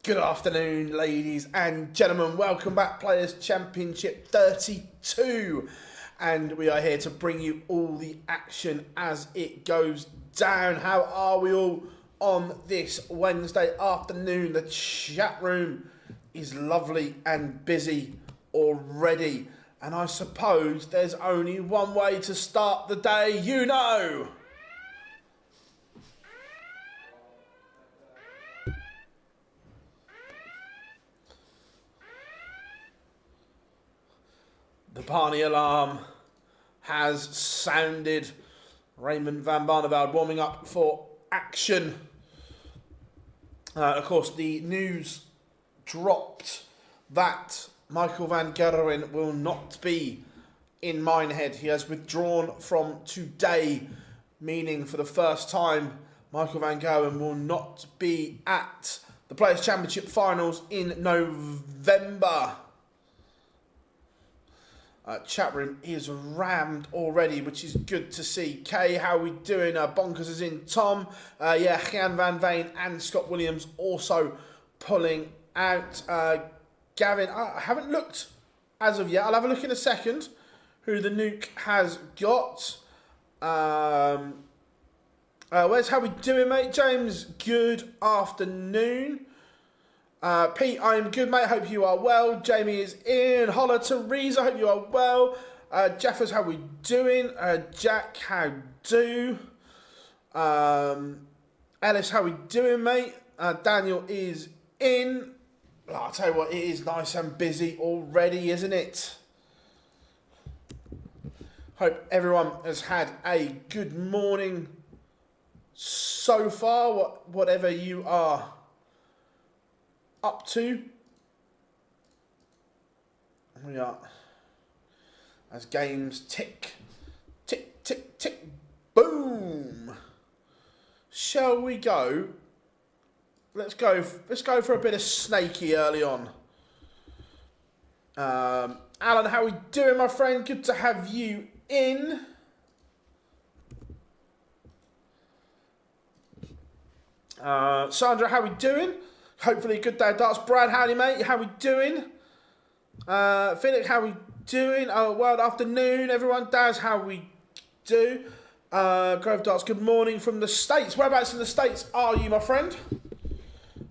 Good afternoon, ladies and gentlemen. Welcome back, Players Championship 32. And we are here to bring you all the action as it goes down. How are we all on this Wednesday afternoon? The chat room is lovely and busy already. And I suppose there's only one way to start the day, you know. The Barney alarm has sounded. Raymond van Barneveld warming up for action. Of course, the news dropped that Michael van Gerwen will not be in Minehead. He has withdrawn from today, meaning for the first time, Michael van Gerwen will not be at the Players Championship finals in November. Chat room is rammed already, which is good to see. Kay, how are we doing? Bonkers is in. Tom, Jan van Veen and Scott Williams also pulling out. Gavin, I haven't looked as of yet. I'll have a look in a second who the nuke has got. Where's how we doing, mate? James, good afternoon. Pete, I am good, mate. Hope you are well. Jamie is in. Holla, Teresa, hope you are well. Jeffers, how we doing? Jack, how do? Ellis, how we doing, mate? Daniel is in. Oh, I'll tell you what, it is nice and busy already, isn't it? Hope everyone has had a good morning so far, whatever you are up to. We are, as games tick, tick, tick, tick, boom. Shall we go? Let's go for a bit of snaky early on. Alan, how we doing, my friend? Good to have you in. Sandra, how we doing? Hopefully, good day of darts. Brad, howdy, mate. How we doing? Felix, how we doing? Well, afternoon, everyone. Daz, how we do? Grove Darts, good morning from the States. Whereabouts in the States are you, my friend?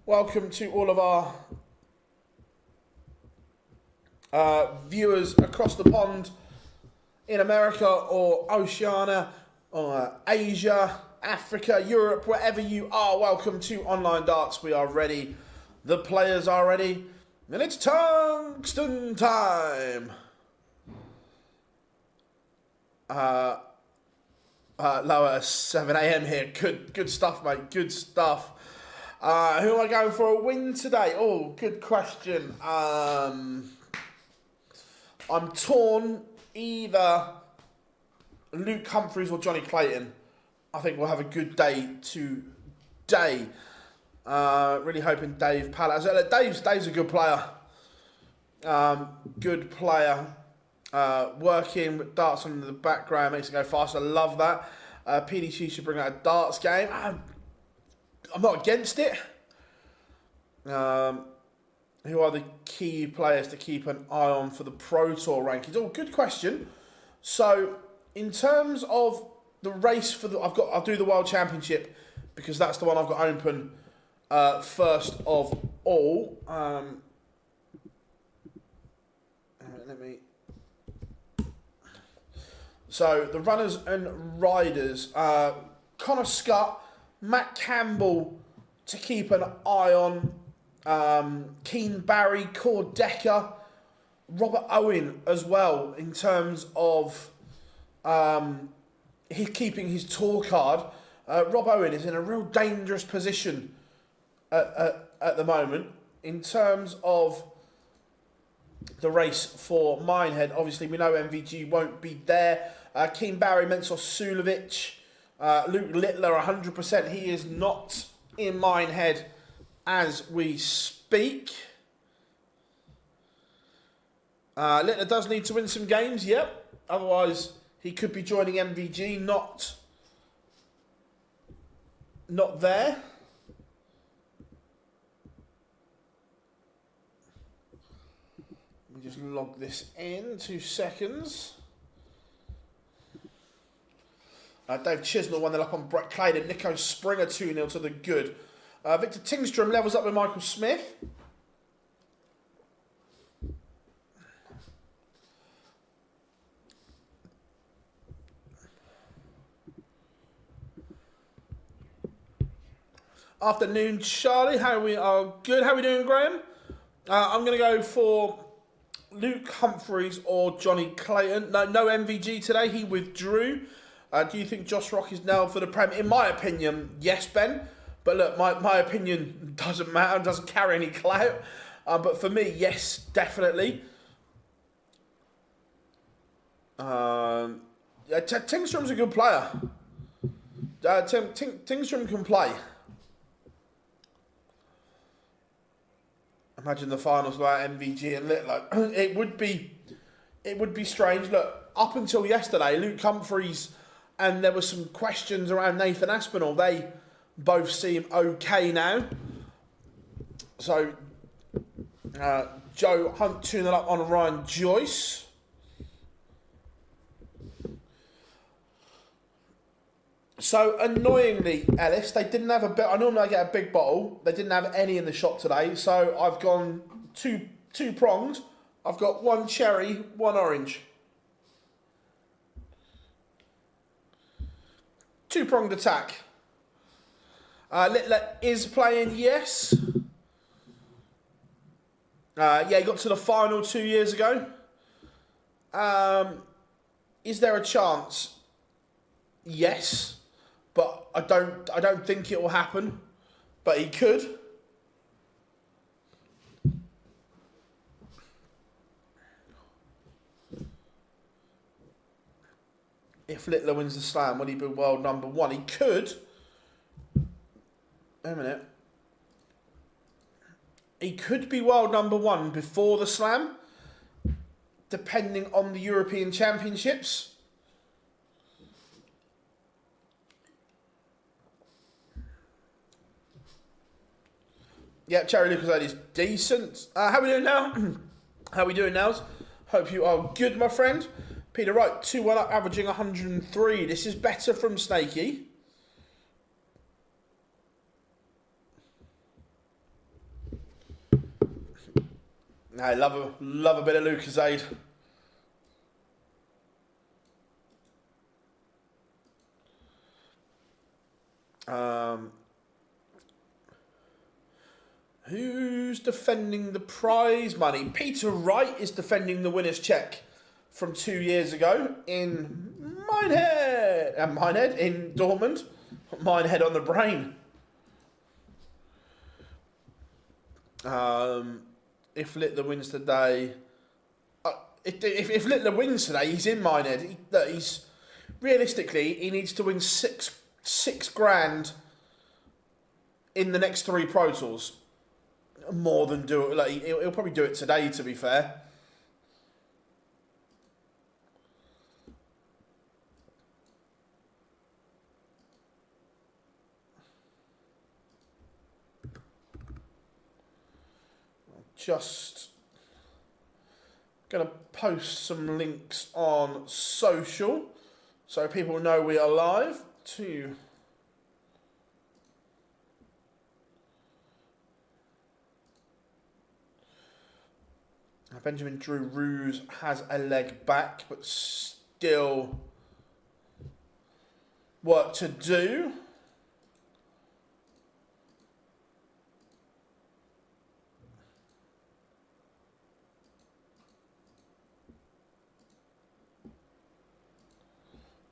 Welcome to all of our viewers across the pond in America or Oceania or Asia, Africa, Europe, wherever you are. Welcome to Online Darts. We are ready. The players are ready. And it's tungsten time. Lower 7 a.m. here. Good stuff, mate. Good stuff. Who am I going for a win today? Oh, good question. I'm torn. Either Luke Humphries or Johnny Clayton. I think we'll have a good day today. Really hoping Dave Pallas. Dave's a good player. Good player. Working with darts in the background makes it go fast. I love that. PDC should bring out a darts game. I'm not against it. Who are the key players to keep an eye on for the Pro Tour rankings? Oh, good question. So, in terms of the race for I'll do the World Championship because that's the one I've got open first of all. So the runners and riders: Connor Scott, Matt Campbell to keep an eye on. Keen Barry, Cord Decker, Robert Owen as well in terms of he's keeping his tour card. Rob Owen is in a real dangerous position at the moment in terms of the race for Minehead. Obviously, we know MVG won't be there. Keen Barry, Mensur Sulovic, Luke Littler, 100%. He is not in Minehead as we speak. Littler does need to win some games, yep. Otherwise, he could be joining MVG, not there. just log this in, 2 seconds. Dave Chisnell 1-0 up on Brett Claydon. Nico Springer 2-0 to the good. Victor Tingstrom levels up with Michael Smith. Afternoon, Charlie. How we are good. How we doing, Graham? I'm going to go for Luke Humphreys or Johnny Clayton. No MVG today. He withdrew. Do you think Josh Rock is nailed for the Prem? In my opinion, yes, Ben. But look, my opinion doesn't matter. Doesn't carry any clout. But for me, yes, definitely. Yeah, Tingstrom's a good player. Tingstrom can play. Imagine the finals without MVG and Littler. It would be strange. Look, up until yesterday, Luke Humphreys and there were some questions around Nathan Aspinall. They both seem okay now. So, Joe Hunt 2-0 up on Ryan Joyce. So, annoyingly, Ellis, they didn't have a bit. I normally get a big bottle. They didn't have any in the shop today. So, I've gone two pronged. I've got 1 cherry, 1 orange. 2-pronged attack. Littler is playing, yes. Yeah, he got to the final 2 years ago. Is there a chance? Yes. But I don't think it will happen. But he could. If Littler wins the slam, will he be world number 1? He could. Wait a minute. He could be world number 1 before the slam, depending on the European Championships. Yeah, Cherry Lucas is decent. How we doing now? How we doing now? Hope you are good, my friend. Peter Wright, 2-1 up, averaging 103. This is better from Snakey. I love a bit of Lucasade. Who's defending the prize money? Peter Wright is defending the winner's check from 2 years ago in Minehead in Dortmund. Minehead on the brain. If Littler wins today, if Littler wins today, he's in Minehead. He's realistically, he needs to win six grand in the next 3 Pro Tours. More than do it. Like he'll probably do it today. To be fair. Just gonna post some links on social so people know we are live. Benjamin Drew Roos has a leg back, but still work to do.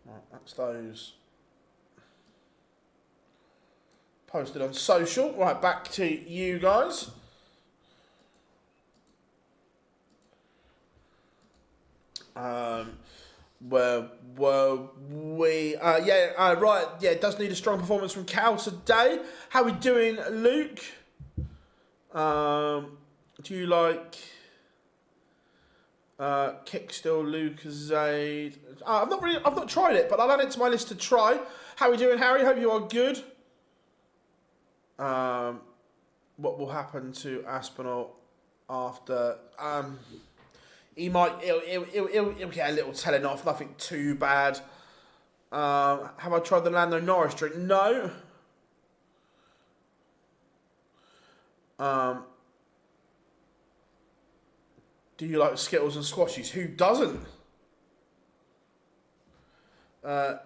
Right, that's those posted on social. Right, back to you guys. Where were we? Right. Yeah, it does need a strong performance from Cal today. How we doing, Luke? Do you like kick still, Luke Zaid? I've not tried it, but I'll add it to my list to try. How we doing, Harry? Hope you are good. What will happen to Aspinall after? He'll get a little telling off, nothing too bad. Have I tried the Lando Norris drink? No. Do you like Skittles and squashies? Who doesn't?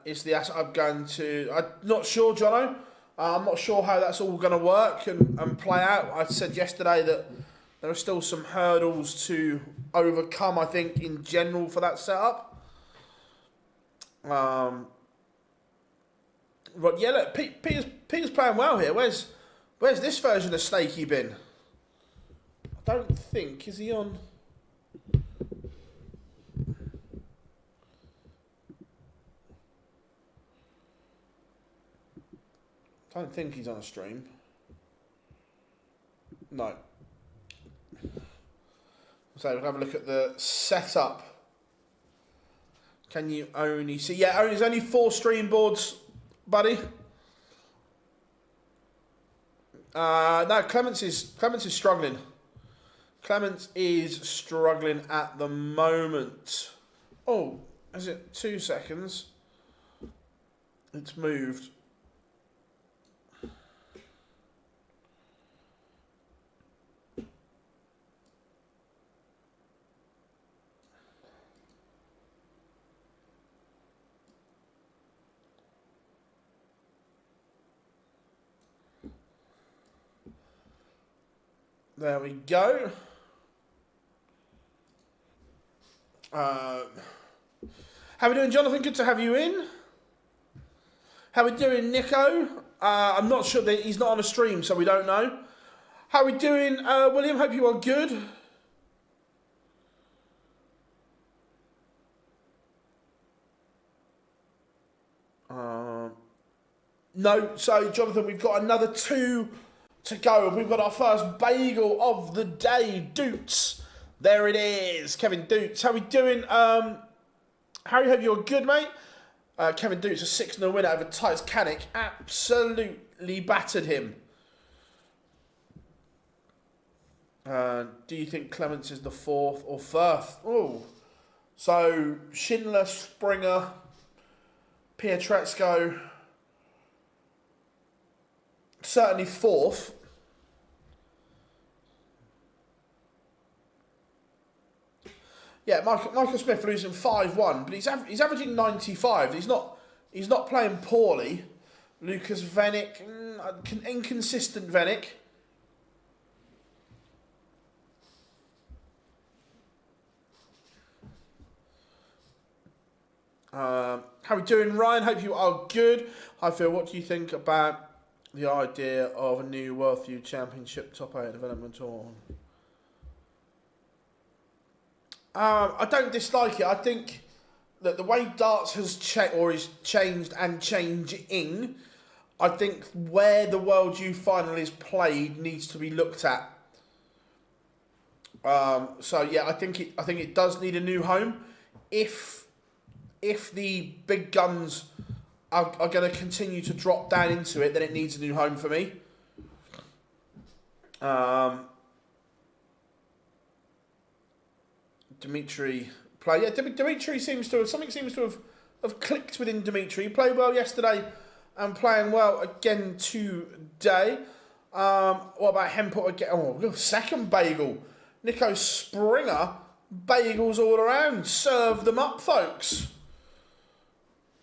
Is the asset I'm going to... I'm not sure, Jono. I'm not sure how that's all going to work and play out. I said yesterday that there are still some hurdles to overcome, I think, in general for that setup. But yeah, look, Peter's playing well here. Where's this version of Snakey been? I don't think... Is he on... I don't think he's on a stream. No. So we'll have a look at the setup. Can you only see... Yeah, there's only 4 stream boards, buddy. No, Clements is struggling. Clements is struggling at the moment. Oh, is it 2 seconds? It's moved. There we go. How we doing, Jonathan? Good to have you in. How we doing, Nico? I'm not sure that he's not on a stream, so we don't know. How we doing, William? Hope you are good. No, so Jonathan, we've got another 2 to go. We've got our first bagel of the day, Doots. There it is, Kevin Doots. How we doing? Harry, hope you're good, mate. Kevin Doots, a 6-0 winner over Titus Canick. Absolutely battered him. Do you think Clements is the 4th or 1st? Oh, so Schindler, Springer, Pietrezco, certainly 4th. Yeah, Michael Smith losing 5-1, but he's averaging 95. He's not playing poorly. Lucas Vennick, inconsistent Vennick. How are we doing, Ryan? Hope you are good. Hi Phil, what do you think about the idea of a new World Feud Championship Top 8 development tour? I don't dislike it. I think that the way darts has is changed and changing, I think where the World Youth Final is played needs to be looked at. So yeah, I think it does need a new home. If the big guns are going to continue to drop down into it, then it needs a new home for me. Dimitri play. Yeah, Dimitri seems to have clicked within Dimitri. He played well yesterday and playing well again today. What about Hempel again? Oh, second bagel. Nico Springer, bagels all around. Serve them up, folks.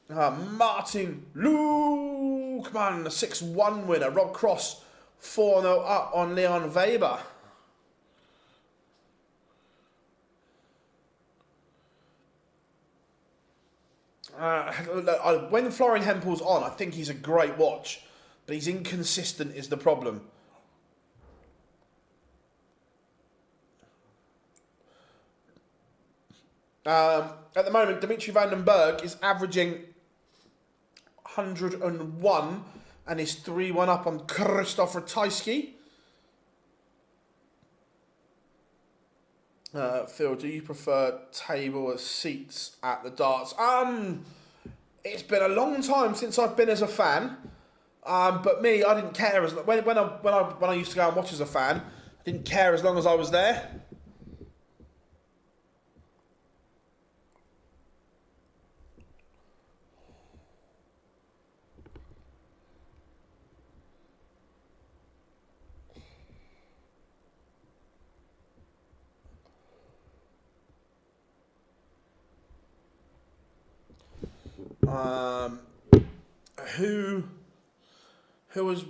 Martin Lukeman, a 6-1 winner. Rob Cross, 4-0 up on Leon Weber. When Florian Hempel's on, I think he's a great watch, but he's inconsistent is the problem. At the moment, Dimitri Vandenberg is averaging 101 and is 3-1 up on Krzysztof Ratajski. Phil, do you prefer table or seats at the darts? It's been a long time since I've been as a fan. But me, I didn't care as when I used to go and watch as a fan. I didn't care as long as I was there. Who was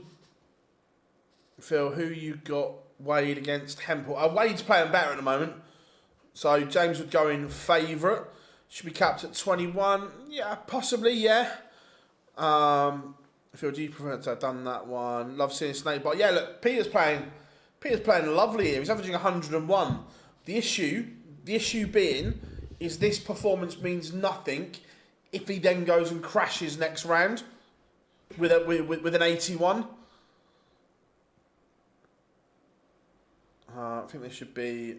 Phil? Who you got Wade against Hempel? Wade's playing better at the moment, so James would go in favourite. Should be capped at 21. Yeah, possibly. Yeah. Phil, do you prefer to have done that one? Love seeing Snake, but yeah, look, Peter's playing lovely here. He's averaging 101. The issue being, is this performance means nothing if he then goes and crashes next round with an 81. I think this should be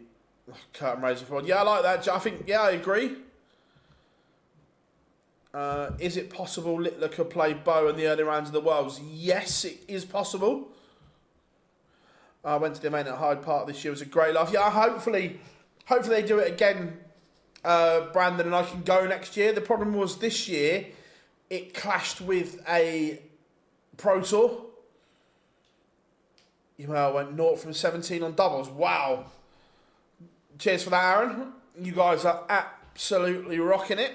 curtain raiser forward. Yeah, I like that. I think, yeah, I agree. Is it possible Littler could play Bow in the early rounds of the Worlds? Yes, it is possible. I went to the event at Hyde Park this year. It was a great laugh. Yeah, hopefully they do it again, Brandon, and I can go next year. The problem was this year, it clashed with a Pro Tour. I went 0 from 17 on doubles. Wow. Cheers for that, Aaron. You guys are absolutely rocking it.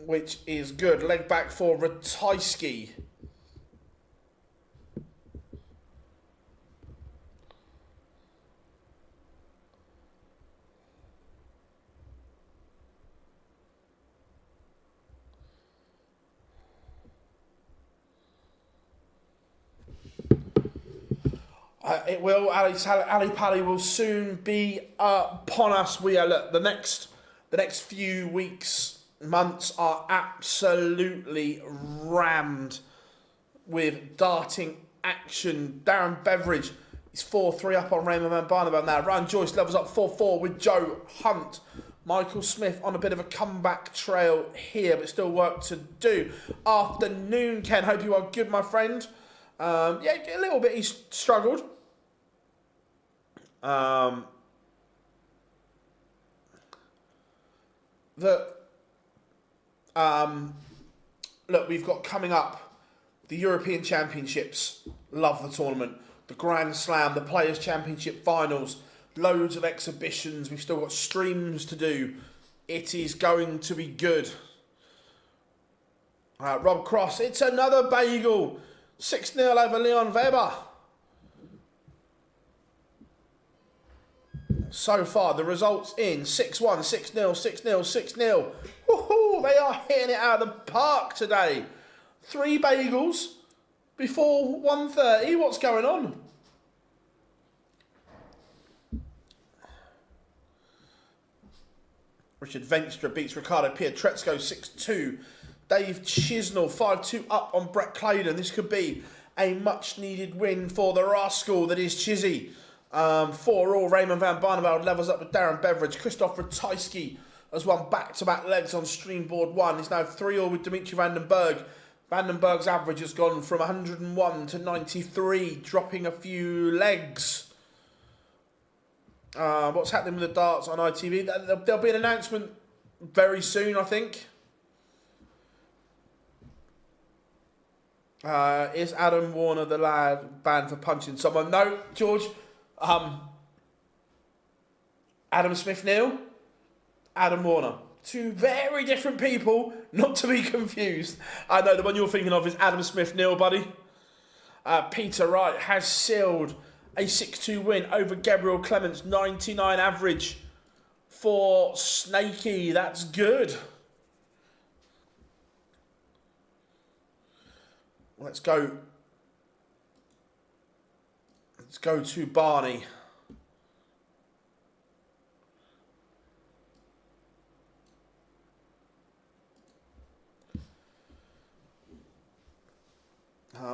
Which is good. Leg back for Ratajski. It will. Ali Pally will soon be upon us. We are, look, the next few weeks, months are absolutely rammed with darting action. Darren Beveridge is 4-3 up on Raymond Van Barneveld now. Ryan Joyce levels up 4-4 with Joe Hunt. Michael Smith on a bit of a comeback trail here, but still work to do. Afternoon, Ken. Hope you are good, my friend. Yeah, a little bit. He's struggled. Look, we've got coming up the European Championships. Love the tournament. The Grand Slam, the Players' Championship finals. Loads of exhibitions. We've still got streams to do. It is going to be good. Rob Cross. It's another bagel. 6-0 over Leon Weber. So far, the results in 6-1, 6-0, 6-0, 6-0. Woohoo! They are hitting it out of the park today. 3 bagels before 1:30. What's going on? Richard Venstra beats Ricardo Pietrezco 6-2. Dave Chisnell 5-2 up on Brett Claydon. This could be a much-needed win for the rascal that is Chizzy. 4-all, Raymond Van Barneveld levels up with Darren Beveridge. Christoph Ratajski has won back-to-back legs on Streamboard 1. He's now 3-all with Dimitri Vandenberg. Vandenberg's average has gone from 101 to 93, dropping a few legs. What's happening with the darts on ITV? There'll be an announcement very soon, I think. Is Adam Warner the lad banned for punching someone? No, George. Adam Smith-Neil, Adam Warner. 2 very different people, not to be confused. I know the one you're thinking of is Adam Smith-Neil, buddy. Peter Wright has sealed a 6-2 win over Gabriel Clements, 99 average for Snakey. That's good. Let's go to Barney.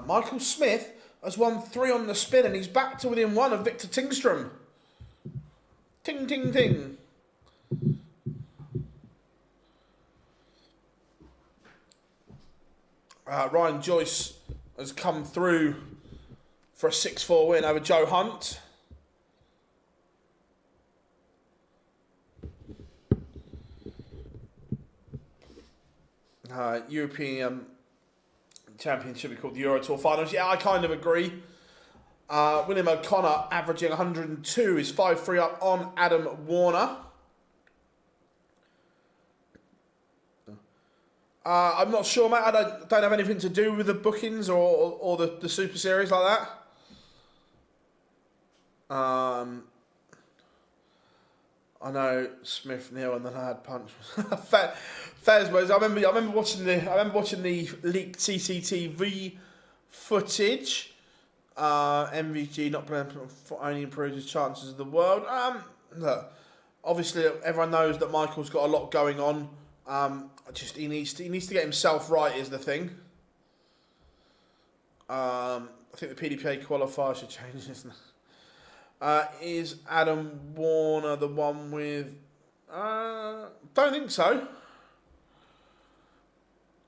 Michael Smith has won 3 on the spin and he's back to within 1 of Victor Tingstrom. Ting, ting, ting. Ryan Joyce has come through for a 6-4 win over Joe Hunt. European Championship we called the Euro Tour Finals. Yeah, I kind of agree. William O'Connor averaging 102 is 5-3 up on Adam Warner. I'm not sure, mate. I don't have anything to do with the bookings or the Super Series like that. I know Smith Neal and then I had Punch. Fairs was. I remember watching the leaked CCTV footage. MVG not playing only improves his chances of the world. Look, obviously everyone knows that Michael's got a lot going on. He needs to get himself right is the thing. I think the PDPA qualifier should change, isn't it? Is Adam Warner the one with... don't think so.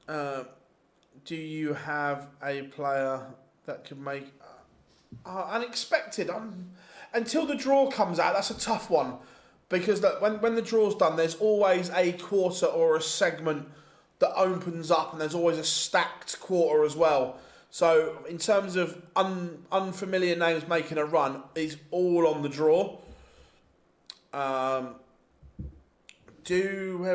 Do you have a player that can make... unexpected? Until the draw comes out, that's a tough one. Because when the draw's done, there's always a quarter or a segment that opens up, and there's always a stacked quarter as well. So in terms of unfamiliar names making a run, it's all on the draw. Where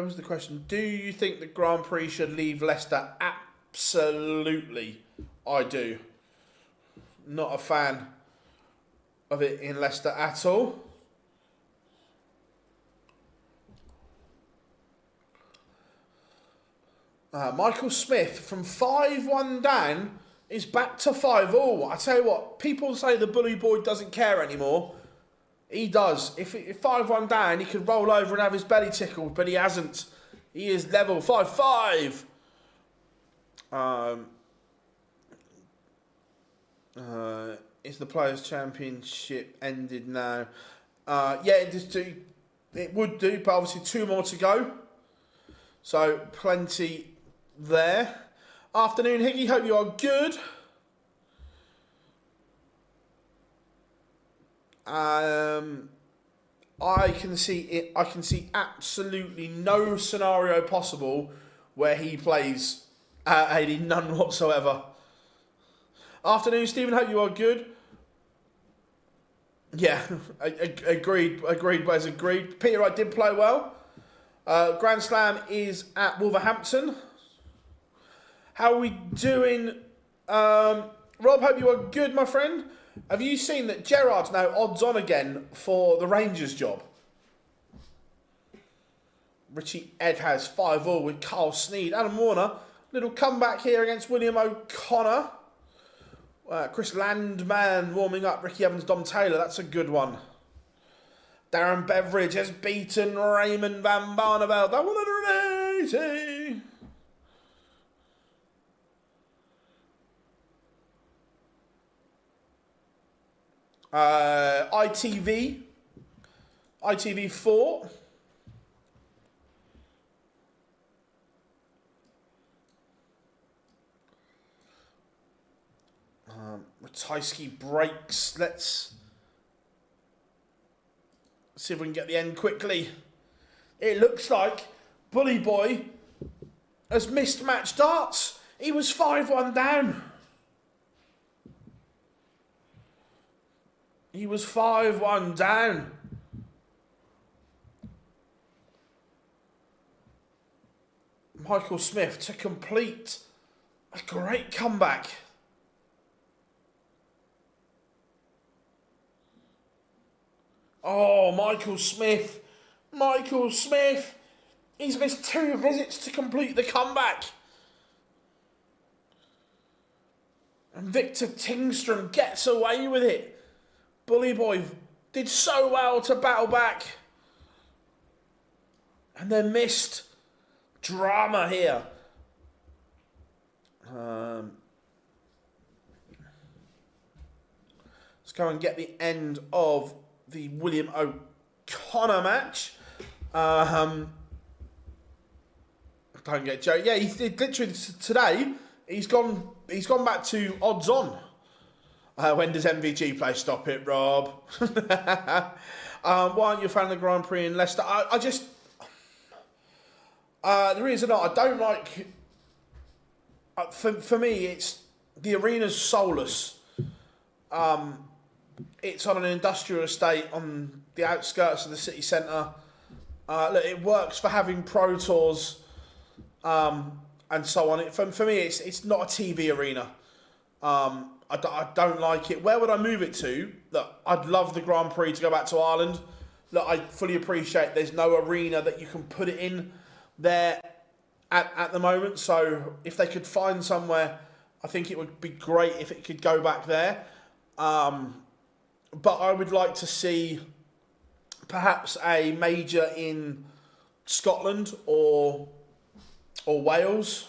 was the question? Do you think the Grand Prix should leave Leicester? Absolutely, I do. Not a fan of it in Leicester at all. Michael Smith from 5-1 down is back to 5-all. I tell you what, people say the bully boy doesn't care anymore. He does. If 5-1 down, he could roll over and have his belly tickled, but he hasn't. He is level 5-5. Is the Players' Championship ended now? Yeah, it would do, but obviously 2 more to go. So plenty there. Afternoon, Higgy. Hope you are good. I can see it. I can see absolutely no scenario possible where he plays at 80, none whatsoever. Afternoon, Stephen. Hope you are good. Yeah, agreed. Wes, agreed. Peter, I did play well. Grand Slam is at Wolverhampton. How are we doing? Rob, hope you are good, my friend. Have you seen that Gerrard's now odds on again for the Rangers job? Richie Ed has 5-all with Carl Sneed. Adam Warner, little comeback here against William O'Connor. Chris Landman warming up. Ricky Evans, Dom Taylor, that's a good one. Darren Beveridge has beaten Raymond Van Barneveld. That 180. ITV4. Ratajski breaks. Let's see if we can get the end quickly. It looks like Bully Boy has missed match darts. He was 5-1 down. He was 5-1 down. Michael Smith to complete a great comeback. Oh, Michael Smith. He's missed 2 visits to complete the comeback. And Victor Tingstrom gets away with it. Bully Boy did so well to battle back. And then missed. Drama here. Let's go and get the end of the William O'Connor match. Don't get Joe. Yeah, he literally today. He's gone back to odds on. When does MVG play? Stop it, Rob. Why aren't you a fan of the Grand Prix in Leicester? I just the reason I don't like. For me, it's the arena's soulless. It's on an industrial estate on the outskirts of the city centre. Look, it works for having Pro Tours and so on. For me, it's not a TV arena. I don't like it. Where would I move it to? Look, I'd love the Grand Prix to go back to Ireland. Look, I fully appreciate there's no arena that you can put it in there at the moment. So if they could find somewhere, I think it would be great if it could go back there. But I would like to see perhaps a major in Scotland or Wales.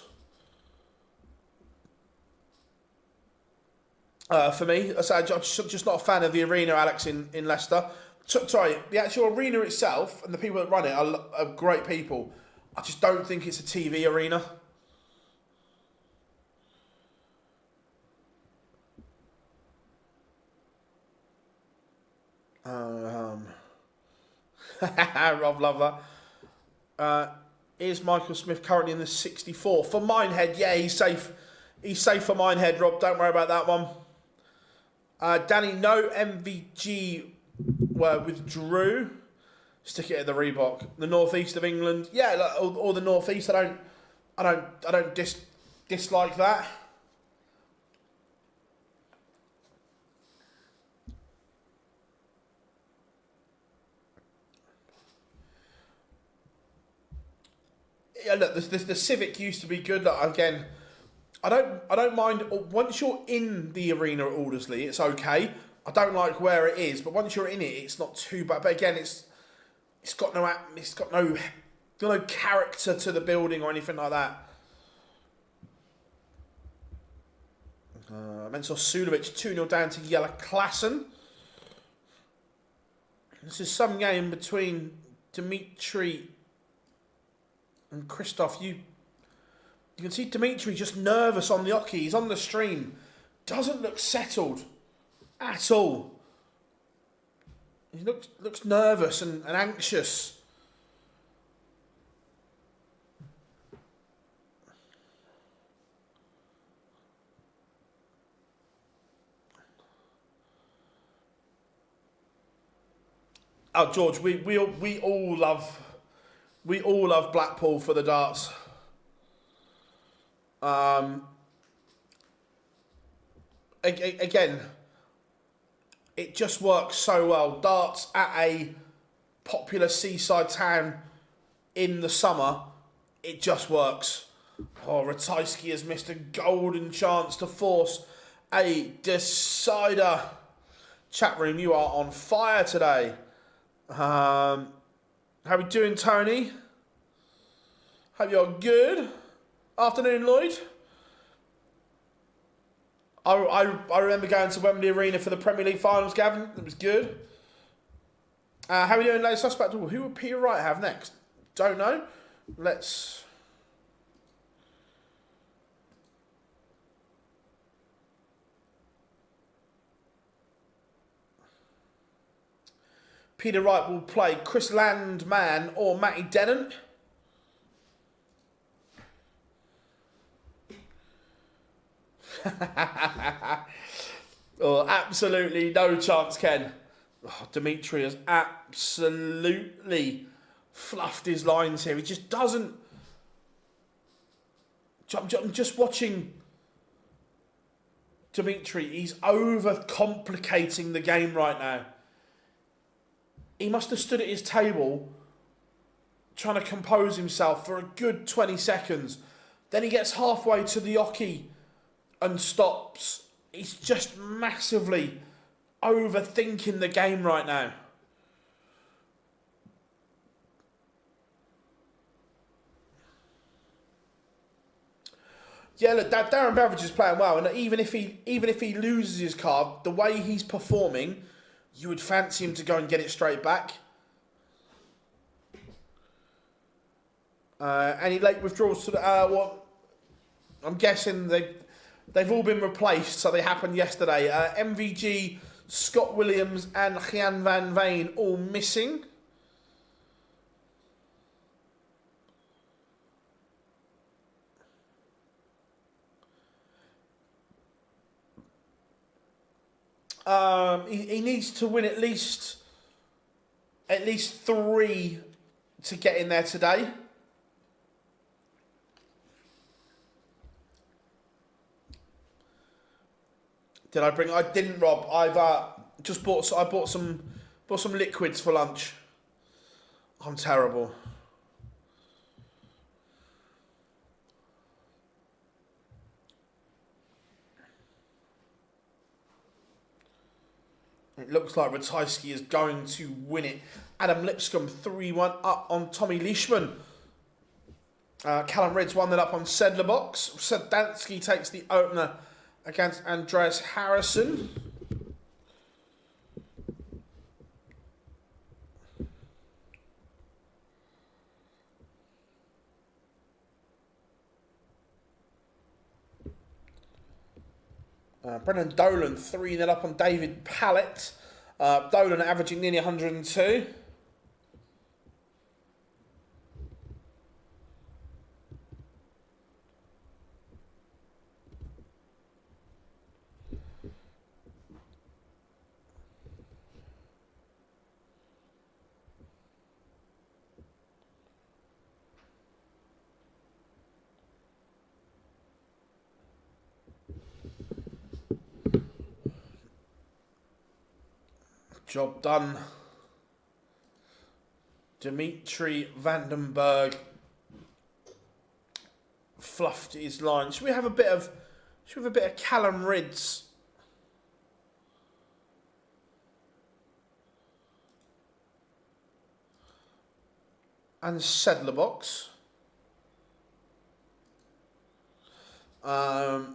For me, I'm just not a fan of the arena, Alex, in Leicester. Sorry, the actual arena itself and the people that run it are great people. I just don't think it's a TV arena. Rob, love that. Is Michael Smith currently in the 64? For Minehead, yeah, he's safe. He's safe for Minehead, Rob. Don't worry about that one. Danny, no MVG withdrew. Stick it at the Reebok. The northeast of England, yeah, or the northeast. I don't dislike that. Yeah, look, the Civic used to be good. Look, again, I don't mind once you're in the arena at Aldersley, it's okay. I don't like where it is, but once you're in it, it's not too bad. But again, it's got no character to the building or anything like that. Mensur Sulovic 2-0 down to Jelle Klassen. This is some game between Dimitri and Christoph. You can see Dimitri just nervous on the hockey. He's on the stream. Doesn't look settled at all. He looks nervous and anxious. Oh, George, we all love Blackpool for the darts. Again, it just works so well. Darts at a popular seaside town in the summer, it just works. Oh, Ratajski has missed a golden chance to force a decider. Chat room, you are on fire today. How we doing, Tony? Hope you're good. Afternoon, Lloyd. I remember going to Wembley Arena for the Premier League finals, Gavin. It was good. How are we doing, late suspect? Ooh, who would Peter Wright have next? Don't know. Let's... Peter Wright will play Chris Landman or Matty Dennant. Oh, absolutely no chance, Ken. Oh, Dimitri has absolutely fluffed his lines here. He just doesn't... I'm just watching Dimitri. He's over-complicating the game right now. He must have stood at his table trying to compose himself for a good 20 seconds. Then he gets halfway to the hockey and stops. He's just massively overthinking the game right now. Yeah, look, Darren Beveridge is playing well, and even if he loses his card, the way he's performing, you would fancy him to go and get it straight back. Any late withdrawals to the... what? I'm guessing they've all been replaced, so they happened yesterday. MVG, Scott Williams and Gian Van Veen all missing. He needs to win at least 3 to get in there today. Did I bring? I didn't, Rob. I've just bought. I bought some liquids for lunch. I'm terrible. It looks like Ratajski is going to win it. Adam Lipscomb 3-1 up on Tommy Leishman. Callum Ridge 1-0 up on Sedlerbox. Sadansky takes the opener against Andreas Harrison. Brendan Dolan 3-0 up on David Pallett. Dolan averaging nearly 102. Job done. Dimitri Vandenberg fluffed his line. Should we have a bit of Callum Ridds? And Sedlerbox. No,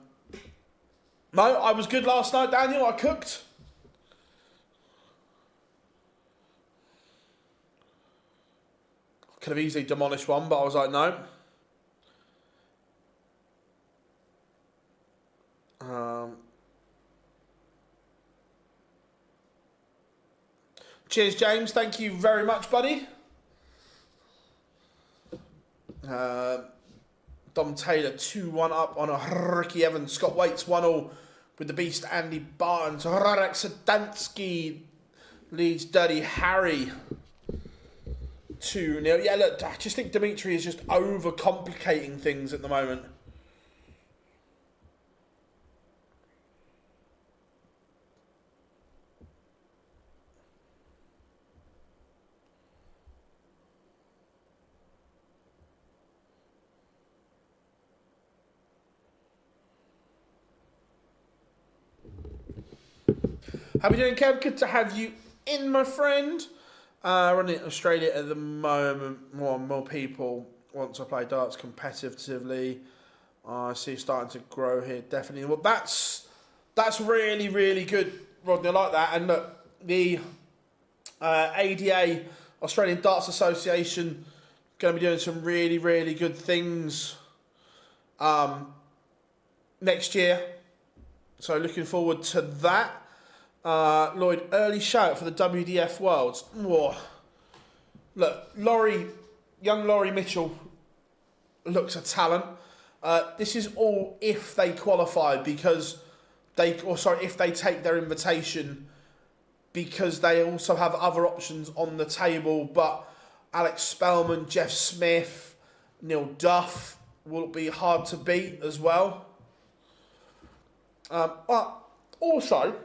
I was good last night, Daniel. I cooked. Could have easily demolished one, but I was like, no. Cheers, James. Thank you very much, buddy. Dom Taylor 2-1 up on a Ricky Evans. Scott Waits 1-0 with the beast Andy Barnes. Radek Sadansky leads Dirty Harry 2-0. Yeah, look, I just think Dimitri is just overcomplicating things at the moment. How are we doing, Kev? Good to have you in, my friend. Running in Australia at the moment. More and more people want to play darts competitively. I see starting to grow here, definitely. Well, that's really, really good, Rodney. I like that. And look, the ADA, Australian Darts Association, going to be doing some really, really good things next year. So looking forward to that. Lloyd, early shout for the WDF Worlds. Whoa. Look, young Laurie Mitchell looks a talent. This is all if they qualify if they take their invitation, because they also have other options on the table. But Alex Spellman, Jeff Smith, Neil Duff will be hard to beat as well. But also,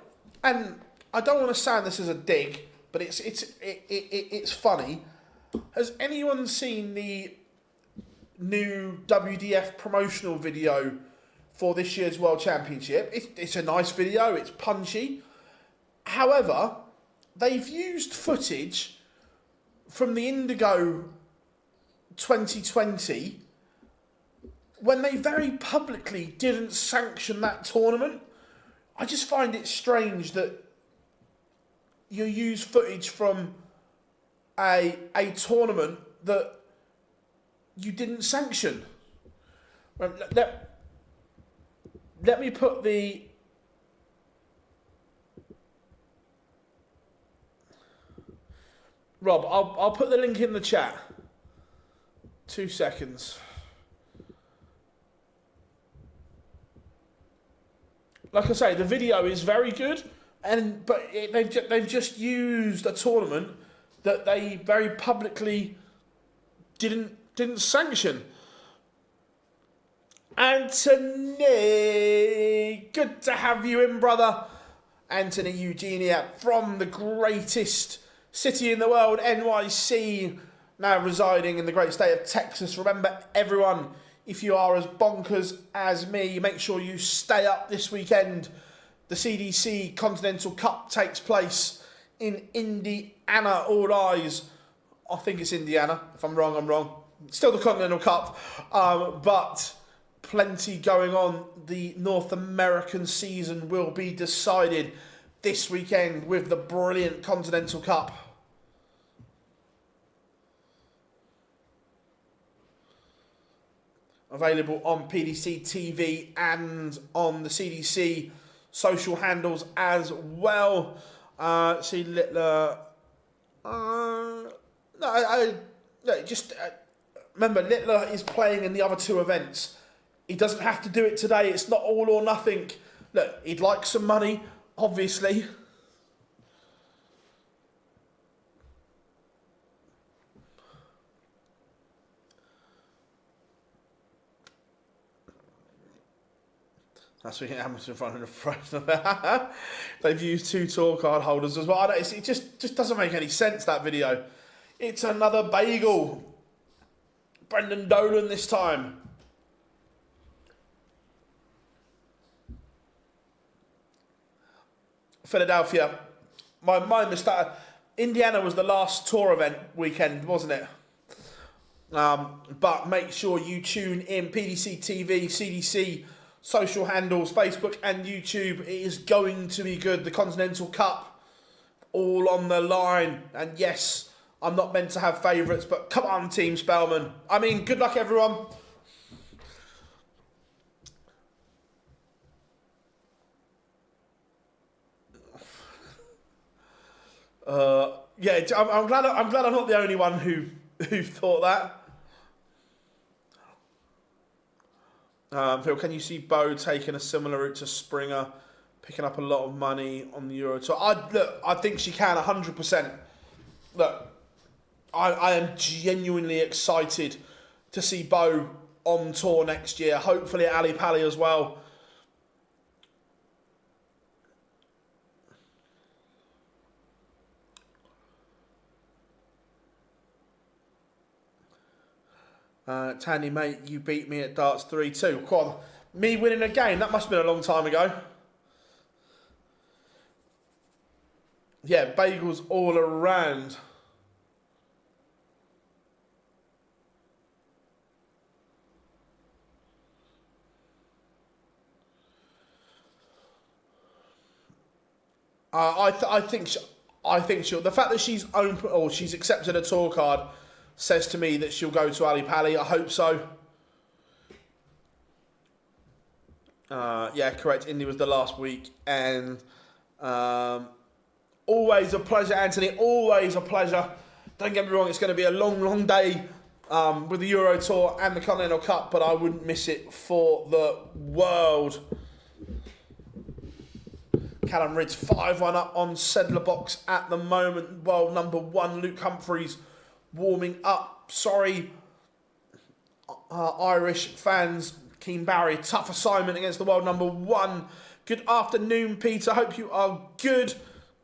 and I don't want to sound this as a dig, but it's funny. Has anyone seen the new WDF promotional video for this year's World Championship? It's a nice video. It's punchy. However, they've used footage from the Indigo 2020 when they very publicly didn't sanction that tournament. I just find it strange that you use footage from a tournament that you didn't sanction. Let me put the... Rob, I'll put the link in the chat. 2 seconds. Like I say, the video is very good, but they've just used a tournament that they very publicly didn't sanction. Anthony, good to have you in, brother. Anthony Eugenia from the greatest city in the world, NYC, now residing in the great state of Texas. Remember, everyone, if you are as bonkers as me, make sure you stay up this weekend. The CDC Continental Cup takes place in Indiana. All eyes. I think it's Indiana. If I'm wrong, I'm wrong. Still the Continental Cup, but plenty going on. The North American season will be decided this weekend with the brilliant Continental Cup. Available on PDC TV and on the CDC social handles as well. See Littler. Remember, Littler is playing in the other two events. He doesn't have to do it today. It's not all or nothing. Look, he'd like some money, obviously. That's what happens in front of the front. They've used 2 tour card holders as well. It just doesn't make any sense, that video. It's another bagel. Brendan Dolan this time. Philadelphia. My mind was started. Indiana was the last tour event weekend, wasn't it? But make sure you tune in. PDC TV, CDC, social handles, Facebook and YouTube. It is going to be good. The Continental Cup, all on the line. And yes, I'm not meant to have favourites, but come on, Team Spellman. I mean, good luck, everyone. Yeah, I'm glad I'm not the only one who thought that. Phil, can you see Bo taking a similar route to Springer, picking up a lot of money on the Euro Tour? I think she can 100%. Look, I am genuinely excited to see Bo on tour next year. Hopefully at Ali Pali as well. Tandy, mate, you beat me at darts 3-2. Quad, me winning a game, that must have been a long time ago. Yeah, bagels all around. I think she'll. The fact that she's open or she's accepted a tour card says to me that she'll go to Ali Pali. I hope so. Yeah, correct. Indy was the last week, and always a pleasure, Anthony. Always a pleasure. Don't get me wrong; it's going to be a long, long day with the Euro Tour and the Continental Cup, but I wouldn't miss it for the world. Callum Ridge 5-1 up on Sedler Box at the moment. World number 1, Luke Humphreys warming up. Sorry, Irish fans. Keane Barry, tough assignment against the world number 1. Good afternoon, Peter. Hope you are good.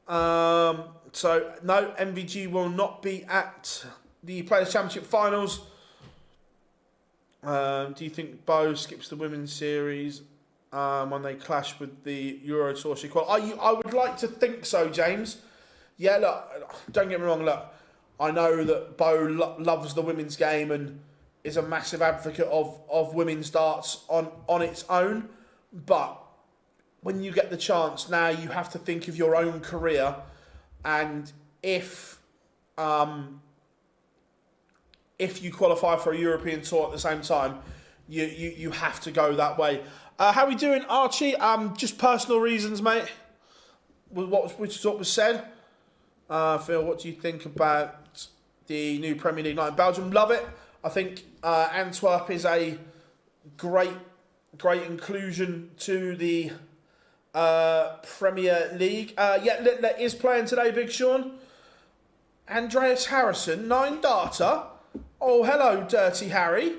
So, no, MVG will not be at the Players' Championship finals. Do you think Bo skips the Women's Series when they clash with the Euro Tour? I would like to think so, James. Yeah, look, don't get me wrong, look. I know that Bo loves the women's game and is a massive advocate of women's darts on its own. But when you get the chance, now you have to think of your own career. And if you qualify for a European tour at the same time, you have to go that way. How we doing, Archie? Just personal reasons, mate. Which was said. Phil, what do you think about the new Premier League night in Belgium? Love it. I think Antwerp is a great inclusion to the Premier League. Yeah, Littler is playing today, Big Sean. Andreas Harrison, 9 darter. Oh, hello, Dirty Harry.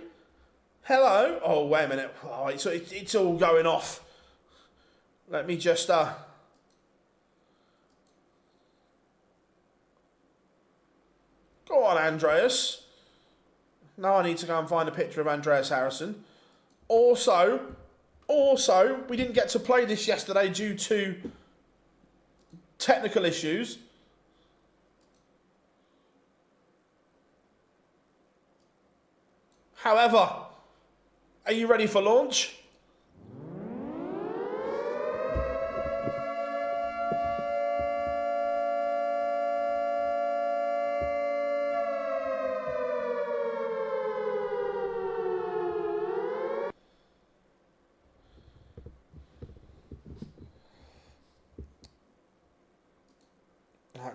Hello. Oh, wait a minute. Oh, it's all going off. Let me just... Go on, Andreas. Now I need to go and find a picture of Andreas Harrison. Also, we didn't get to play this yesterday due to technical issues. However, are you ready for launch?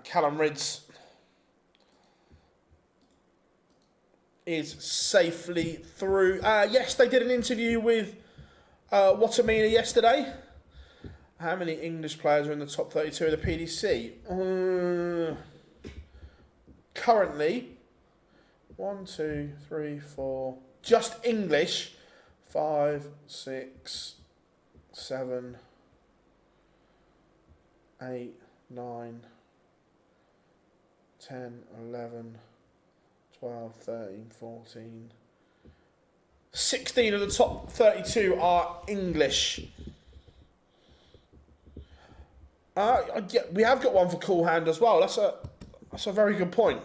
Callum Ridds is safely through. Yes, they did an interview with Watamina yesterday. How many English players are in the top 32 of the PDC? Currently, 1, 2, 3, 4. Just English. 5, 6, 7, 8, 9, 10, 11, 12, 13, 14. 16 of the top 32 are English. Yeah, we have got one for Cool Hand as well. That's a very good point.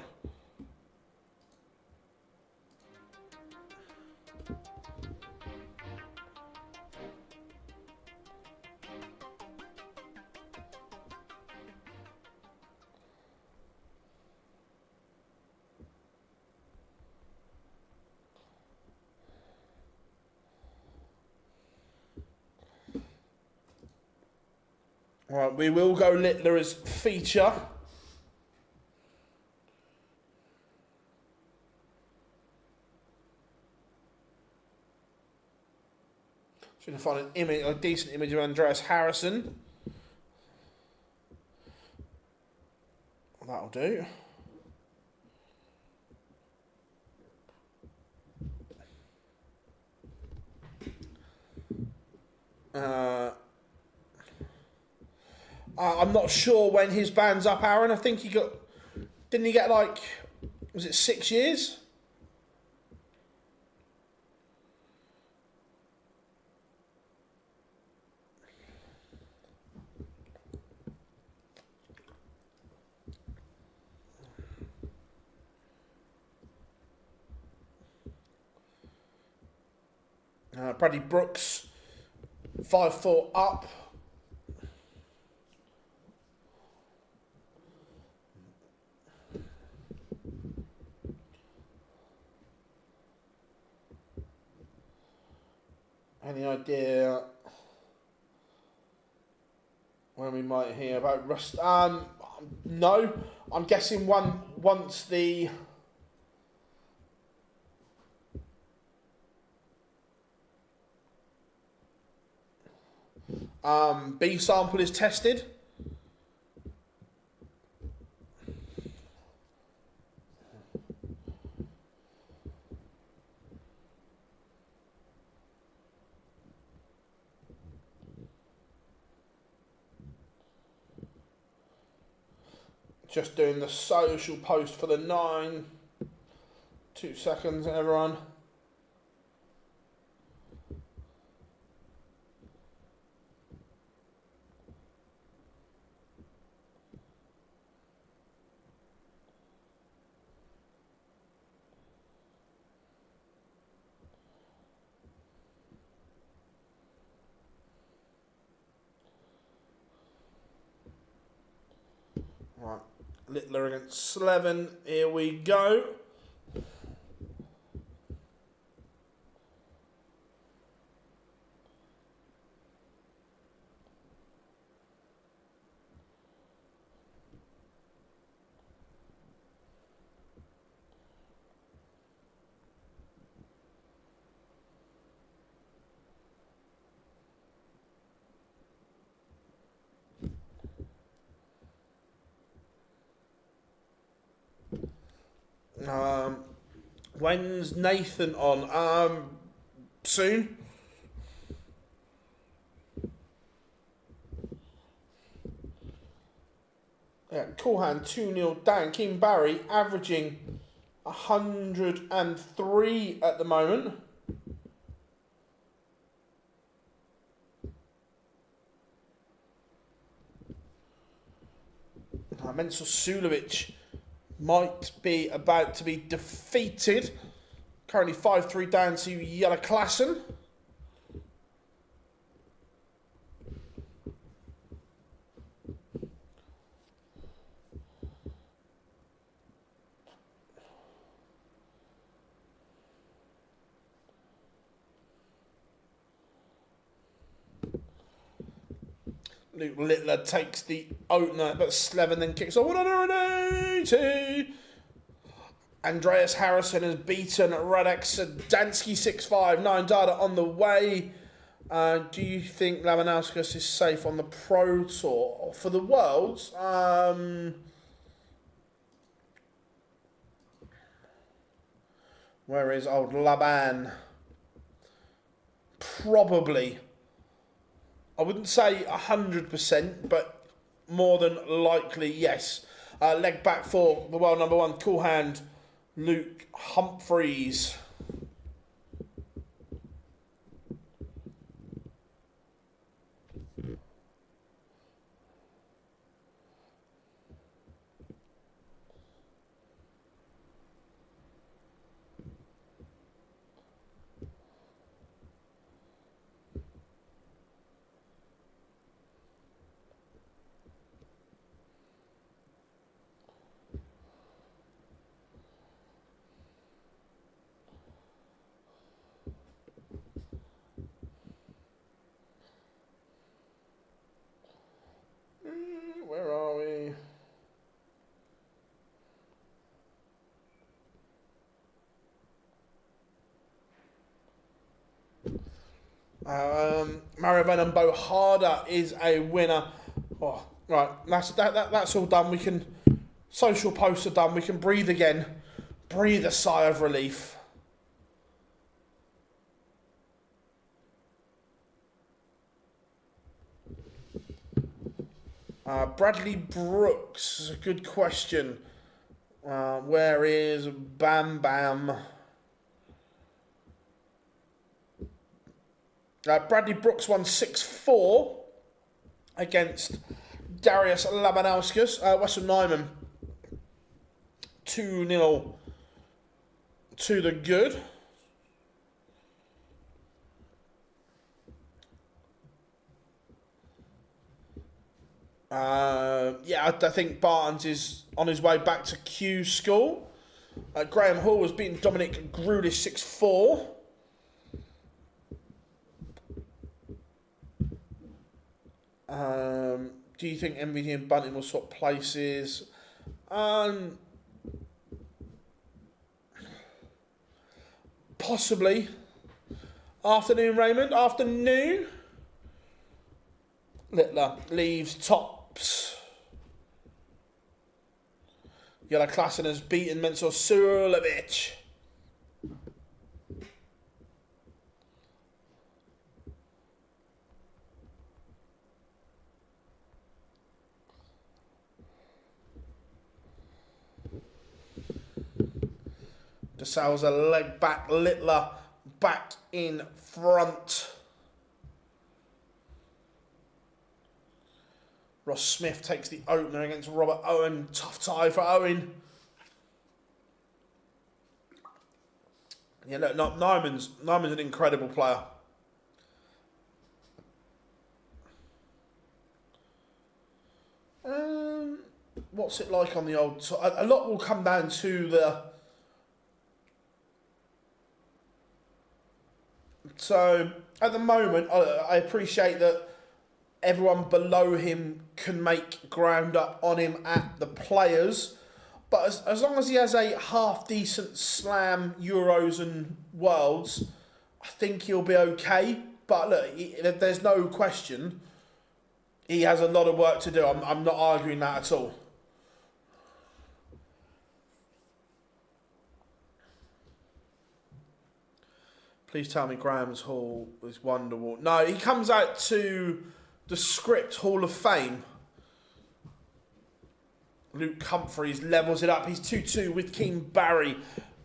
Right, we will go Littler as feature. Should find an image, a decent image of Andreas Harrison. That'll do. I'm not sure when his ban's up, Aaron. I think didn't he get like, was it 6 years? Bradley Brooks, 5 foot up. Any idea when we might hear about Rust? No, I'm guessing once the B sample is tested. Just doing the social post for the 9. 2 seconds, everyone. Right, Littler against Slevin. Here we go. When's Nathan on? soon. Yeah, cool hand, 2-0 down. King Barry averaging 103 at the moment. Mensur Suljovic might be about to be defeated. Currently 5-3 down to Jelle Klassen. Luke Littler takes the opener, but Slevin then kicks on 180. Andreas Harrison has beaten Radek Sadansky 6-5. 9 data on the way. Do you think Labanauskas is safe on the Pro Tour? For the Worlds, where is old Laban? Probably. I wouldn't say 100%, but more than likely, yes. Leg back for the world number 1, cool hand, Luke Humphreys. Where are we? Mario Van Bohada is a winner. Oh, right, that's all done. We can, social posts are done. We can breathe again. Breathe a sigh of relief. Bradley Brooks is a good question. Where is Bam Bam? Bradley Brooks won 6-4 against Darius Labanauskas. Wessel Nyman 2-0 to the good. Yeah, I think Barnes is on his way back to Q School. Graham Hall was beating Dominic Grudish 6-4. Do you think MVD and Bunting will swap places? Possibly. Afternoon, Raymond. Afternoon. Littler leaves tops. Jelle Klassen has beaten Mensur Suljovic. DeSal's a leg back. Littler back in front. Ross Smith takes the opener against Robert Owen. Tough tie for Owen. Yeah, look, Nyman's an incredible player. What's it like on the old... A lot will come down to the... So, at the moment, I appreciate that everyone below him can make ground up on him at the players. But as long as he has a half-decent slam, Euros and Worlds, I think he'll be okay. But look, there's no question he has a lot of work to do. I'm not arguing that at all. Please tell me Graham's Hall is Wonderwall. No, he comes out to the Script Hall of Fame. Luke Humphreys levels it up. He's 2-2 with Keen Barry.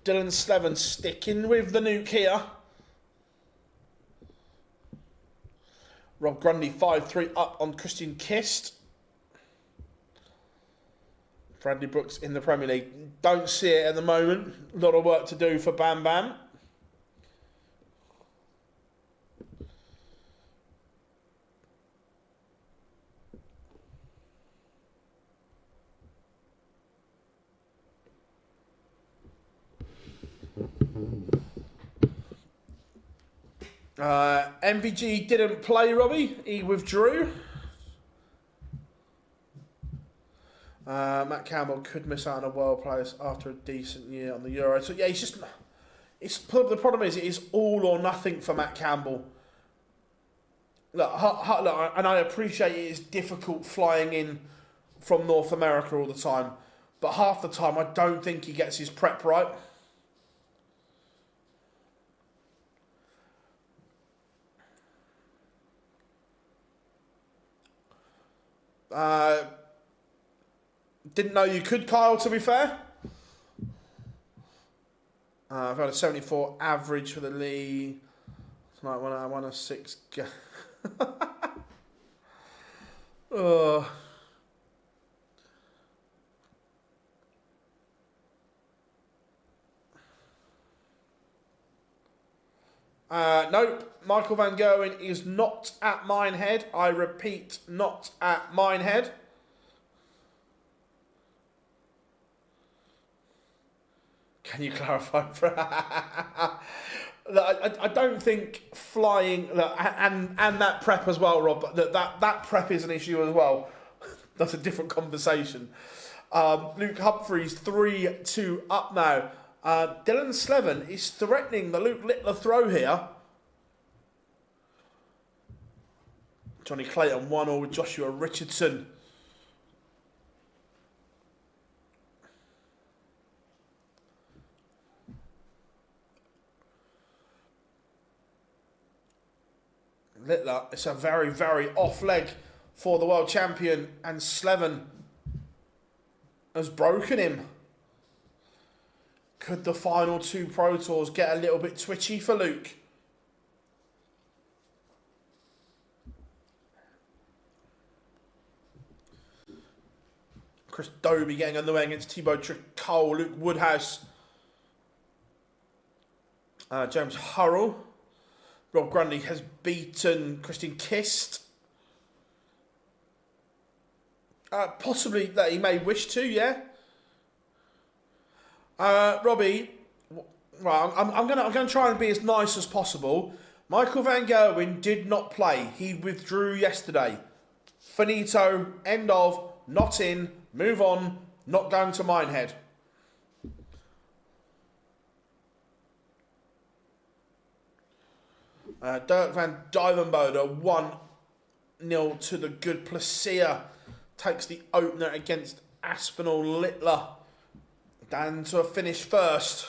Dylan Slevin sticking with the nuke here. Rob Grundy 5-3 up on Christian Kist. Bradley Brooks in the Premier League. Don't see it at the moment. A lot of work to do for Bam Bam. MVG didn't play, Robbie. He withdrew. Matt Campbell could miss out on a world place after a decent year on the Euro. So yeah, he's just. The problem is it is all or nothing for Matt Campbell. Look, and I appreciate it is difficult flying in from North America all the time, but half the time I don't think he gets his prep right. Didn't know you could, Kyle, to be fair. I've had a 74 average for the league. Tonight when I won a 6. Nope. Michael Van Gerwen is not at Minehead. I repeat, not at Minehead. Can you clarify? I don't think flying and that prep as well, Rob. That prep is an issue as well. That's a different conversation. Luke Humphreys 3-2 up now. Dylan Slevin is threatening the Luke Littler throw here. Johnny Clayton 1-0 with Joshua Richardson. Littler, it's a very, very off leg for the world champion, and Slevin has broken him. Could the final 2 Pro Tours get a little bit twitchy for Luke? Chris Dobie getting underway against Thibaut Tricole, Luke Woodhouse, James Hurrell. Rob Grundy has beaten Christian Kist. Possibly that he may wish to, yeah. Robbie, right, I'm gonna try and be as nice as possible. Michael Van Gerwen did not play. He withdrew yesterday. Finito, end of, not in, move on, not going to Minehead. Dirk van Duivenbode 1-0 to the good Placia. Takes the opener against Aspinall Littler. Down to a finish first.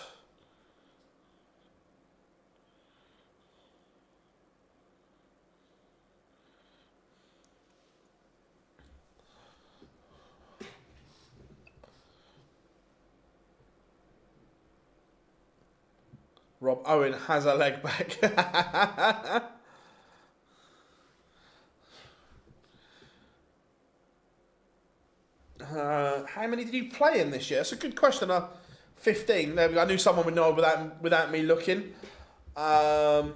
Rob Owen has a leg back. How many did you play in this year? That's a good question. 15. There we go. I knew someone would know without me looking. Add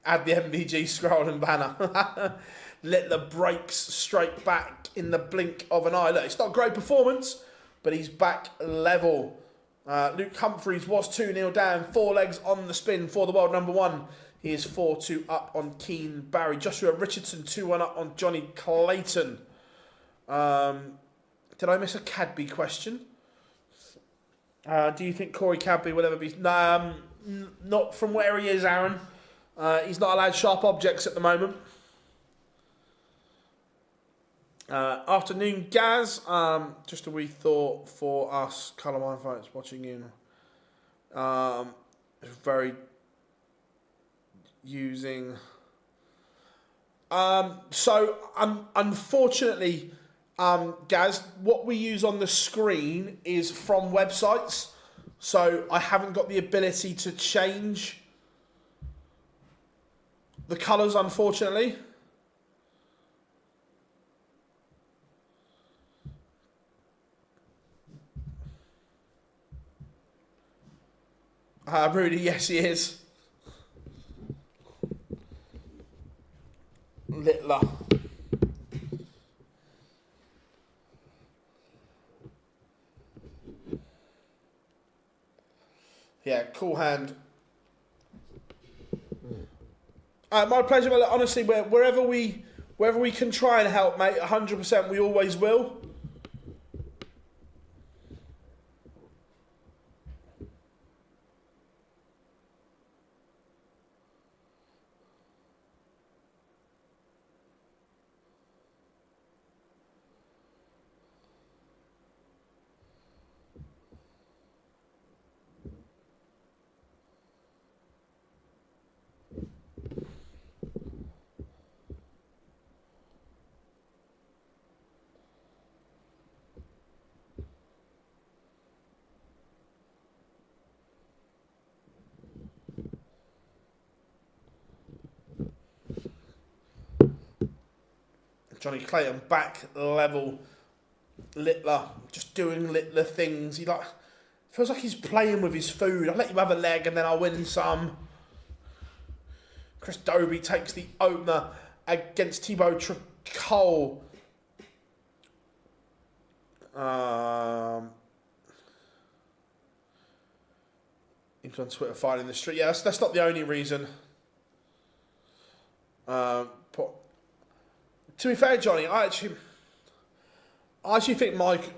the MVG scroll and banner. Littler breaks straight back in the blink of an eye. Look, it's not a great performance, but he's back level. Luke Humphreys was 2-0 down, 4 legs on the spin for the world number 1. He is 4-2 up on Keen Barry. Joshua Richardson 2-1 up on Johnny Clayton. Did I miss a Cadby question? Do you think Corey Cadby will ever be... not from where he is, Aaron. He's not allowed sharp objects at the moment. Afternoon, Gaz. Just a wee thought for us, Colourmine folks watching in. very using. Unfortunately, Gaz, what we use on the screen is from websites, so I haven't got the ability to change the colours, unfortunately. Rudy, yes, he is. Littler. Yeah, cool hand. My pleasure. Honestly, wherever we can try and help, mate, 100%, we always will. Johnny Clayton back level. Littler just doing Littler things. He feels like he's playing with his food. I'll let you have a leg and then I'll win some. Chris Dobie takes the opener against Thibaut Tricol. He's on Twitter fighting the street. Yeah, that's not the only reason. To be fair, Johnny, I actually think Mike.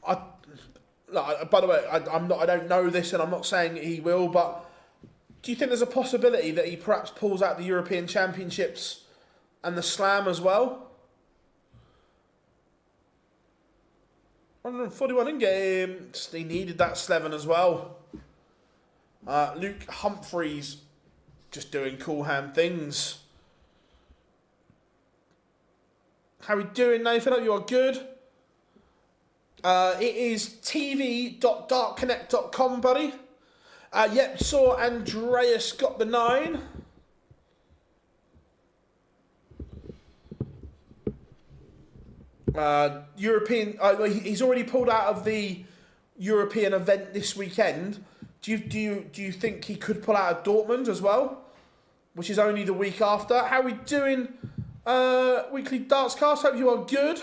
By the way, I don't know this, and I'm not saying he will. But do you think there's a possibility that he perhaps pulls out the European Championships and the Slam as well? 141 in game. He needed that Slevin as well. Luke Humphreys just doing cool hand things. How we doing, Nathan? Hope you are good. It is tv.darkconnect.com, buddy. Yep, saw Andreas got the 9. European. He's already pulled out of the European event this weekend. Do you think he could pull out of Dortmund as well, which is only the week after? How we doing? Weekly Darts Cast, hope you are good.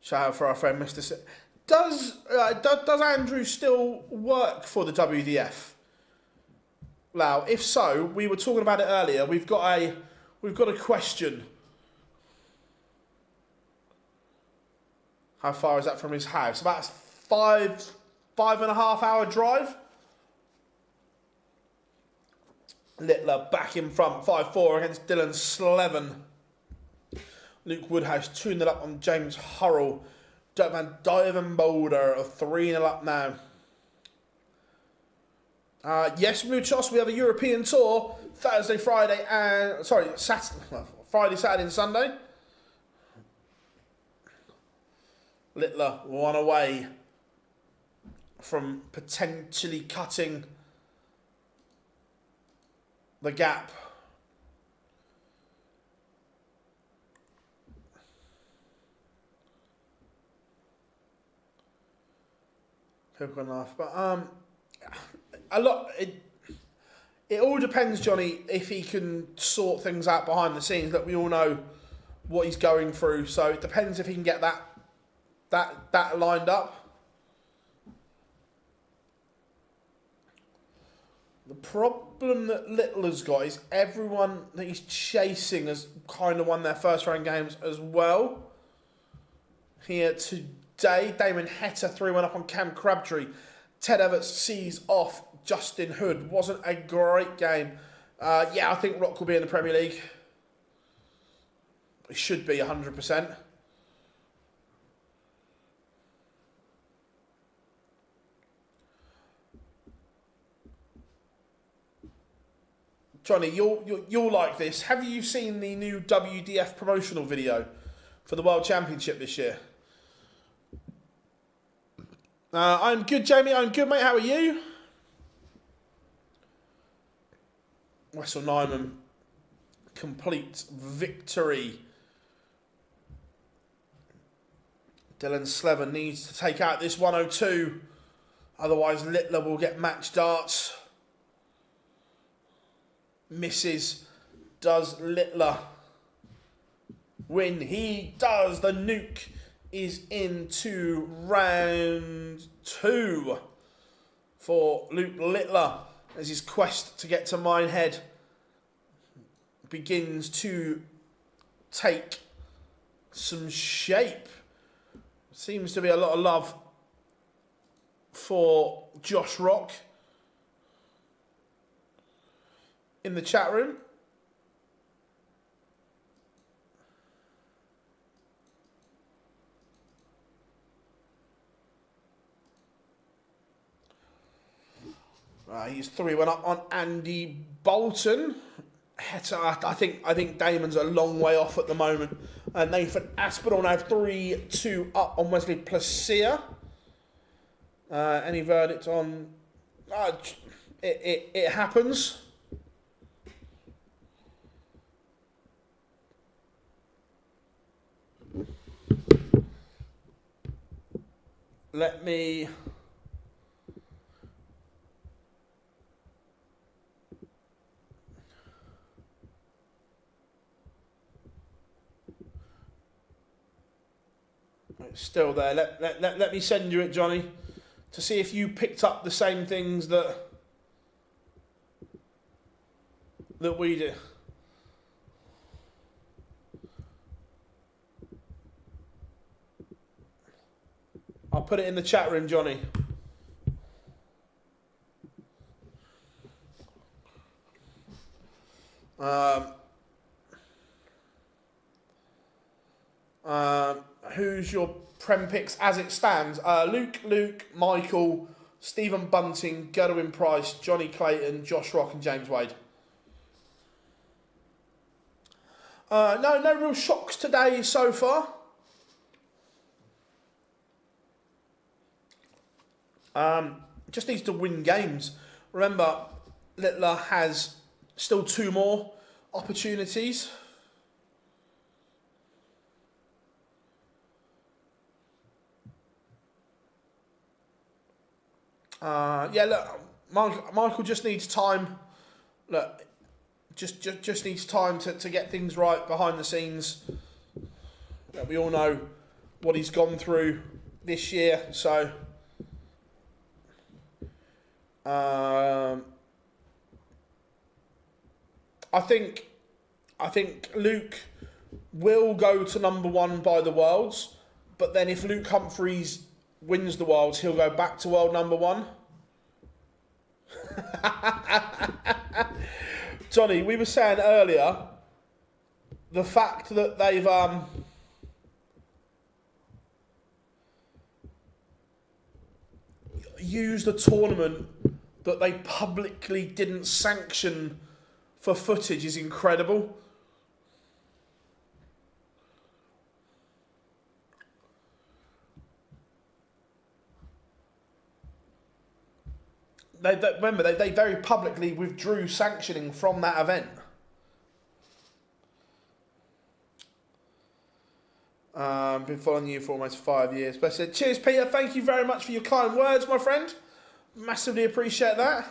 Shout out for our friend Mr. Does Andrew still work for the WDF? Now, if so, we were talking about it earlier. We've got a question. How far is that from his house? About 5.5 hour drive. Littler back in front, 5-4 against Dylan Slevin. Luke Woodhouse 2-0 up on James Hurrell. Dirk Van Duivenboulder 3-0 up now. Yes, Muchos, we have a European tour Thursday, Friday, and Friday, Saturday, and Sunday. Littler 1 away from potentially cutting the gap. People can laugh, but it all depends, Johnny, if he can sort things out behind the scenes. Look, we all know what he's going through, so it depends if he can get that lined up. The problem that Littler's got is everyone that he's chasing has kind of won their first round games as well. Here today, Damon Hetta 3-1 up on Cam Crabtree. Ted Everts sees off Justin Hood. Wasn't a great game. I think Rock will be in the Premier League. It should be 100%. Johnny, you'll like this. Have you seen the new WDF promotional video for the World Championship this year? I'm good, Jamie. I'm good, mate. How are you? Wessel Nyman, complete victory. Dylan Slever needs to take out this 102. Otherwise, Littler will get match darts. Misses. Does Littler win? He does. The nuke is into round 2 for Luke Littler as his quest to get to Minehead begins to take some shape. Seems to be a lot of love for Josh Rock in the chat room. He's 3-1 up on Andy Bolton. I think Damon's a long way off at the moment. Nathan Aspinall now 3-2 up on Wesley Placia. Any verdict on... It happens. Let me... It's still there. Let me send you it, Johnny, to see if you picked up the same things that we did. I'll put it in the chat room, Johnny. Who's your Prem picks as it stands? Luke, Michael, Stephen Bunting, Godwin Price, Johnny Clayton, Josh Rock and James Wade. No real shocks today so far. Just needs to win games. Remember, Littler has still 2 more opportunities. Yeah, look, Michael just needs time. Look, just needs time to get things right behind the scenes. We all know what he's gone through this year, so I think Luke will go to number 1 by the Worlds, but then if Luke Humphreys wins the Worlds, he'll go back to world number 1. Johnny, we were saying earlier, the fact that they've used a tournament that they publicly didn't sanction for footage is incredible. Remember, they very publicly withdrew sanctioning from that event. Been following you for almost 5 years. But I said, cheers, Peter. Thank you very much for your kind words, my friend. Massively appreciate that.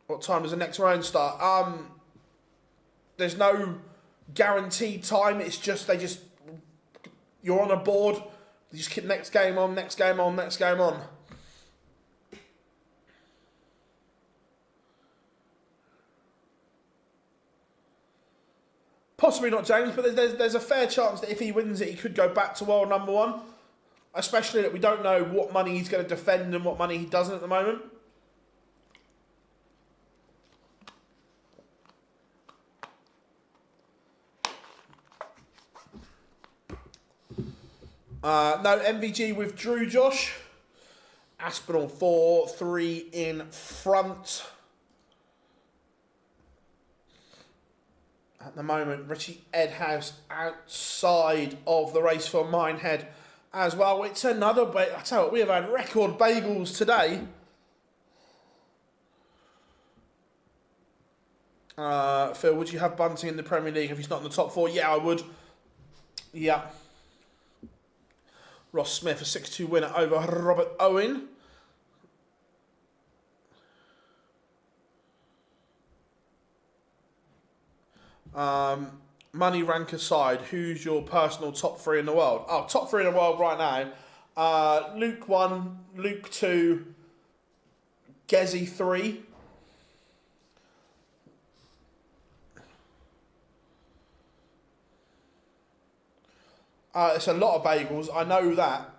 What time does the next round start? There's no guaranteed time. It's just you're on a board. You just keep next game on, next game on, next game on. Possibly not James, but there's a fair chance that if he wins it, he could go back to world number 1. Especially that we don't know what money he's going to defend and what money he doesn't at the moment. No, MVG withdrew, Josh. Aspinall 4-3 in front. At the moment, Richie Edhouse outside of the race for Minehead as well. It's another, I tell you what, we have had record bagels today. Phil, would you have Bunting in the Premier League if he's not in the top 4? Yeah, I would. Yeah. Ross Smith, a 6-2 winner over Robert Owen. Money rank aside, who's your personal top 3 in the world? Oh, top 3 in the world right now. Luke 1, Luke 2, Gezi 3. It's a lot of bagels, I know that.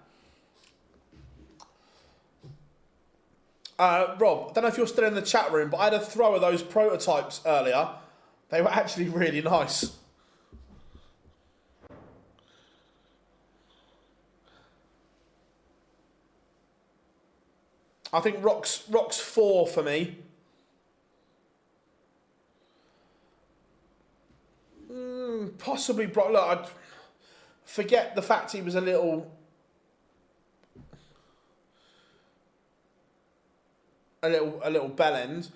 Rob, I don't know if you're still in the chat room, but I had a throw of those prototypes earlier. They were actually really nice. I think Rock's 4 for me. Possibly Brock. Look, I'd forget the fact he was a little bellend.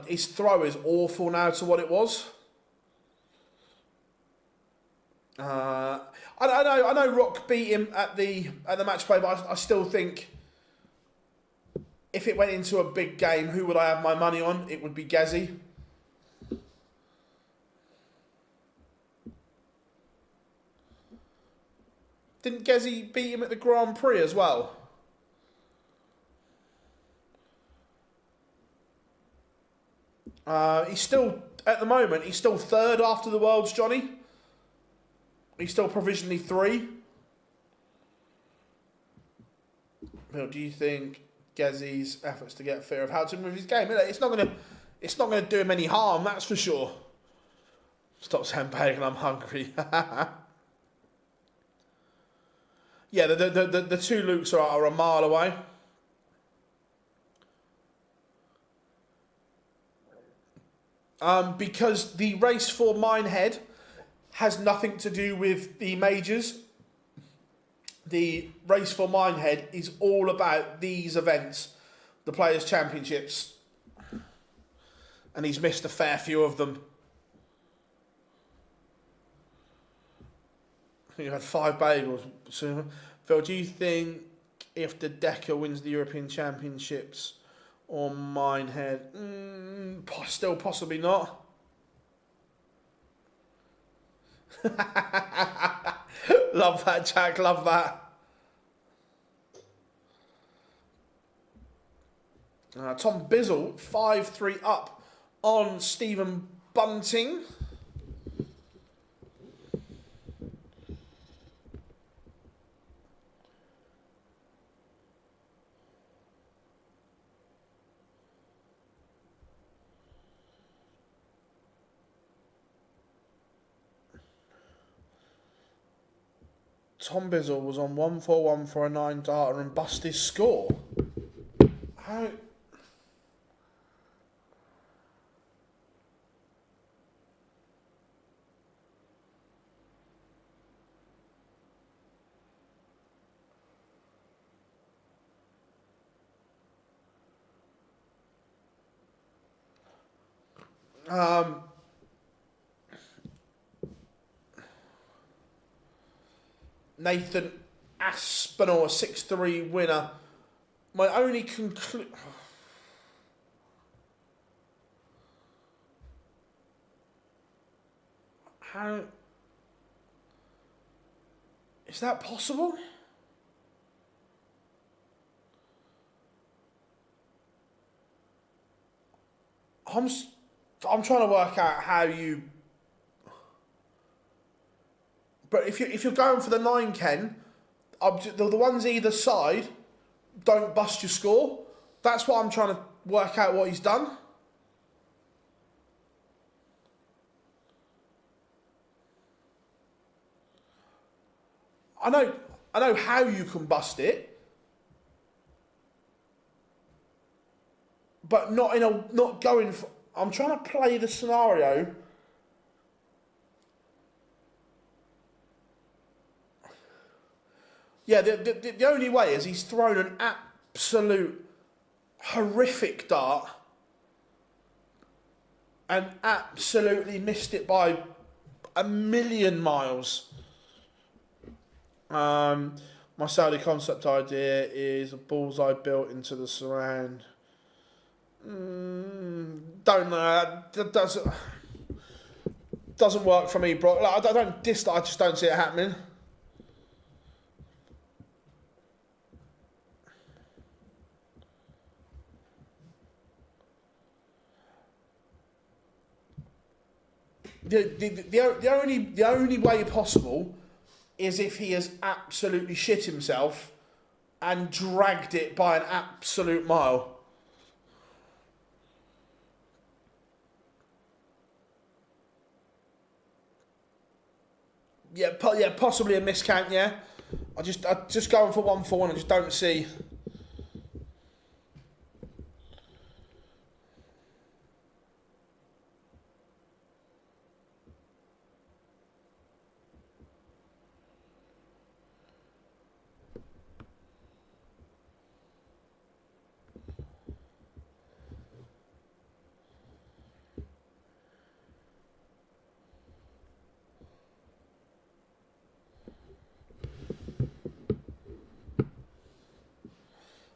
His throw is awful now to what it was. I know Rock beat him at the match play, but I still think if it went into a big game, who would I have my money on? It would be Gezi. Didn't Gezi beat him at the Grand Prix as well? He's still, at the moment, he's still 3rd after the Worlds, Johnny. He's still provisionally 3. Bill, do you think Gezi's efforts to get fear of how to move his game? It's not gonna do him any harm, that's for sure. Stop saying bacon, I'm hungry. Yeah, the 2 Lukes are a mile away. Because the race for Minehead has nothing to do with the majors. The race for Minehead is all about these events, the Players' Championships. And he's missed a fair few of them. I think you've had 5 bagels. So, Phil, do you think if the Decker wins the European Championships or Minehead, still possibly not? Love that, Jack, love that. Tom Bizzle, 5-3 up on Stephen Bunting. Tom Bizzle was on 141 for a 9 darter and bust his score. How? Nathan Aspinall, a 6-3 winner. My only How is that possible? I'm trying to work out how you. But if you're going for the 9 Ken, the ones either side don't bust your score. That's what I'm trying to work out what he's done. I know I know how you can bust it, but not going for. I'm trying to play the scenario. Yeah, the only way is he's thrown an absolute horrific dart and absolutely missed it by a million miles. My Saudi concept idea is a bullseye built into the surround. Don't know. That doesn't work for me, bro. Like, I just don't see it happening. The only way possible is if he has absolutely shit himself and dragged it by an absolute mile. Yeah, possibly a miscount. Yeah, I just going for 1-4 and I just don't see.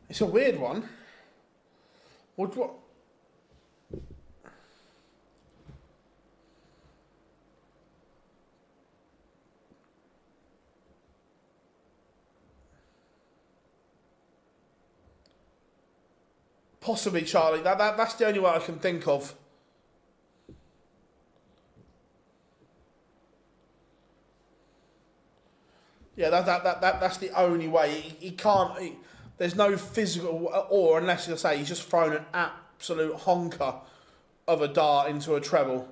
It's a weird one. What? Possibly, Charlie. That's the only way I can think of. Yeah, that's the only way. He can't. There's no physical, or unless you say he's just thrown an absolute honker of a dart into a treble.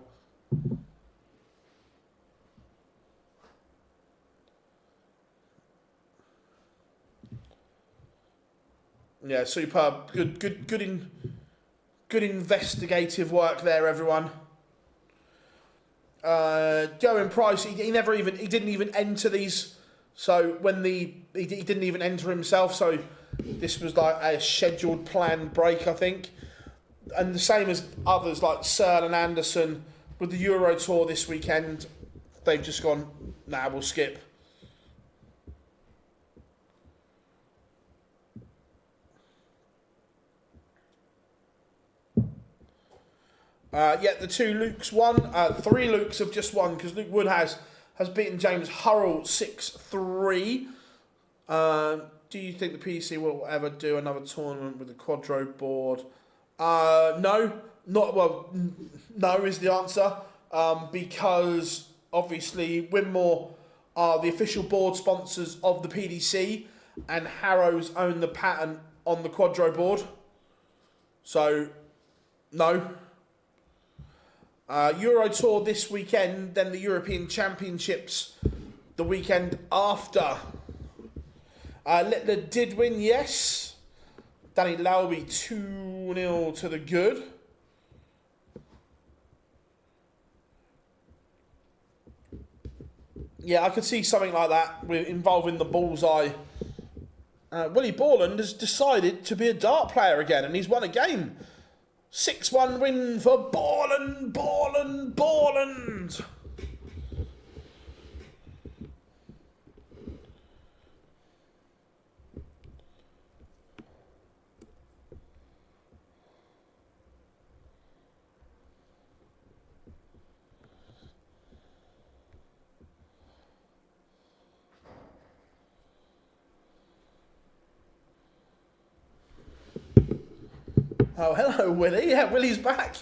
Yeah, superb. Good investigative work there, everyone. Going Price, he didn't even enter these. So when he didn't even enter himself. So this was like a scheduled planned break, I think. And the same as others like Searle and Anderson with the Euro Tour this weekend, they've just gone, nah, we'll skip. The two Lukes won. Three Lukes have just won because Luke Wood has beaten James Hurrell 6-3. Do you think the PDC will ever do another tournament with the Quadro board? No, no is the answer. Because obviously Winmore are the official board sponsors of the PDC, and Harrows own the pattern on the Quadro board. So, no. Euro Tour this weekend, then the European Championships the weekend after. Littler did win, yes. Danny Lauby 2-0 to the good. Yeah, I could see something like that involving the bullseye. Willie Borland has decided to be a dart player again, and he's won a game. 6-1 win for Borland. Oh, hello, Willie. Yeah, Willie's back.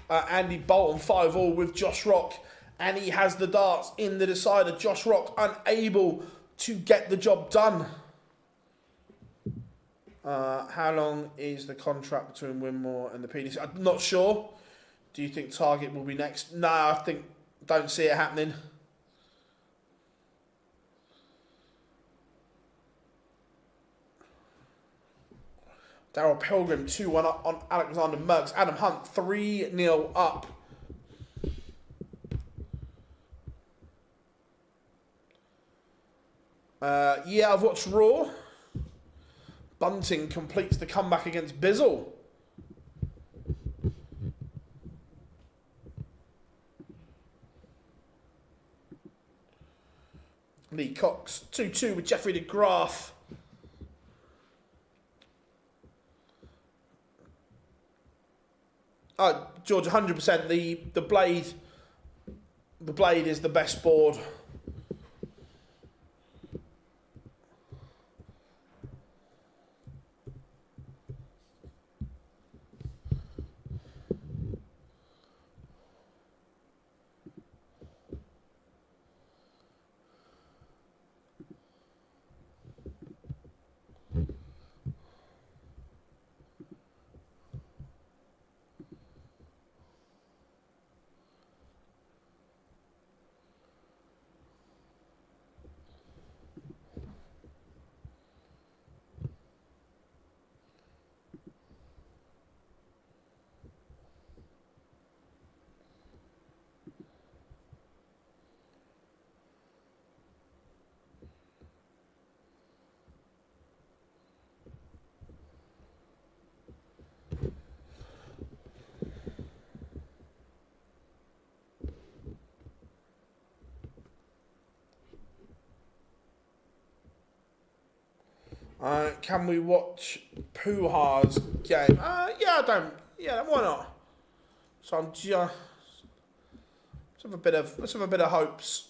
Andy Bolton 5-all with Josh Rock, and he has the darts in the decider. Josh Rock unable to get the job done. How long is the contract between Winmore and the PDC? I'm not sure. Do you think Target will be next? No, I don't see it happening. Daryl Pilgrim 2-1 up on Alexander Merckx. Adam Hunt 3-0 up. Yeah, I've watched Raw. Bunting completes the comeback against Bizzle. Lee Cox 2-2 with Jeffrey de Graaf. George, 100%. The blade is the best board. Can we watch Puha's game? Yeah, I don't. Yeah, why not? So I'm just. Let's have a bit of hopes.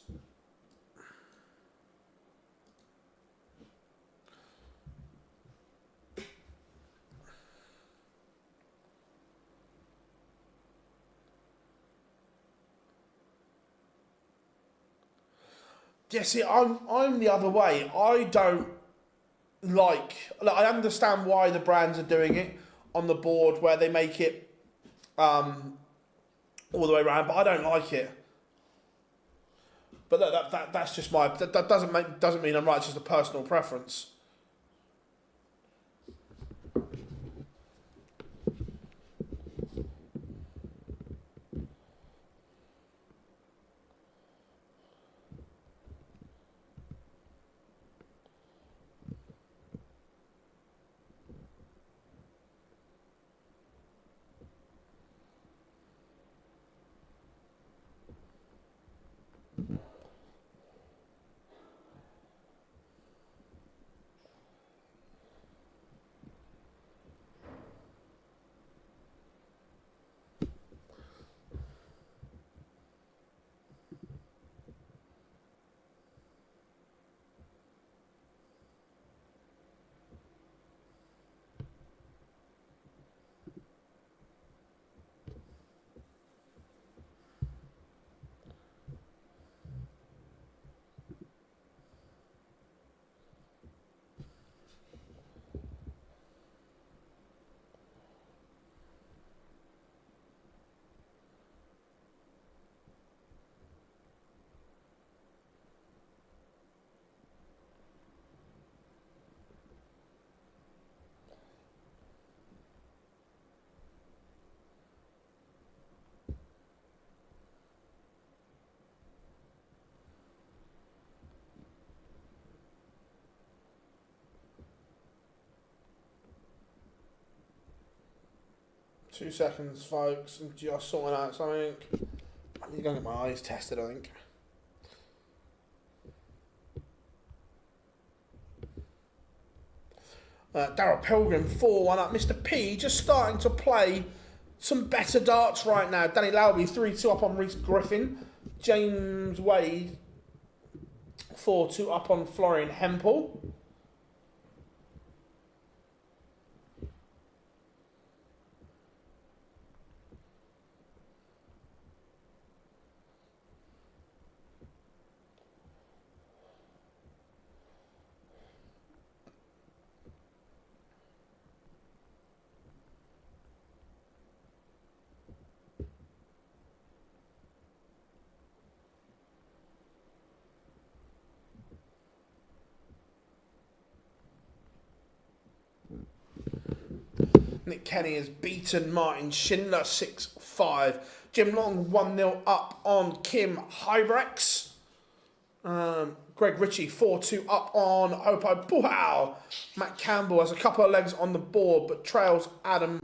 Yeah, see, I'm the other way. I don't like. I understand why the brands are doing it on the board where they make it all the way around, but I don't like it. But that's just my. That doesn't mean I'm right. It's just a personal preference. Two seconds, folks. I'm just sorting out something. I need to go get my eyes tested, I think. Daryl Pilgrim, 4-1 up. Mr. P just starting to play some better darts right now. Danny Lowby, 3-2 up on Reece Griffin. James Wade, 4-2 up on Florian Hempel. Nick Kenny has beaten Martin Schindler 6-5. Jim Long 1-0 up on Kim Hybrex. Greg Ritchie 4-2 up on Hopo Puhau. Matt Campbell has a couple of legs on the board but trails Adam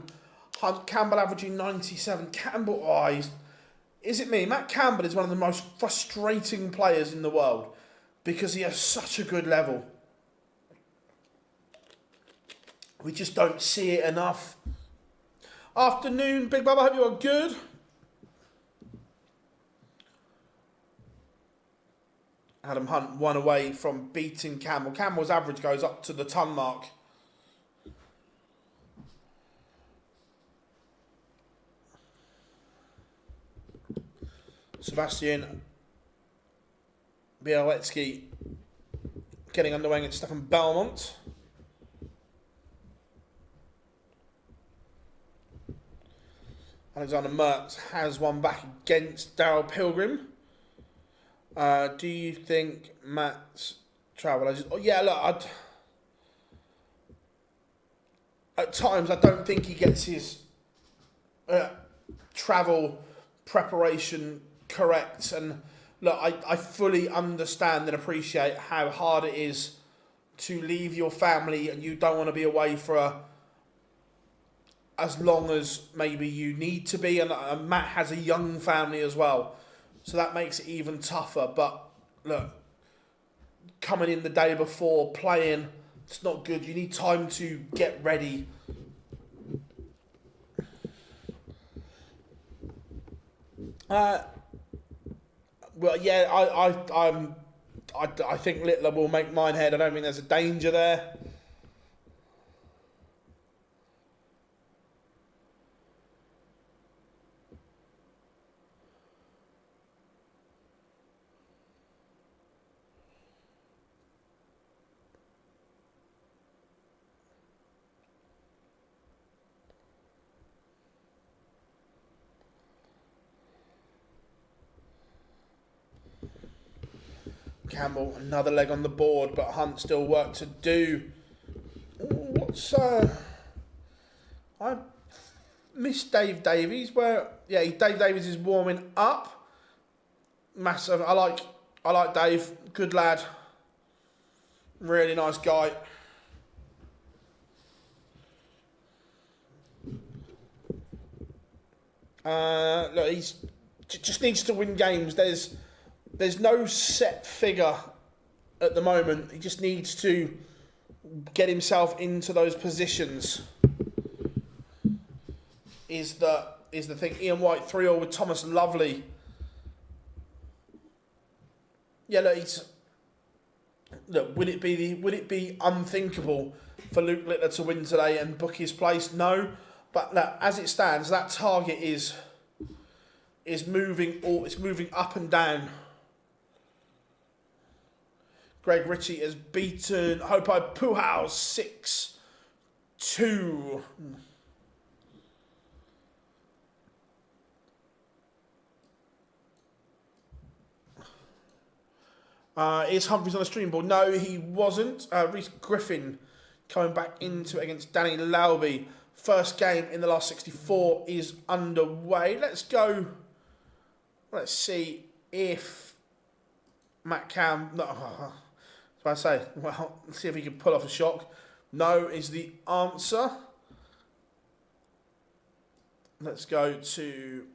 Hunt. Campbell averaging 97. Campbell, is it me? Matt Campbell is one of the most frustrating players in the world because he has such a good level. We just don't see it enough. Afternoon, Big Bubba. Hope you are good. Adam Hunt 1 away from beating Campbell. Campbell's average goes up to the ton mark. Sebastian Bieletsky getting underway against Stefan Belmont. Alexander Merckx has one back against Daryl Pilgrim. Do you think Matt's travel? Yeah, look, at times I don't think he gets his travel preparation correct. And look, I fully understand and appreciate how hard it is to leave your family and you don't want to be away for as long as maybe you need to be. And Matt has a young family as well. So that makes it even tougher. But look, coming in the day before, playing, it's not good. You need time to get ready. Well, yeah, I think Littler will make Minehead. I don't think there's a danger there. Campbell, another leg on the board, but Hunt still work to do. I miss Dave Davies. Dave Davies is warming up. Massive. I like Dave. Good lad. Really nice guy. Look, he's just needs to win games. There's no set figure at the moment. He just needs to get himself into those positions. Is the thing. Ian White 3-0 with Thomas Lovely. Yeah, look, would it be unthinkable for Luke Littler to win today and book his place? No, but look, as it stands, that target is moving. It's moving up and down. Greg Ritchie has beaten Hopai Puhau 6-2. Is Humphries on the stream board? No, he wasn't. Reece Griffin coming back into it against Danny Lauby. First game in the last 64 is underway. Let's go. Let's see if Matt Cam... No, so I say, well, let's see if he can pull off a shock. No is the answer. Let's go to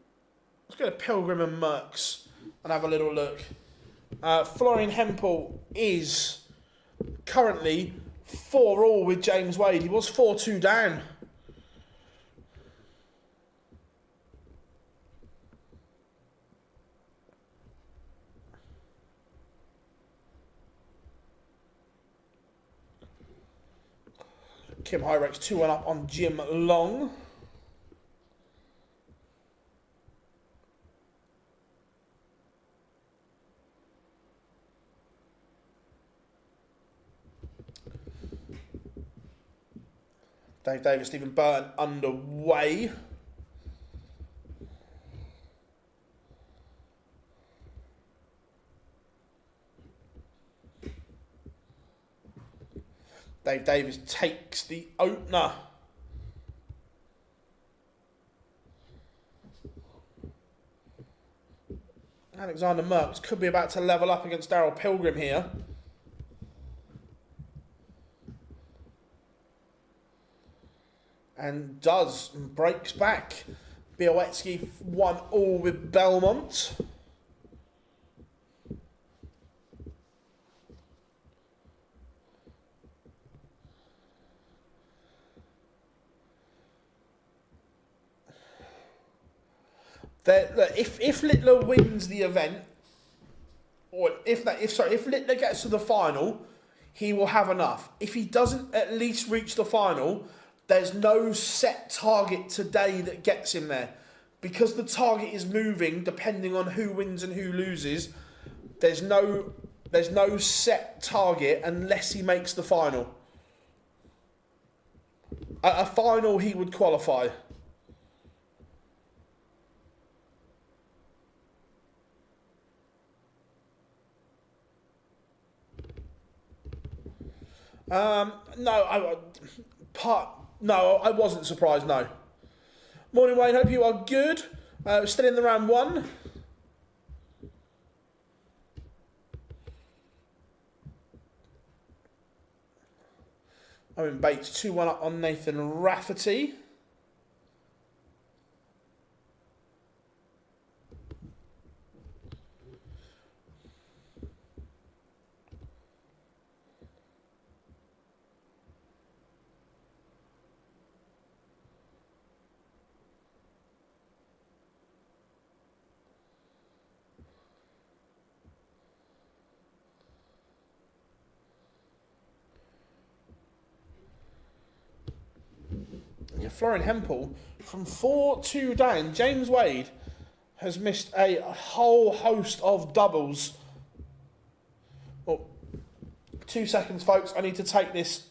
Pilgrim and Merckx and have a little look. Florian Hempel is currently 4-4 with James Wade. He was 4-2 down. Kim Hyrex 2-1 up on Jim Long. Dave Davis, Stephen Burton underway. Dave Davis takes the opener. Alexander Merckx could be about to level up against Daryl Pilgrim here. And does, and breaks back. Białecki 1-1 with Belmont. If Littler wins the event, or if Littler gets to the final, he will have enough. If he doesn't at least reach the final, there's no set target today that gets him there. Because the target is moving depending on who wins and who loses, there's no set target unless he makes the final. At a final, he would qualify. No, I wasn't surprised, no. Morning, Wayne, hope you are good. Still in the round one. Owen Bates 2-1 up on Nathan Rafferty. Yeah, Florian Hempel from 4-2 down. James Wade has missed a whole host of doubles. Oh, 2 seconds, folks. I need to take this.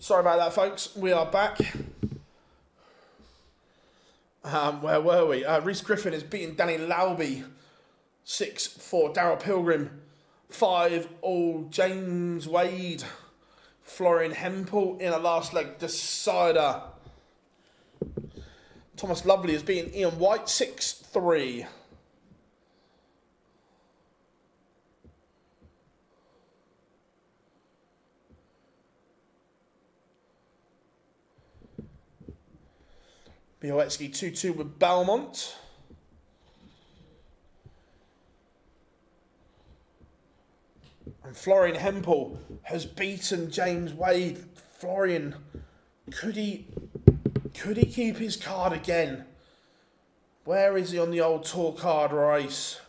Sorry about that, folks. We are back. Where were we? Reece Griffin has beaten Danny Lauby 6-4. Darryl Pilgrim 5-all. James Wade, Florian Hempel in a last leg decider. Thomas Lovely has beaten Ian White 6-3. Białecki 2-2 with Belmont. And Florian Hempel has beaten James Wade. Florian, could he keep his card again? Where is he on the old tour card race?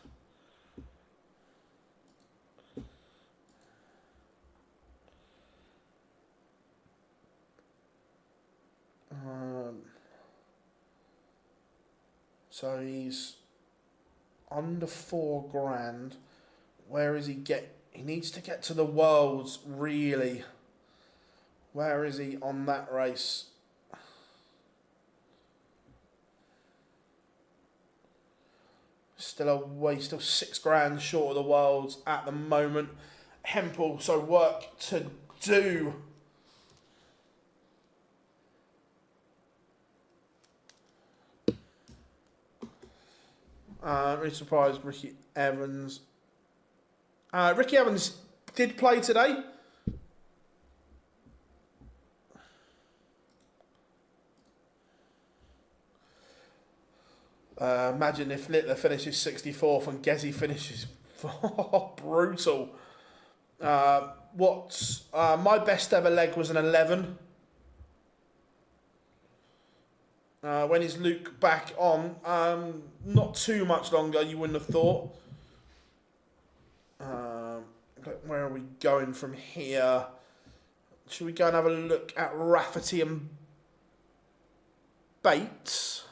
So he's under £4,000. Where is he He needs to get to the Worlds, really. Where is he on that race? Still away, still £6,000 short of the Worlds at the moment. Hempel, so work to do. Really surprised Ricky Evans. Ricky Evans did play today. Imagine if Littler finishes 64th and Gezi finishes brutal. My best ever leg was an 11. When is Luke back on? Not too much longer, you wouldn't have thought. Where are we going from here? Should we go and have a look at Rafferty and Bates?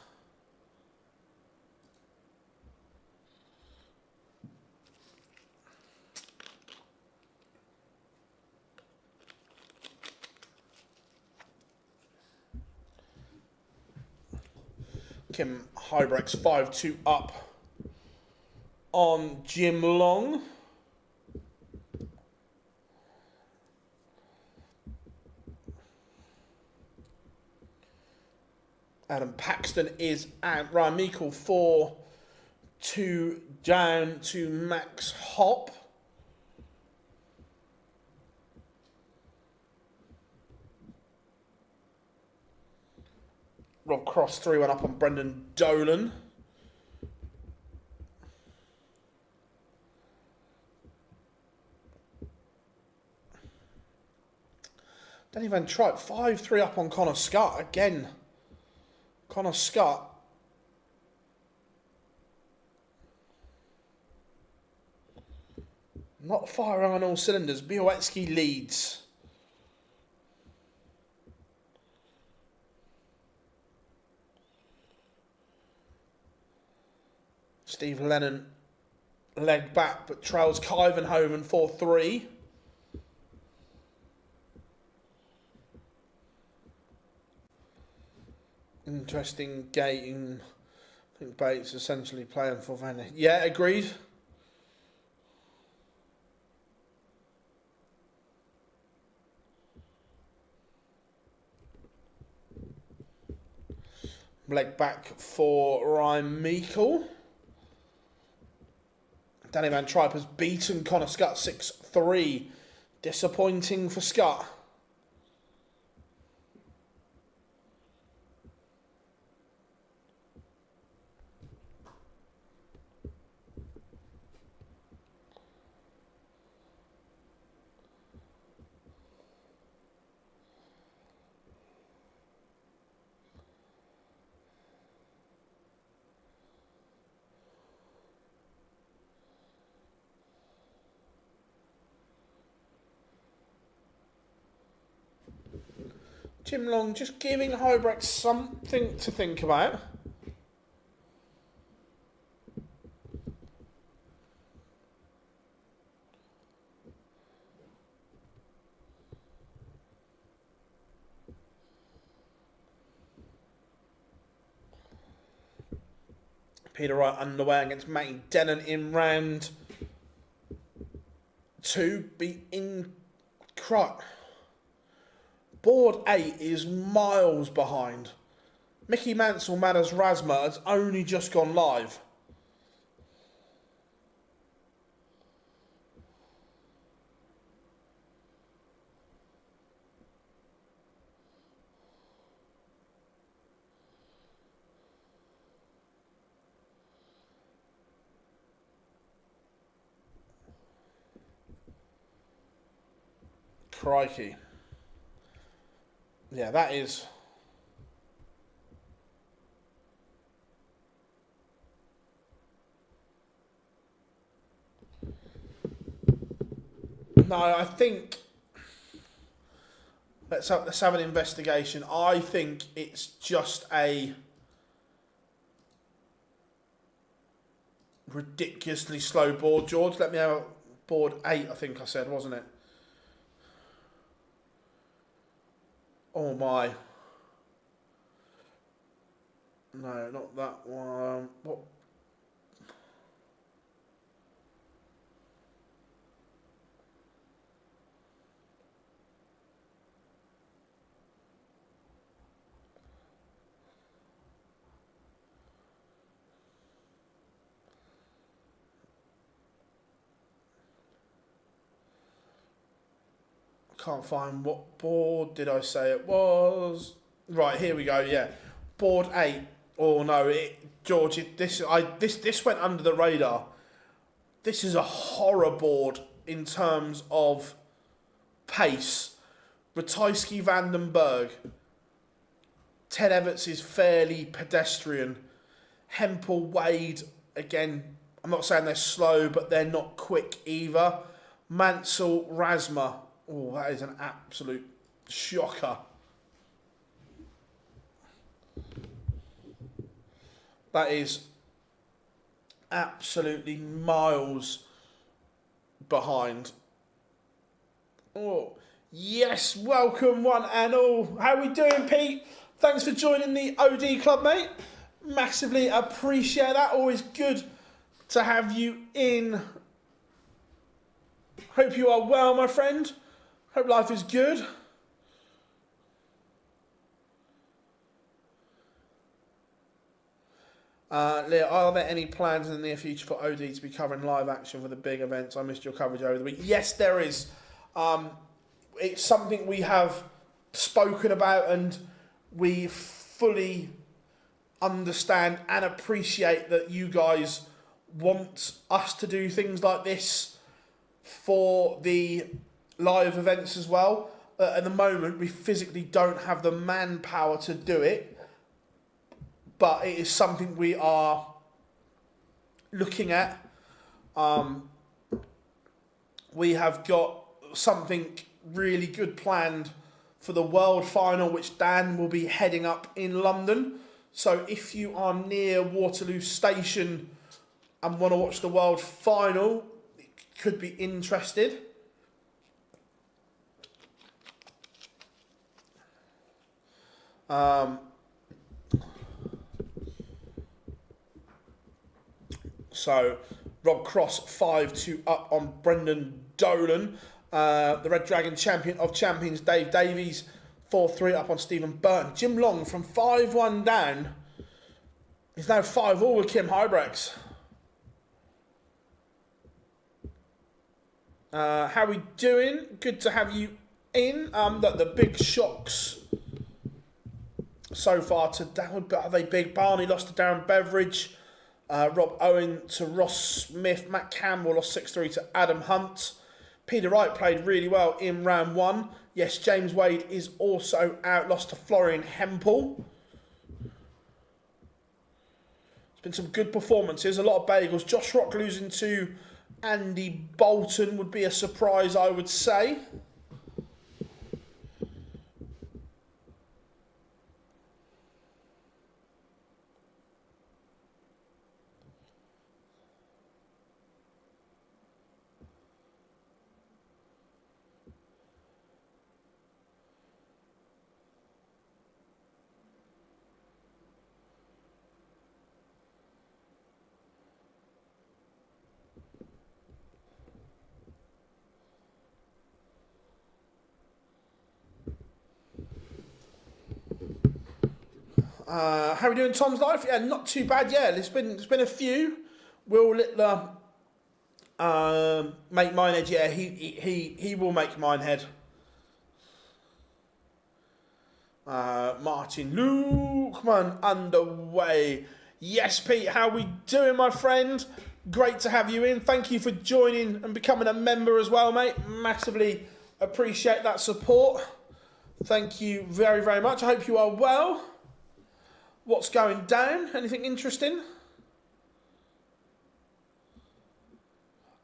Kim Hybrex 5-2 up on Jim Long. Adam Paxton is at Ryan Meikle 4-2 down to Max Hopp. Rob Cross 3-1 up on Brendan Dolan. Danny Van Tripe 5-3 up on Connor Scott again. Connor Scott. Not firing on all cylinders. Białecki leads. Steve Lennon leg back, but trails Kyvenhoven 4-3. Interesting gating. I think Bates essentially playing for Van. Yeah, agreed. Leg back for Ryan Meikle. Danny Van Tripe has beaten Connor Scott 6-3. Disappointing for Scott. Jim Long just giving Hybrex something to think about. Peter Wright underway against Matty Denon in round 2. Be in board 8 is miles behind. Mickey Mansell MODUS Rasma has only just gone live. Crikey. Yeah, that is... No, I think... Let's have an investigation. I think it's just a ridiculously slow board, George. Let me have board 8, I think I said, wasn't it? Oh my. No, not that one. What? Can't find what board did I say it was. Right, here we go, yeah. Board 8. Oh no, George, this went under the radar. This is a horror board in terms of pace. Ratajski Vandenberg. Ted Everts is fairly pedestrian. Hempel Wade, again, I'm not saying they're slow, but they're not quick either. Mansell Rasma. Oh, that is an absolute shocker. That is absolutely miles behind. Oh, yes, welcome one and all. How are we doing, Pete? Thanks for joining the OD Club, mate. Massively appreciate that. Always good to have you in. Hope you are well, my friend. Hope life is good. Leah, are there any plans in the near future for OD to be covering live action for the big events? I missed your coverage over the week. Yes, there is. It's something we have spoken about, and we fully understand and appreciate that you guys want us to do things like this for the live events as well. At the moment, we physically don't have the manpower to do it, but it is something we are looking at. We have got something really good planned for the World Final, which Dan will be heading up in London. So if you are near Waterloo Station and want to watch the World Final, you could be interested. So Rob Cross 5-2 up on Brendan Dolan. The Red Dragon champion of champions Dave Davies 4-3 up on Stephen Burton. Jim Long from 5-1 down is now 5-all with Kim Hybrex. How we doing? Good to have you in. The big shocks so far today, are they big? Barney lost to Darren Beveridge. Rob Owen to Ross Smith. Matt Campbell lost 6-3 to Adam Hunt. Peter Wright played really well in round 1. Yes, James Wade is also out. Lost to Florian Hempel. It's been some good performances. A lot of bagels. Josh Rock losing to Andy Bolton would be a surprise, I would say. How are we doing, Tom's life? Yeah, not too bad. Yeah, there's been a few. Will Littler make mine head? Yeah, he will make mine head. Martin Lukeman underway. Yes, Pete, how we doing, my friend? Great to have you in. Thank you for joining and becoming a member as well, mate. Massively appreciate that support. Thank you very, very much. I hope you are well. What's going down? Anything interesting?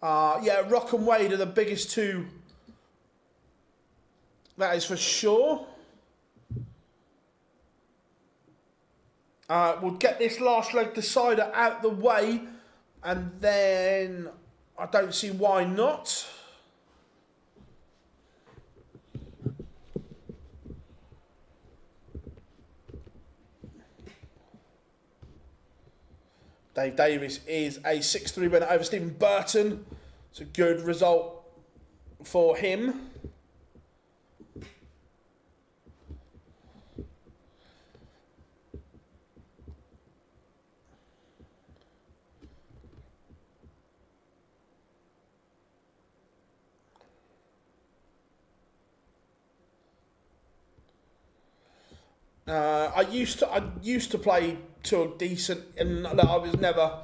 Yeah, Rock and Wade are the biggest two. That is for sure. We'll get this last leg decider out the way, and then I don't see why not. Dave Davis is a 6-3 winner over Stephen Burton. It's a good result for him. I used to play to a decent, and I was never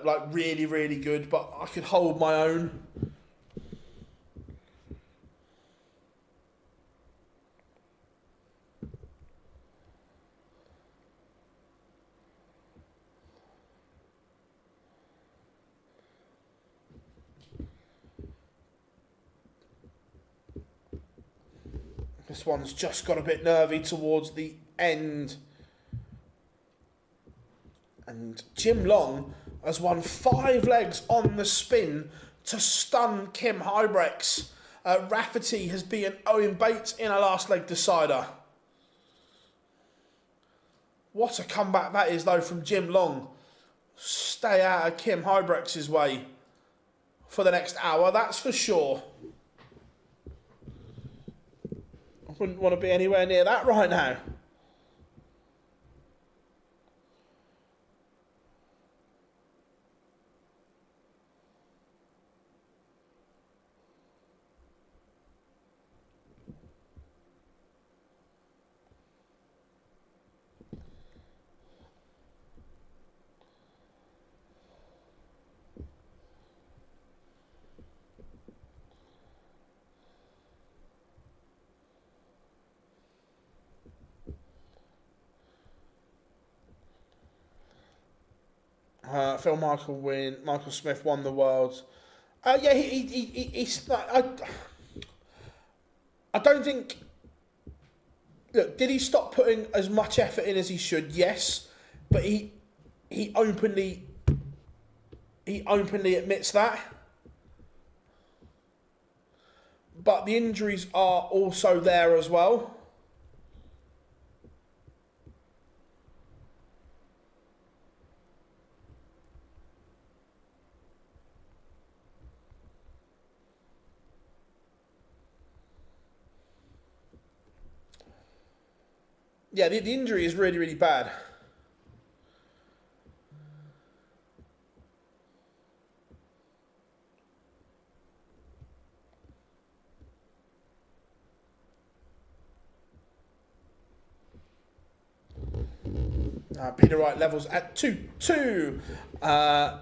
like really good, but I could hold my own. This one's just got a bit nervy towards the end. And Jim Long has won 5 legs on the spin to stun Kim Hybrex. Rafferty has beaten Owen Bates in a last leg decider. What a comeback that is, though, from Jim Long. Stay out of Kim Hybrex's way for the next hour, that's for sure. I wouldn't want to be anywhere near that right now. Phil Michael Smith won the Worlds. Yeah, he's like, I don't think. Look, did he stop putting as much effort in as he should? Yes, but he openly admits that. But the injuries are also there as well. Yeah, the injury is really, really bad. Peter Wright levels at 2-2. I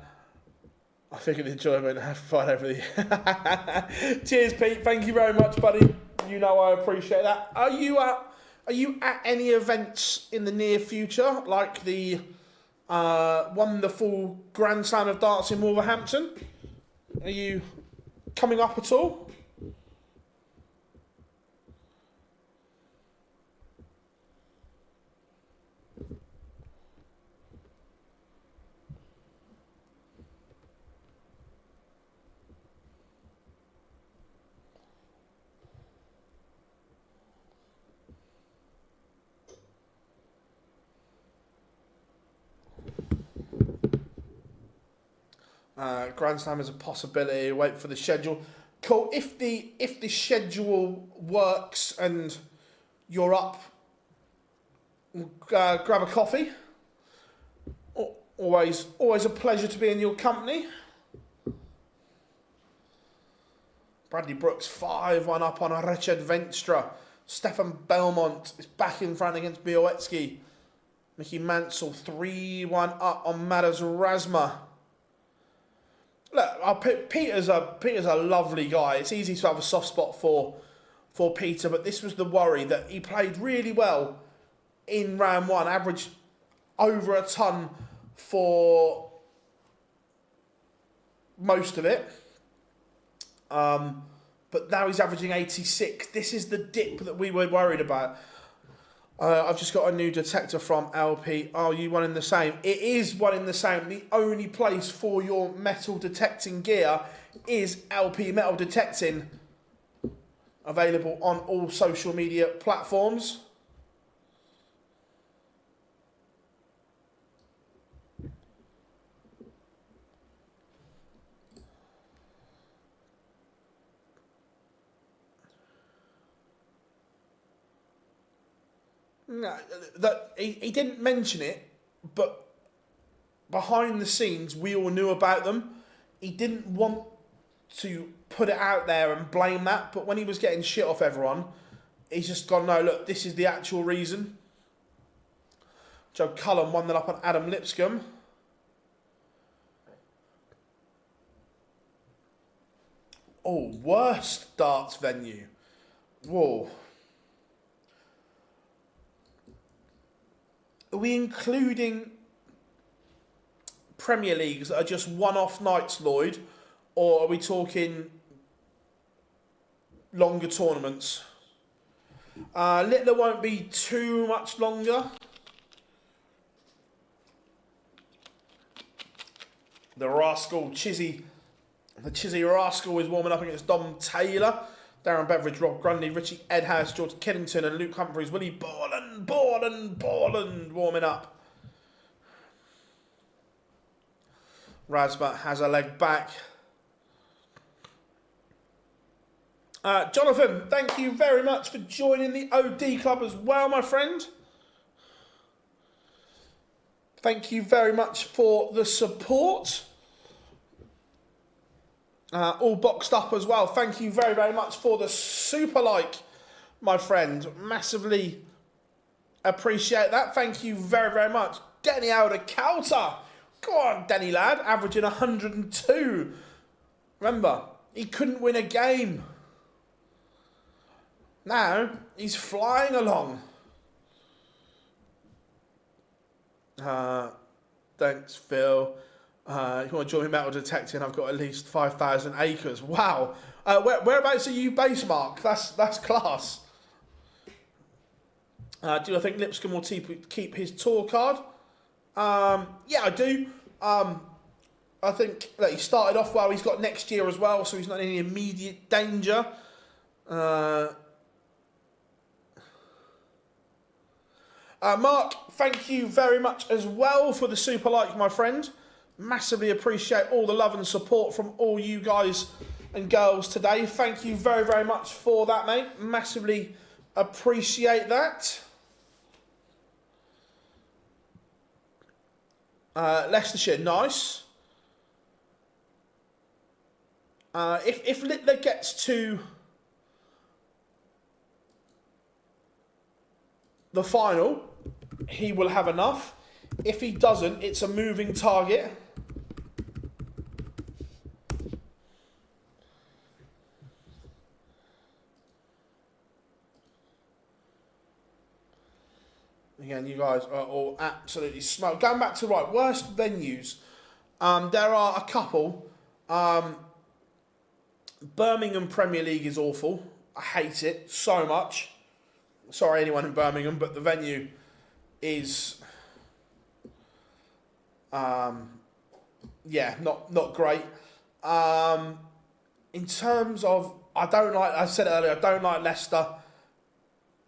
figured the enjoyment had fun over the... Cheers, Pete. Thank you very much, buddy. You know I appreciate that. Are you at any events in the near future, like the wonderful Grand Slam of Darts in Wolverhampton? Are you coming up at all? Grand Slam is a possibility. Wait for the schedule. Cool. If the schedule works and you're up grab a coffee. Always a pleasure to be in your company. Bradley Brooks 5-1 up on Richard Venstra. Stefan Belmont is back in front against Białecki. Mickey Mansell 3-1 up on Madas Razma. Look, Peter's a lovely guy. It's easy to have a soft spot for Peter, but this was the worry that he played really well in round one, averaged over a ton for most of it. But now he's averaging 86. This is the dip that we were worried about. I've just got a new detector from LP. Are you one in the same? It is one in the same. The only place for your metal detecting gear is LP Metal Detecting. Available on all social media platforms. No, he didn't mention it, but behind the scenes, we all knew about them. He didn't want to put it out there and blame that, but when he was getting shit off everyone, he's just gone, no, look, this is the actual reason. Joe Cullen 1-0 up on Adam Lipscomb. Oh, worst darts venue. Whoa. Are we including Premier Leagues that are just one-off nights, Lloyd? Or are we talking longer tournaments? Littler won't be too much longer. The Chizzy Rascal is warming up against Dom Taylor. Darren Beveridge, Rob Grundy, Richie Edhouse, George Kennington and Luke Humphreys. Willie Borland warming up. Razbat has a leg back. Jonathan, thank you very much for joining the OD Club as well, my friend. Thank you very much for the support. All boxed up as well. Thank you very, very much for the super like, my friend. Massively appreciate that. Thank you very, very much. Denny out of Calta. Go on, Denny lad. Averaging 102. Remember, he couldn't win a game. Now, he's flying along. Thanks, Phil. You want to join me metal detecting? I've got at least 5,000 acres. Wow. Whereabouts are you based, Mark? That's class. Do I think Lipscomb will keep his tour card? Yeah, I do. I think that he started off well. He's got next year as well, so he's not in any immediate danger. Mark, thank you very much as well for the super like, my friend. Massively appreciate all the love and support from all you guys and girls today. Thank you very, very much for that, mate. Massively appreciate that. Leicestershire, nice. If Littler gets to the final, he will have enough. If he doesn't, it's a moving target. Again, you guys are all absolutely smart. Going back to worst venues. There are a couple. Birmingham Premier League is awful. I hate it so much. Sorry, anyone in Birmingham, but the venue is, yeah, not great. In terms of, I said it earlier, I don't like Leicester.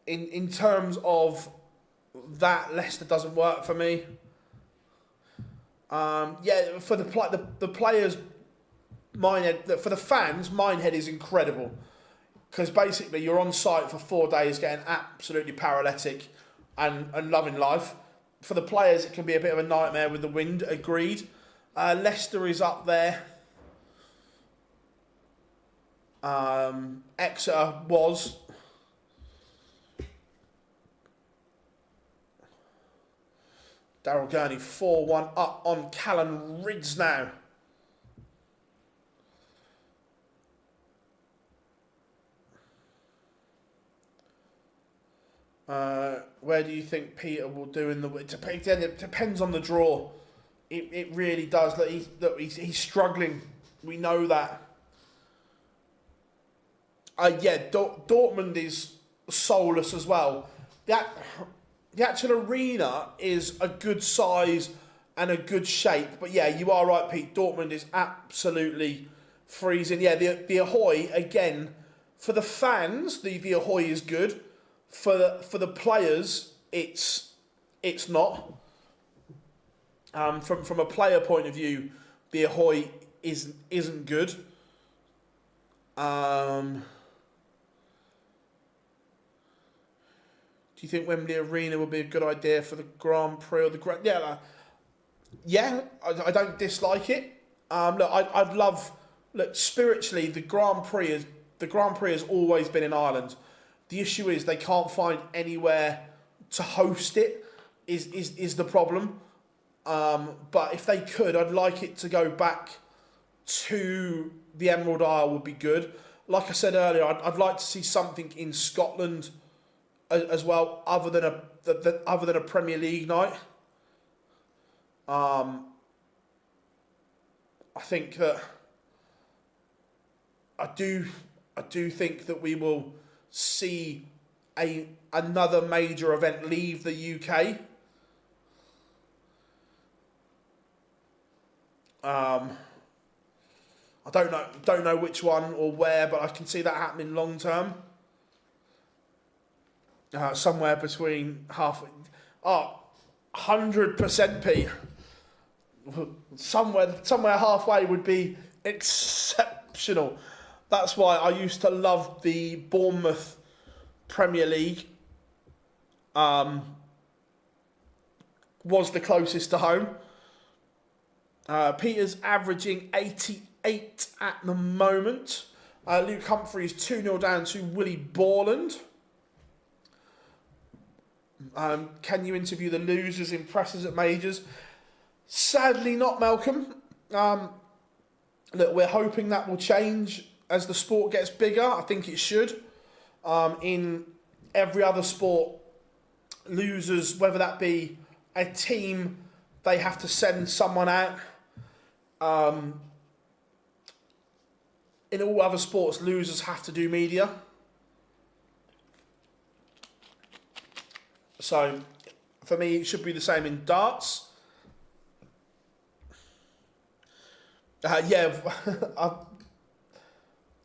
In terms of that, Leicester doesn't work for me. Yeah, for the players, Minehead, for the fans, Minehead is incredible. Because basically you're on site for 4 days getting absolutely paralytic and loving life. For the players, it can be a bit of a nightmare with the wind, agreed. Leicester is up there. Exeter was. Daryl Gurney 4-1 up on Callan Ridge now. Where do you think Peter will do in the... It depends on the draw. It really does. He's struggling. We know that. Dortmund is soulless as well. The actual arena is a good size and a good shape. But yeah, you are right, Pete. Dortmund is absolutely freezing. Yeah, the Ahoy, again, for the fans, the Ahoy is good. For the players, it's not. From a player point of view, the Ahoy isn't good. Do you think Wembley Arena would be a good idea for the Grand Prix or the Grand? I don't dislike it. I'd love. Look, spiritually, the Grand Prix has always been in Ireland. The issue is they can't find anywhere to host it. Is the problem? But if they could, I'd like it to go back to the Emerald Isle. Would be good. Like I said earlier, I'd like to see something in Scotland as well, other than a Premier League night. I think that I do think that we will see another major event leave the UK. I don't know which one or where, but I can see that happening long term. Somewhere between 100%, Pete. Somewhere halfway would be exceptional. That's why I used to love the Bournemouth Premier League. Was the closest to home. Peter's averaging 88 at the moment. Luke Humphreys 2-0 down to Willie Borland. Can you interview the losers, impressors at majors? Sadly not, Malcolm. Look, we're hoping that will change as the sport gets bigger. I think it should. In every other sport, losers, whether that be a team, they have to send someone out. In all other sports, losers have to do media. So, for me, it should be the same in darts. I've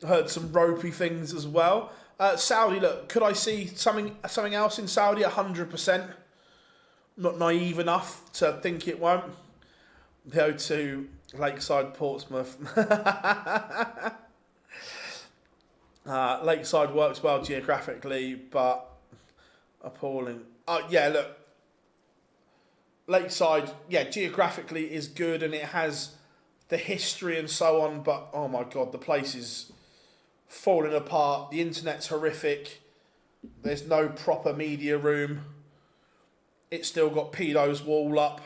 heard some ropey things as well. Saudi, look, could I see something else in Saudi? 100%. Not naive enough to think it won't. Go to Lakeside, Portsmouth. Lakeside works well geographically, but appalling. Look, Lakeside, geographically is good and it has the history and so on, but oh my God, the place is falling apart. The internet's horrific. There's no proper media room. It's still got pedos wall up.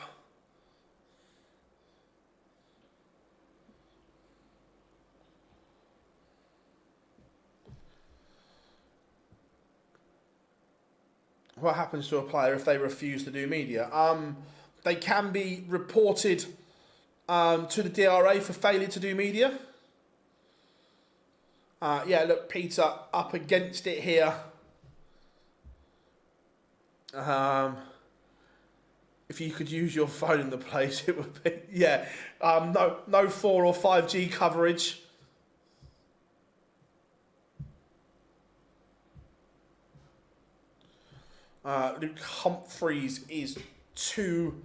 What happens to a player if they refuse to do media? They can be reported to the DRA for failure to do media. Look, Peter up against it here. If you could use your phone in the place, it would be no 4 or 5G coverage. Luke Humphreys is 2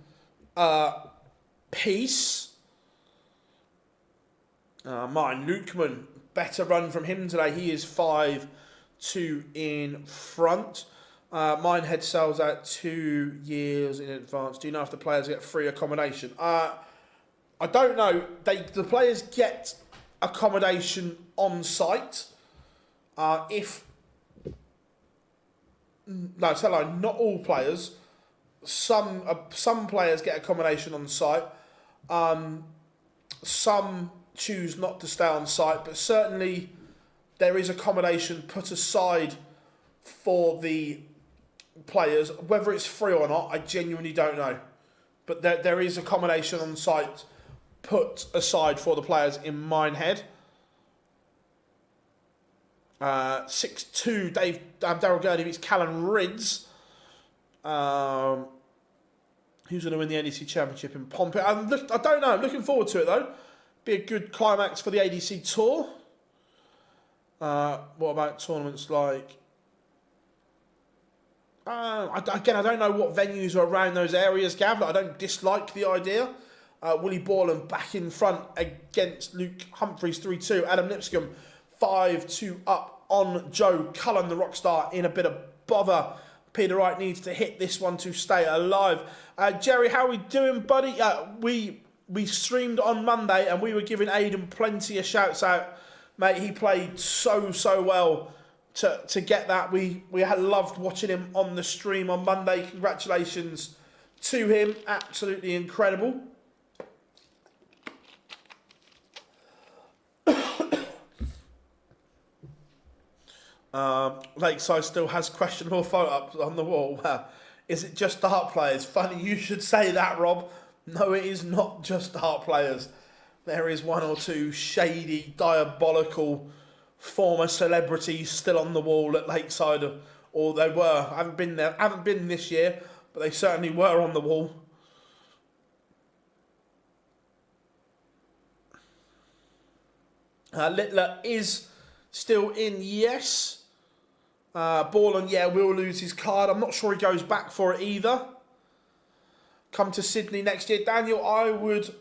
piece. Martin Lukeman, better run from him today. He is 5-2 in front. Minehead sells out 2 years in advance. Do you know if the players get free accommodation? I don't know. The players get accommodation on site. Not all players. Some players get accommodation on site. Some choose not to stay on site, but certainly there is accommodation put aside for the players. Whether it's free or not, I genuinely don't know. But there is accommodation on site put aside for the players in Minehead. 6-2, Daryl Gurney beats Callan Rids. Who's going to win the ADC Championship in Pompey? I don't know. I'm looking forward to it, though. Be a good climax for the ADC Tour. What about tournaments like... I don't know what venues are around those areas, Gav. I don't dislike the idea. Willie Borland back in front against Luke Humphreys 3-2. Adam Lipscomb 5-2 up on Joe Cullen, the Rockstar, in a bit of bother. Peter Wright needs to hit this one to stay alive. Jerry, how are we doing, buddy? We streamed on Monday and we were giving Aidan plenty of shouts out. Mate, he played so well to get that. We had loved watching him on the stream on Monday. Congratulations to him. Absolutely incredible. Lakeside still has questionable photo-ups on the wall. Is it just dart players? Funny you should say that, Rob. No, it is not just dart players. There is one or two shady, diabolical former celebrities still on the wall at Lakeside, or they were. I haven't been there. I haven't been this year, but they certainly were on the wall. Littler is still in, yes. Borland, will lose his card. I'm not sure he goes back for it either. Come to Sydney next year. Daniel, I would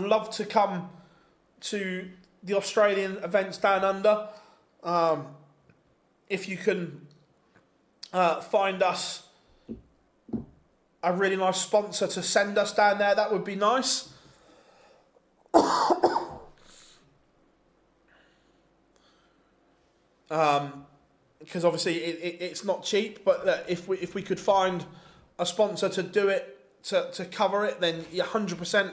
love to come to the Australian events down under. If you can find us a really nice sponsor to send us down there, that would be nice. Because obviously it's not cheap, but if we could find a sponsor to do it, to cover it, then 100%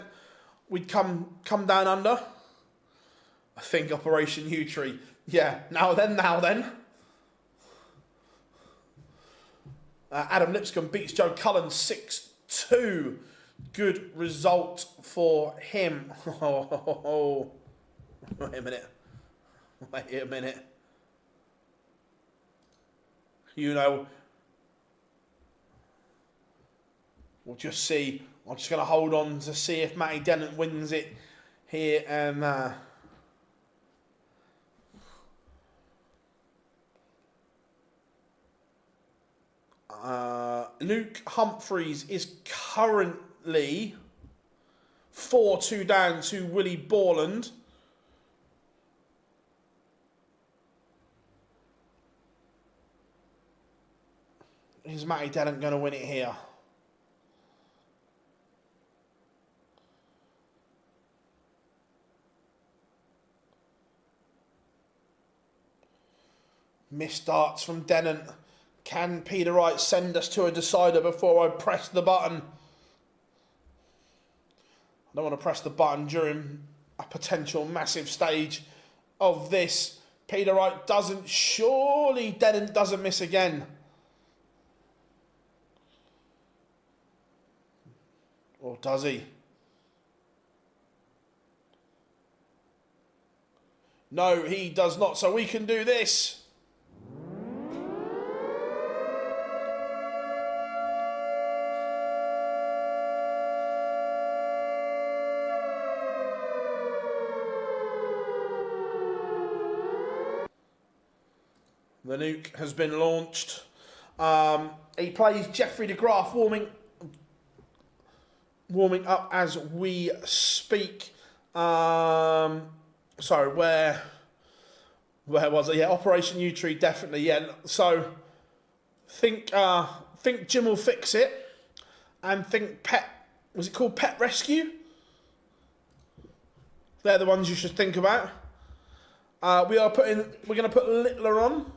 we'd come down under. I think Operation U-Tree. Yeah, now then. Adam Lipscomb beats Joe Cullen 6-2. Good result for him. Wait a minute. We'll just see. I'm just going to hold on to see if Matty Dennett wins it here. And Luke Humphreys is currently 4-2 down to Willie Borland. Is Matty Dennett going to win it here? Missed darts from Dennett. Can Peter Wright send us to a decider before I press the button? I don't want to press the button during a potential massive stage of this. Peter Wright doesn't. Surely Dennett doesn't miss again. Or does he? No, he does not. So we can do this. The nuke has been launched. He plays Jeffrey de Graaf warming up as we speak. Sorry, where was it? Yeah, Operation U-Tree, definitely. Yeah, so Think Jim will fix it, and think Pet. Was it called Pet Rescue? They're the ones you should think about. We're going to put Littler on.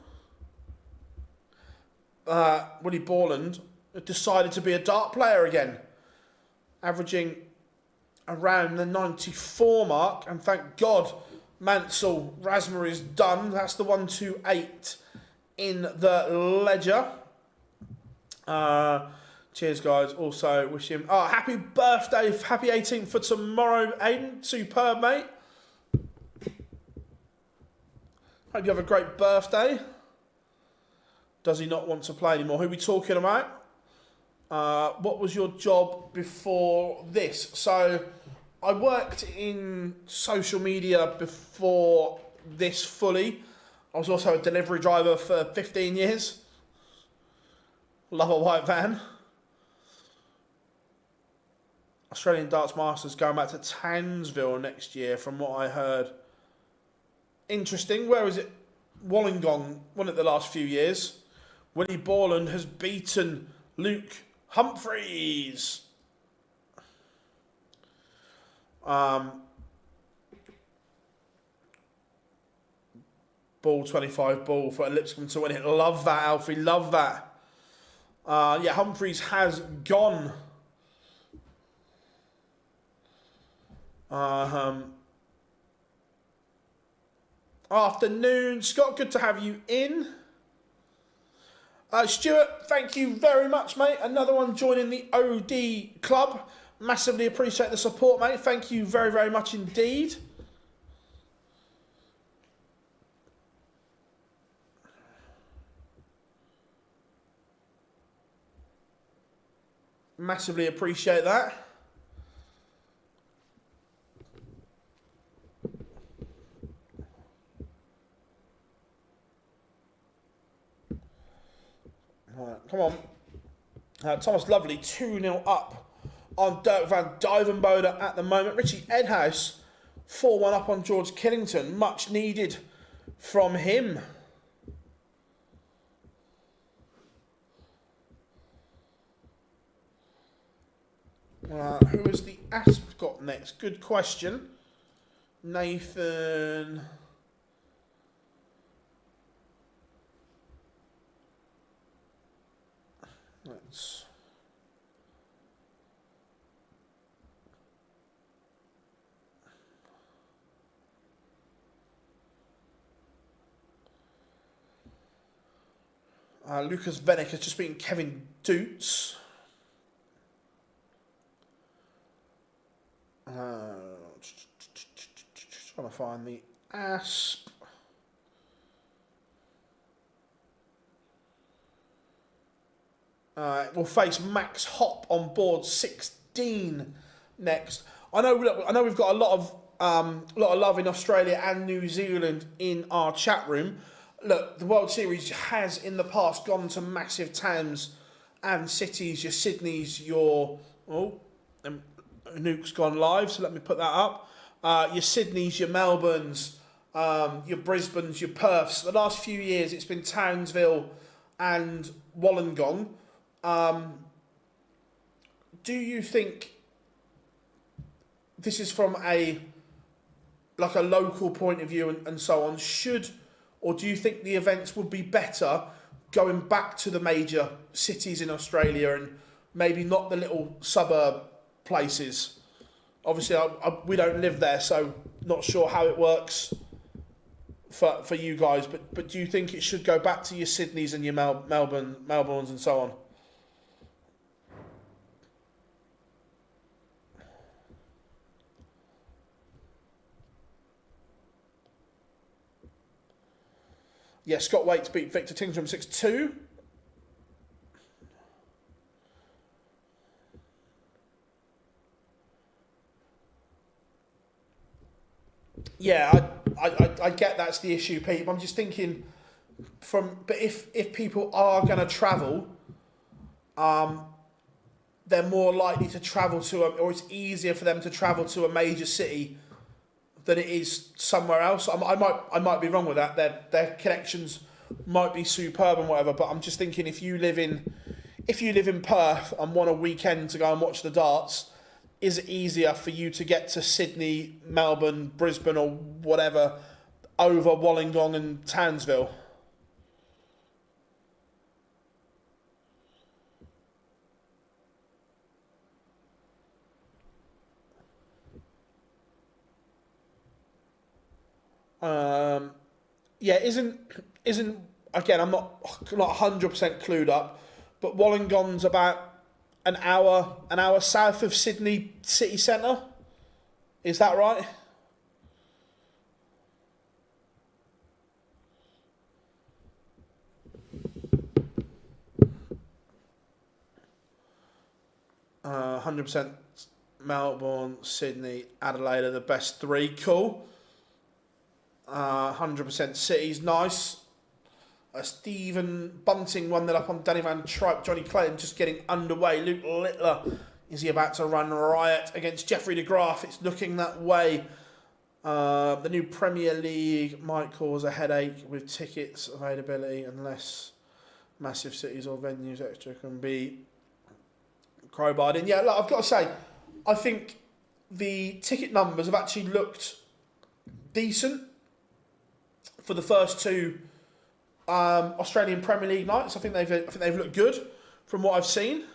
Willie Borland decided to be a dart player again, averaging around the 94 mark, and thank God Mansell Rasmussen is done. That's the 128 in the ledger. Cheers, guys. Also wish him happy birthday, happy 18th for tomorrow, Aiden. Superb, mate. Hope you have a great birthday. Does he not want to play anymore? Who are we talking about? What was your job before this? So I worked in social media before this fully. I was also a delivery driver for 15 years. Love a white van. Australian Darts Masters going back to Townsville next year, from what I heard. Interesting. Where is it? Wollongong, won it the last few years. Willie Borland has beaten Luke Humphreys. Ball 25 ball for Lipscomb to win it. Love that, Alfie. Love that. Yeah, Humphreys has gone. Afternoon, Scott. Good to have you in. Stuart, thank you very much, mate. Another one joining the OD club. Massively appreciate the support, mate. Thank you very, very much indeed. Massively appreciate that. Right, come on. Thomas Lovely, 2-0 up on Dirk van Duivenbode at the moment. Richie Edhouse, 4-1 up on George Killington. Much needed from him. Who has the Asp got next? Good question. Nathan. Let's. Lucas Vennick has just beaten Kevin Doots. Trying to find the Asp. We'll face Max Hop on board 16 next. I know we've got a lot of love in Australia and New Zealand in our chat room. Look, the World Series has in the past gone to massive towns and cities. Your Sydneys, your Nuke's gone live, so let me put that up. Your Sydneys, your Melbournes, your Brisbanes, your Perths. The last few years, it's been Townsville and Wollongong. Do you think this is from a local point of view and so on? Or do you think the events would be better going back to the major cities in Australia and maybe not the little suburb places? Obviously, we don't live there, so not sure how it works for you guys. But do you think it should go back to your Sydneys and your Melbournes and so on? Yeah, Scott Waits beat Victor Tingstrom 6-2. Yeah, I get that's the issue, Pete. I'm just thinking but if people are going to travel, they're more likely to travel or it's easier for them to travel to a major city than it is somewhere else. I might be wrong with that. Their connections might be superb and whatever. But I'm just thinking, if you live in Perth and want a weekend to go and watch the darts, is it easier for you to get to Sydney, Melbourne, Brisbane, or whatever over Wollongong and Townsville? Yeah, isn't again? I'm not 100% clued up, but Wollongong's about an hour south of Sydney city centre. Is that right? 100% Melbourne, Sydney, Adelaide are the best three. Cool. 100% City's nice. Stephen Bunting won that up on Danny Van Tripe. Johnny Clayton just getting underway. Luke Littler, is he about to run riot against Jeffrey de Graaf? It's looking that way. The new Premier League might cause a headache with tickets availability unless massive cities or venues extra can be crowbarred in. Yeah, look, I've got to say, I think the ticket numbers have actually looked decent for the first two Australian Premier League nights. I think they've looked good from what I've seen.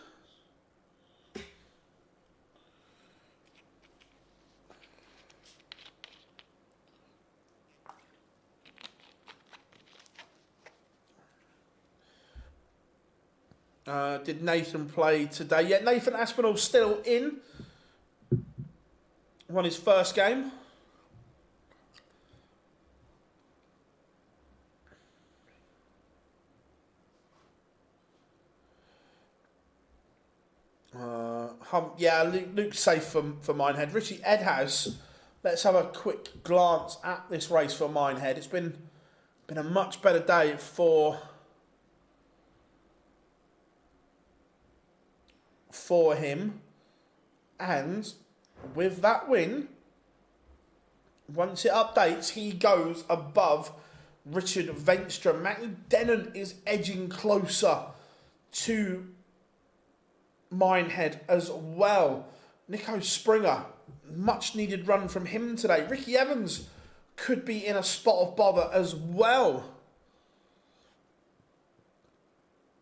Did Nathan play today? Yeah, Nathan Aspinall's still in. Won his first game. Yeah, Luke's safe for Minehead. Richie Edhouse, let's have a quick glance at this race for Minehead. It's been a much better day for him, and with that win, once it updates, he goes above Richard Venstrom. Matty Denon is edging closer to Minehead as well. Nico Springer, much needed run from him today. Ricky Evans could be in a spot of bother as well.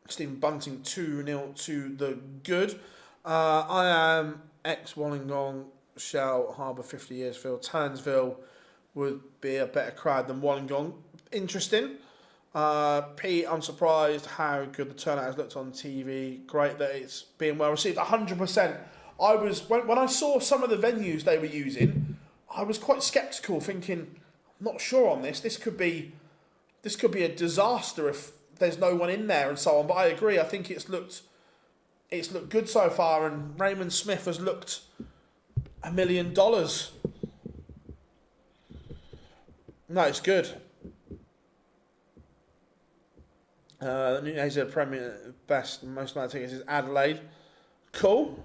Stephen Bunting 2-0 to the good. I am ex-Wollongong, Shell, Harbour, 50 years, Phil. Townsville would be a better crowd than Wollongong. Interesting. Pete, I'm surprised how good the turnout has looked on TV. Great that it's being well received. 100%. When I saw some of the venues they were using, I was quite sceptical, thinking, I'm not sure on this. This could be a disaster if there's no one in there and so on. But I agree. I think it's looked good so far, and Raymond Smith has looked $1 million. No, it's good. The new Asia Premier best most amount of tickets is Adelaide. Cool.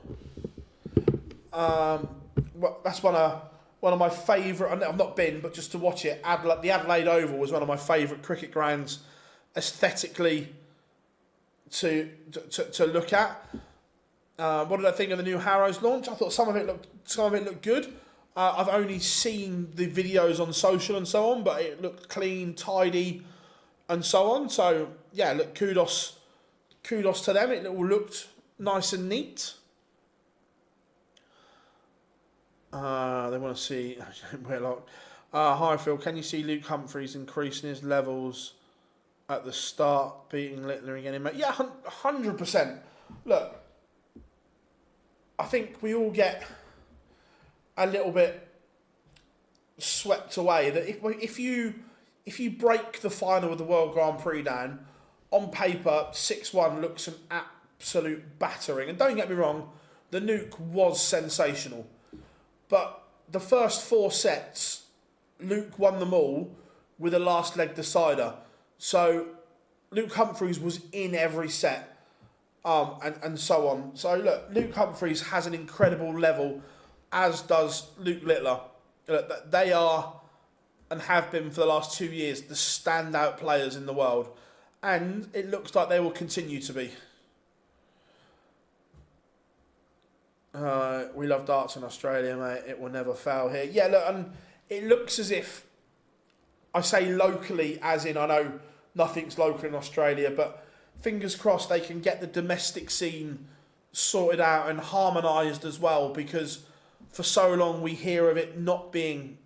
Well, that's one of my favourite. I've not been, but just to watch it. The Adelaide Oval was one of my favourite cricket grounds, aesthetically, to look at. What did I think of the new Harrows launch? I thought some of it looked good. I've only seen the videos on social and so on, but it looked clean, tidy, and so on. So yeah, look, kudos to them. It all looked nice and neat. They want to see. We're locked. Hi Phil, can you see Luke Humphries increasing his levels at the start, beating Littler again? Yeah, 100%. Look, I think we all get a little bit swept away that if you break the final of the World Grand Prix down, on paper 6-1 looks an absolute battering. And don't get me wrong, the nuke was sensational. But the first 4 sets, Luke won them all with a last leg decider. So Luke Humphries was in every set. And so on. So look, Luke Humphries has an incredible level, as does Luke Littler. They are and have been for the last 2 years, the standout players in the world. And it looks like they will continue to be. We love darts in Australia, mate. It will never fail here. Yeah, look, and it looks as if, I say locally, as in I know nothing's local in Australia, but fingers crossed they can get the domestic scene sorted out and harmonised as well, because for so long we hear of it not being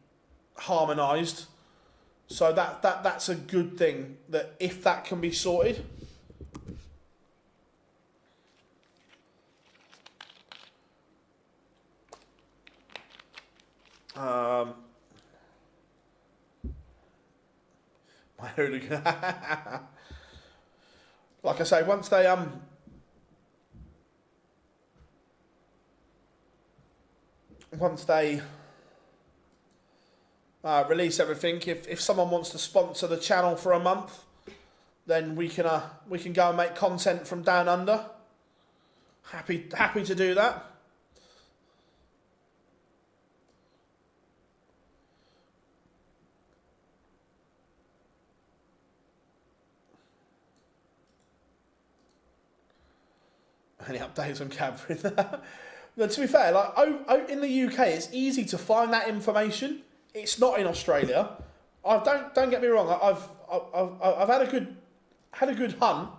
harmonised. So that's a good thing, that if that can be sorted. My hooligan. Like I say, once they release everything, if someone wants to sponsor the channel for a month, then we can go and make content from down under. Happy to do that. Any updates on Cadbury? No, to be fair, like in the UK, it's easy to find that information. It's not in Australia. Don't get me wrong. I've had a good hunt,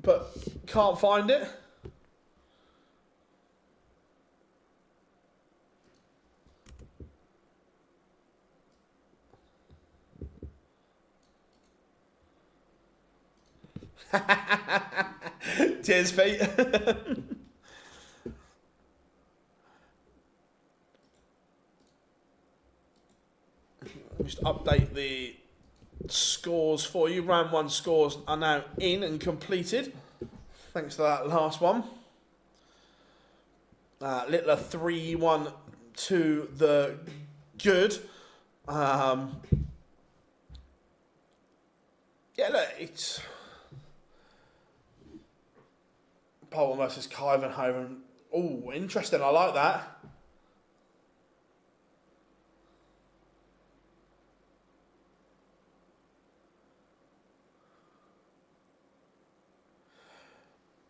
but can't find it. Cheers, Pete. Just update the scores for you. Round 1 scores are now in and completed. Thanks to that last one. Littler 3-1 to the good. Yeah, look, it's Bolton versus Kyvenhoven. Oh, interesting. I like that.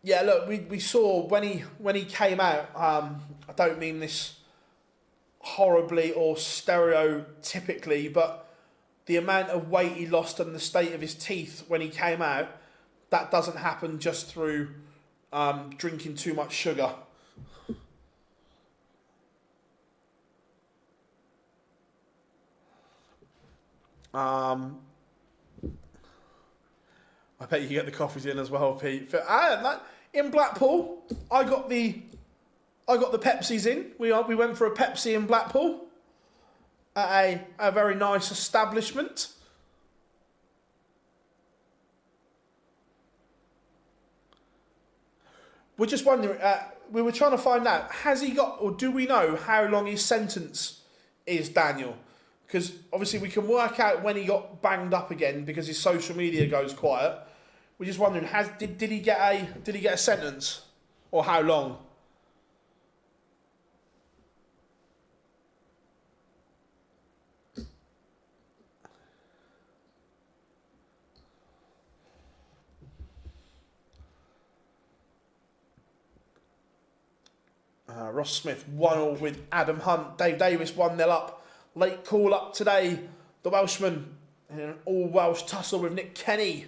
Yeah, look, we saw when he came out. I don't mean this horribly or stereotypically, but the amount of weight he lost and the state of his teeth when he came out, that doesn't happen just through drinking too much sugar. I bet you get the coffees in as well, Pete. In Blackpool, I got the Pepsis in. We went for a Pepsi in Blackpool at a very nice establishment. We're just wondering. We were trying to find out, has he got, or do we know how long his sentence is, Daniel? Because obviously we can work out when he got banged up again because his social media goes quiet. We're just wondering, did he get a sentence, or how long? Ross Smith 1-1 with Adam Hunt. Dave Davis 1-0 up. Late call up today. The Welshman in an all-Welsh tussle with Nick Kenny.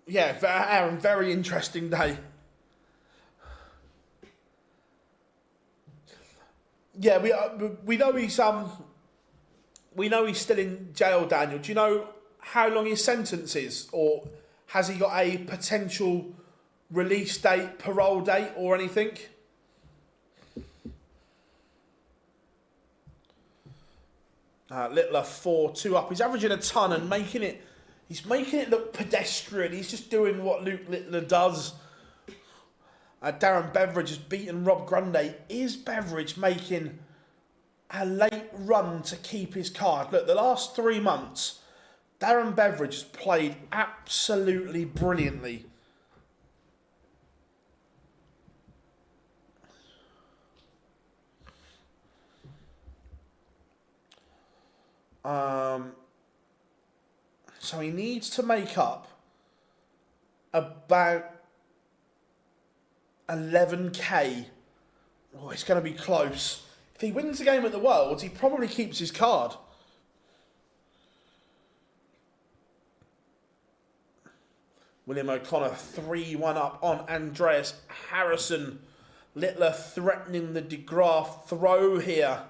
Yeah, Aaron, very interesting day. Yeah, we know he's still in jail, Daniel. Do you know how long his sentence is, or has he got a potential release date, parole date, or anything? Littler 4-2 up. He's averaging a ton and he's making it look pedestrian. He's just doing what Luke Littler does. Darren Beveridge has beaten Rob Grundy. Is Beveridge making a late run to keep his card? Look, the last 3 months, Darren Beveridge has played absolutely brilliantly. So he needs to make up about 11k. Oh, it's going to be close. If he wins the game at the Worlds, he probably keeps his card. William O'Connor 3-1 up on Andreas Harrison. Littler threatening the de Graaf throw here.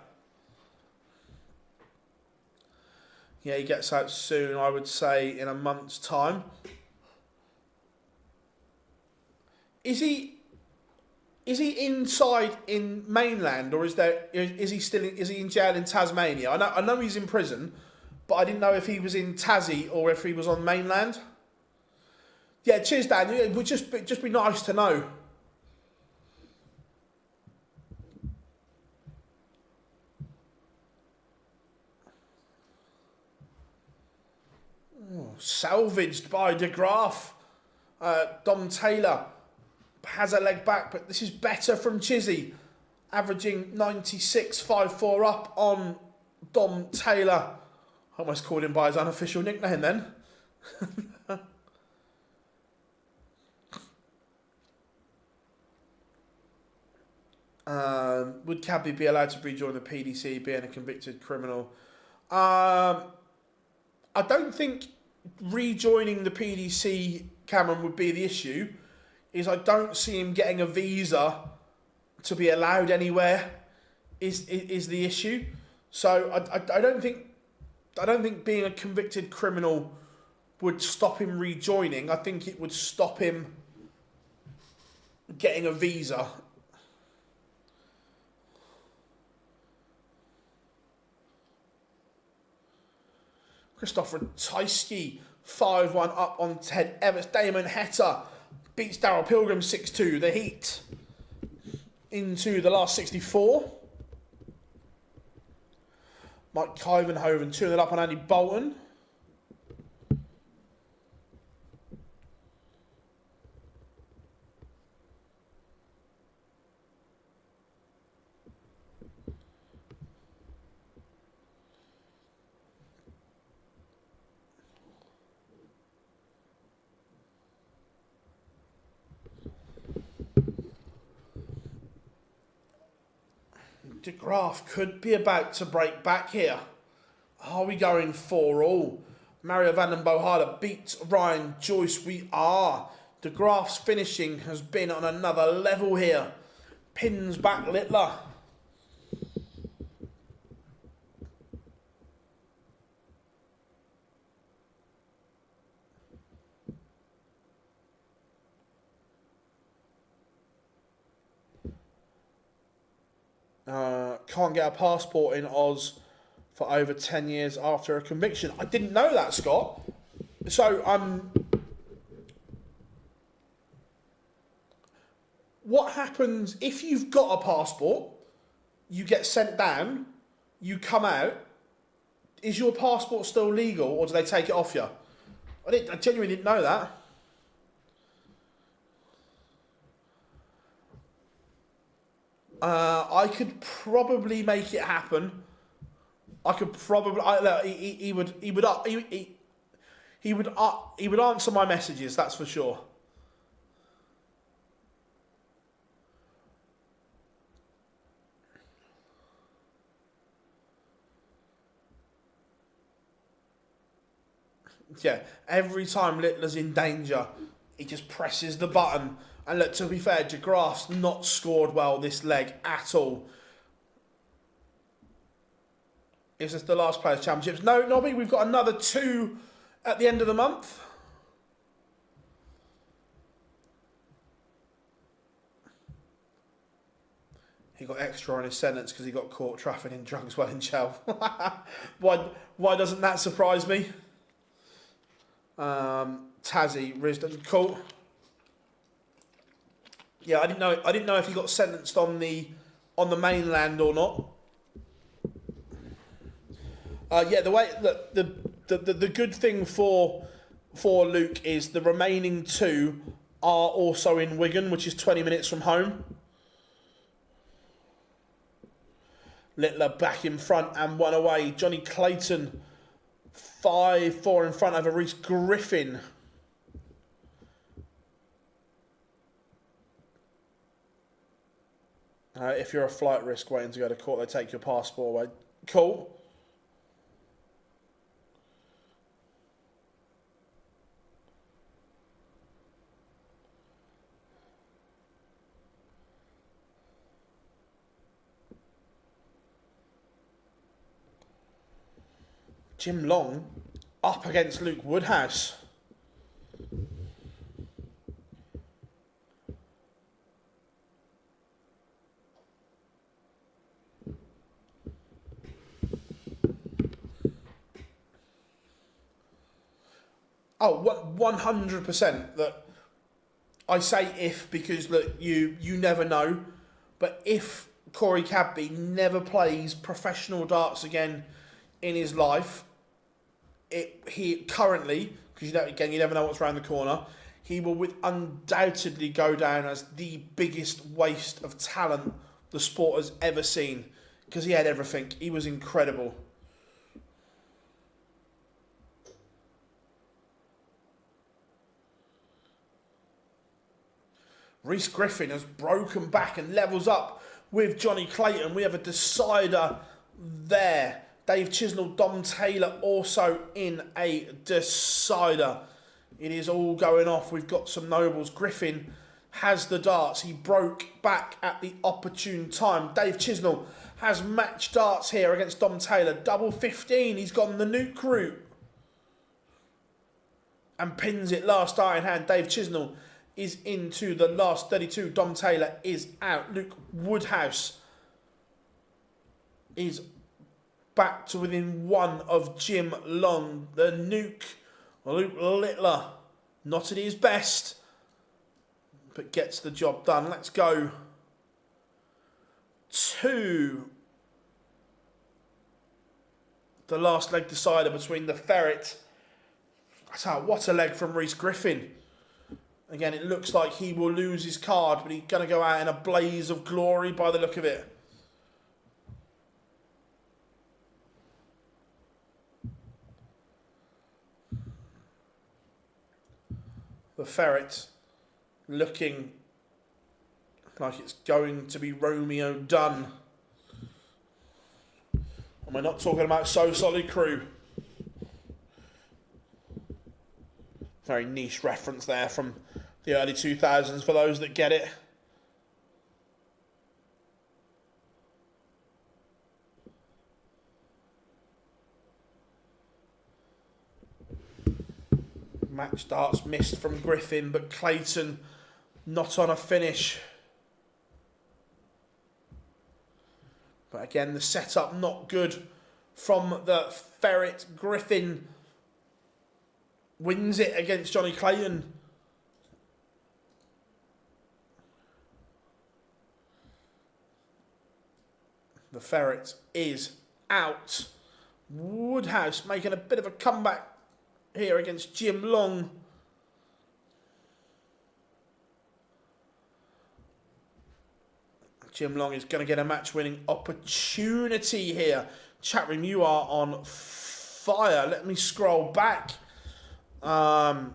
Yeah, he gets out soon, I would say, in a month's time. Is he inside in mainland, or is he in jail in Tasmania? I know he's in prison, but I didn't know if he was in Tassie or if he was on mainland. Yeah, cheers, Dan. It would just be nice to know. Oh, salvaged by de Graaf. Dom Taylor has a leg back, but this is better from Chizzy. Averaging 96.54 up on Dom Taylor. I almost called him by his unofficial nickname then. Would Cabby be allowed to rejoin the PDC being a convicted criminal? I don't think rejoining the PDC, Cameron, would be the issue. Is I don't see him getting a visa to be allowed anywhere is the issue. So I don't think being a convicted criminal would stop him rejoining. I think it would stop him getting a visa. Christopher Tysky, 5-1 up on Ted Evans. Damon Hetta beats Darryl Pilgrim 6-2. The Heat into the last 64. Mike Kyvenhoven 2-0 up on Andy Bolton. De Graaf could be about to break back here. Are we going 4-all? Mario van den Bohada beats Ryan Joyce. We are. De Graaf's finishing has been on another level here. Pins back Littler. Can't get a passport in Oz for over 10 years after a conviction. I didn't know that, Scott. So, what happens if you've got a passport, you get sent down, you come out, is your passport still legal or do they take it off you? I genuinely didn't know that. I could probably make it happen. He would answer my messages. That's for sure. Yeah, every time Littler's in danger, he just presses the button. And look, to be fair, de Graaf's not scored well this leg at all. Is this the last Players' Championships? No, Nobby, we've got another 2 at the end of the month. He got extra on his sentence because he got caught trafficking drugs while in jail. Why doesn't that surprise me? Tassie, Risdon, cool. Yeah, I didn't know if he got sentenced on the mainland or not. Yeah, the good thing for Luke is the remaining 2 are also in Wigan, which is 20 minutes from home. Littler back in front and one away. Johnny Clayton 5-4 in front over Reese Griffin. If you're a flight risk waiting to go to court, they take your passport away. Cool. Jim Long up against Luke Woodhouse. Oh, 100% that I say if because look, you never know, but if Corey Cadby never plays professional darts again in his life, he currently, because you never know what's around the corner, he will undoubtedly go down as the biggest waste of talent the sport has ever seen, because he had everything. He was incredible. Reese Griffin has broken back and levels up with Johnny Clayton. We have a decider there. Dave Chisnell, Dom Taylor also in a decider. It is all going off. We've got some nobles. Griffin has the darts. He broke back at the opportune time. Dave Chisnell has matched darts here against Dom Taylor. Double 15. He's gone the nuke route. And pins it last iron hand. Dave Chisnell is into the last 32. Dom Taylor is out. Luke Woodhouse is back to within one of Jim Long. The nuke, Luke Littler, not at his best, but gets the job done. Let's go to the last leg decider between the Ferret. What a leg from Reese Griffin. Again, it looks like he will lose his card, but he's going to go out in a blaze of glory by the look of it. The Ferret looking like it's going to be Romeo done. And we're not talking about So Solid Crew. Very niche reference there from the early 2000s for those that get it. Match darts missed from Griffin, but Clayton not on a finish. But again, the setup not good from the Ferret. Griffin wins it against Johnny Clayton. The Ferret is out. Woodhouse making a bit of a comeback here against Jim Long. Jim Long is going to get a match-winning opportunity here. Chat room, you are on fire. Let me scroll back. I've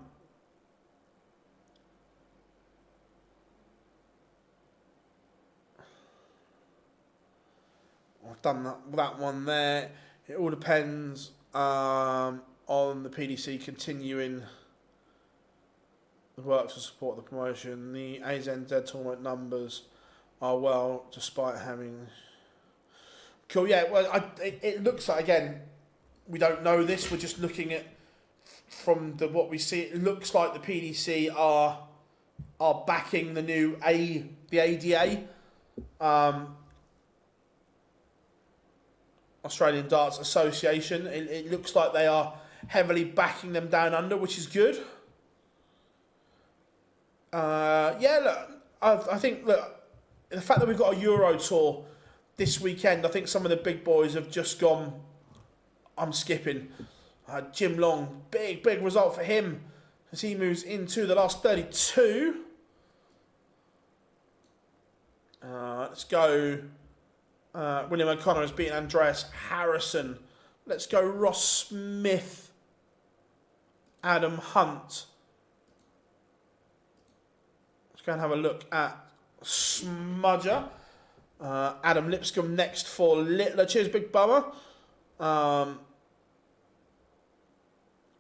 done that one there. It all depends on the PDC continuing the work to support the promotion. The AZNZ tournament numbers are well, despite having... Cool, yeah, well, it looks like, again, we don't know this, we're just looking at, from what we see, it looks like the PDC are backing the new the ADA, Australian Darts Association. It looks like they are heavily backing them down under, which is good. Yeah, look, I think, look, the fact that we've got a Euro Tour this weekend, I think some of the big boys have just gone, I'm skipping. Jim Long, big result for him as he moves into the last 32. Let's go. William O'Connor has beaten Andreas Harrison. Let's go Ross Smith. Adam Hunt. Let's go and have a look at Smudger. Adam Lipscomb next for Littler. Cheers, Big Bummer.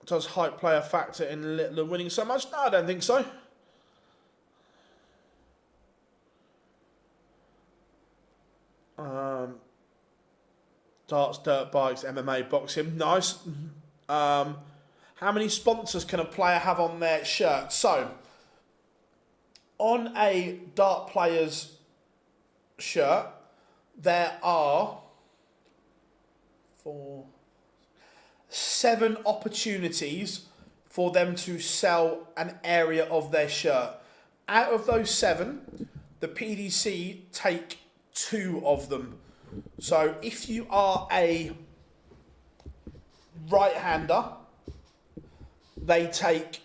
Does hype play a factor in Littler winning so much? No, I don't think so. Darts, dirt bikes, MMA, boxing. Nice. How many sponsors can a player have on their shirt? So, on a dart player's shirt, there are 7 opportunities for them to sell an area of their shirt. Out of those 7, the PDC take 2 of them. So if you are a right-hander, they take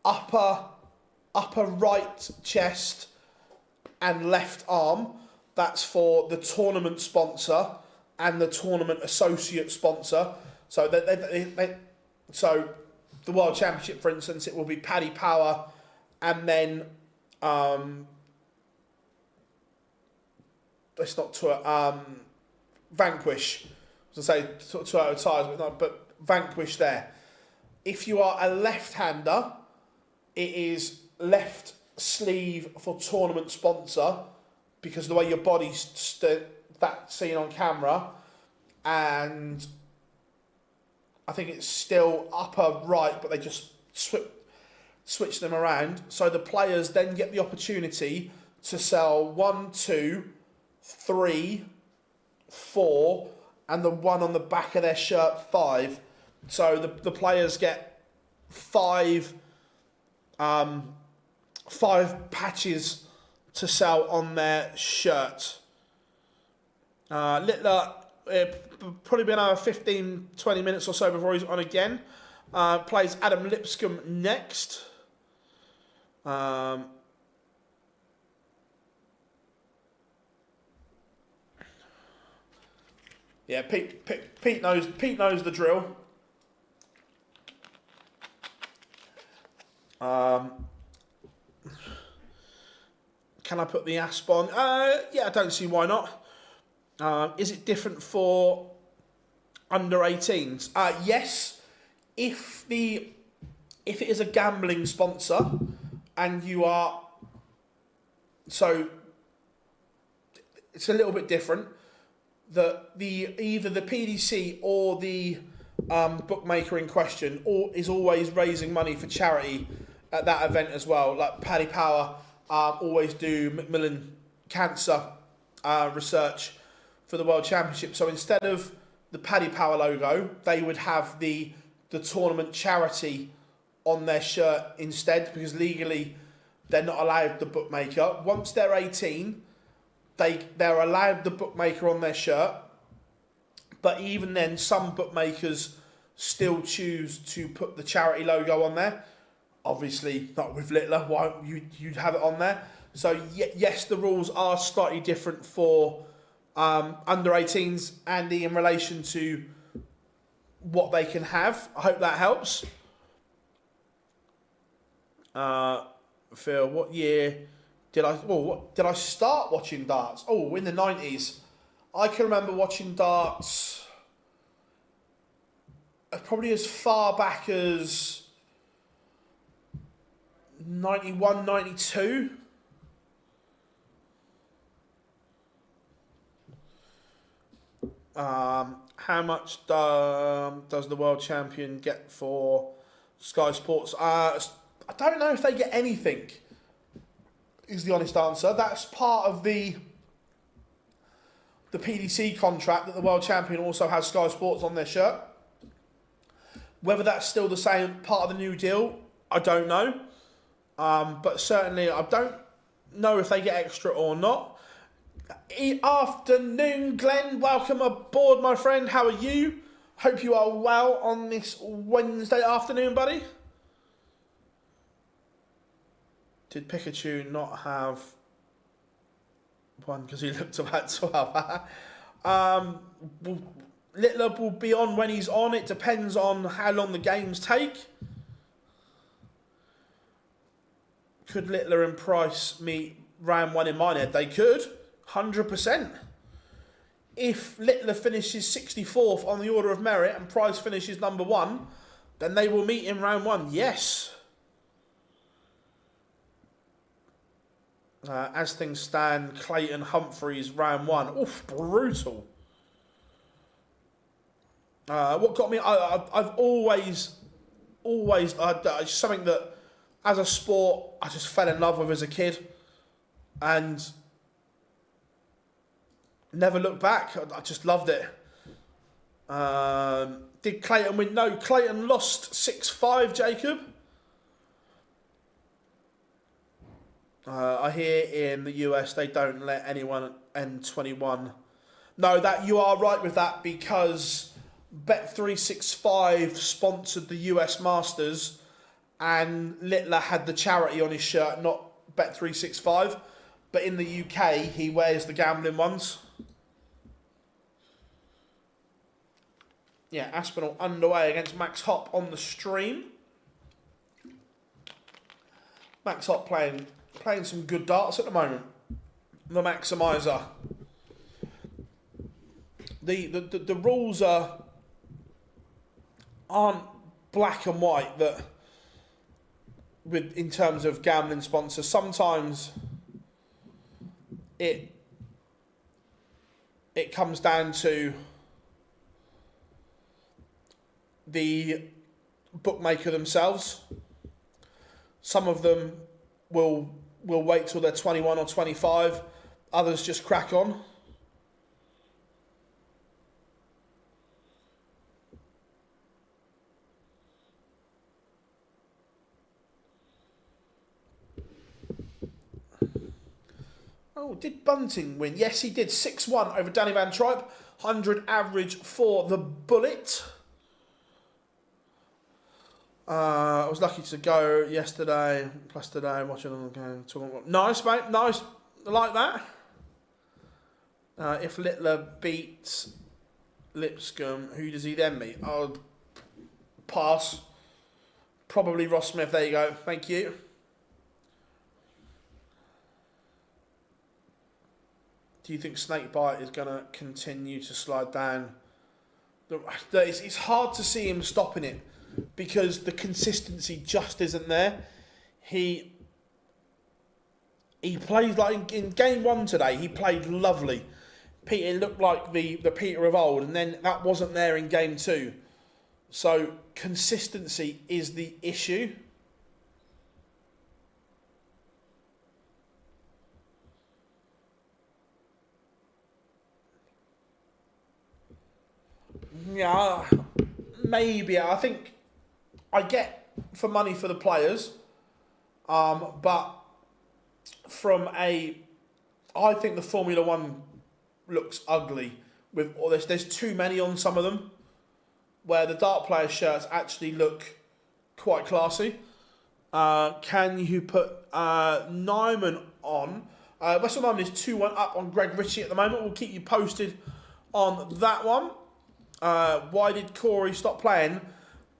upper right chest and left arm. That's for the tournament sponsor and the tournament associate sponsor. So so the World Championship, for instance, it will be Paddy Power, and then it's not Vanquish. I was going to say Toyota Tyres, but Vanquish there. If you are a left-hander, it is left sleeve for tournament sponsor, because of the way your body's that's seen on camera, and I think it's still upper right, but they just switch them around. So the players then get the opportunity to sell 1, 2, 3, 4, and the one on the back of their shirt 5. So the players get 5 patches to sell on their shirt. Littler, probably been another 15-20 minutes or so before he's on again. Plays Adam Lipscomb next. Yeah, Pete knows the drill. Can I put the ASP on? Yeah, I don't see why not. Is it different for under 18s? Yes, if it is a gambling sponsor and you are, so it's a little bit different. Either the PDC or the bookmaker in question is always raising money for charity at that event as well. Like Paddy Power always do Macmillan Cancer research for the World Championship. So instead of the Paddy Power logo, they would have the tournament charity on their shirt instead, because legally they're not allowed the bookmaker. Once they're 18, they're allowed the bookmaker on their shirt, but even then some bookmakers still choose to put the charity logo on there. Obviously not with Littler, why you'd have it on there. So yes, the rules are slightly different for under 18s, Andy, in relation to what they can have. I hope that helps. Phil, what year did I start watching darts? Oh, in the 90s. I can remember watching darts probably as far back as 91, 92. How much does the world champion get for Sky Sports? I don't know if they get anything, is the honest answer. That's part of the PDC contract, that the world champion also has Sky Sports on their shirt. Whether that's still the same part of the new deal, I don't know. But certainly I don't know if they get extra or not. Afternoon, Glenn. Welcome aboard, my friend. How are you? Hope you are well on this Wednesday afternoon, buddy. Did Pikachu not have one because he looked about 12. Littler will be on when he's on. It depends on how long the games take. Could Littler and Price meet round one in my head? They could, 100%. If Littler finishes 64th on the order of merit and Price finishes number 1, then they will meet in round 1, yes. As things stand, Clayton Humphreys round 1. Oof, brutal. What got me, I've always, it's something that as a sport, I just fell in love with as a kid and never looked back. I just loved it. Did Clayton win? No, Clayton lost 6-5, Jacob. I hear in the US they don't let anyone end 21. No, that you are right with that because Bet365 sponsored the US Masters and Littler had the charity on his shirt, not Bet365. But in the UK, he wears the gambling ones. Yeah, Aspinall underway against Max Hopp on the stream. Max Hopp playing some good darts at the moment. The Maximizer. The rules aren't black and white that in terms of gambling sponsors. Sometimes it comes down to the bookmaker themselves. Some of them will wait till they're 21 or 25. Others just crack on. Oh, did Bunting win? Yes, he did. 6-1 over Danny Van Tripe. 100 average for the Bullet. I was lucky to go yesterday, plus today, watching them again. Nice, mate. Nice. I like that. If Littler beats Lipscomb, who does he then meet? I'll pass. Probably Ross Smith. There you go. Thank you. Do you think Snakebite is going to continue to slide down? It's hard to see him stopping it because the consistency just isn't there. He plays like in game 1 today. He played lovely. It looked like the Peter of old, and then that wasn't there in game 2. So consistency is the issue. Yeah, maybe. I think I get for money for the players, but I think the Formula One looks ugly. There's too many on some of them, where the dart player shirts actually look quite classy. Can you put Nyman on? Western Nyman is 2-1 up on Greg Ritchie at the moment. We'll keep you posted on that one. Why did Corey stop playing?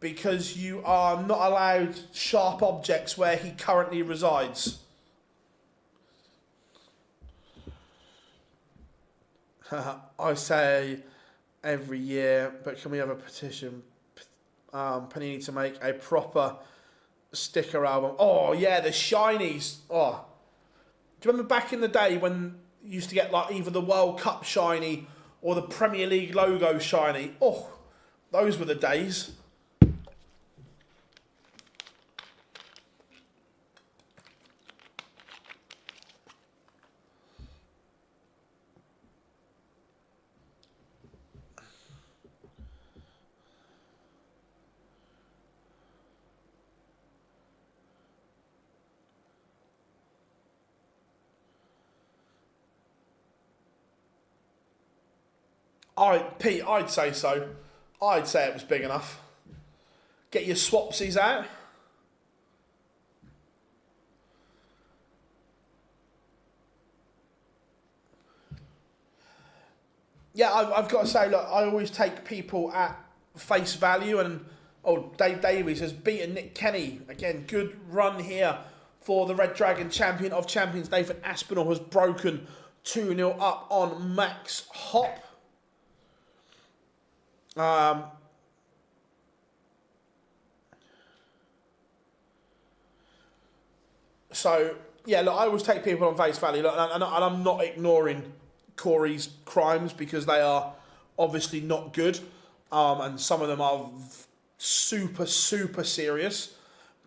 Because you are not allowed sharp objects where he currently resides. I say every year, but can we have a petition? Panini to make a proper sticker album. Oh yeah, the shinies. Oh, do you remember back in the day when you used to get like either the World Cup shiny or the Premier League logo shiny? Oh, those were the days. Pete, I'd say so. I'd say it was big enough. Get your swapsies out. yeah, I've got to say, look, I always take people at face value, and Dave Davies has beaten Nick Kenny. Again, good run here for the Red Dragon champion of champions. Nathan Aspinall has broken 2-0 up on Max Hop. So, yeah, look, I always take people on face value, look, and I'm not ignoring Corey's crimes because they are obviously not good, and some of them are super, super serious.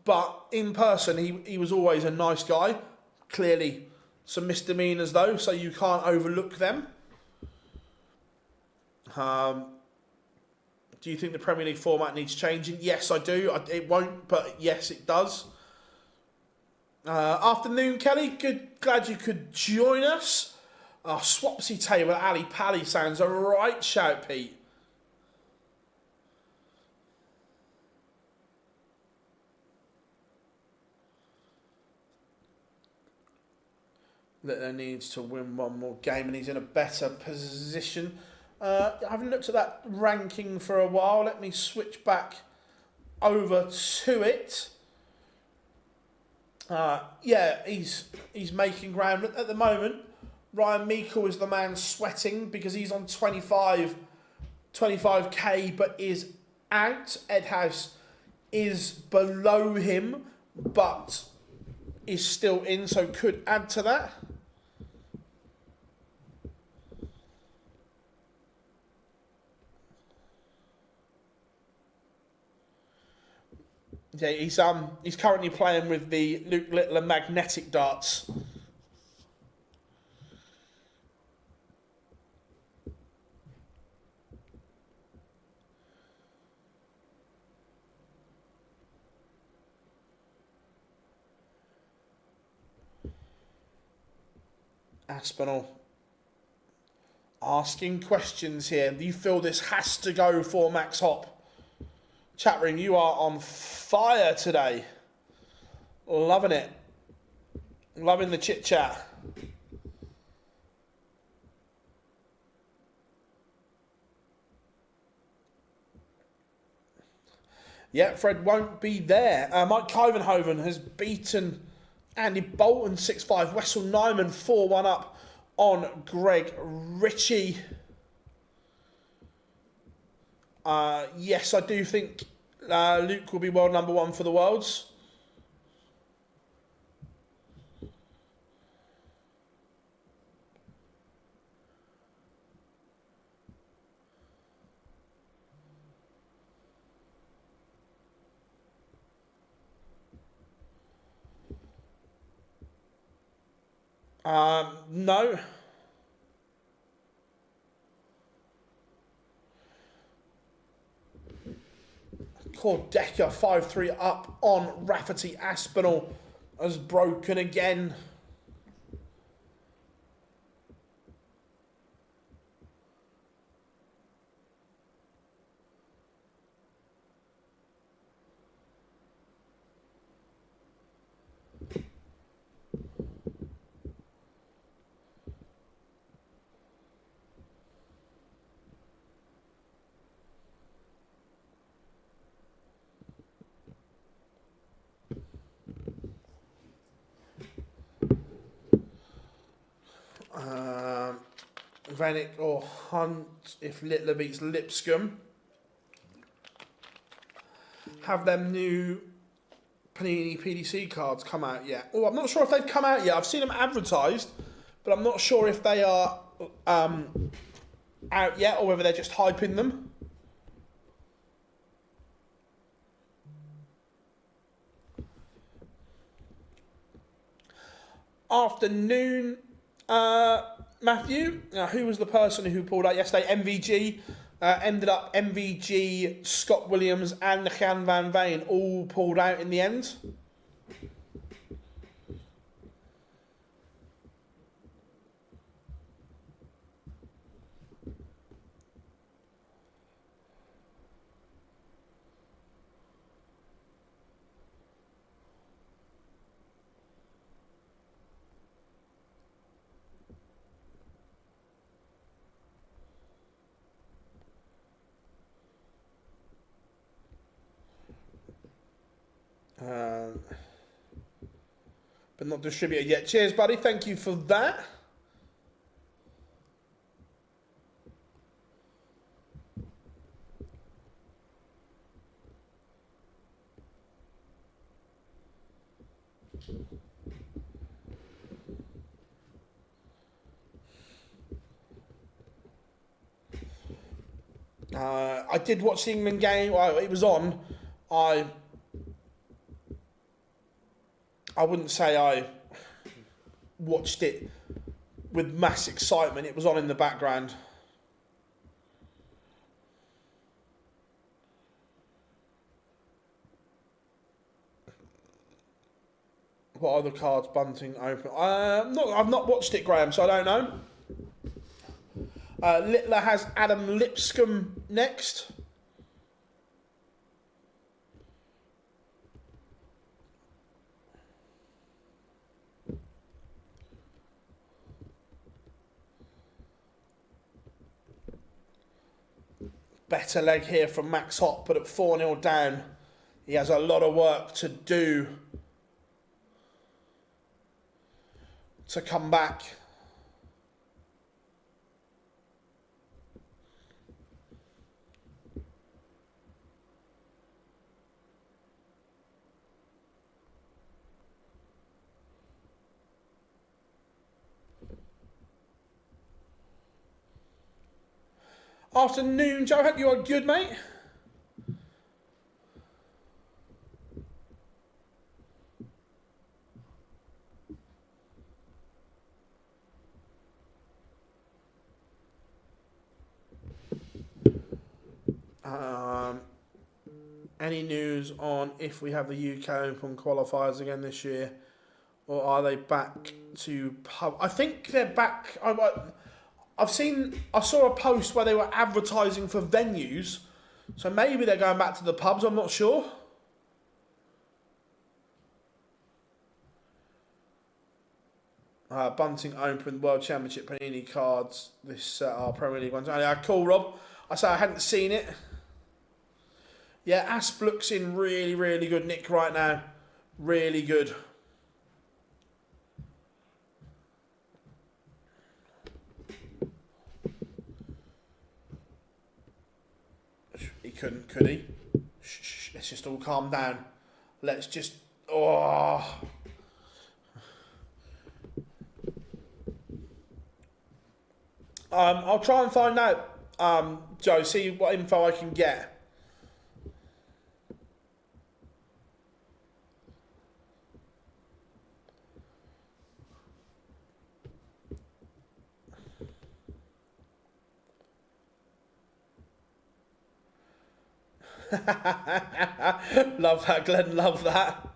But in person, he was always a nice guy. Clearly, some misdemeanors though, so you can't overlook them. Do you think the Premier League format needs changing? Yes, I do. It won't, but yes, it does. Afternoon, Kelly. Glad you could join us. Swapsy table, Ali Pally sounds a right shout, Pete. Littler needs to win one more game and he's in a better position. I haven't looked at that ranking for a while. Let me switch back over to it. Yeah, he's making ground at the moment. Ryan Meikle is the man sweating because he's on 25k, but is out. Ed House is below him, but is still in, so could add to that. Yeah, he's currently playing with the Luke Littler magnetic darts. Aspinall asking questions here. Do you feel this has to go for Max Hop? Chat room, you are on fire today. Loving it. Loving the chit chat. Yeah, Fred won't be there. Mike Kyvenhoven has beaten Andy Bolton 6-5. Wessel Nyman 4-1 up on Greg Ritchie. Yes, I do think Luke will be world number one for the Worlds. No. Decker 5-3 up on Rafferty. Aspinall has broken again. Vanek or Hunt if Littler beats Lipscomb. Have them new Panini PDC cards come out yet? Oh, I'm not sure if they've come out yet. I've seen them advertised, but I'm not sure if they are out yet or whether they're just hyping them. Afternoon, Matthew. Who was the person who pulled out yesterday? MVG. Ended up MVG, Scott Williams and Jan van Veen all pulled out in the end. But not distributed yet. Cheers, buddy. Thank you for that. I did watch the England game. Well, it was on. I wouldn't say I watched it with mass excitement. It was on in the background. What are the cards bunting open? I've not watched it, Graham, so I don't know. Littler has Adam Lipscomb next. Better leg here from Max Hopp, but at 4-0 down, he has a lot of work to do to come back. Afternoon, Joe. Hope you are good, mate. Any news on if we have the UK Open qualifiers again this year, or are they back to pub? I think they're back. I saw a post where they were advertising for venues, so maybe they're going back to the pubs. I'm not sure. Bunting Open World Championship Panini cards. This are Premier League ones. Cool, Rob. I say I hadn't seen it. Yeah, Asp looks in really, really good nick right now. Really good. He couldn't, could he? Shh, let's just all calm down. Let's just... Oh... I'll try and find out, Joe, see what info I can get. Love that, Glenn, love that.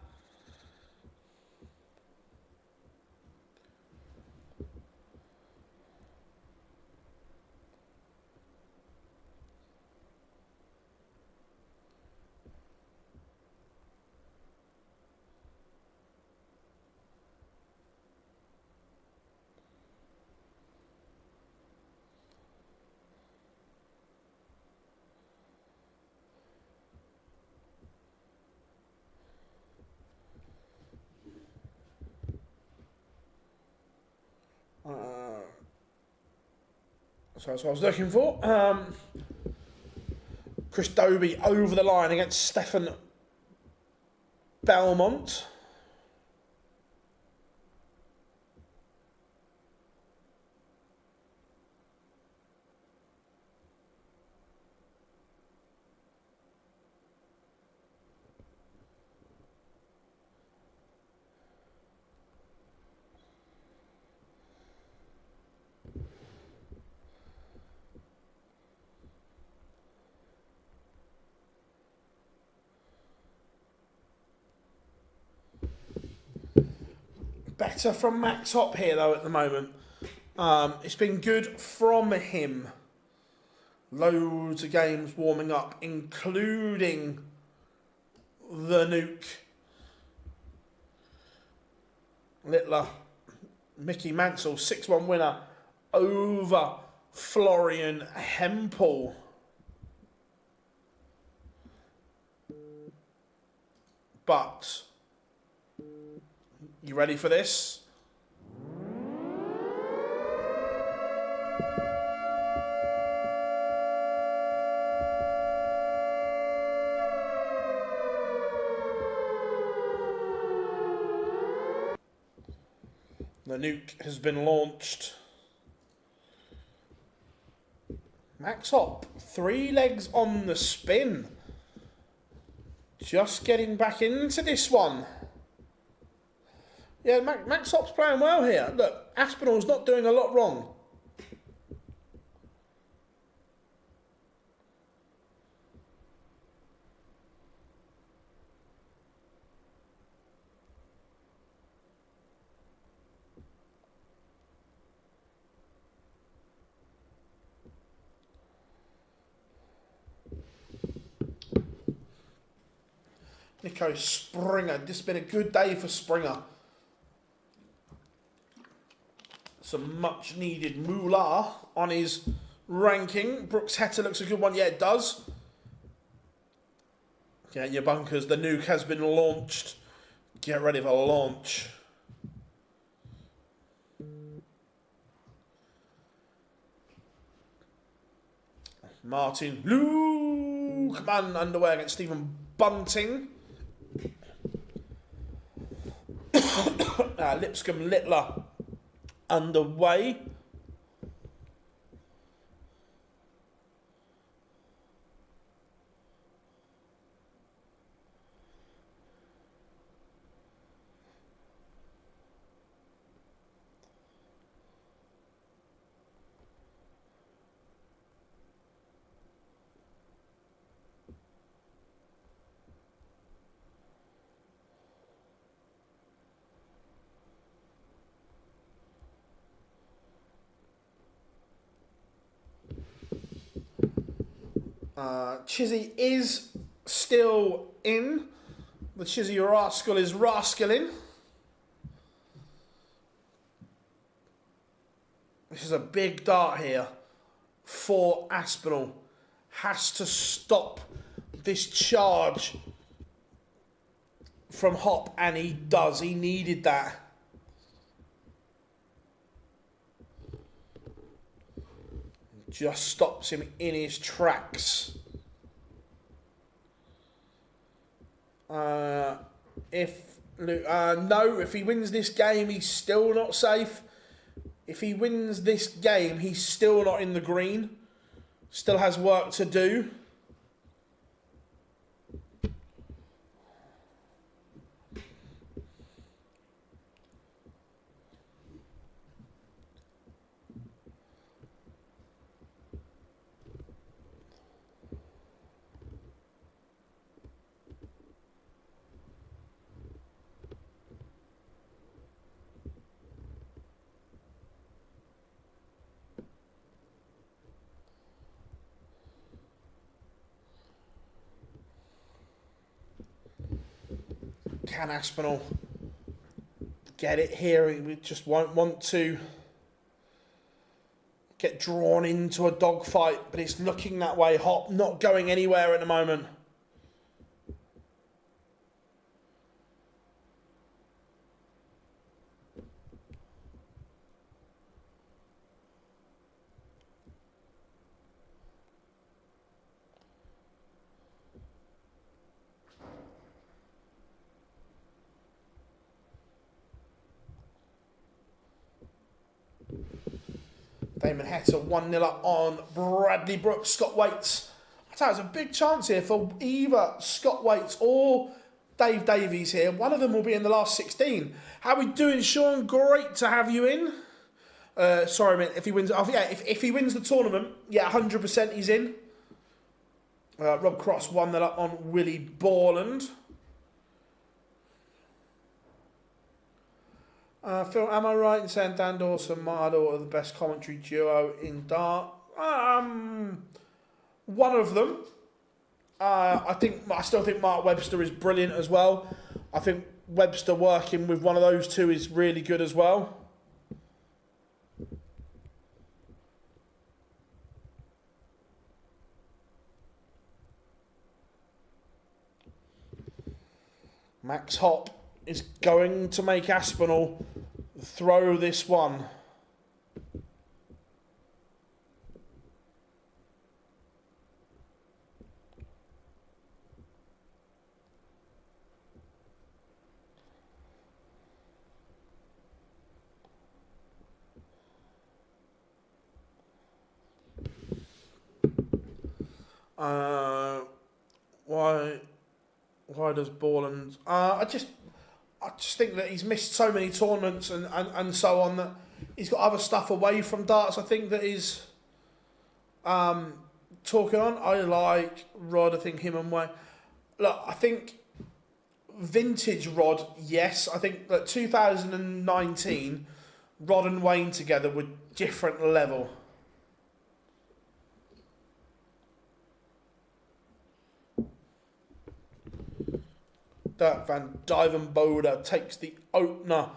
So that's what I was looking for. Chris Dobie over the line against Stefan Belmont. Better from Max Hopp here, though, at the moment. It's been good from him. Loads of games warming up, including the Nuke. Littler. Mickey Mansell, 6-1 winner over Florian Hempel. But, you ready for this? The nuke has been launched. Max Hop, 3 legs on the spin. Just getting back into this one. Yeah, Max Hop's playing well here. Look, Aspinall's not doing a lot wrong. Nico Springer. This has been a good day for Springer. Some much needed moolah on his ranking. Brooks Hetter looks a good one. Yeah, it does. Get your bunkers. The nuke has been launched. Get ready for launch. Martin Lukeman underway against Stephen Bunting. Lipscomb Littler underway. Chizzy is still in. The Chizzy rascal is rascaling. This is a big dart here for Aspinall. Has to stop this charge from Hop, and he does. He needed that. Just stops him in his tracks. If he wins this game, he's still not safe. If he wins this game, he's still not in the green. Still has work to do. Can Aspinall get it here? We just won't want to get drawn into a dogfight, but it's looking that way. Hop not going anywhere at the moment. Damon Hetta 1-0 up on Bradley Brooks. Scott Waits. I tell you, there's a big chance here for either Scott Waits or Dave Davies here. One of them will be in the last 16. How we doing, Sean? Great to have you in. Sorry, mate. If he wins, if he wins the tournament, yeah, 100% he's in. Rob Cross 1-0 up on Willie Borland. Phil, am I right in saying Dan Dawson and Mardo are the best commentary duo in dart? One of them. I still think Mark Webster is brilliant as well. I think Webster working with one of those two is really good as well. Max Hopp is going to make Aspinall throw this one. Why does Borland? I just think that he's missed so many tournaments and so on, that he's got other stuff away from darts. I think that he's talking on. I like Rod. I think him and Wayne. Look, I think vintage Rod, yes. I think that 2019, Rod and Wayne together were different level. Dirk van Duijvenbode takes the opener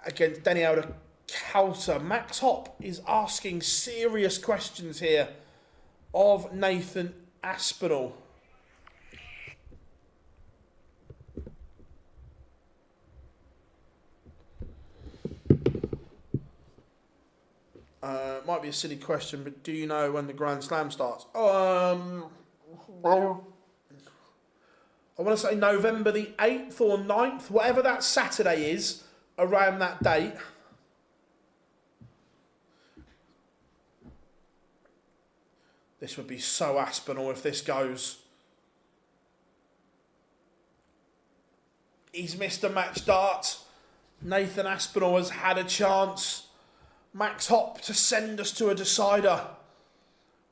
against Daniel de Kouter. Max Hopp is asking serious questions here of Nathan Aspinall. Might be a silly question, but do you know when the Grand Slam starts? I want to say November the 8th or 9th, whatever that Saturday is, around that date. This would be so Aspinall if this goes. He's missed a match dart. Nathan Aspinall has had a chance. Max Hopp to send us to a decider.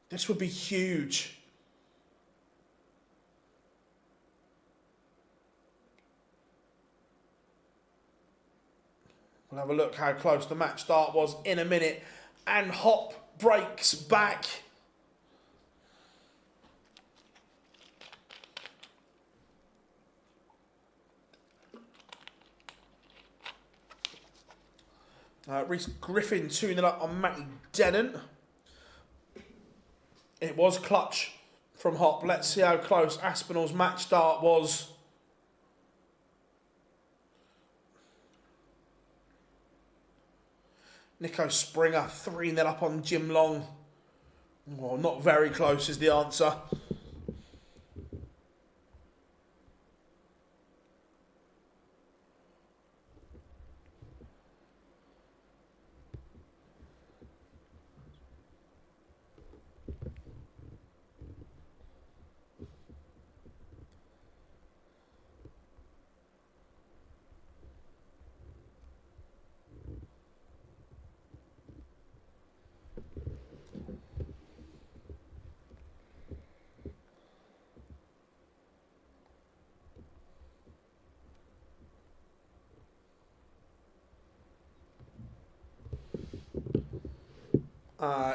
This would be huge. We'll have a look how close the match start was in a minute. And Hopp breaks back. Rhys Griffin 2-0 up on Matty Dennant. It was clutch from Hopp. Let's see how close Aspinall's match start was. Nico Springer 3-0 up on Jim Long. Well, not very close is the answer.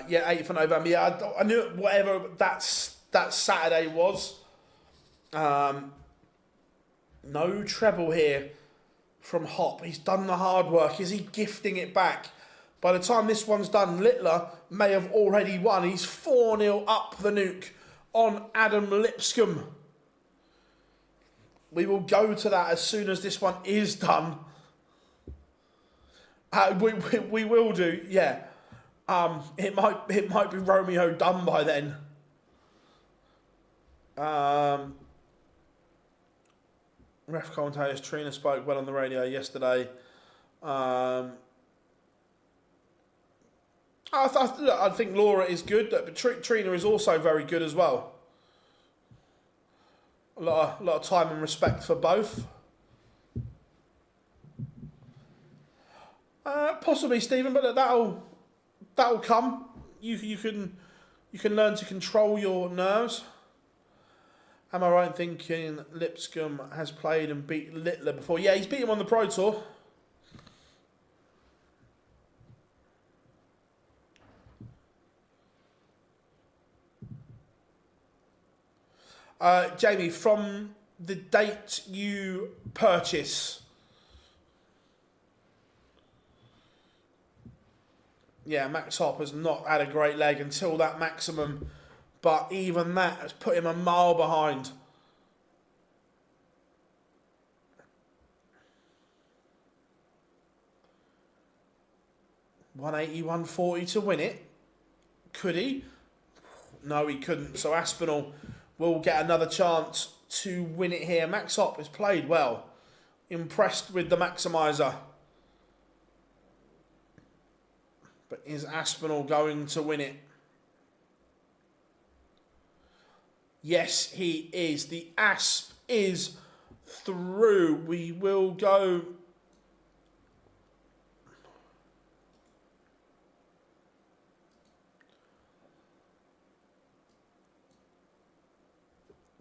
Yeah, 8th of November. Yeah, I knew whatever that Saturday was. No treble here from Hopp. He's done the hard work. Is he gifting it back? By the time this one's done, Littler may have already won. He's 4-0 up the nuke on Adam Lipscomb. We will go to that as soon as this one is done. We will do, yeah. It might be Romeo done by then. Ref commentators, Trina spoke well on the radio yesterday. I think Laura is good, but Trina is also very good as well. A lot of time and respect for both. Possibly, Stephen, but that'll come. You can learn to control your nerves. Am I right in thinking Lipscomb has played and beat Littler before? Yeah, he's beat him on the Pro Tour. Jamie, from the date you purchase. Yeah, Max Hopp has not had a great leg until that maximum, but even that has put him a mile behind. 180, 140 to win it. Could he? No, he couldn't. So Aspinall will get another chance to win it here. Max Op has played well. Impressed with the maximizer. But is Aspinall going to win it? Yes, he is. The Asp is through. We will go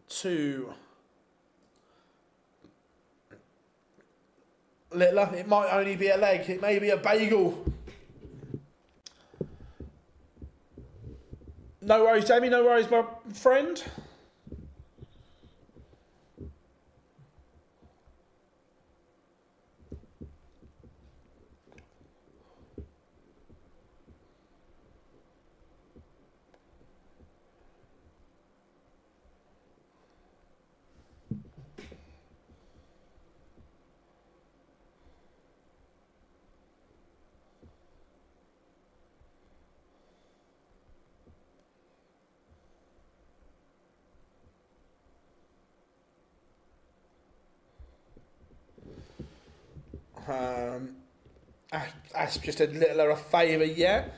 to Littler. It might only be a leg. It may be a bagel. No worries, Jamie. No worries, my friend. Asp just did Littler a favour, yeah.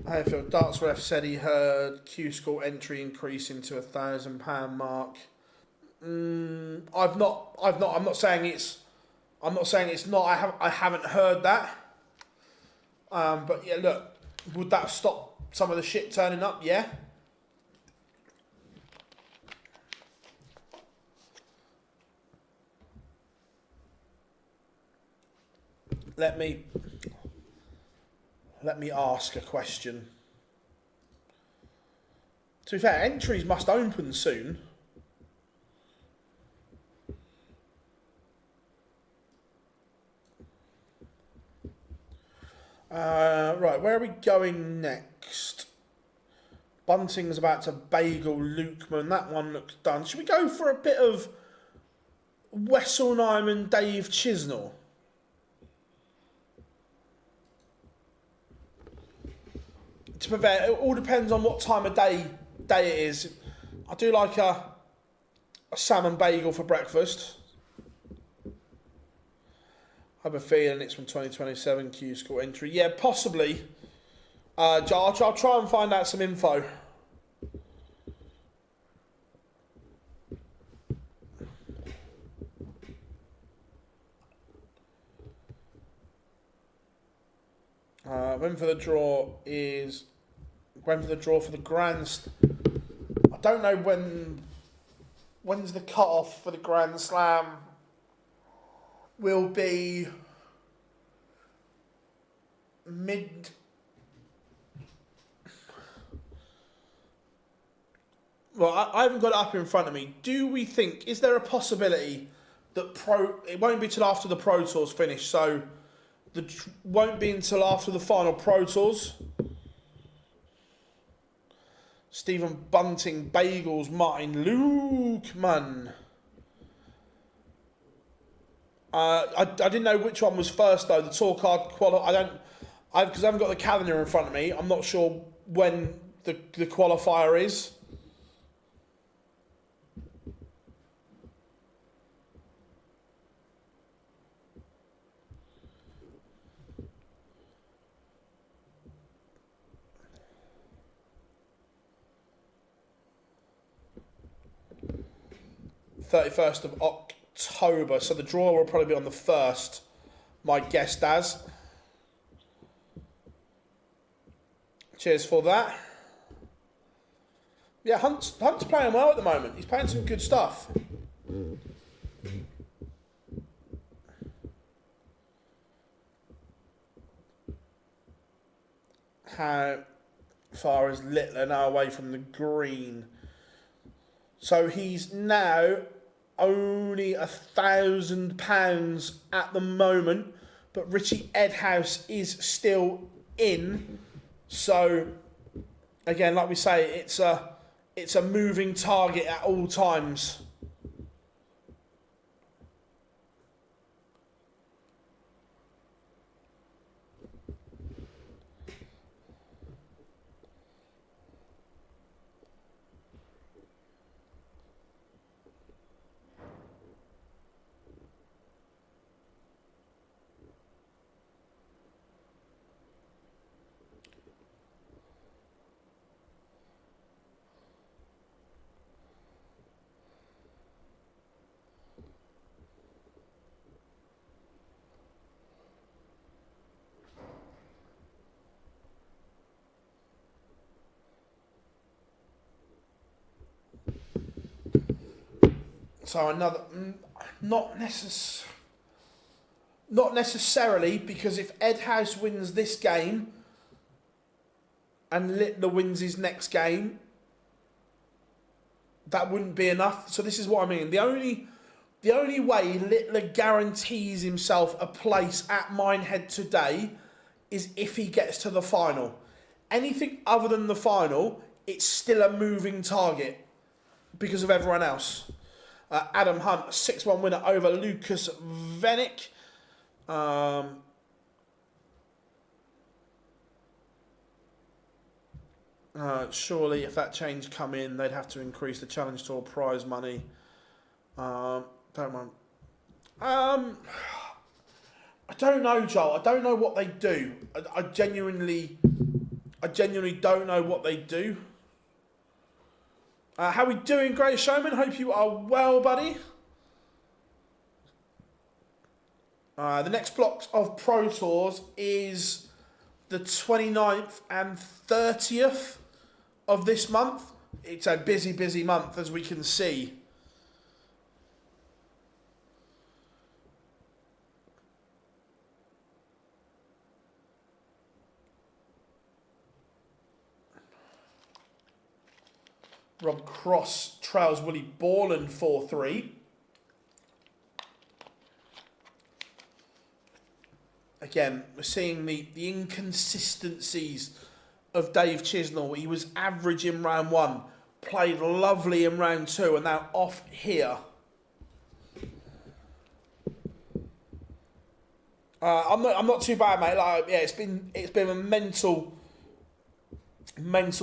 AFL Darts ref said he heard Q School entry increasing to £1,000 mark. I'm not saying it's not. I haven't heard that. But yeah, look, would that stop some of the shit turning up? Yeah. Let me ask a question. To be fair, entries must open soon. Right, where are we going next? Bunting's about to bagel Lukeman. That one looks done. Should we go for a bit of Wesselheim and Dave Chisnell? To be fair, it all depends on what time of day it is. I do like a salmon bagel for breakfast. I have a feeling it's from 2027 Q School entry. Yeah, possibly. I'll try and find out some info. When for the draw for the Grand. I don't know when's the cut off for the Grand Slam. Will be mid. Well, I haven't got it up in front of me. Do we think, is there a possibility that it won't be till after the Pro Tour's finished, so won't be until after the final Pro Tours? Stephen Bunting, Bagels, Martin Lukeman. I didn't know which one was first though. The tour card because I haven't got the calendar in front of me. I'm not sure when the qualifier is. (31st of October), so the draw will probably be on the 1st, my guess, Daz. Cheers for that. Yeah, Hunt's playing well at the moment. He's playing some good stuff. How far is Littler now away from the green? So he's now only £1,000 at the moment, but Richie Edhouse is still in. So again, like we say, it's a moving target at all times. So another, not necessarily, because if Ed House wins this game and Littler wins his next game, that wouldn't be enough. So this is what I mean. The only way Littler guarantees himself a place at Minehead today is if he gets to the final. Anything other than the final, it's still a moving target because of everyone else. Adam Hunt, 6-1 winner over Lucas Venick. Surely, if that change come in, they'd have to increase the Challenge Tour prize money. Don't mind. I don't know, Joel. I don't know what they do. I genuinely don't know what they do. How we doing, Great Showman? Hope you are well, buddy. The next block of Pro Tours is the 29th and 30th of this month. It's a busy, busy month, as we can see. Rob Cross trails Willie Borland 4-3. Again, we're seeing the inconsistencies of Dave Chisnell. He was average in round 1, played lovely in round 2, and now off here. I'm not too bad, mate. It's been a mental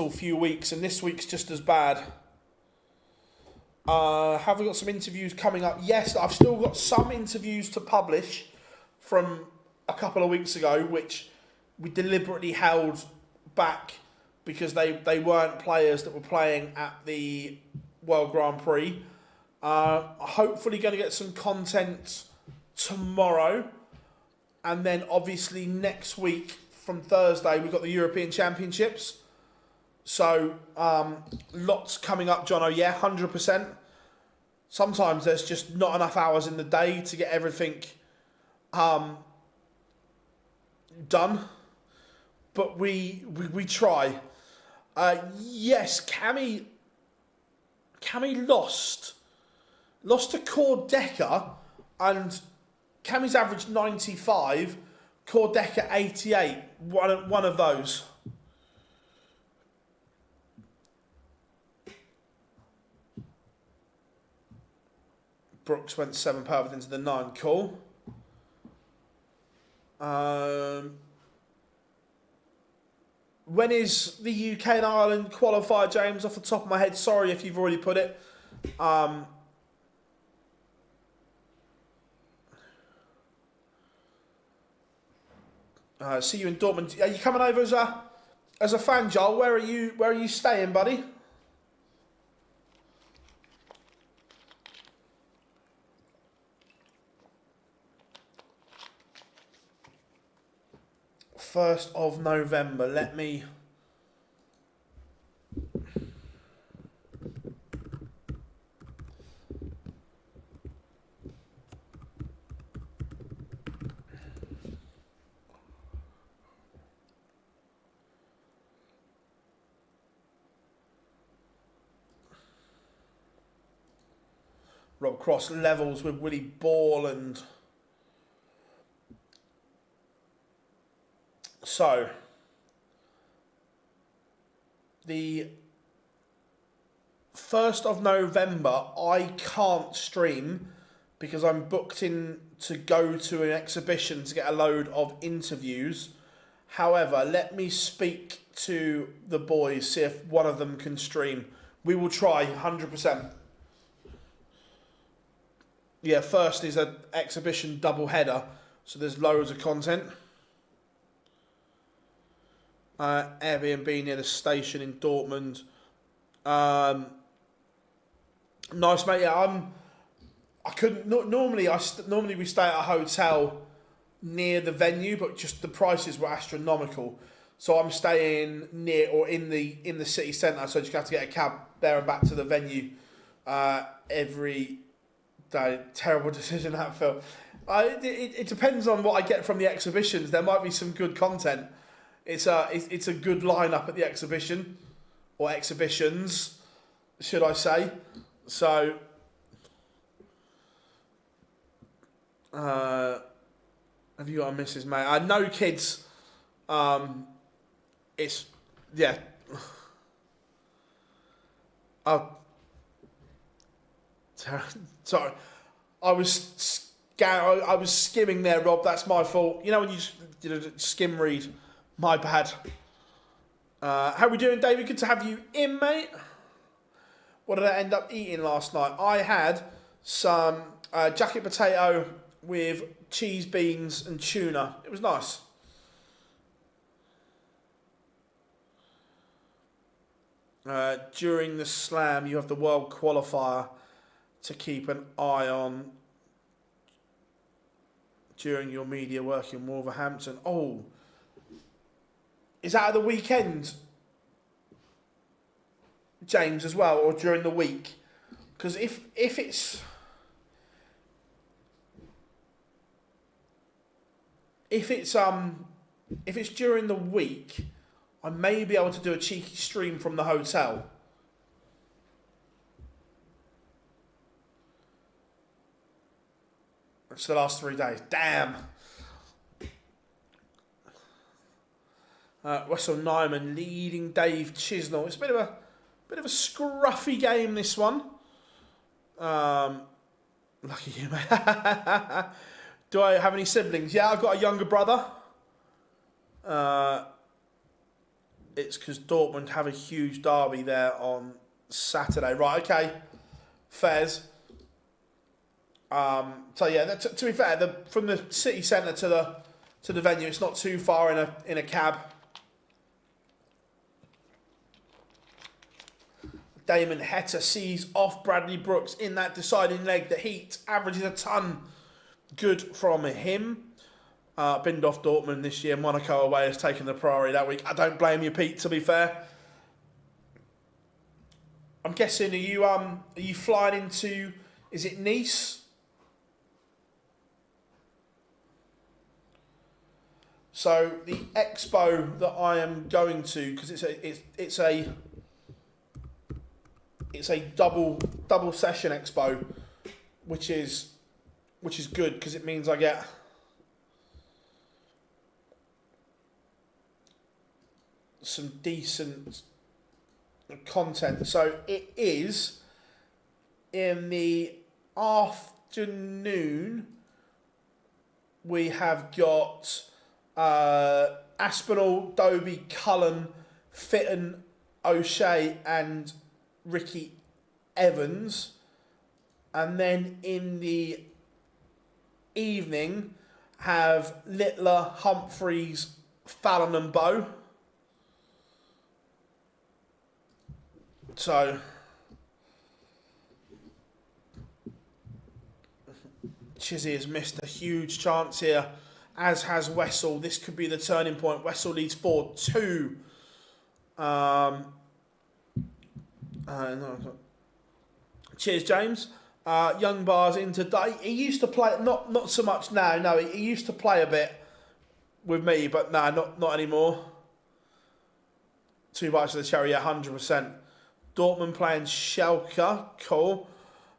few weeks, and this week's just as bad. Have we got some interviews coming up? Yes, I've still got some interviews to publish from a couple of weeks ago, which we deliberately held back because they weren't players that were playing at the World Grand Prix. Hopefully going to get some content tomorrow, and then obviously next week from Thursday we've got the European Championships. So lots coming up, Jono. Yeah, 100%. Sometimes there's just not enough hours in the day to get everything done, but we try. Yes, Cammy lost to Cord Decker, and Cammy's averaged 95, Cord Decker 88. One of those. Brooks went 7 perfect into the 9. Cool. When is the UK and Ireland qualifier, James? Off the top of my head, sorry if you've already put it. See you in Dortmund. Are you coming over as a fan, Joel? Where are you staying, buddy? First of November. Let me. Rob Cross levels with Willie Borland. So, the 1st of November, I can't stream because I'm booked in to go to an exhibition to get a load of interviews. However, let me speak to the boys, see if one of them can stream. We will try, 100%. Yeah, first is an exhibition double header, so there's loads of content. Airbnb near the station in Dortmund. Nice, mate. Yeah, I couldn't. Normally we stay at a hotel near the venue, but just the prices were astronomical. So I'm staying near or in the city centre. So I just have to get a cab there and back to the venue every No, terrible decision that, Phil. It depends on what I get from the exhibitions. There might be some good content. It's a good lineup at the exhibition, or exhibitions, should I say? So, have you got a missus, mate? No kids. It's yeah. Oh, sorry. I was skimming there, Rob. That's my fault. You know when you did a skim read. My bad. How we doing, David? Good to have you in, mate. What did I end up eating last night? I had some jacket potato with cheese, beans, and tuna. It was nice. During the slam, you have the world qualifier to keep an eye on during your media work in Wolverhampton. Oh, is that at the weekend, James, as well, or during the week? Because if it's during the week, I may be able to do a cheeky stream from the hotel. It's the last 3 days. Damn. Russell Nyman leading Dave Chisnell. It's a bit of a scruffy game, this one. Lucky you, mate. Do I have any siblings? Yeah, I've got a younger brother. It's because Dortmund have a huge derby there on Saturday. Right, okay. Fairs. So yeah, to be fair, from the city centre to the venue, it's not too far in a cab. Damon Heta sees off Bradley Brooks in that deciding leg. The heat averages a ton. Good from him. Binned off Dortmund this year. Monaco away has taken the priority that week. I don't blame you, Pete, to be fair. I'm guessing, are you flying into, is it Nice? So the expo that I am going to, because it's a double session expo, which is good because it means I get some decent content. So it is in the afternoon. We have got Aspinall, Dobie, Cullen, Fitton, O'Shea and Ricky Evans. And then in the evening have Littler, Humphreys, Fallon and Bow. So Chizzy has missed a huge chance here, as has Wessel. This could be the turning point. Wessel leads 4-2. Cheers, James. Young Bar's in today. He used to play, not so much now. No, he used to play a bit with me, but no, not anymore. 2 bites of the cherry, yeah, 100%. Dortmund playing Schalke, cool.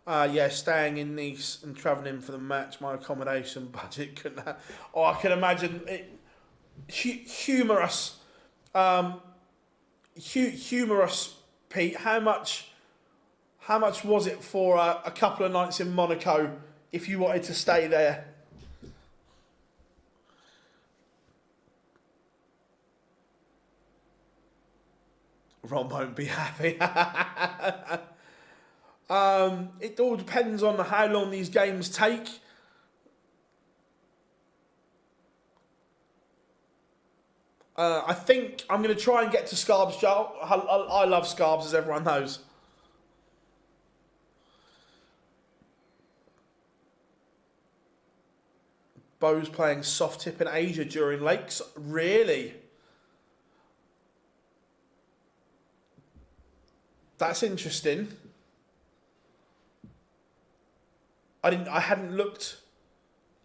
Yeah, staying in Nice and travelling for the match. My accommodation budget couldn't have... Oh, I can imagine it. Humorous. Humorous, Pete. How much was it for a couple of nights in Monaco if you wanted to stay there? Ron won't be happy. It all depends on how long these games take. I think I'm going to try and get to Scarbs, Joel. I love Scarbs, as everyone knows. Bo's playing soft tip in Asia during Lakes. Really? That's interesting. I hadn't looked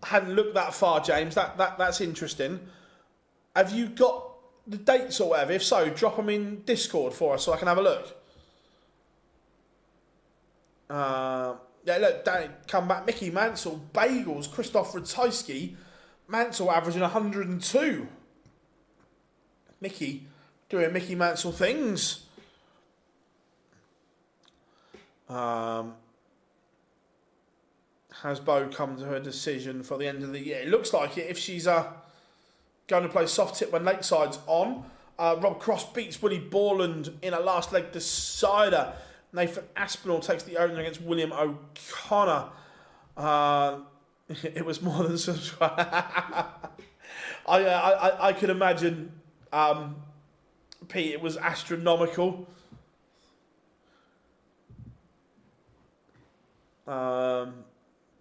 that far, James. That's interesting. Have you got the dates or whatever? If so, drop them in Discord for us so I can have a look. Yeah, look, come back. Mickey Mansell, Bagels, Christoph Ratajski. Mansell averaging 102. Mickey doing Mickey Mansell things. Has Bo come to her decision for the end of the year? It looks like it. If she's going to play soft tip when Lakeside's on. Rob Cross beats Willie Borland in a last leg decider. Nathan Aspinall takes the opener against William O'Connor. It was more than subscribed. I could imagine, Pete, it was astronomical.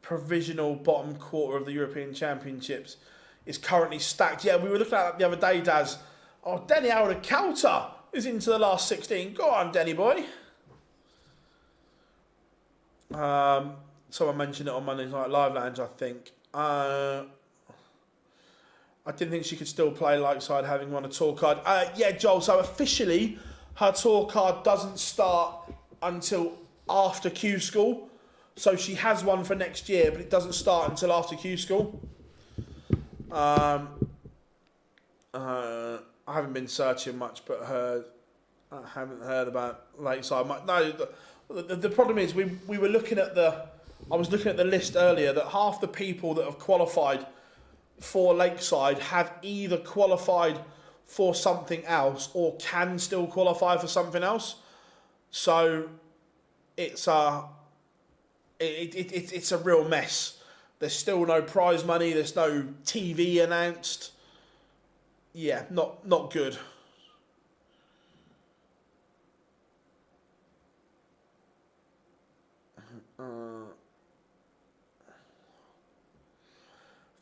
Provisional bottom quarter of the European Championships is currently stacked. Yeah, we were looking at that the other day, Daz. Oh, Denny Alder-Kauter is into the last 16. Go on, Denny boy. Someone mentioned it on Monday Night Live Lounge, I think. I didn't think she could still play Lakeside having won a tour card. Yeah, Joel, so officially her tour card doesn't start until after Q School. So she has one for next year, but it doesn't start until after Q School. I haven't been searching much, but I haven't heard about Lakeside much. No, the problem is we were looking at I was looking at the list earlier that half the people that have qualified for Lakeside have either qualified for something else or can still qualify for something else. So it's it's a real mess. There's still no prize money. There's no TV announced. Yeah, not good.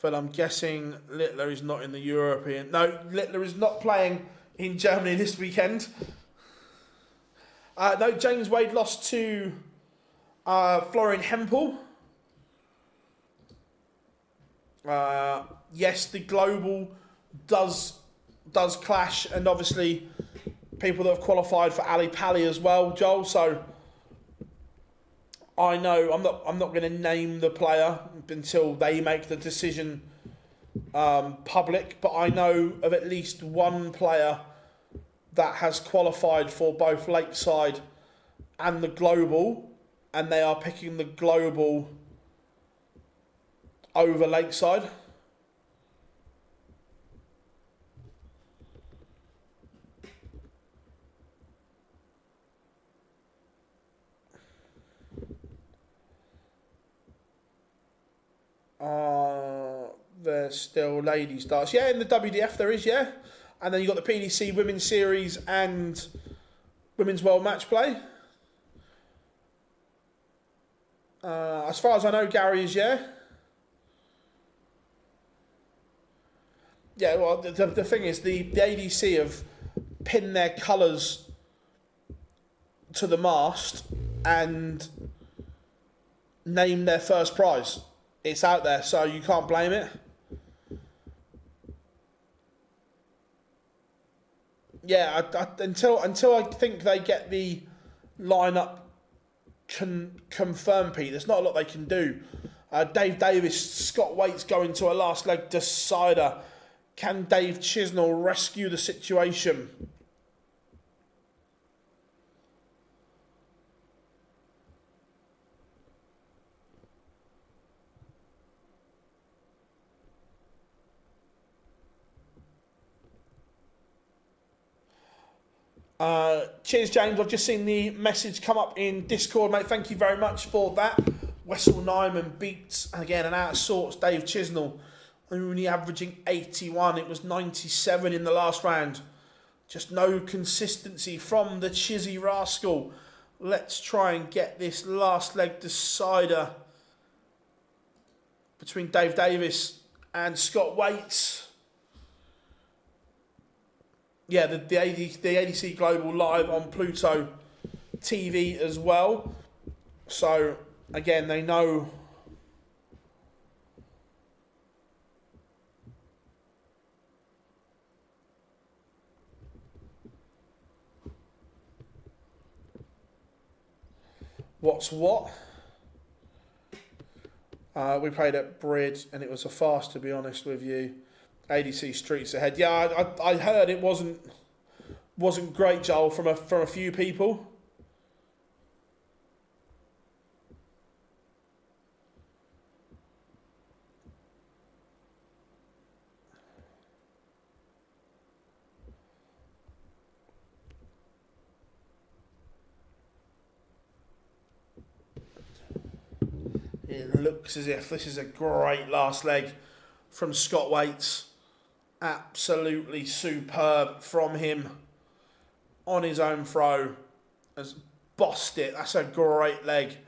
But I'm guessing Littler is not in the European. No, Littler is not playing in Germany this weekend. No, James Wade lost to Florian Hempel. Yes, the global does clash, and obviously people that have qualified for Ali Pali as well, Joel. So I know I'm not going to name the player until they make the decision public, but I know of at least one player that has qualified for both Lakeside and the global, and they are picking the global over Lakeside. There's still ladies darts. Yeah, in the WDF there is, yeah. And then you've got the PDC Women's Series and Women's World Match Play. As far as I know, Gary is, yeah. Yeah, well, the thing is, the ADC have pinned their colours to the mast and named their first prize. It's out there, so you can't blame it. Yeah, until I think they get the lineup confirmed, Pete, there's not a lot they can do. Dave Davis, Scott Waite's going to a last leg decider. Can Dave Chisnell rescue the situation? Cheers, James. I've just seen the message come up in Discord, mate. Thank you very much for that. Wessel Nyman beats, again, an out of sorts Dave Chisnell, only averaging 81. It was 97 in the last round. Just no consistency from the Chizzy Rascal. Let's try and get this last leg decider between Dave Davis and Scott Waite. Yeah, the ADC Global live on Pluto TV as well. So, again, they know what's what. We played at Bridge and it was a farce, to be honest with you. ADC Streets ahead. Yeah, I heard it wasn't great, Joel, from a few people. It looks as if this is a great last leg from Scott Waits. Absolutely superb from him on his own throw. Has bossed it. That's a great leg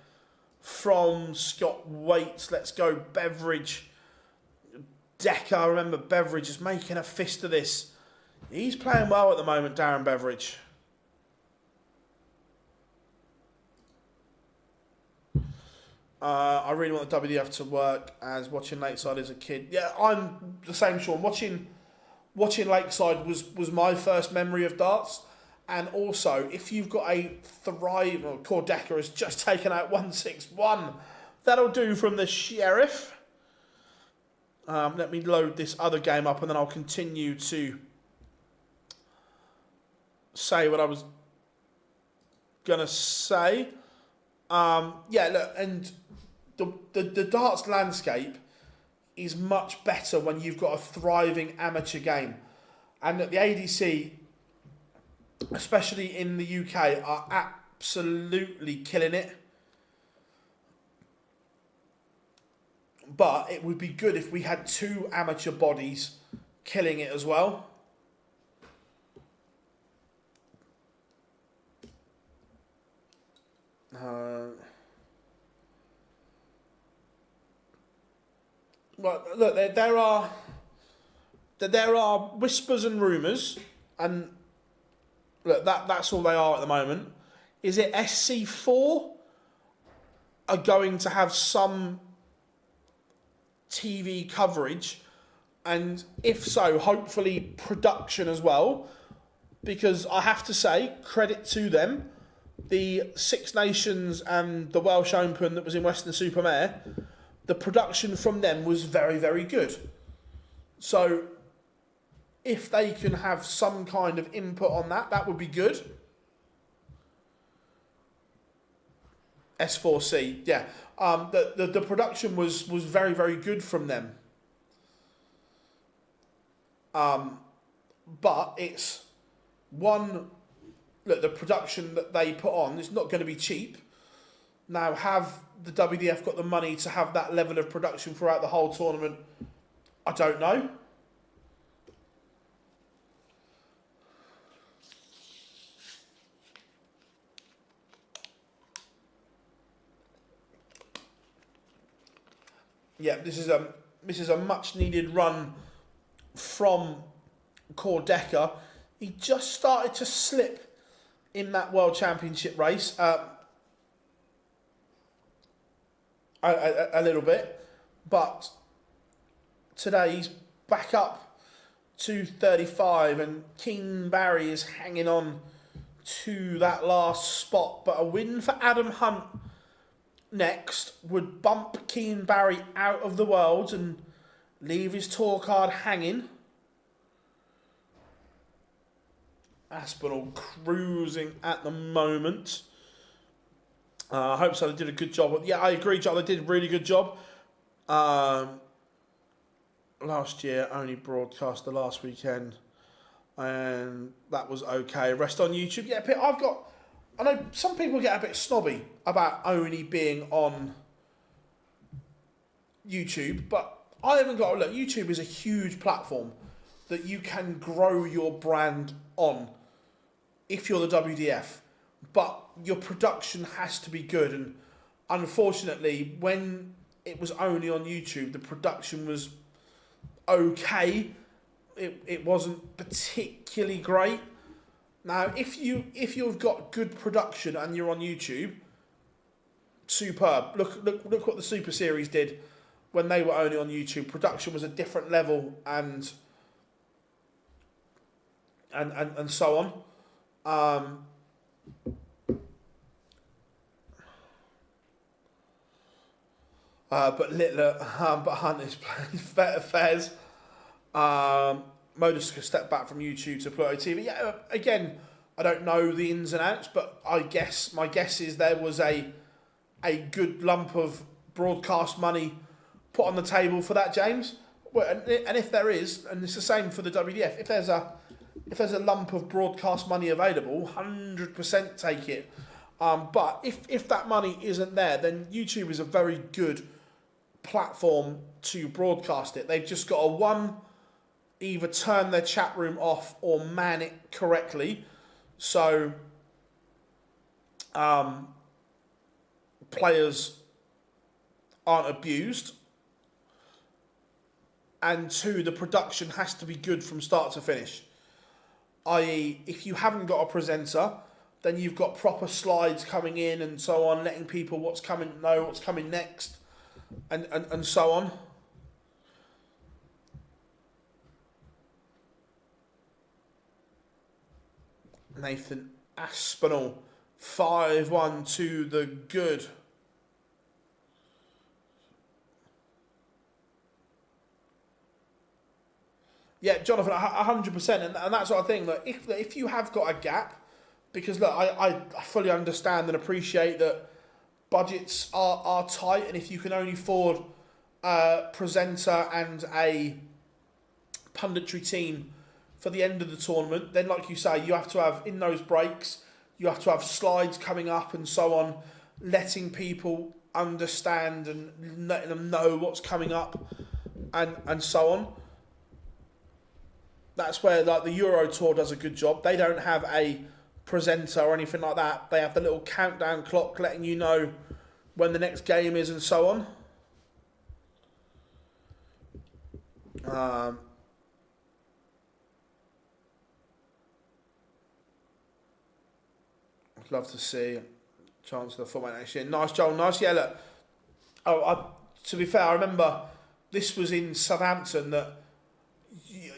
from Scott Waits. Let's go Beveridge. Decker, remember Beveridge is making a fist of this. He's playing well at the moment, Darren Beveridge. I really want the WDF to work as watching Lakeside as a kid. Yeah, I'm the same, Sean. Watching Lakeside was my first memory of darts. And also, if you've got a Thrive, or Cordecker has just taken out 161, that'll do from the Sheriff. Let me load this other game up and then I'll continue to say what I was going to say. Yeah, look, and the darts landscape is much better when you've got a thriving amateur game. And the ADC, especially in the UK, are absolutely killing it. But it would be good if we had two amateur bodies killing it as well. Well, look, there are whispers and rumours, and look, that's all they are at the moment. Is it SC4 are going to have some TV coverage, and if so, hopefully production as well, because I have to say, credit to them, the Six Nations and the Welsh Open that was in Western-super-Mare, the production from them was very, very good. So if they can have some kind of input on that, that would be good. S4C, yeah. The production was very, very good from them. But it's one, look, the production that they put on is not going to be cheap. Now, have the WDF got the money to have that level of production throughout the whole tournament? I don't know. Yeah, this is a much needed run from Cordecker. He just started to slip in that World Championship race a little bit, but today he's back up to 35, and Keen Barry is hanging on to that last spot. But a win for Adam Hunt next would bump Keen Barry out of the world and leave his tour card hanging. Aspinall cruising at the moment. I hope so. They did a good job. Yeah, I agree, John. They did a really good job. Last year, only broadcast the last weekend, and that was okay. Rest on YouTube. Yeah, I know some people get a bit snobby about only being on YouTube, but I haven't got. Look, YouTube is a huge platform that you can grow your brand on if you're the WDF, but your production has to be good. And unfortunately, when it was only on YouTube, the production was okay. It wasn't particularly great. Now, if you've got good production and you're on YouTube, superb. Look what the Super Series did when they were only on YouTube. Production was a different level, and so on. but Littler, but Hunt is playing Fez. MODUS took a step back from YouTube to Pluto TV. Yeah, again, I don't know the ins and outs, but my guess is there was a good lump of broadcast money put on the table for that, James. Well, and if there is, and it's the same for the WDF, if there's a lump of broadcast money available, 100% take it. But if that money isn't there, then YouTube is a very good platform to broadcast it. They've just got to either turn their chat room off or man it correctly, so players aren't abused, and two, the production has to be good from start to finish. I.e., if you haven't got a presenter, then you've got proper slides coming in and so on, letting people know what's coming next, and so on. Nathan Aspinall, 5-1 to the good. Yeah, Jonathan, 100%, and that sort of thing. Look, if you have got a gap, because look, I fully understand and appreciate that budgets are tight, and if you can only afford a presenter and a punditry team for the end of the tournament, then like you say, you have to have, in those breaks, you have to have slides coming up and so on, letting people understand and letting them know what's coming up and so on. That's where like the Euro Tour does a good job. They don't have a presenter or anything like that. They have the little countdown clock letting you know when the next game is and so on. I'd love to see Chancellor format next year. Nice, Joel. Nice. Yeah, look. To be fair, I remember this was in Southampton that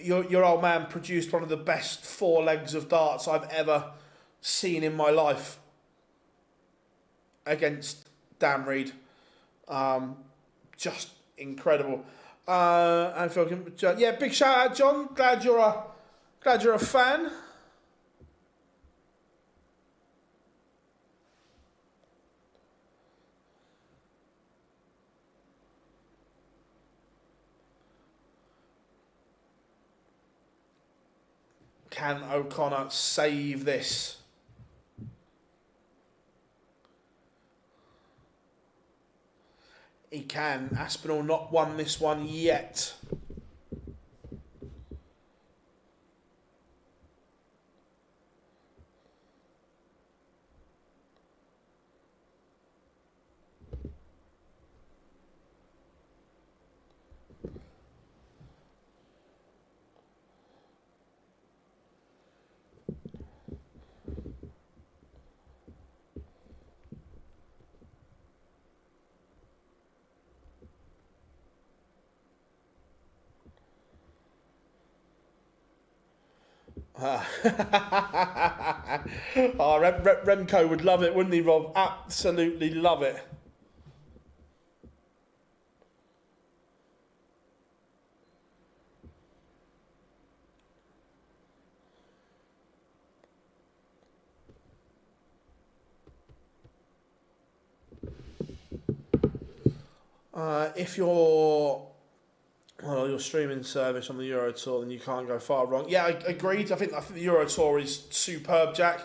your old man produced one of the best 4 legs of darts I've ever seen in my life against Dan Reed. Just incredible. And yeah, big shout out, John. Glad you're a fan. Can O'Connor save this? He can. Aspinall not won this one yet. Remco would love it, wouldn't he, Rob? Absolutely love it. If your streaming service on the Euro Tour, then you can't go far wrong. Yeah, I agreed. I think the Euro Tour is superb, Jack.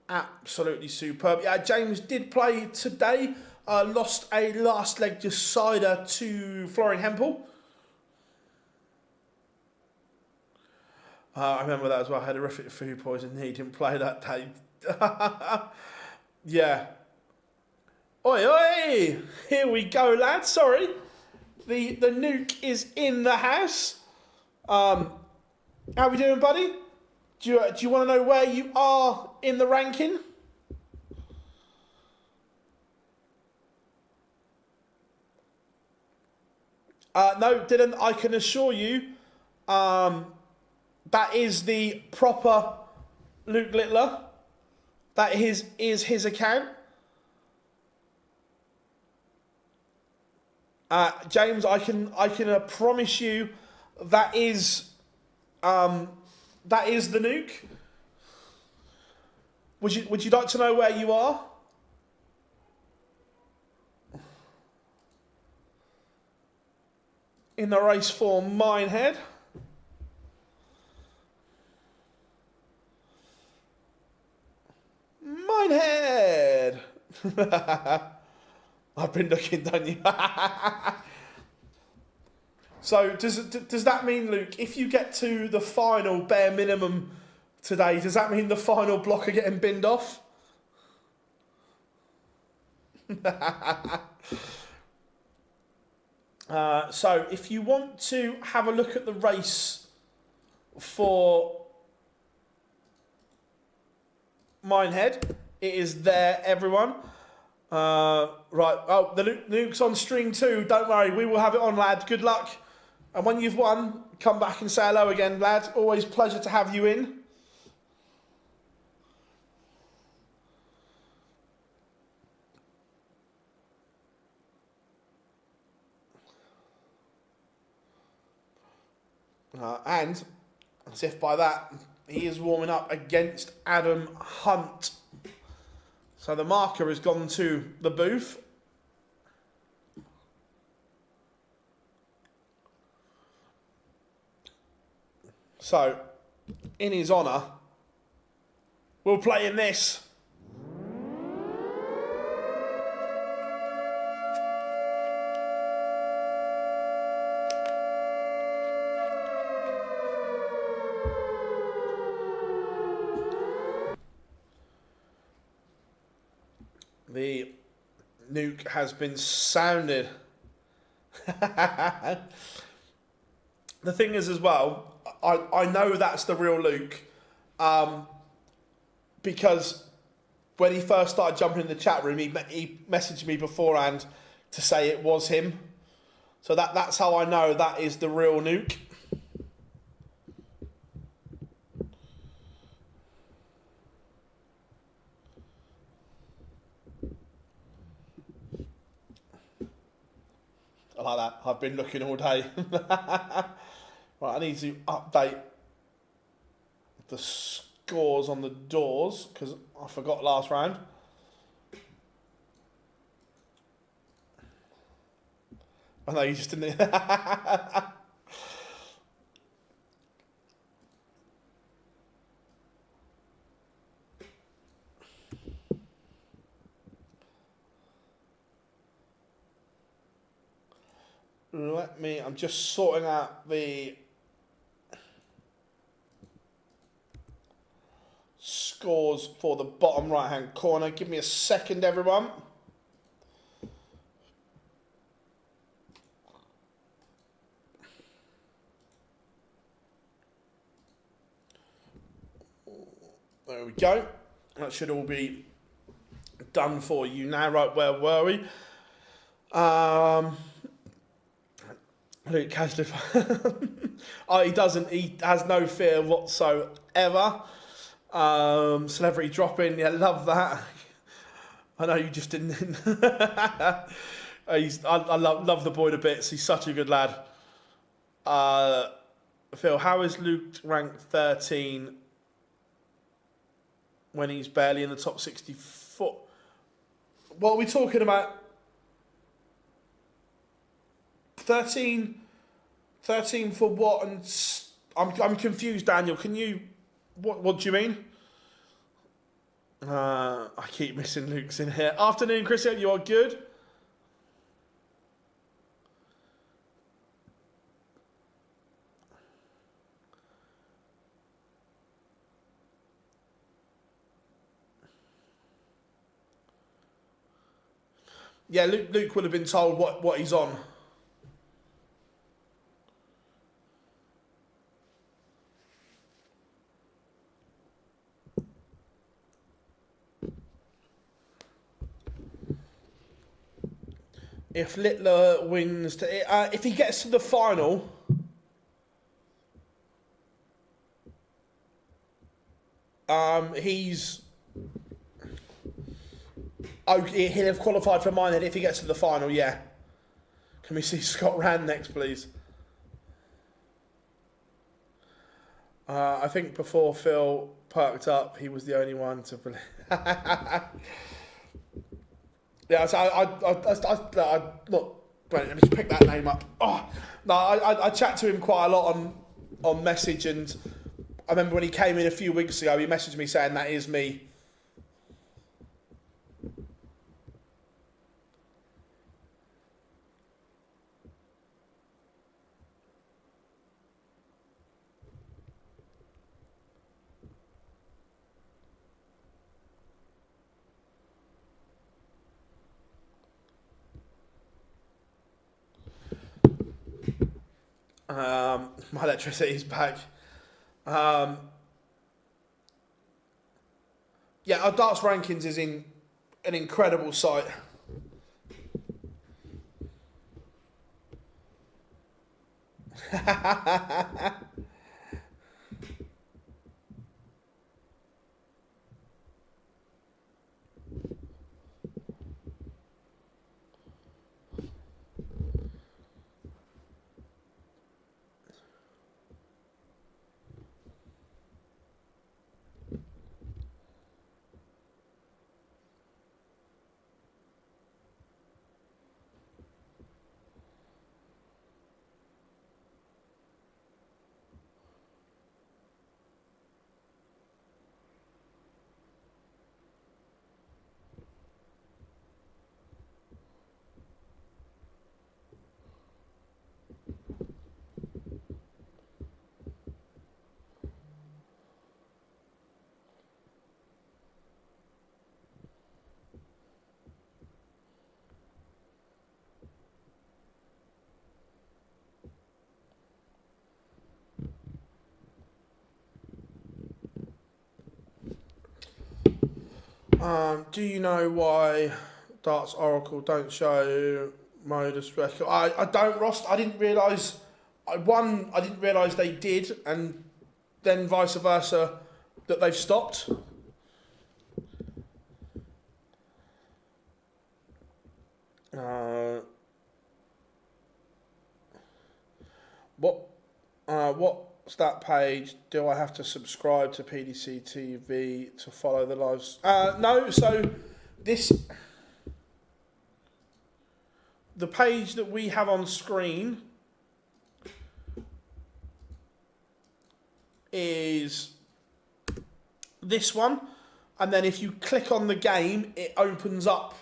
Absolutely superb. Yeah, James did play today. Lost a last leg decider to Florian Hempel. I remember that as well. I had horrific food poisoning. He didn't play that day. Yeah. Oi, oi! Here we go, lads. Sorry. The nuke is in the house. How we doing, buddy? Do you want to know where you are in the ranking? No, didn't. I can assure you, that is the proper Luke Littler. That is his account. James, I can promise you that is the nuke. Would you like to know where you are? In the race for Minehead. Minehead! I've been looking, don't you? So does that mean, Luke, if you get to the final bare minimum today, does that mean the final block are getting binned off? So if you want to have a look at the race for Minehead, it is there, everyone. Right, oh, the nuke's on stream too. Don't worry, we will have it on, lad. Good luck. And when you've won, come back and say hello again, lad. Always pleasure to have you in. And as if by that, he is warming up against Adam Hunt. So the marker has gone to the booth. So, in his honour, we'll play in this. The nuke has been sounded. The thing is as well, I know that's the real Luke, because when he first started jumping in the chat room, he messaged me beforehand to say it was him. So that's how I know that is the real nuke. I like that. I've been looking all day. Right, I need to update the scores on the doors because I forgot last round. I know you just didn't. I'm just sorting out the scores for the bottom right hand corner. Give me a second, everyone. There we go. That should all be done for you now. Right, where were we? Luke Casliff. Oh, he has no fear whatsoever. Celebrity drop-in, yeah, love that. I know you just didn't. I love the boy to bits. He's such a good lad. Phil, how is Luke ranked 13 when he's barely in the top 64? What are we talking about? 13 for what? And I'm confused, Daniel. Can you? What do you mean? I keep missing Luke's in here. Afternoon, Chris. You are good. Yeah, Luke would have been told what he's on. If Littler wins, if he gets to the final, he'll have qualified for Minehead if he gets to the final, yeah. Can we see Scott Rand next, please? I think before Phil perked up, he was the only one to believe. Yeah, so I look. Wait, let me just pick that name up. Oh, no, I chat to him quite a lot on message, and I remember when he came in a few weeks ago, he messaged me saying that is me. My electricity's back. Yeah, our darts rankings is in an incredible site. Do you know why Darts Oracle don't show MODUS record? I don't, Ross. I didn't realise. I didn't realise they did, and then vice versa, that they've stopped. What's that page? Do I have to subscribe to PDC TV to follow the lives? No. So the page that we have on screen is this one, and then if you click on the game, it opens up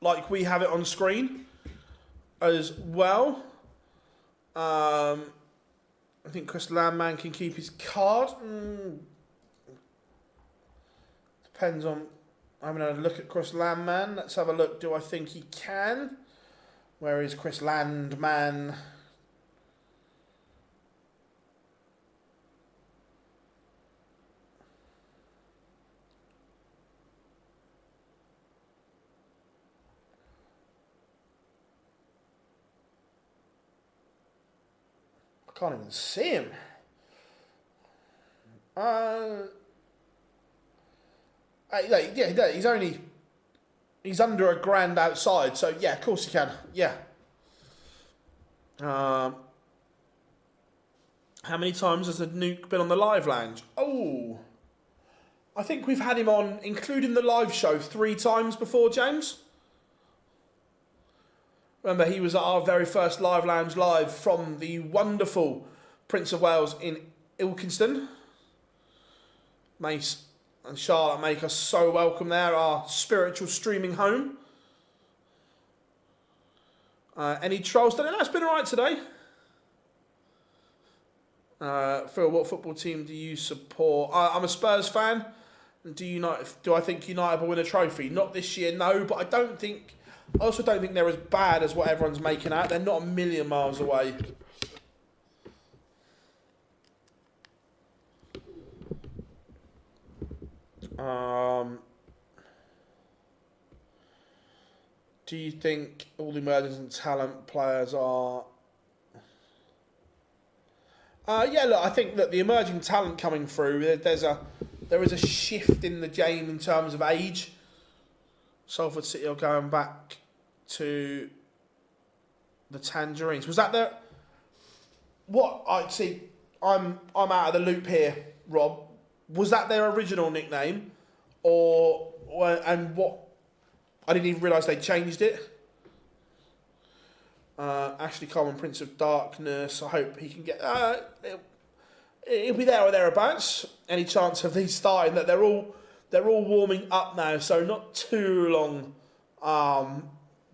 like we have it on screen as well. I think Chris Landman can keep his card. Depends on. I haven't had a look at Chris Landman. Let's have a look. Do I think he can? Where is Chris Landman? I can't even see him. Yeah, he's under $1,000 outside, so yeah, of course he can. Yeah. How many times has the Nuke been on the live lounge? Oh, I think we've had him on, including the live show, 3 times before, James. Remember, he was at our very first Live Lounge live from the wonderful Prince of Wales in Ilkeston. Mace and Charlotte make us so welcome there, our spiritual streaming home. Any trolls? No, it's been alright today. Phil, what football team do you support? I'm a Spurs fan. Do I think United will win a trophy? Not this year, no, but I also don't think they're as bad as what everyone's making out. They're not a million miles away. Do you think all the emerging talent players are... yeah, look, I think that the emerging talent coming through, there is a shift in the game in terms of age. Salford City are going back to The Tangerines. Was that their... What? I see. I'm out of the loop here, Rob. Was that their original nickname? And what... I didn't even realise they changed it. Ashley Coleman, Prince of Darkness. I hope he can get... He'll be there or thereabouts. Any chance of these starting? That they're all warming up now, so not too long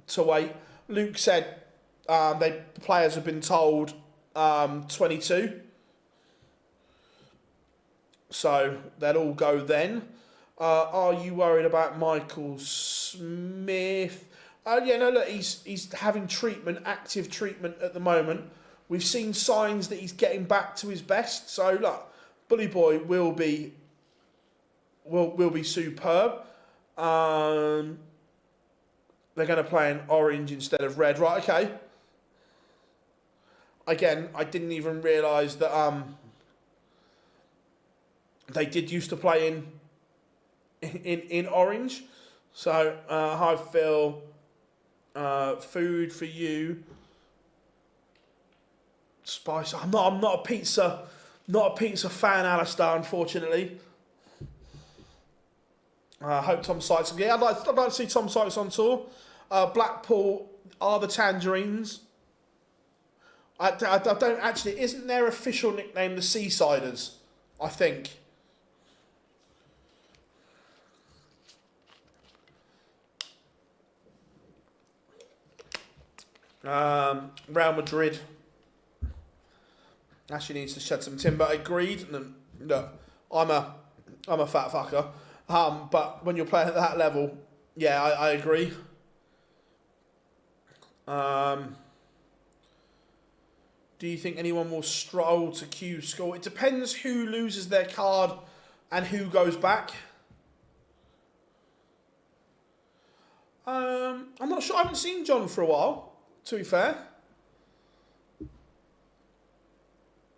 to wait. Luke said the players have been told 22. So they'll all go then. Are you worried about Michael Smith? Yeah, no, look, he's having treatment, active treatment at the moment. We've seen signs that he's getting back to his best. So look, Bully Boy will be superb. They're going to play in orange instead of red, right? Okay. Again, I didn't even realise that they did used to play in orange. So hi Phil, food for you. Spice. I'm not a pizza fan, Alistair. Unfortunately. I hope Tom Sykes. Yeah, I'd like to see Tom Sykes on tour. Blackpool are the Tangerines. I don't actually. Isn't their official nickname the Seasiders? I think. Real Madrid. Actually needs to shed some timber. Agreed. Look, I'm a fat fucker. But when you're playing at that level, yeah, I agree. Do you think anyone will stroll to Q score? It depends who loses their card and who goes back. I'm not sure. I haven't seen John for a while, to be fair.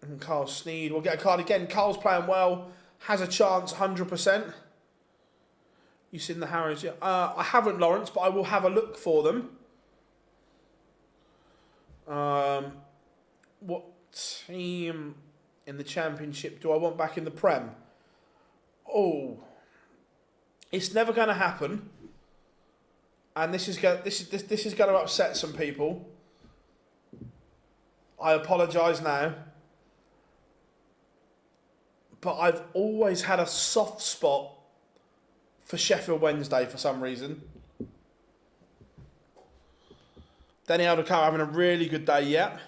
And Carl Sneed will get a card again. Carl's playing well. Has a chance, 100%. You seen the Harrows yet? I haven't, Lawrence, but I will have a look for them. What team in the Championship do I want back in the Prem? Oh, it's never going to happen, and this is going to upset some people. I apologise now, but I've always had a soft spot for Sheffield Wednesday for some reason. Danny Aldercar having a really good day yet.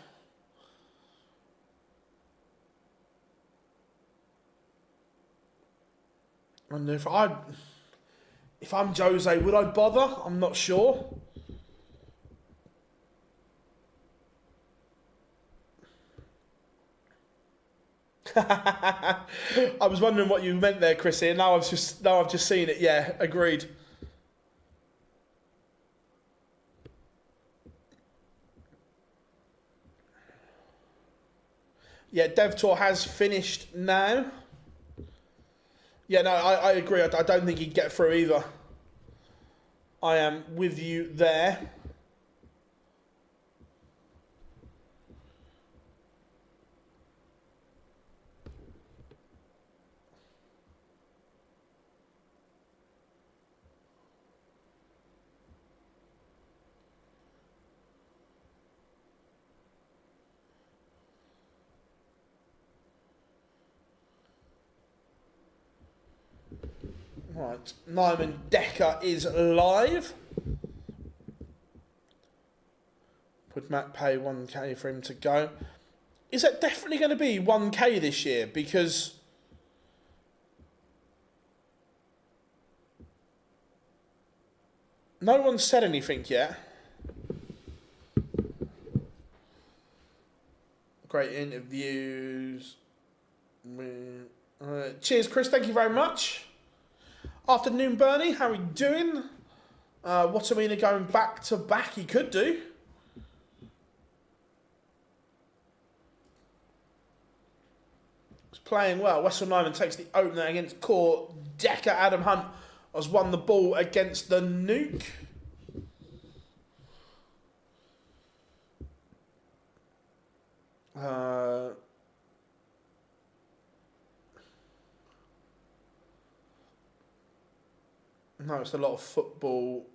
And if I'm Jose, would I bother? I'm not sure. I was wondering what you meant there, Chrissy, and now I've just seen it. Yeah, agreed. Yeah, Dev Tour has finished now. Yeah, no, I agree. I don't think he'd get through either. I am with you there. Right, Nyman Decker is live. Would Matt pay 1k for him to go? Is that definitely going to be 1k this year? Because no one's said anything yet. Great interviews. Cheers, Chris. Thank you very much. Afternoon, Bernie. How are we doing? Watamina going back to back. He could do. He's playing well. Wessel Nyman takes the opener against Core. Decker Adam Hunt has won the ball against the Nuke. Noticed a lot of football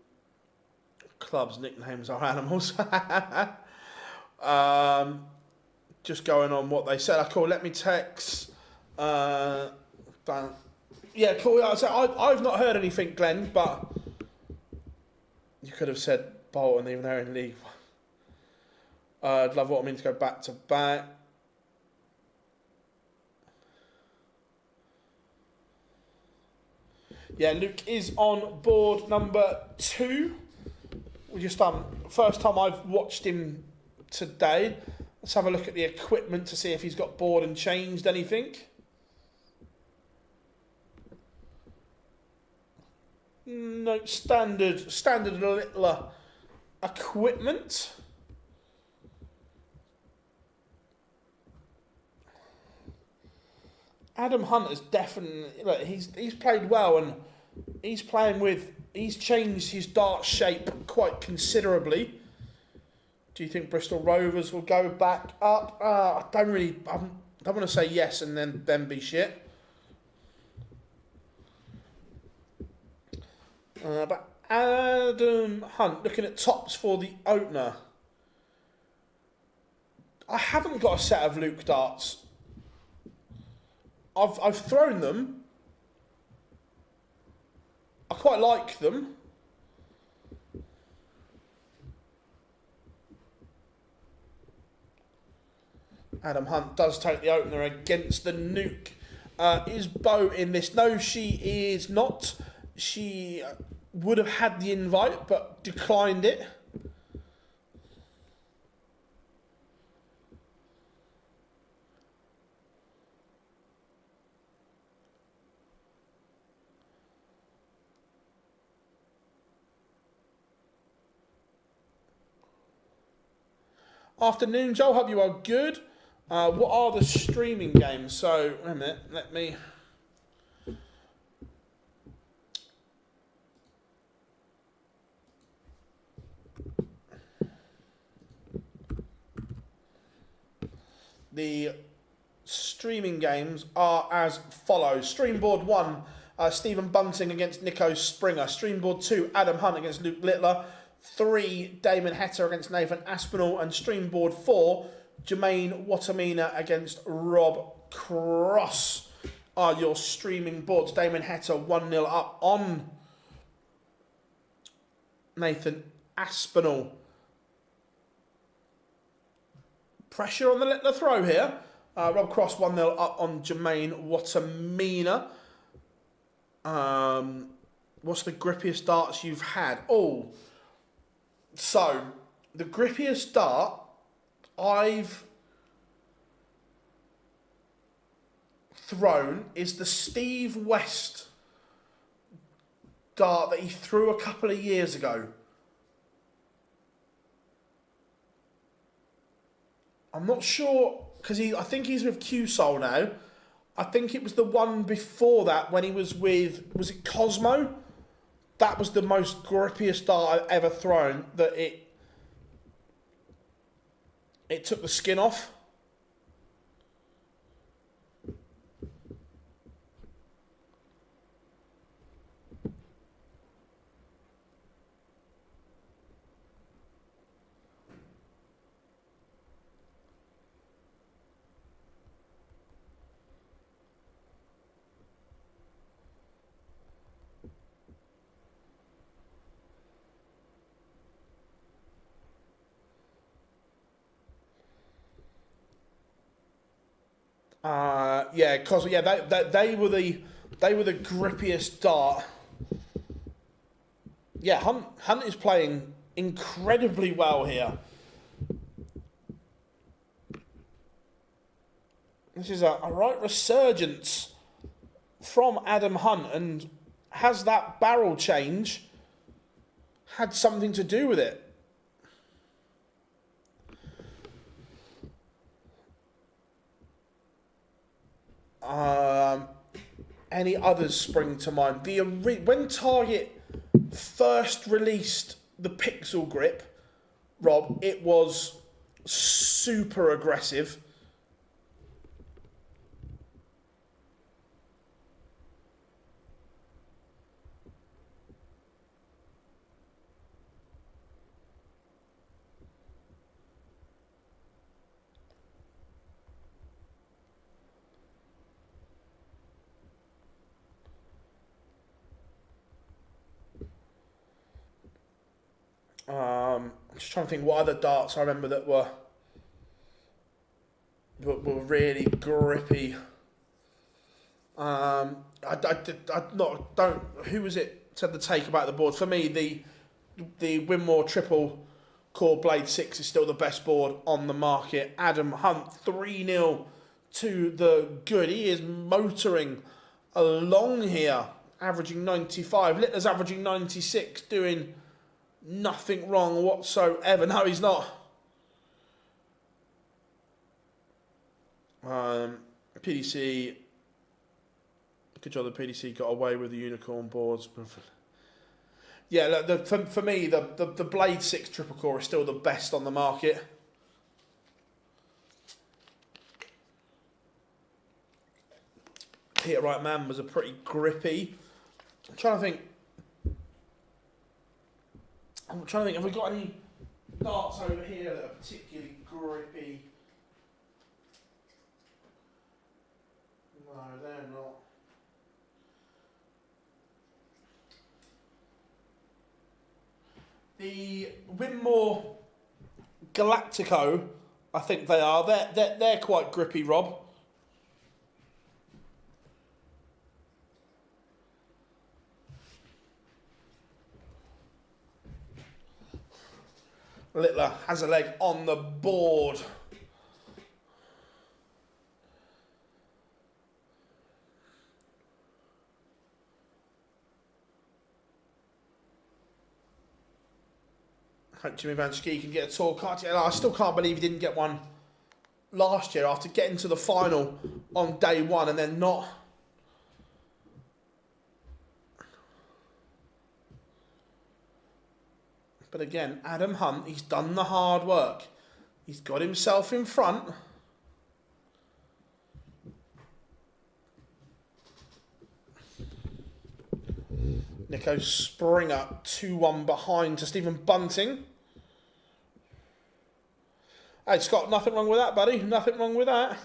clubs' nicknames are animals. Just going on what they said. Cool. Let me text. Yeah, cool. I've not heard anything, Glenn, but you could have said Bolton even though they're in League One. I'd love what I mean to go back to back. Yeah, Luke is on board number 2. We just first time I've watched him today. Let's have a look at the equipment to see if he's got bored and changed anything. No, standard little equipment. Adam Hunt has definitely, look, he's played well, and he's changed his dart shape quite considerably. Do you think Bristol Rovers will go back up? I don't want to say yes and then be shit. But Adam Hunt, looking at tops for the opener. I haven't got a set of Luke darts. I've thrown them. I quite like them. Adam Hunt does take the opener against the Nuke. Is Bo in this? No, she is not. She would have had the invite but declined it. Afternoon, Joel. Hope you are good. What are the streaming games? So, wait a minute. Let me... The streaming games are as follows. Streamboard 1, Stephen Bunting against Nico Springer. Streamboard 2, Adam Hunt against Luke Littler. 3, Damon Hetter against Nathan Aspinall. And Streamboard 4, Jermaine Watamina against Rob Cross are your streaming boards. Damon Hetter 1-0 up on Nathan Aspinall. Pressure on the Littler throw here. Rob Cross 1-0 up on Jermaine Watamina. What's the grippiest darts you've had? Oh, so the grippiest dart I've thrown is the Steve West dart that he threw a couple of years ago. I'm not sure, because I think he's with Q-Sol now. I think it was the one before that when he was with, was it Cosmo? That was the most grippiest dart I've ever thrown, that it took the skin off. Yeah, Cosmo. Yeah, they were the grippiest dart. Yeah, Hunt is playing incredibly well here. This is a right resurgence from Adam Hunt, and has that barrel change had something to do with it? Any others spring to mind? When Target first released the Pixel Grip, Rob, it was super aggressive. I'm just trying to think what other darts I remember that were really grippy. I don't. Who was it said the take about the board? For me, the Winmore triple core Blade 6 is still the best board on the market. Adam Hunt 3-0 to the good. He is motoring along here, averaging 95. Littler's averaging 96, doing nothing wrong whatsoever. No, he's not. PDC, good job the PDC got away with the unicorn boards. Yeah, look, for me, the Blade 6 triple core is still the best on the market. Hit Right Man was a pretty grippy. I'm trying to think, have we got any darts over here that are particularly grippy? No, they're not. The Winmore Galactico, I think they are. They're quite grippy, Rob. Littler has a leg on the board. Hope Jimmy Van Schie can get a tour card. I still can't believe he didn't get one last year after getting to the final on day one and then not. But again, Adam Hunt, he's done the hard work. He's got himself in front. Nico Springer 2-1 behind to Stephen Bunting. Hey, Scott, nothing wrong with that, buddy. Nothing wrong with that.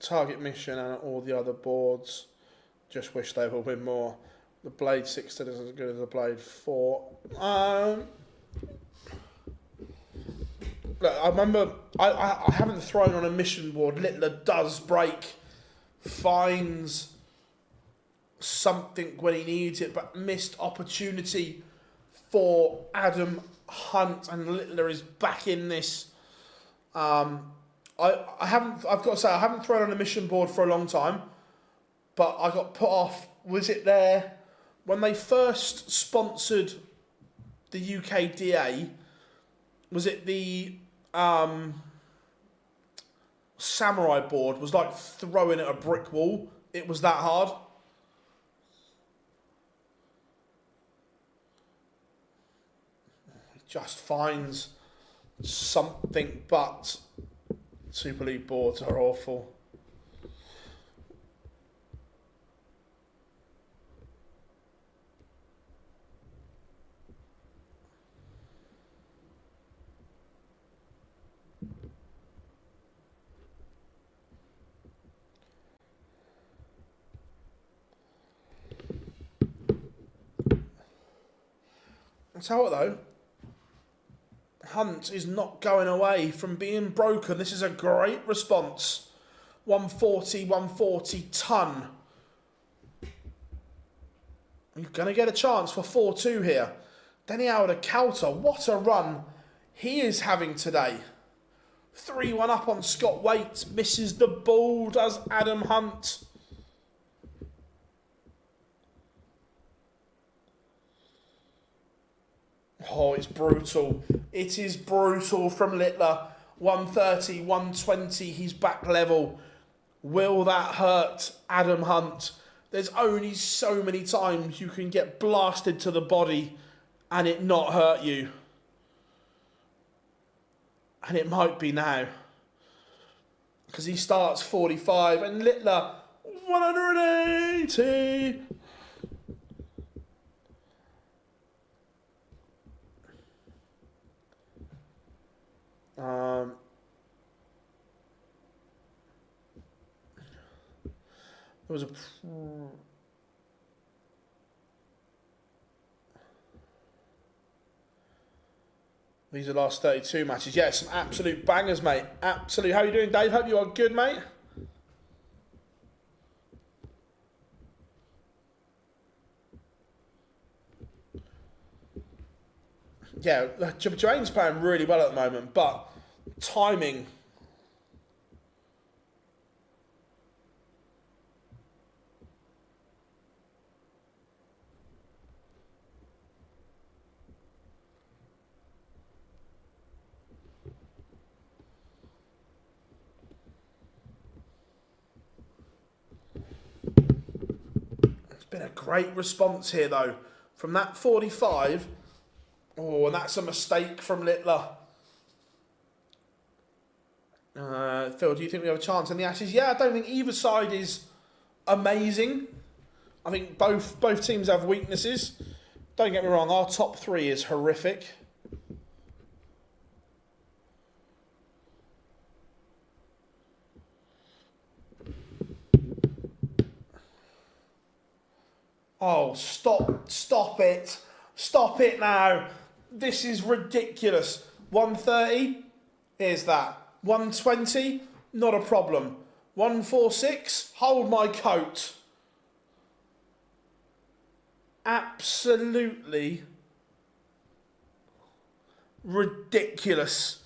Target Mission and all the other boards. Just wish they would win more. The Blade 6 isn't as good as the Blade 4. Look, I remember I haven't thrown on a mission board. Littler does break, finds something when he needs it, but missed opportunity for Adam Hunt, and Littler is back in this. I've got to say, I haven't thrown on a mission board for a long time, but I got put off. Was it there when they first sponsored the UKDA? Was it the Samurai board? Was like throwing at a brick wall. It was that hard. He just finds something, but Super League boards are awful. I'll tell you what though, Hunt is not going away from being broken. This is a great response. 140 ton. You're going to get a chance for 4-2 here. Denny Howard Coulter, what a run he is having today. 3-1 up on Scott Waite. Misses the ball, does Adam Hunt. Oh, it's brutal. It is brutal from Littler. 130, 120, he's back level. Will that hurt Adam Hunt? There's only so many times you can get blasted to the body and it not hurt you. And it might be now. Because he starts 45 and Littler 180. There was a... These are the last 32 matches. Yeah, some absolute bangers, mate. Absolute. How are you doing, Dave? Hope you are good, mate. Yeah, Jermaine's playing really well at the moment, but timing... Been a great response here though from that 45. Oh, and that's a mistake from Littler. Phil, do you think we have a chance in the Ashes? Yeah, I don't think either side is amazing. I think both teams have weaknesses. Don't get me wrong, our top three is horrific. Oh, stop it now. This is ridiculous. 130, here's that. 120, not a problem. 146, hold my coat. Absolutely ridiculous.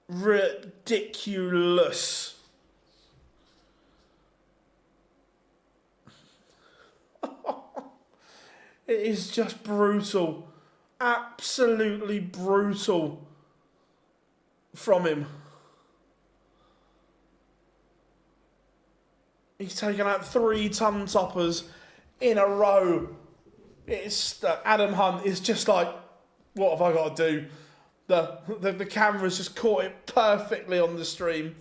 Ridiculous. It is just brutal. Absolutely brutal from him. He's taken out 3 ton toppers in a row. It's Adam Hunt is just like, what have I got to do? The camera's just caught it perfectly on the stream.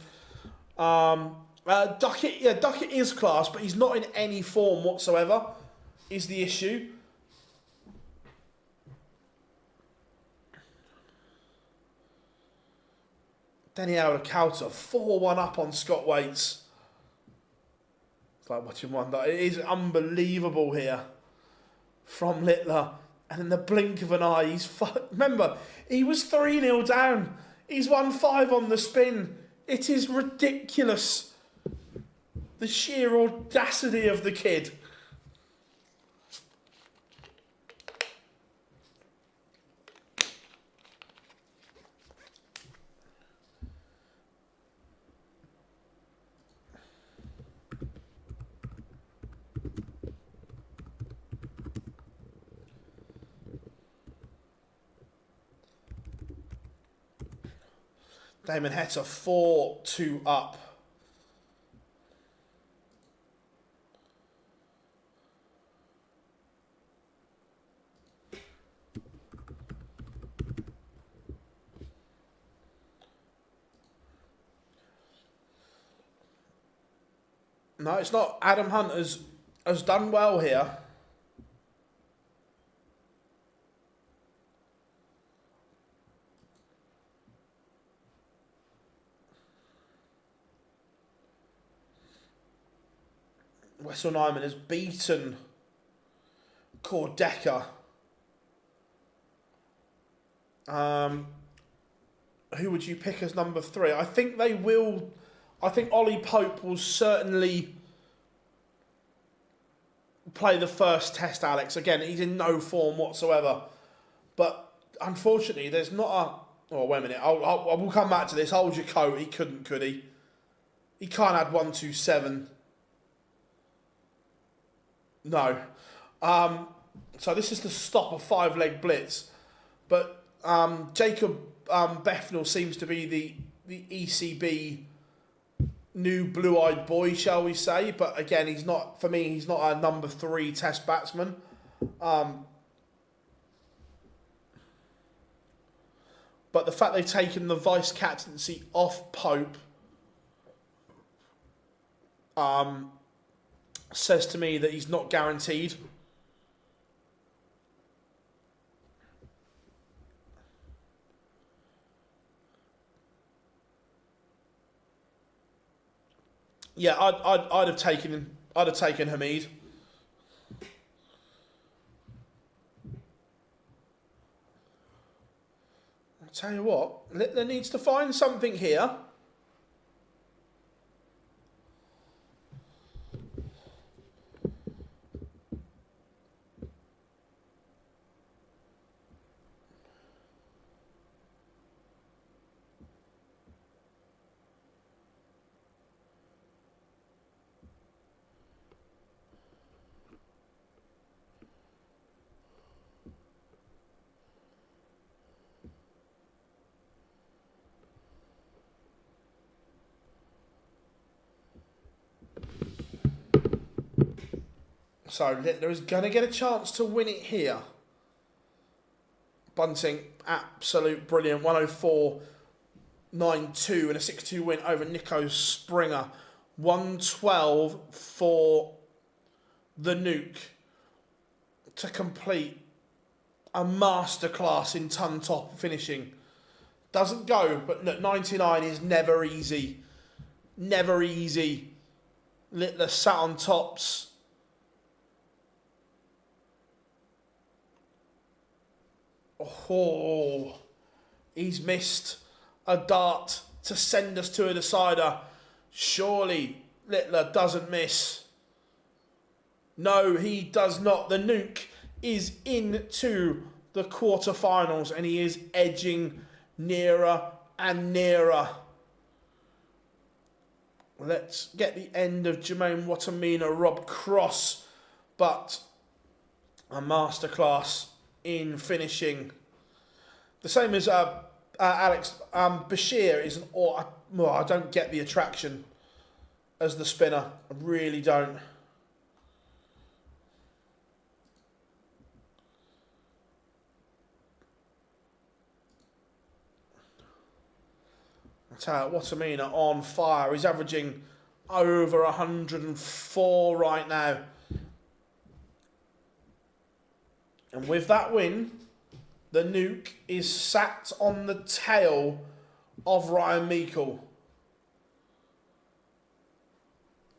Duckett is class, but he's not in any form whatsoever, is the issue. Daniel Kauta, 4-1 up on Scott Waits. It's like watching one. It is unbelievable here from Littler. And in the blink of an eye, remember, he was 3-0 down. He's won 5 on the spin. It is ridiculous. The sheer audacity of the kid. Damon Heta 4-2 up. No, it's not. Adam Hunt has done well here. Wessel Nyman has beaten Cordecca. Who would you pick as number 3? I think they will. I think Ollie Pope will certainly play the first test, Alex. Again, he's in no form whatsoever. But unfortunately, there's not a... Oh, wait a minute. I will come back to this. Hold your coat. He couldn't, could he? He can't add 127. No. So this is the stop of 5-leg blitz. But Jacob Bethnal seems to be the ECB new blue-eyed boy, shall we say. But again, he's not, for me, he's not a number 3 test batsman. But the fact they've taken the vice captaincy off Pope says to me that he's not guaranteed. Yeah, I'd have taken Hamid. I'll tell you what, Littler needs to find something here. So Littler is going to get a chance to win it here. Bunting, absolute brilliant. 104.92 and a 6-2 win over Nico Springer. 112 for the Nuke to complete a masterclass in ton top finishing. Doesn't go, but look, 99 is never easy. Never easy. Littler sat on tops. Oh, he's missed a dart to send us to a decider. Surely Littler doesn't miss. No, he does not. The Nuke is into the quarterfinals and he is edging nearer and nearer. Let's get the end of Jermaine Watamina, Rob Cross, but a masterclass in finishing. The same as Alex Bashir is I don't get the attraction as the spinner. I really don't. I tell you, Watamina on fire. He's averaging over 104 right now. And with that win, the Nuke is sat on the tail of Ryan Meikle.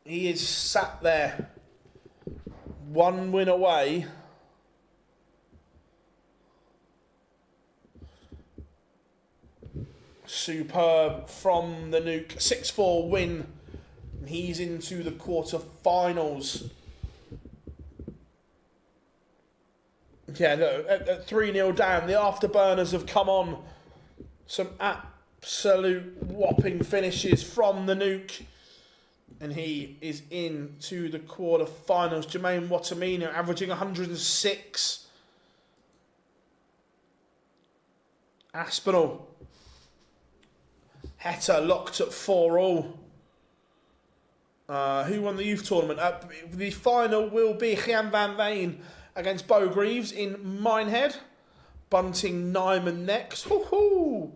He is sat there, one win away. Superb from the Nuke. 6-4 win. He's into the quarterfinals. Yeah, look, at 3-0 down, the afterburners have come on. Some absolute whopping finishes from the Nuke. And he is into the quarterfinals. Jermaine Watamina averaging 106. Aspinall. Heta locked at 4-all. Who won the youth tournament? The final will be Gian van Veen against Bo Greaves in Minehead. Bunting Nyman next. Woohoo!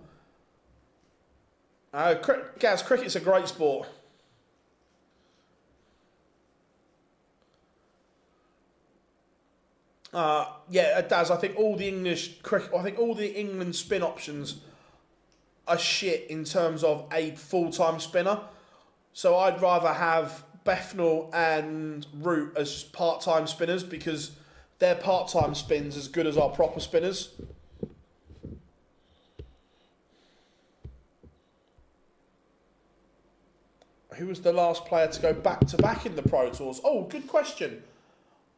Gaz, cricket's a great sport. Yeah, it does. I think all the England spin options are shit in terms of a full-time spinner. So I'd rather have Bethnal and Root as part-time spinners because their part-time spins as good as our proper spinners. Who was the last player to go back-to-back in the Pro Tours? Oh, good question.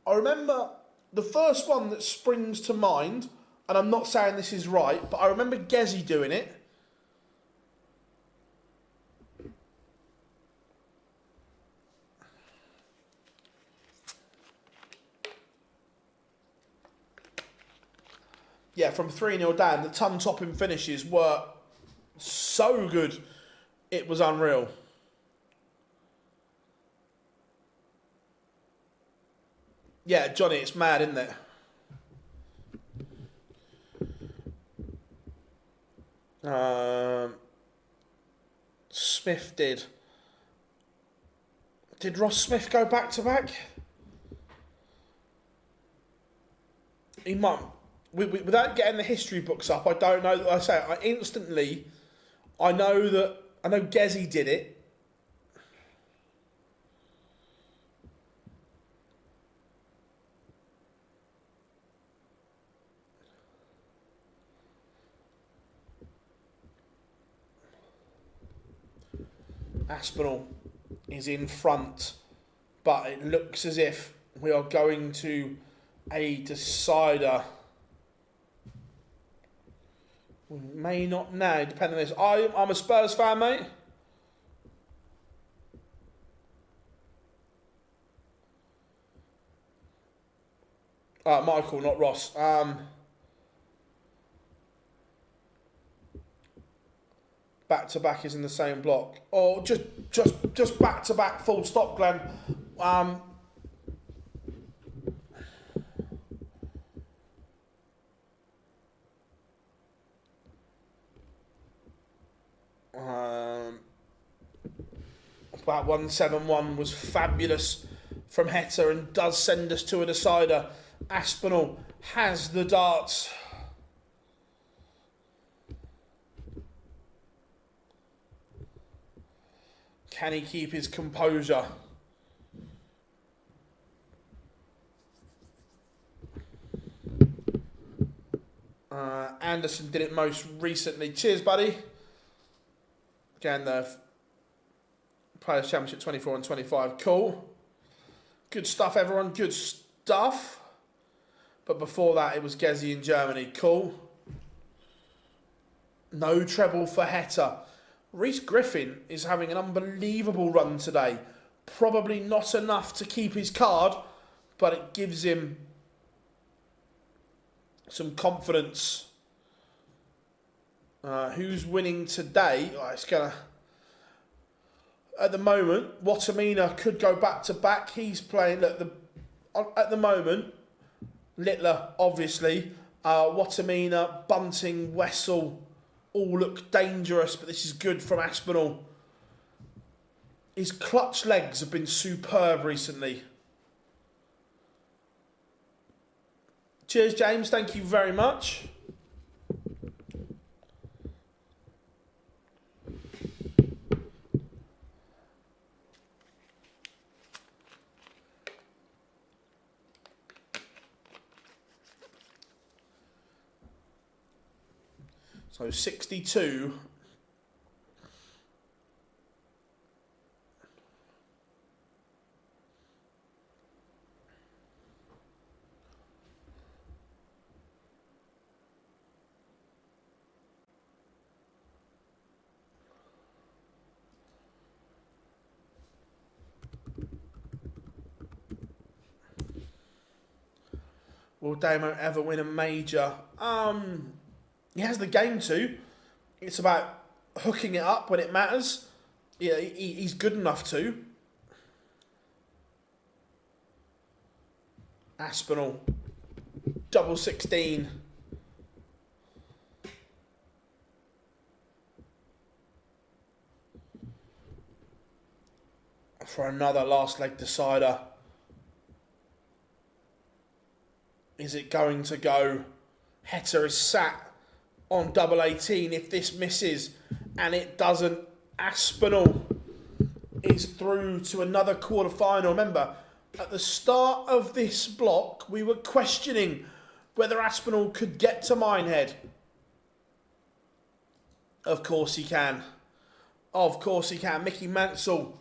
I remember the first one that springs to mind, and I'm not saying this is right, but I remember Gezi doing it. Yeah, from 3-0 down, the ton-topping finishes were so good, it was unreal. Yeah, Johnny, it's mad, isn't it? Smith did. Did Ross Smith go back to back? He might. Without getting the history books up, I don't know. Like I say, I know Gezi did it. Aspinall is in front, but it looks as if we are going to a decider. We may not now, depending on this. I'm a Spurs fan, mate. Michael, not Ross. Back to back is in the same block, or just back to back, full stop, Glenn. That 171 was fabulous from Heta and does send us to a decider. Aspinall has the darts. Can he keep his composure? Anderson did it most recently. Cheers, buddy. Again, the Players' Championship 24 and 25. Cool. Good stuff, everyone. Good stuff. But before that, it was Gezi in Germany. Cool. No treble for Heta. Reece Griffin is having an unbelievable run today. Probably not enough to keep his card, but it gives him some confidence. Who's winning today? Oh, it's going to... At the moment, Watamina could go back to back. He's playing... Look, at the moment, Littler, obviously. Watamina, Bunting, Wessel... all look dangerous, but this is good from Aspinall. His clutch legs have been superb recently. Cheers, James. Thank you very much. So 62. Will Damo ever win a major? He has the game to. It's about hooking it up when it matters. Yeah, he's good enough to. Aspinall. Double 16. For another last leg decider. Is it going to go? Heta is sat on double 18. If this misses and it doesn't, Aspinall is through to another quarter-final. Remember, at the start of this block, we were questioning whether Aspinall could get to Minehead. Of course he can. Of course he can. Mickey Mansell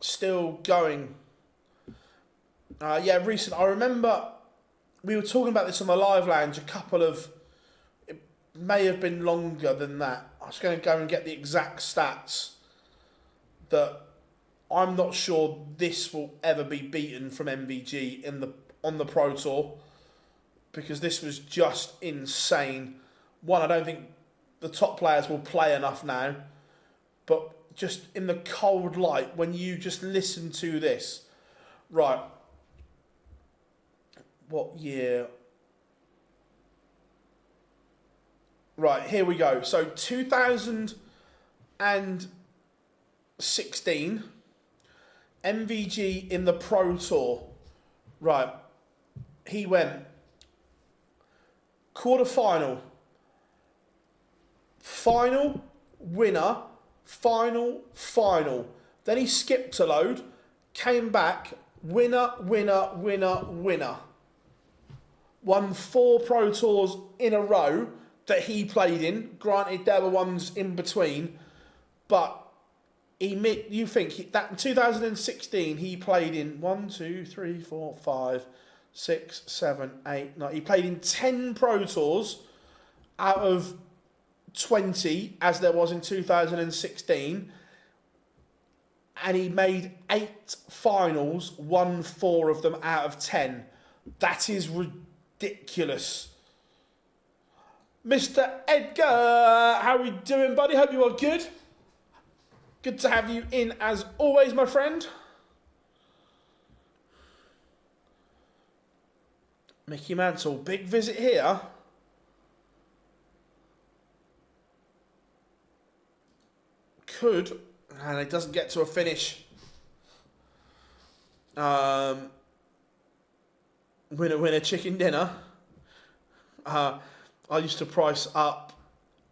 still going. Yeah, recent. I remember we were talking about this on the live lounge it may have been longer than that. I was going to go and get the exact stats that I'm not sure this will ever be beaten from MVG on the Pro Tour, because this was just insane. One, I don't think the top players will play enough now, but just in the cold light, when you just listen to this, right, what year? Right, here we go. So 2016, MVG in the Pro Tour. Right, he went quarter-final, final, winner, final, final. Then he skipped a load, came back, winner, winner, winner, winner. Won 4 Pro Tours in a row that he played in. Granted, there were ones in between, but you think that in 2016 he played in 1, 2, 3, 4, 5, 6, 7, 8, 9. He played in 10 Pro Tours out of 20 as there was in 2016, and he made 8 finals, won 4 of them out of 10. That is ridiculous. Mr. Edgar, how are we doing, buddy? Hope you are good. Good to have you in as always, my friend. Mickey Mantle, big visit here. Could, and it doesn't get to a finish. Winner chicken dinner. I used to price up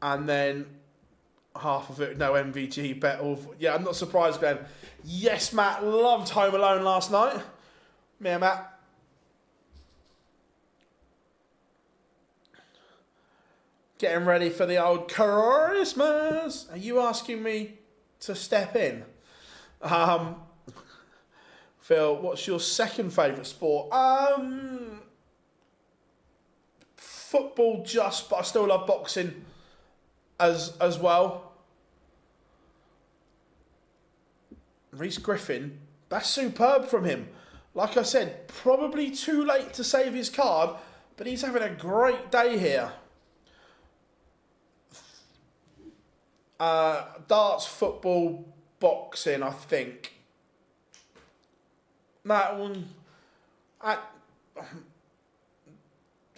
and then half of it, no MVG bet. Yeah, I'm not surprised, Glenn. Yes, Matt, loved Home Alone last night. Me and Matt. Getting ready for the old Christmas. Are you asking me to step in? Phil, what's your second favourite sport? Football just, but I still love boxing as well. Reece Griffin, that's superb from him. Like I said, probably too late to save his card, but he's having a great day here. Darts, football, boxing, I think. That one, are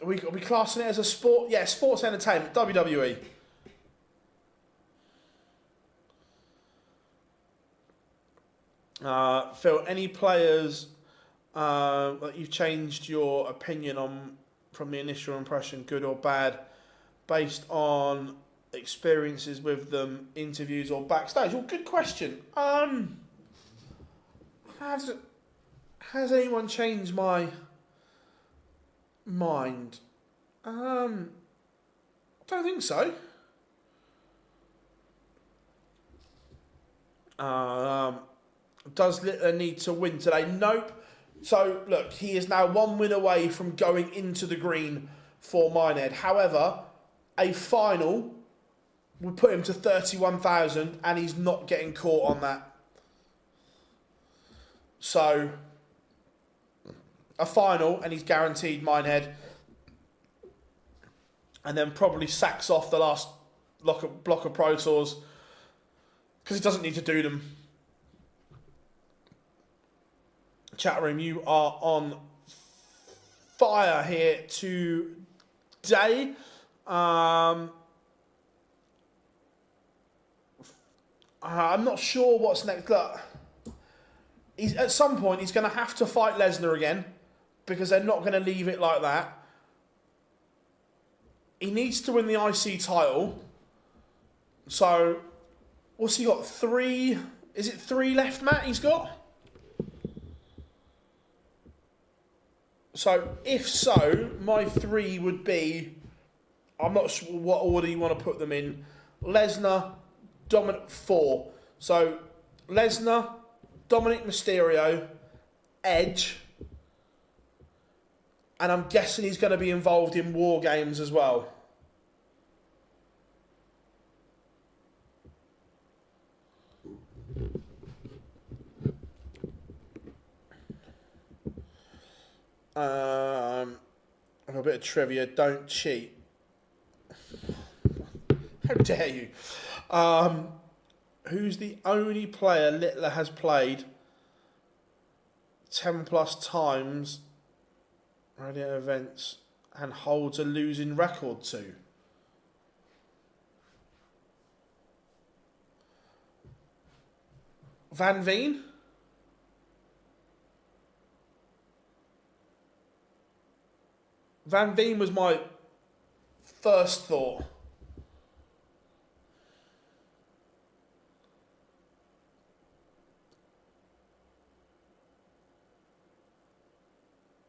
we classing it as a sport? Yeah, sports entertainment, WWE. Phil, any players that you've changed your opinion on from the initial impression, good or bad, based on experiences with them, interviews or backstage? Well, good question. Has anyone changed my mind? Don't think so. Does Littler need to win today? Nope. So, look, he is now 1 win away from going into the green for Minehead. However, a final would put him to 31,000 and he's not getting caught on that. So, a final and he's guaranteed Minehead. And then probably sacks off the last block of Pro Tours because he doesn't need to do them. Chat room, you are on fire here today. I'm not sure what's next. Look, at some point he's going to have to fight Lesnar again because they're not going to leave it like that. He needs to win the IC title. So, what's he got? 3? Is it 3 left, Matt? He's got. So, if so, my 3 would be, I'm not sure what order you want to put them in. Lesnar, Dominic, 4. So, Lesnar, Dominic Mysterio, Edge, and I'm guessing he's going to be involved in War Games as well. A bit of trivia. Don't cheat. How dare you? Who's the only player Littler has played 10 plus times radio events and holds a losing record to? Van Veen? Van Veen was my first thought.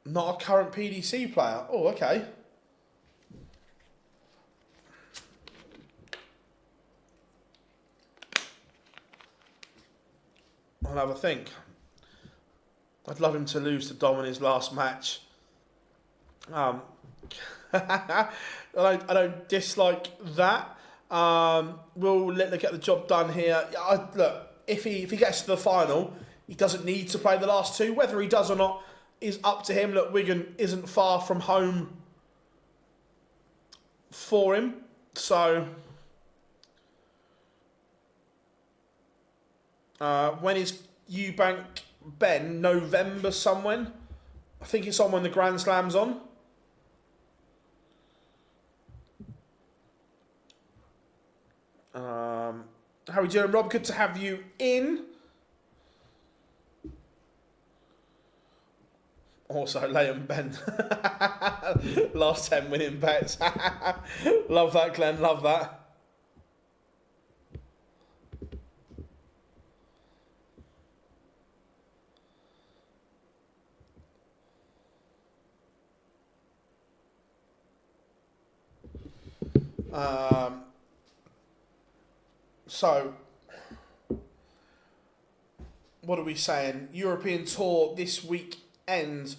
Not a current PDC player. Oh, okay. I'll have a think. I'd love him to lose to Dom in his last match. I don't dislike that. Will Littler get the job done here? Look, if he gets to the final, he doesn't need to play the last two. Whether he does or not is up to him. Look, Wigan isn't far from home for him. So, when is Eubank Ben? November somewhen? I think it's on when the Grand Slam's on. How are we doing, Rob? Good to have you in. Also, Leighton Ben. Last 10 winning bets. Love that, Glenn. Love that. So, what are we saying? European Tour this weekend.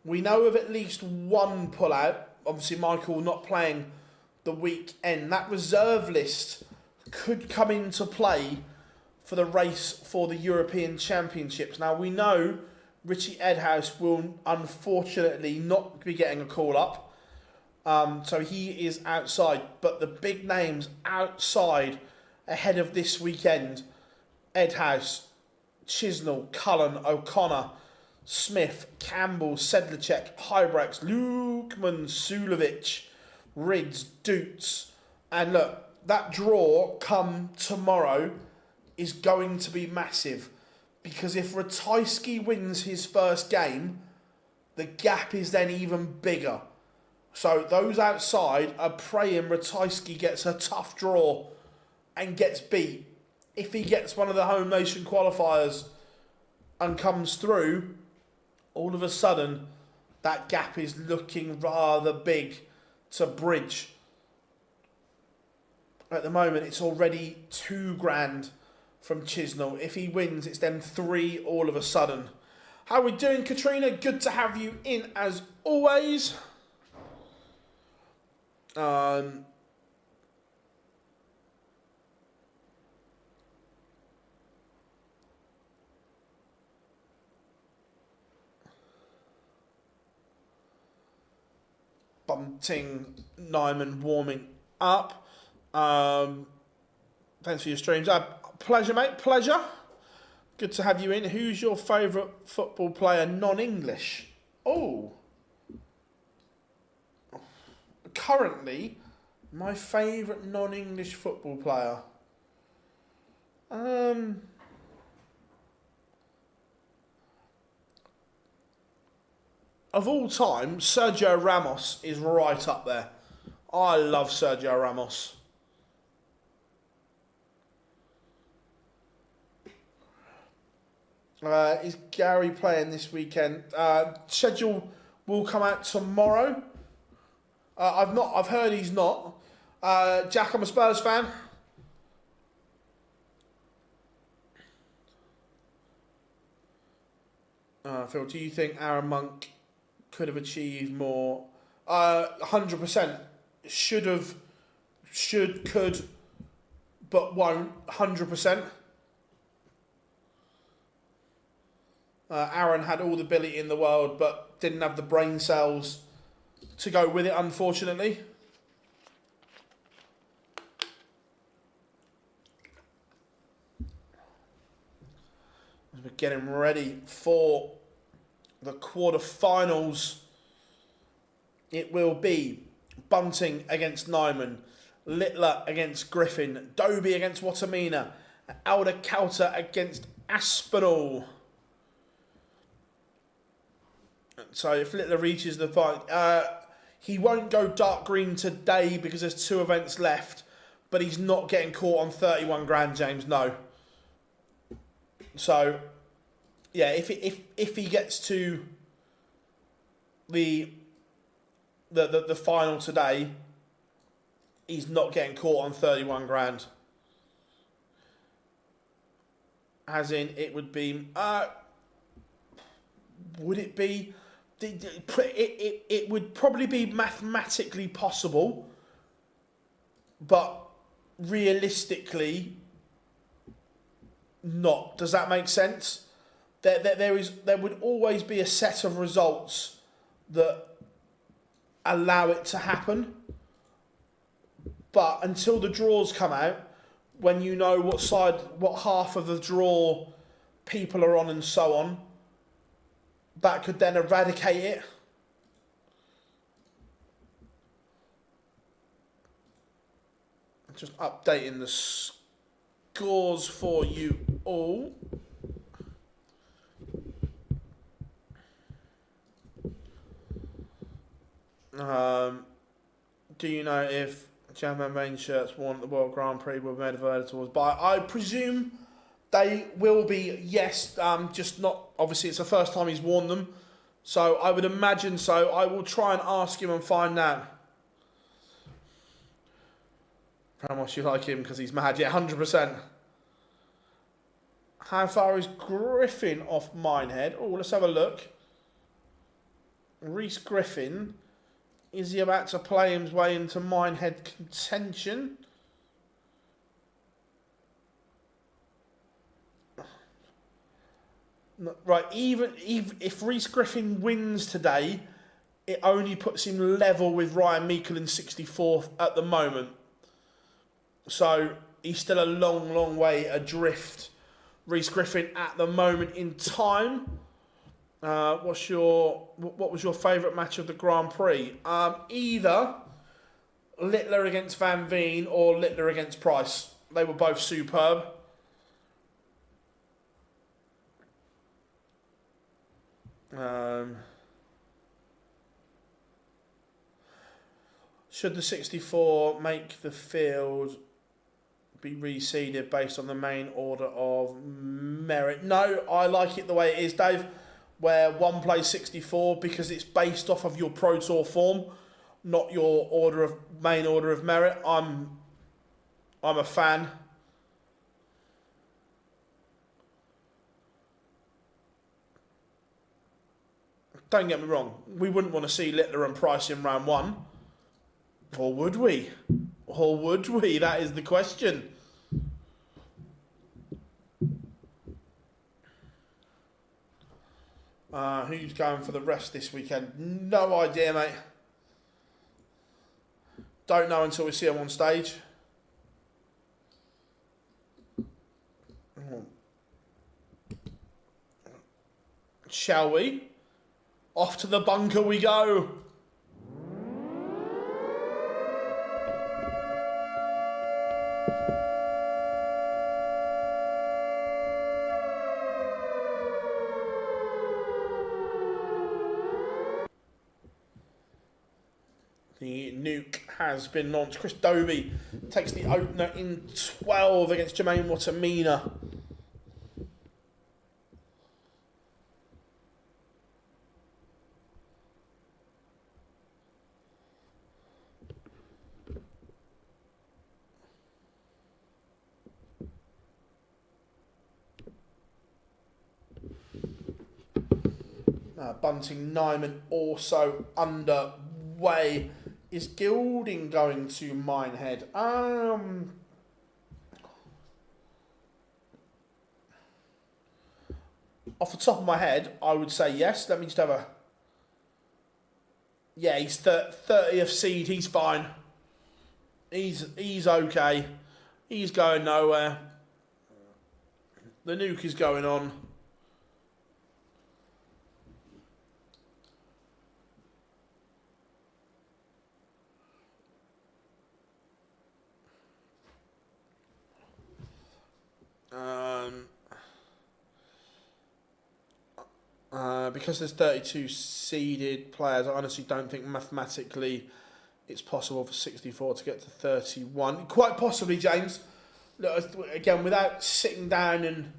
We know of at least one pullout. Obviously, Michael not playing the weekend. That reserve list could come into play for the race for the European Championships. Now, we know Richie Edhouse will unfortunately not be getting a call up. So he is outside. But the big names outside ahead of this weekend: Edhouse, Chisnell, Cullen, O'Connor, Smith, Campbell, Sedlacek, Hybrex, Lukman, Sulovic, Ridds, Doots. And look, that draw come tomorrow is going to be massive, because if Ratajski wins his first game, the gap is then even bigger. So those outside are praying Ratajski gets a tough draw and gets beat. If he gets one of the home nation qualifiers and comes through, all of a sudden that gap is looking rather big to bridge. At the moment, it's already $2,000 from Chisnell. If he wins, it's then 3 all of a sudden. How are we doing, Katrina? Good to have you in as always. Bunting, Nyman warming up. Thanks for your streams. Pleasure, mate. Pleasure. Good to have you in. Who's your favourite football player, non-English? Oh. Currently, my favourite non-English football player. Of all time, Sergio Ramos is right up there. I love Sergio Ramos. Is Gary playing this weekend? Schedule will come out tomorrow. I've heard he's not. Jack, I'm a Spurs fan. Phil, do you think Aaron Monk could have achieved more? 100%. Should, could, but won't. 100%. Aaron had all the ability in the world, but didn't have the brain cells to go with it, unfortunately. As we're getting ready for the quarterfinals, it will be Bunting against Nyman, Littler against Griffin, Doby against Watamina, Alder Kauter against Aspinall. So if Littler reaches the fight, he won't go dark green today because there's 2 events left, but he's not getting caught on 31 grand, James, no. So, yeah, if he gets to the final today, he's not getting caught on 31 grand. As in, it would be, would it be, it would probably be mathematically possible, but realistically not. Does that make sense? There would always be a set of results that allow it to happen, but until the draws come out, when you know what half of the draw people are on and so on, that could then eradicate it. Just updating the scores for you all. Do you know if German main shirts worn at the World Grand Prix were made available towards buy? I presume they will be, yes, just not, obviously it's the first time he's worn them, so I would imagine so. I will try and ask him and find out. How much you like him because he's mad? Yeah, 100%. How far is Griffin off Minehead? Oh, let's have a look. Reece Griffin, is he about to play his way into Minehead contention? Right, even if Reece Griffin wins today, it only puts him level with Ryan Meikle in 64th at the moment. So he's still a long, long way adrift. Reece Griffin at the moment in time. What was your favourite match of the Grand Prix? Either Littler against Van Veen or Littler against Price. They were both superb. Should the 64 make the field be reseeded based on the main order of merit? No, I like it the way it is, Dave, where one plays 64 because it's based off of your Pro Tour form, not your main order of merit. I'm a fan. Don't get me wrong, we wouldn't want to see Littler and Price in round 1. Or would we? Or would we? That is the question. Who's going for the rest this weekend? No idea, mate. Don't know until we see them on stage. Shall we? Off to the bunker we go. The nuke has been launched. Chris Dobie takes the opener in 12 against Jermaine Watamina. Bunting Nyman also underway. Is Gilding going to Minehead? Off the top of my head, I would say yes. Let me just have a... Yeah, he's 30th seed. He's fine. He's okay. He's going nowhere. The nuke is going on. Because there's 32 seeded players, I honestly don't think mathematically it's possible for 64 to get to 31. Quite possibly, James. Look, again, without sitting down and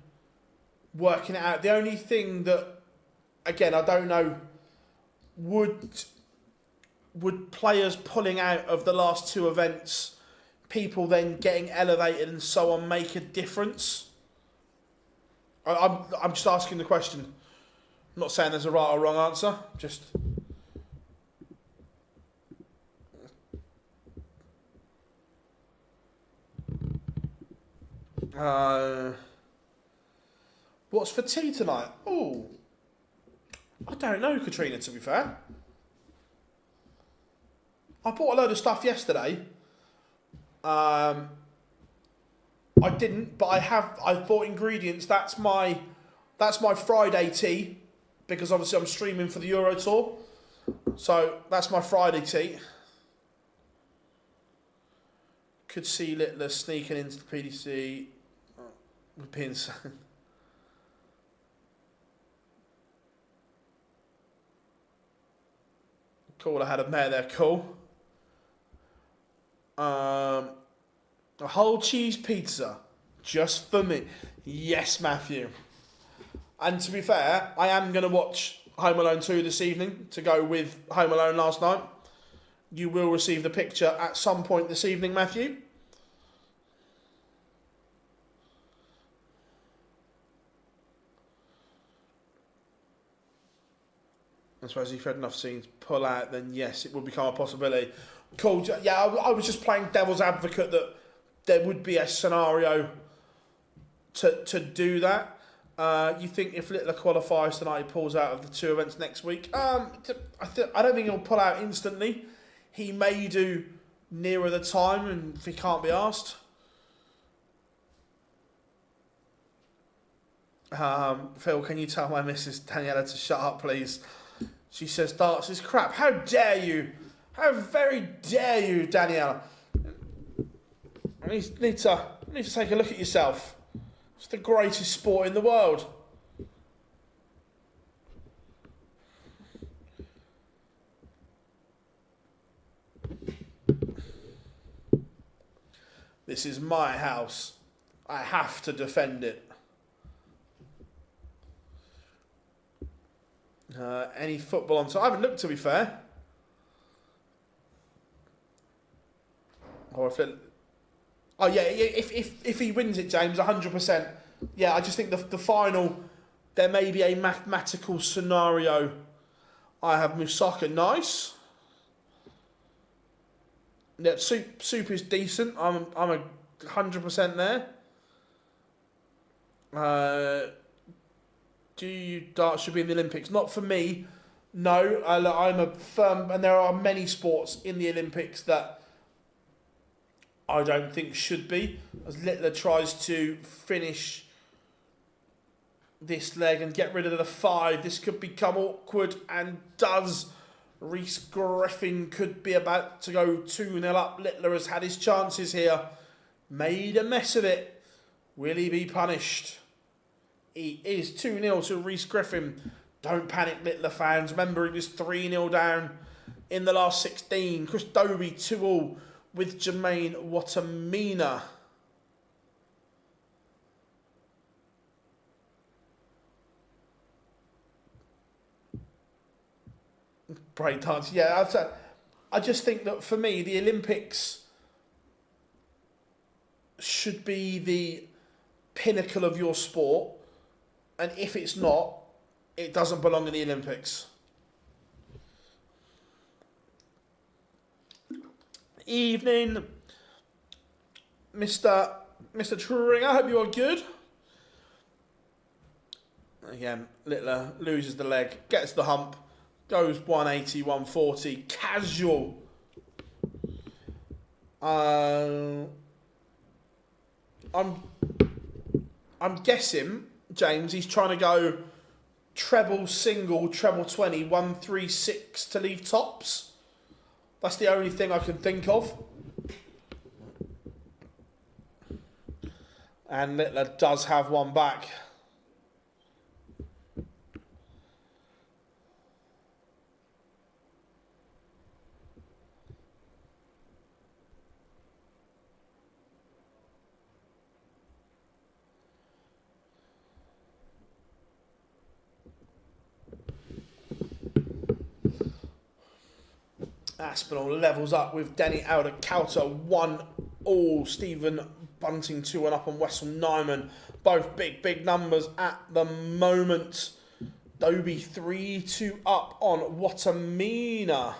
working it out, the only thing that, again, I don't know, would players pulling out of the last two events, people then getting elevated and so on, make a difference? I'm just asking the question. I'm not saying there's a right or wrong answer. Just what's for tea tonight? Oh, I don't know, Katrina. To be fair, I bought a load of stuff yesterday. I didn't, but I bought ingredients. That's my Friday tea, because obviously I'm streaming for the Euro Tour. So that's my Friday tea. Could see Littler sneaking into the PDC with pins. Cool, I had a mare there, cool. A whole cheese pizza, just for me. Yes, Matthew. And to be fair, I am going to watch Home Alone 2 this evening to go with Home Alone last night. You will receive the picture at some point this evening, Matthew. I suppose if you had enough scenes pull out, then yes, it would become a possibility. Cool. Yeah, I was just playing devil's advocate that there would be a scenario to do that. You think if Littler qualifies tonight, he pulls out of the two events next week? I don't think he'll pull out instantly. He may do nearer the time, and if he can't be asked. Phil, can you tell my missus Daniela to shut up, please? She says darts is crap. How dare you? How very dare you, Daniela? You need to take a look at yourself. It's the greatest sport in the world. This is my house. I have to defend it. Any football on? So I haven't looked, to be fair. Or if it, oh yeah, if he wins it, James, 100%. Yeah, I just think the final, there may be a mathematical scenario. I have Musaka, nice. Yeah, soup is decent. I'm 100% there. Do you darts should be in the Olympics? Not for me. No, I'm a firm, and there are many sports in the Olympics that I don't think should be. As Littler tries to finish this leg and get rid of the 5, this could become awkward, and does. Reece Griffin could be about to go 2-0 up. Littler has had his chances here. Made a mess of it. Will he be punished? He is 2-0 to Reece Griffin. Don't panic, Littler fans. Remember, he was 3-0 down in the last 16. Chris Dobie 2-0 with Jermaine Watamina. Break dance. Yeah, I just think that for me, the Olympics should be the pinnacle of your sport. And if it's not, it doesn't belong in the Olympics. Evening, Mr. Tring. I hope you are good. Again, Littler loses the leg, gets the hump, goes 180, 140, casual. I'm guessing, James, he's trying to go treble, single, treble 20, 136 to leave tops. That's the only thing I can think of. And Littler does have one back. Aspinall levels up with Denny Alder-Coulter 1-1. Stephen Bunting 2-1 up on Wessel Nyman. Both big numbers at the moment. Dobie 3-2 up on Watamina.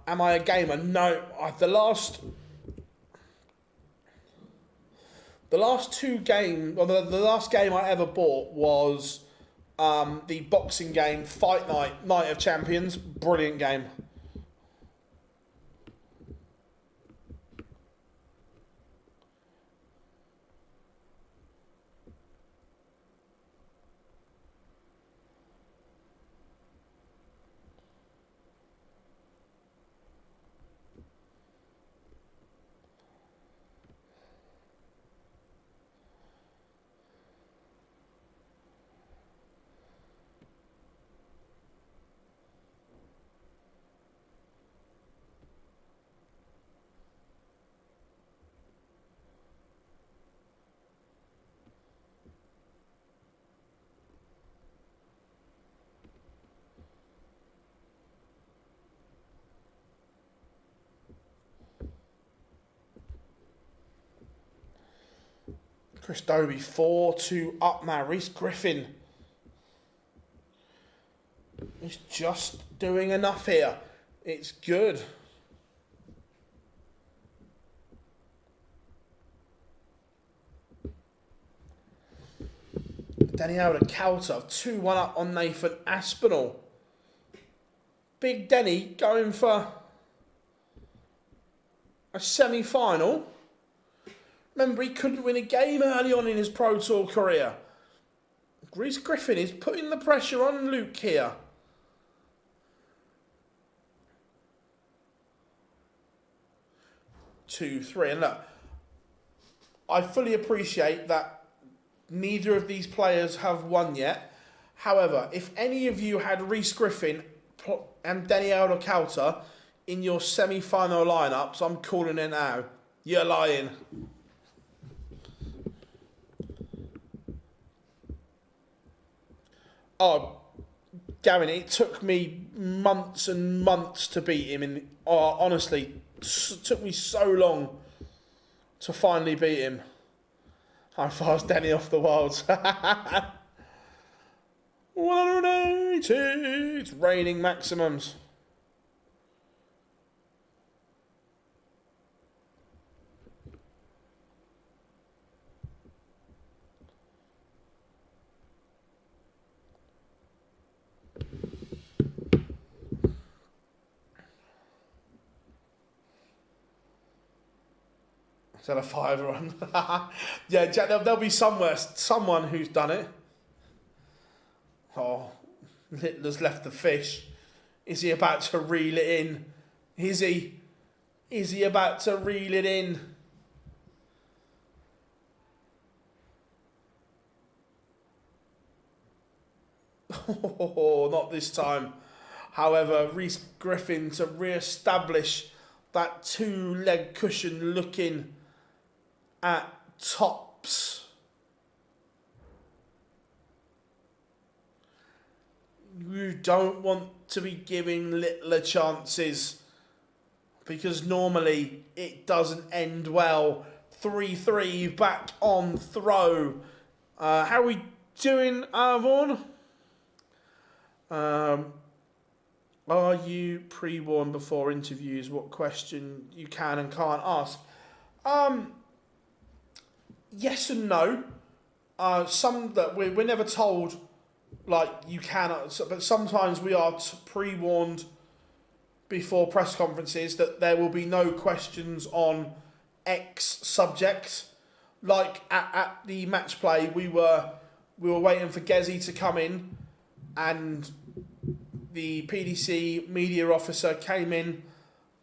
Am I a gamer? No. The last two games, well, the last game I ever bought was the boxing game Fight Night, Night of Champions. Brilliant game. Chris Dobie 4-2 up now. Reece Griffin is just doing enough here. It's good. Denny Alder-Coulter 2-1 up on Nathan Aspinall. Big Denny going for a semi-final. Remember, he couldn't win a game early on in his Pro Tour career. Reece Griffin is putting the pressure on Luke here. Two, three, and look, I fully appreciate that neither of these players have won yet. However, if any of you had Reece Griffin and Denny Alder-Coulter in your semi-final lineups, I'm calling it now. You're lying. Oh, Gavin, it took me months and months to beat him. Honestly, it took me so long to finally beat him. How far's Denny off the wilds? 180. It's raining maximums. Is that a fiver on? Yeah, Jack, there'll be someone who's done it. Oh, Littler's left the fish. Is he about to reel it in? Is he? Is he about to reel it in? Oh, not this time. However, Reece Griffin to re-establish that two-leg cushion looking at tops. You don't want to be giving Littler chances because normally it doesn't end well. 3-3 back on throw. How are we doing, Vaughan? Are you pre-warned before interviews what question you can and can't ask? Yes and no. Some that we're never told, like, you cannot, but sometimes we are pre-warned before press conferences that there will be no questions on X subject. Like at the match play, we were waiting for Gezi to come in, and the PDC media officer came in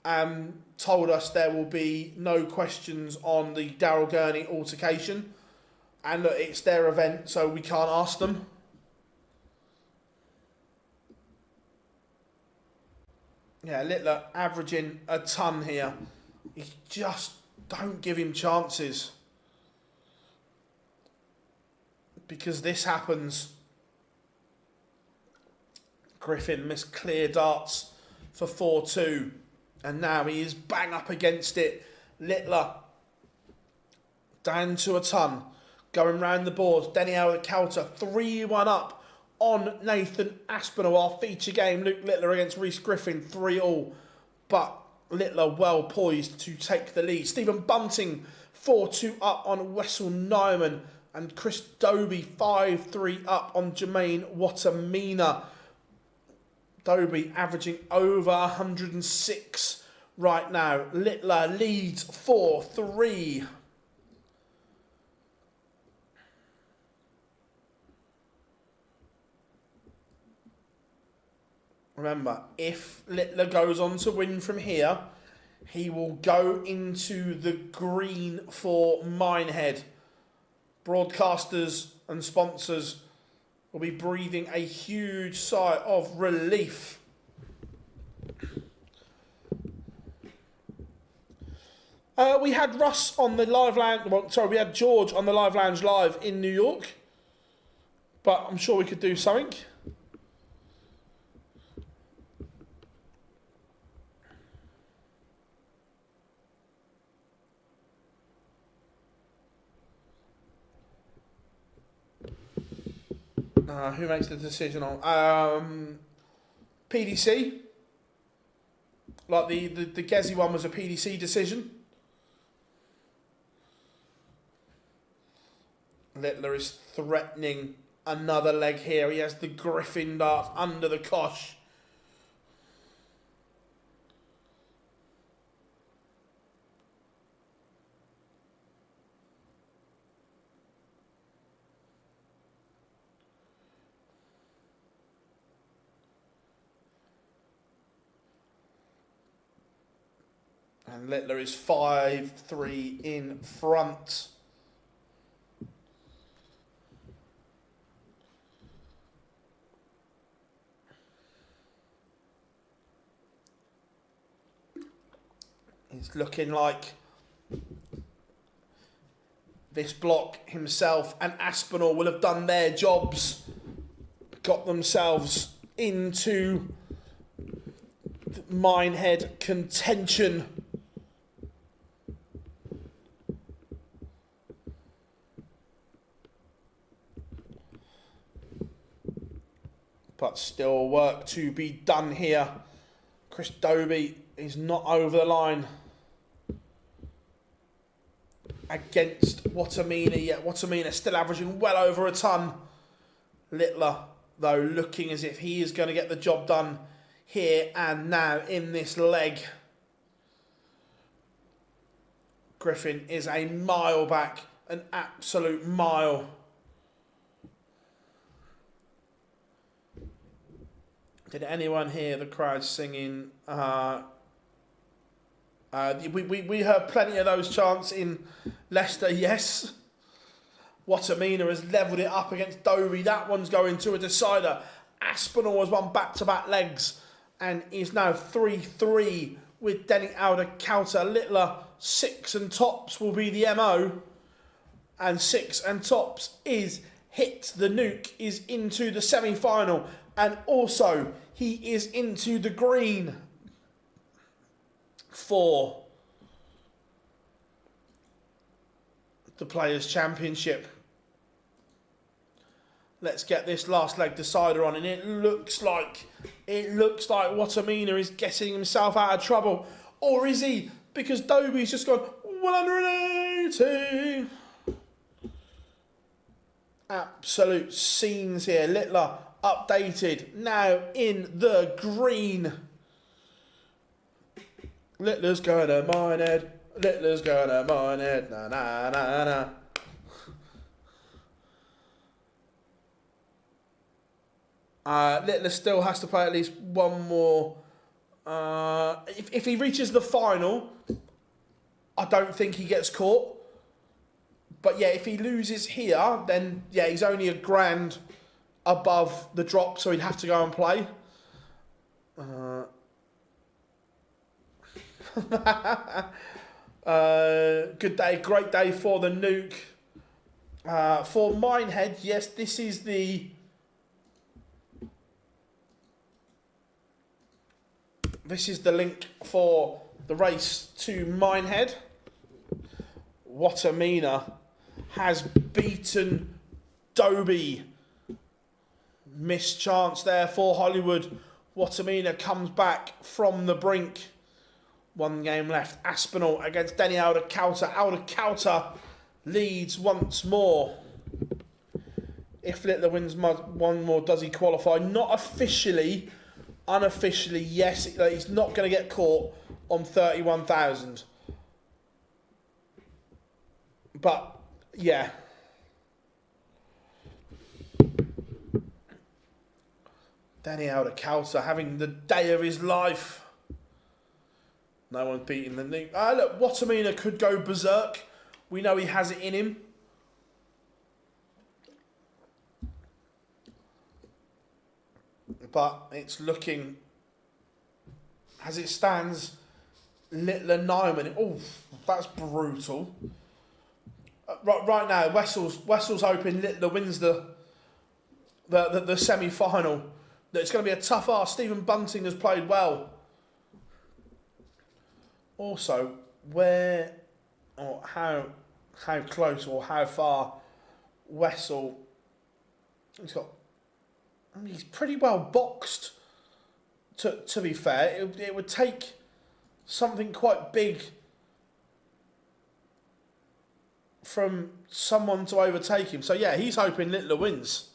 and told us there will be no questions on the Daryl Gurney altercation, and that it's their event, so we can't ask them. Yeah, Littler averaging a ton here. You just don't give him chances. Because this happens. Griffin missed clear darts for 4-2. And now he is bang up against it. Littler down to a ton. Going round the board. Denny out of the counter. 3-1 up on Nathan Aspinall. Our feature game. Luke Littler against Rhys Griffin. 3-all. But Littler well poised to take the lead. Stephen Bunting 4-2 up on Wessel Nyman. And Chris Dobie 5-3 up on Jermaine Watamina. Dobie averaging over 106 right now. Littler leads 4-3. Remember, if Littler goes on to win from here, he will go into the green for Minehead. Broadcasters and sponsors will be breathing a huge sigh of relief. We had Russ on the live lounge. Well, sorry, we had George on the live lounge live in New York, but I'm sure we could do something. Who makes the decision on PDC? Like the Gezi one was a PDC decision. Littler is threatening another leg here. He has the Griffin dart under the cosh. And Littler is 5-3 in front. It's looking like this block himself and Aspinall will have done their jobs, got themselves into Minehead contention. But still work to be done here. Chris Dobie is not over the line against Watamina yet. Watamina still averaging well over a ton. Littler, though, looking as if he is going to get the job done here and now in this leg. Griffin is a mile back, an absolute mile. Did anyone hear the crowd singing? We heard plenty of those chants in Leicester, yes. Watamina has levelled it up against Dobie. That one's going to a decider. Aspinall has won back-to-back legs and is now 3-3 with Denny Alder counter. Littler, 6 and tops will be the MO. And 6 and tops is hit. The nuke is into the semi-final. And also, he is into the green for the Players' Championship. Let's get this last leg decider on, and it looks like Watamina is getting himself out of trouble, or is he? Because Dobie's just gone 180. Absolute scenes here. Littler updated now in the green. Littler's going to Minehead. Littler's going to Minehead. Na na na na. Littler still has to play at least one more. If he reaches the final, I don't think he gets caught. But yeah, if he loses here, then yeah, he's only £1,000 above the drop, so he'd have to go and play. Good day, great day for the nuke. For Minehead, yes, this is the link for the race to Minehead. Watamina has beaten Dobie. Missed chance there for Hollywood. Watamina comes back from the brink. One game left. Aspinall against Denny Aldacalta. Aldacalta leads once more. If Littler wins one more, does he qualify? Not officially. Unofficially, yes. He's not going to get caught on 31,000. But, yeah. Denny Aldacalta having the day of his life. No one's beating the nuke. Look, Watamina could go berserk. We know he has it in him. But it's looking, as it stands, Littler 9 minutes. Oh, that's brutal. Right now, Wessel's hoping Littler wins the semi-final. It's going to be a tough ask. Stephen Bunting has played well. Also, where or how close or how far Wessel, he's pretty well boxed, to be fair. It would take something quite big from someone to overtake him. So yeah, he's hoping Littler wins.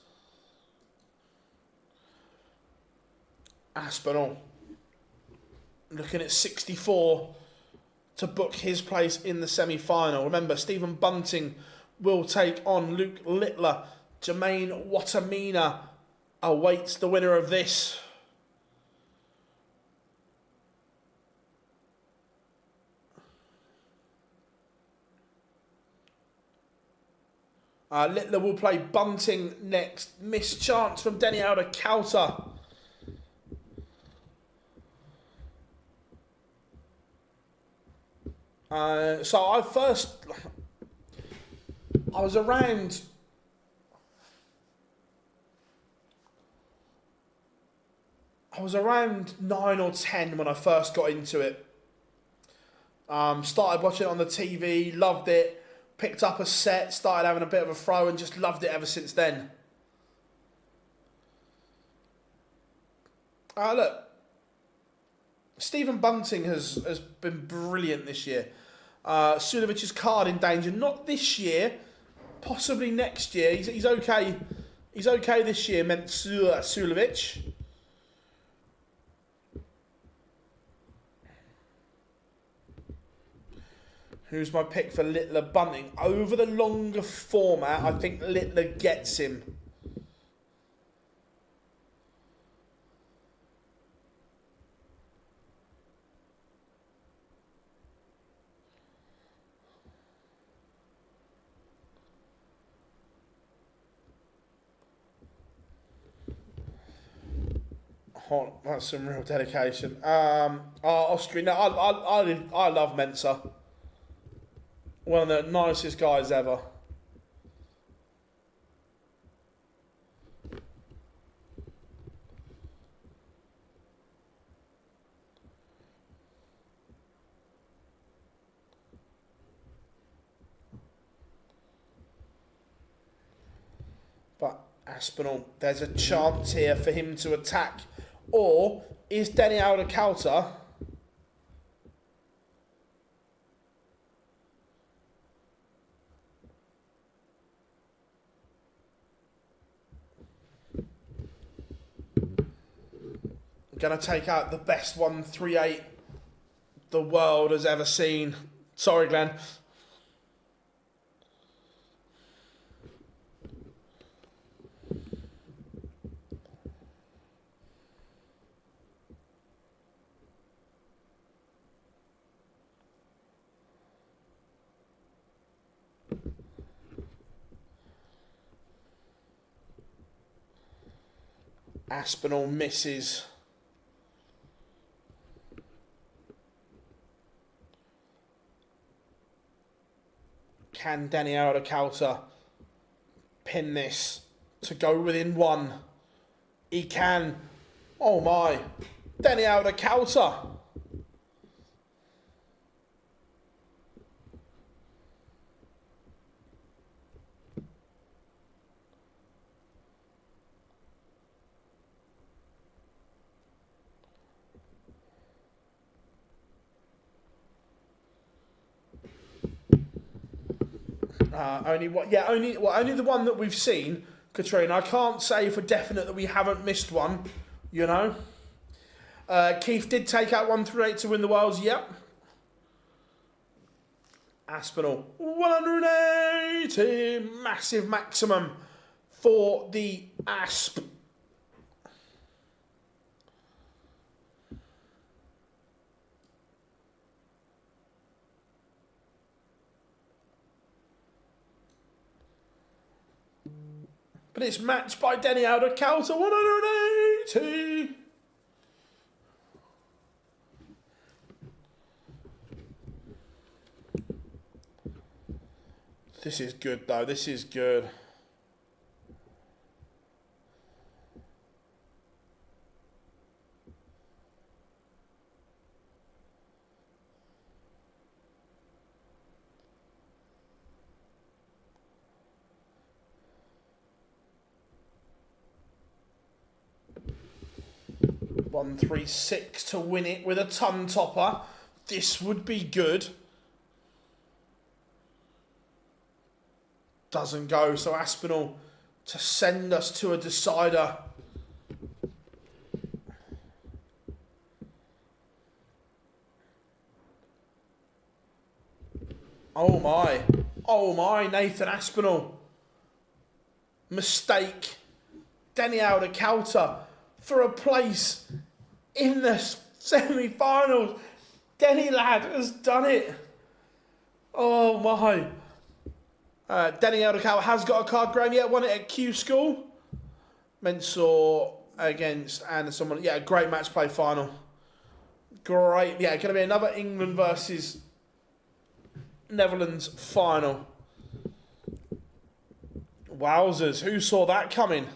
Aspinall looking at 64 to book his place in the semi-final. Remember, Stephen Bunting will take on Luke Littler. Jermaine Watamina awaits the winner of this. Littler will play Bunting next. Missed chance from Denny Aldacalta. So I was around I was around 9 or 10 when I first got into it. Started watching it on the TV, loved it, picked up a set, started having a bit of a throw and just loved it ever since then. Look, Stephen Bunting has been brilliant this year. Sulovic's card in danger, not this year, possibly next year. He's okay. He's okay this year, meant Sulovic. Who's my pick for Littler Bunting? Over the longer format, I think Littler gets him. Oh, that's some real dedication. Austria. No, I love Mensa. One of the nicest guys ever. But Aspinall, there's a chance here for him to attack. Or is Denny Aldacalta going to take out the best 138 the world has ever seen? Sorry, Glenn. Aspinall misses. Can Daniel Ricciardo pin this to go within 1? He can. Oh my. Daniel Ricciardo. Only the one that we've seen, Katrina. I can't say for definite that we haven't missed one, you know. Keith did take out 138 to win the Worlds, yep. Aspinall, 180, massive maximum for the Asp. But it's matched by Daniel Ricciardo, 180. This is good, though. This is good. $136 to win it with a ton topper. This would be good. Doesn't go, so Aspinall to send us to a decider. Oh my, Nathan Aspinall. Mistake. Daniel Ricciardo for a place in the semi-finals. Denny lad has done it. Oh my. Daniel Ricciardo has got a card, Graham. Yeah, won it at Q School. Mensah against Anderson. Yeah, great match play final. Great. Yeah, going to be another England versus Netherlands final. Wowzers. Who saw that coming?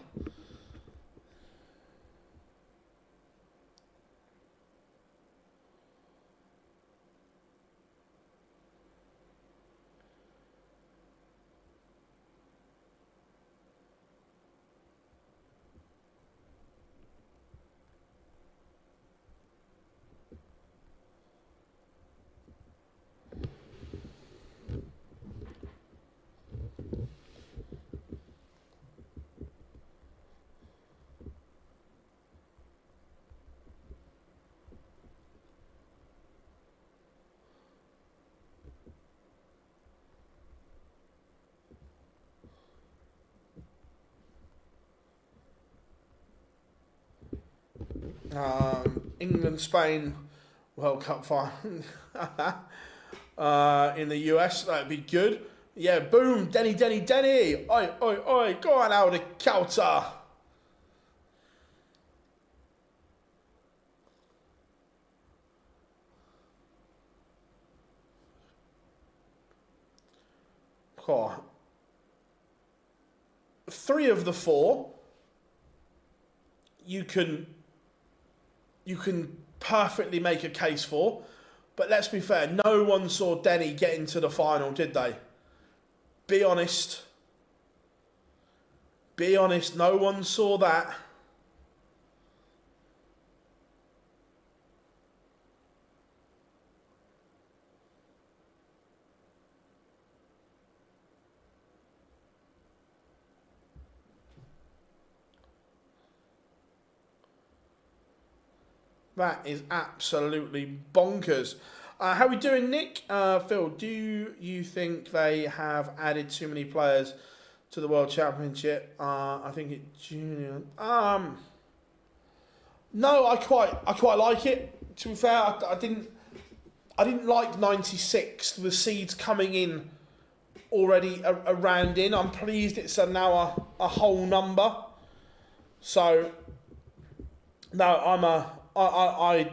England, Spain, World Cup final in the US. That'd be good. Yeah, boom, Denny. Oi, go on out of Calta. Oh. 3 of the 4 you can perfectly make a case for, but let's be fair, no one saw Denny get into the final, did they? Be honest. Be honest, no one saw that. That is absolutely bonkers. How are we doing, Nick? Phil, do you think they have added too many players to the World Championship? I think it's junior. No, I quite like it. To be fair, I didn't like 96. The seeds coming in already around in. I'm pleased it's now a whole number. So no, I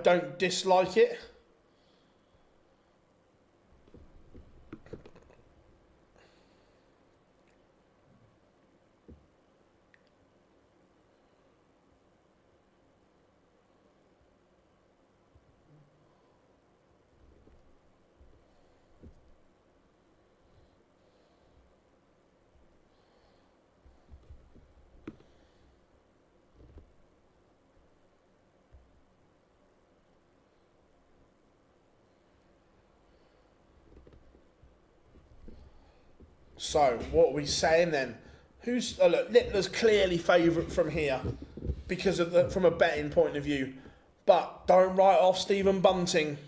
don't dislike it. So, what are we saying then? Who's look, Littler's clearly favourite from here because of from a betting point of view, but don't write off Stephen Bunting.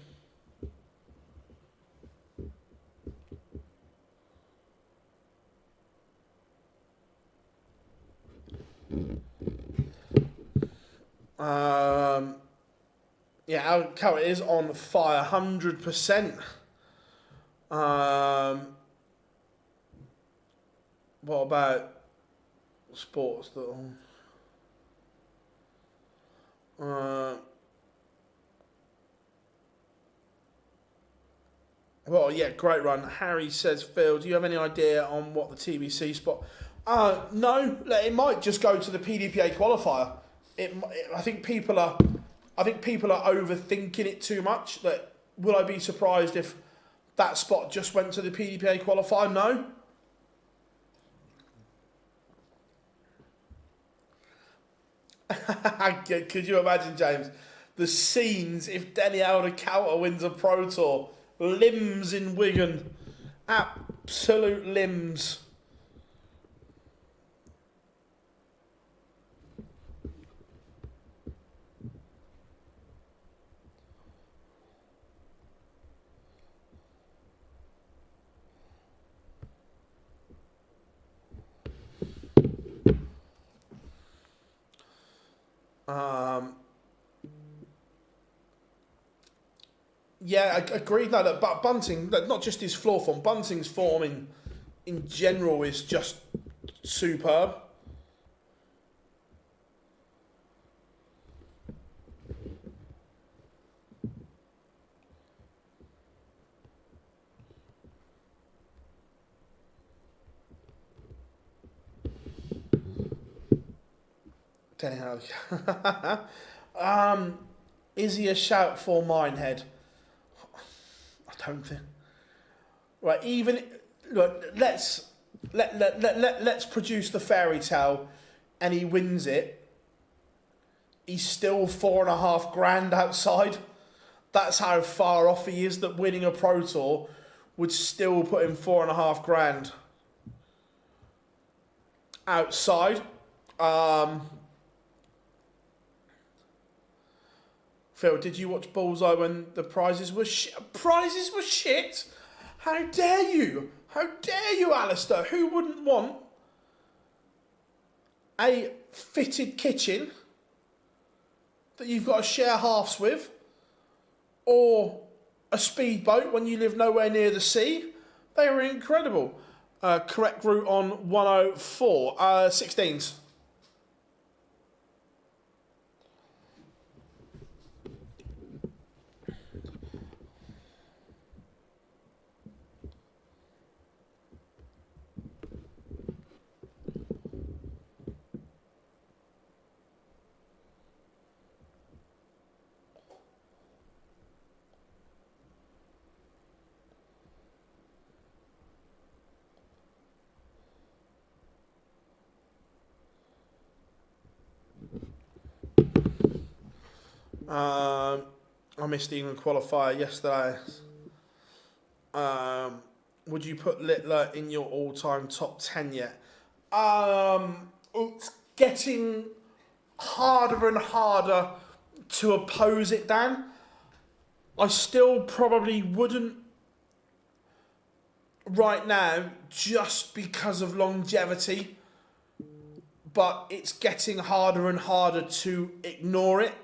Yeah, Alcoa is on fire, 100%. What about sports that? Well, yeah, great run. Harry says, Phil, do you have any idea on what the TBC spot? No, it might just go to the PDPA qualifier. I think people are overthinking it too much. That will I be surprised if that spot just went to the PDPA qualifier? No. Could you imagine, James, the scenes if Danielle Alcoa wins a Pro Tour? Limbs in Wigan. Absolute limbs. Yeah, I agree. No, but Bunting, not just his floor form, Bunting's form in general is just superb. Is he a shout for Minehead? I don't think. Right, even look. Let's produce the fairy tale, and he wins it. He's still $4,500 outside. That's how far off he is. That winning a Pro Tour would still put him $4,500 outside. Phil, did you watch Bullseye when the prizes were prizes were shit? How dare you? How dare you, Alistair? Who wouldn't want a fitted kitchen that you've got to share halves with, or a speedboat when you live nowhere near the sea? They were incredible. Correct route on 104. 16s. I missed England qualifier yesterday. Would you put Littler in your all-time top 10 yet? It's getting harder and harder to oppose it, Dan. I still probably wouldn't right now just because of longevity, but it's getting harder and harder to ignore it.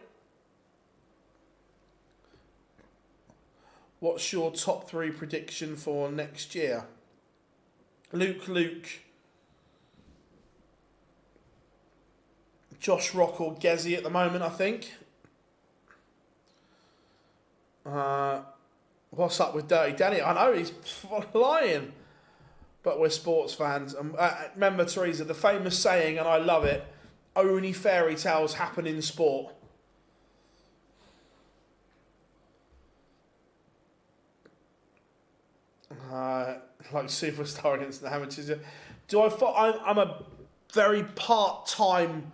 What's your top 3 prediction for next year? Luke, Josh Rock or Gezi at the moment, I think. What's up with Dirty Danny? I know he's flying, but we're sports fans. And remember, Teresa, the famous saying, and I love it: only fairy tales happen in sport. Like superstar against the amateurs. I'm a very part-time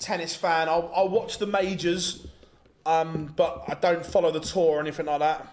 tennis fan. I'll watch the majors, but I don't follow the tour or anything like that.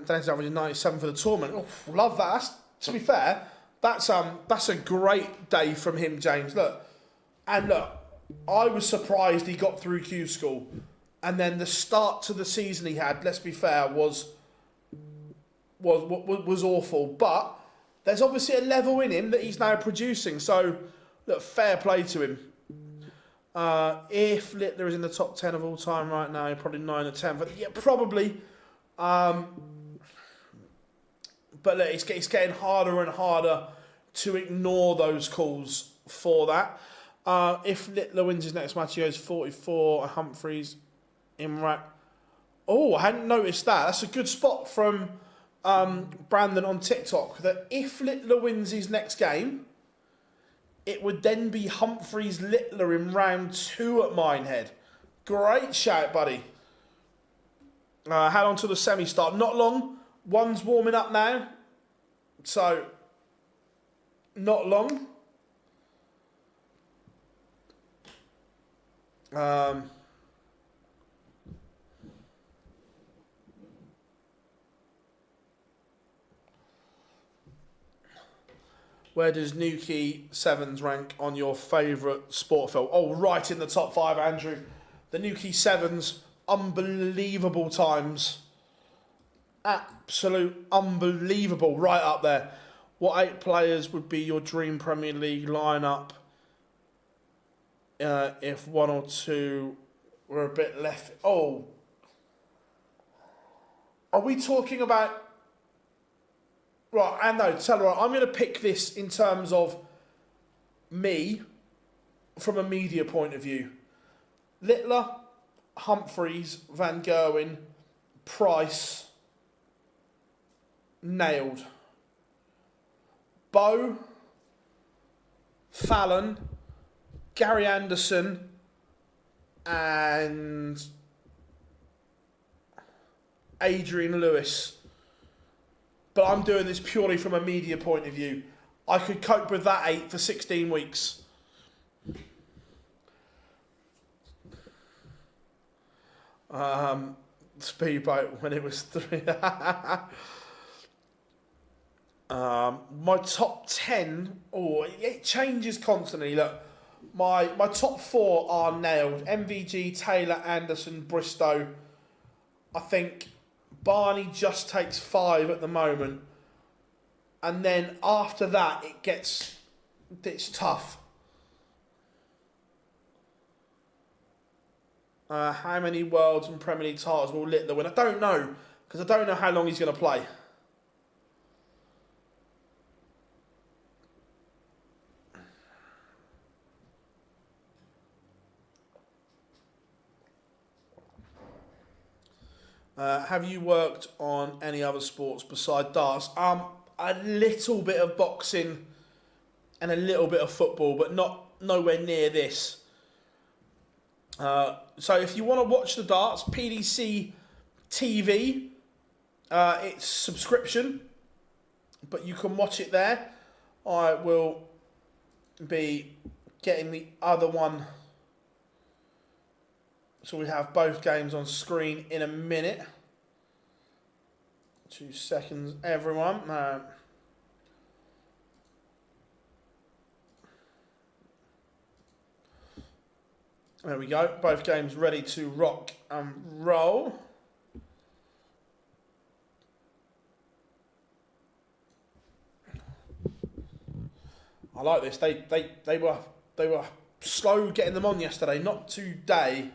Dennis averaging 97 for the tournament. Oh, love that. To be fair, that's a great day from him, James. Look, I was surprised he got through Q School, and then the start to the season he had, let's be fair, was awful. But there's obviously a level in him that he's now producing. So, look, fair play to him. If Littler is in the top 10 of all time right now, probably 9 or 10. But yeah, probably. But look, it's getting harder and harder to ignore those calls for that. If Littler wins his next match, he goes 44. Humphreys in right. Oh, I hadn't noticed that. That's a good spot from Brandon on TikTok. That if Littler wins his next game, it would then be Humphreys Littler in round 2 at Minehead. Great shout, buddy. Had on to the semi start. Not long. One's warming up now. So, not long. Where does Nuki Sevens rank on your favourite sport film? Oh, right in the top 5, Andrew. The Nuki Sevens, unbelievable times. Absolute unbelievable, right up there. What 8 players would be your dream Premier League lineup if 1 or 2 were a bit left? Oh, are we talking about? Right, and no, tell her what, I'm going to pick this in terms of me from a media point of view. Littler, Humphreys, Van Gerwen, Price, nailed. Bow, Fallon, Gary Anderson, and Adrian Lewis. But I'm doing this purely from a media point of view. I could cope with that 8 for 16 weeks. Speedboat when it was 3. My top 10, it changes constantly. Look, my top 4 are nailed. MVG, Taylor, Anderson, Bristow. I think Barney just takes 5 at the moment. And then after that, it's tough. How many Worlds and Premier League titles will Littler win? I don't know, because I don't know how long he's going to play. Have you worked on any other sports besides darts? A little bit of boxing and a little bit of football, but nowhere near this. So if you want to watch the darts, PDC TV, it's subscription, but you can watch it there. I will be getting the other one. So we have both games on screen in a minute. 2 seconds, everyone. There we go. Both games ready to rock and roll. I like this. They were slow getting them on yesterday, not today.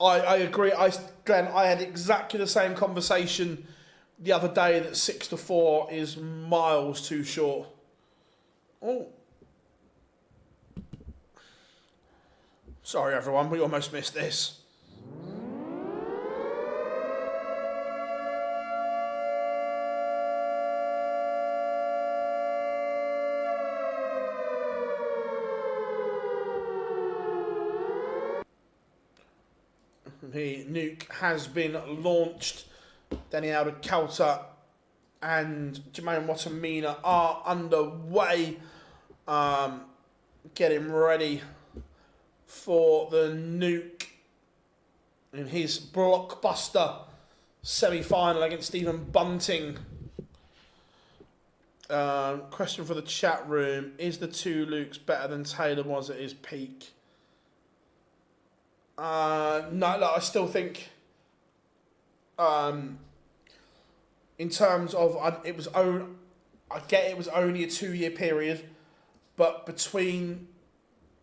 I agree. Glenn, I had exactly the same conversation the other day that 6-4 is miles too short. Oh. Sorry, everyone. We almost missed this. The nuke has been launched. Daniel Calter and Jermaine Watamina are underway. Getting ready for the nuke in his blockbuster semi-final against Stephen Bunting. Question for the chat room: is the two Lukes better than Taylor was at his peak? No, look, I still think, in terms of, I get it was only a 2-year period, but between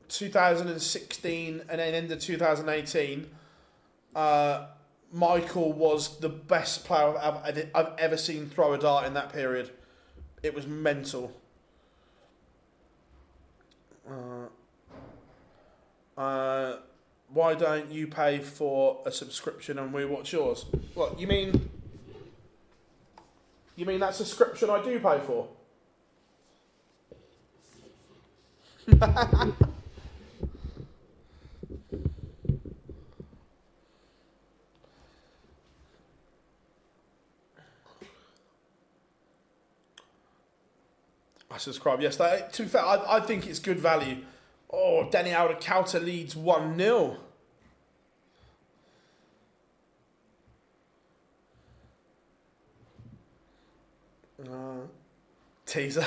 2016 and then end of 2018, Michael was the best player I've ever seen throw a dart in that period. It was mental. Why don't you pay for a subscription and we watch yours? What, you mean that subscription I do pay for? I subscribed yesterday. To be fair, I think it's good value. Oh, Danny Alder-Coulter leads 1-0. Teaser.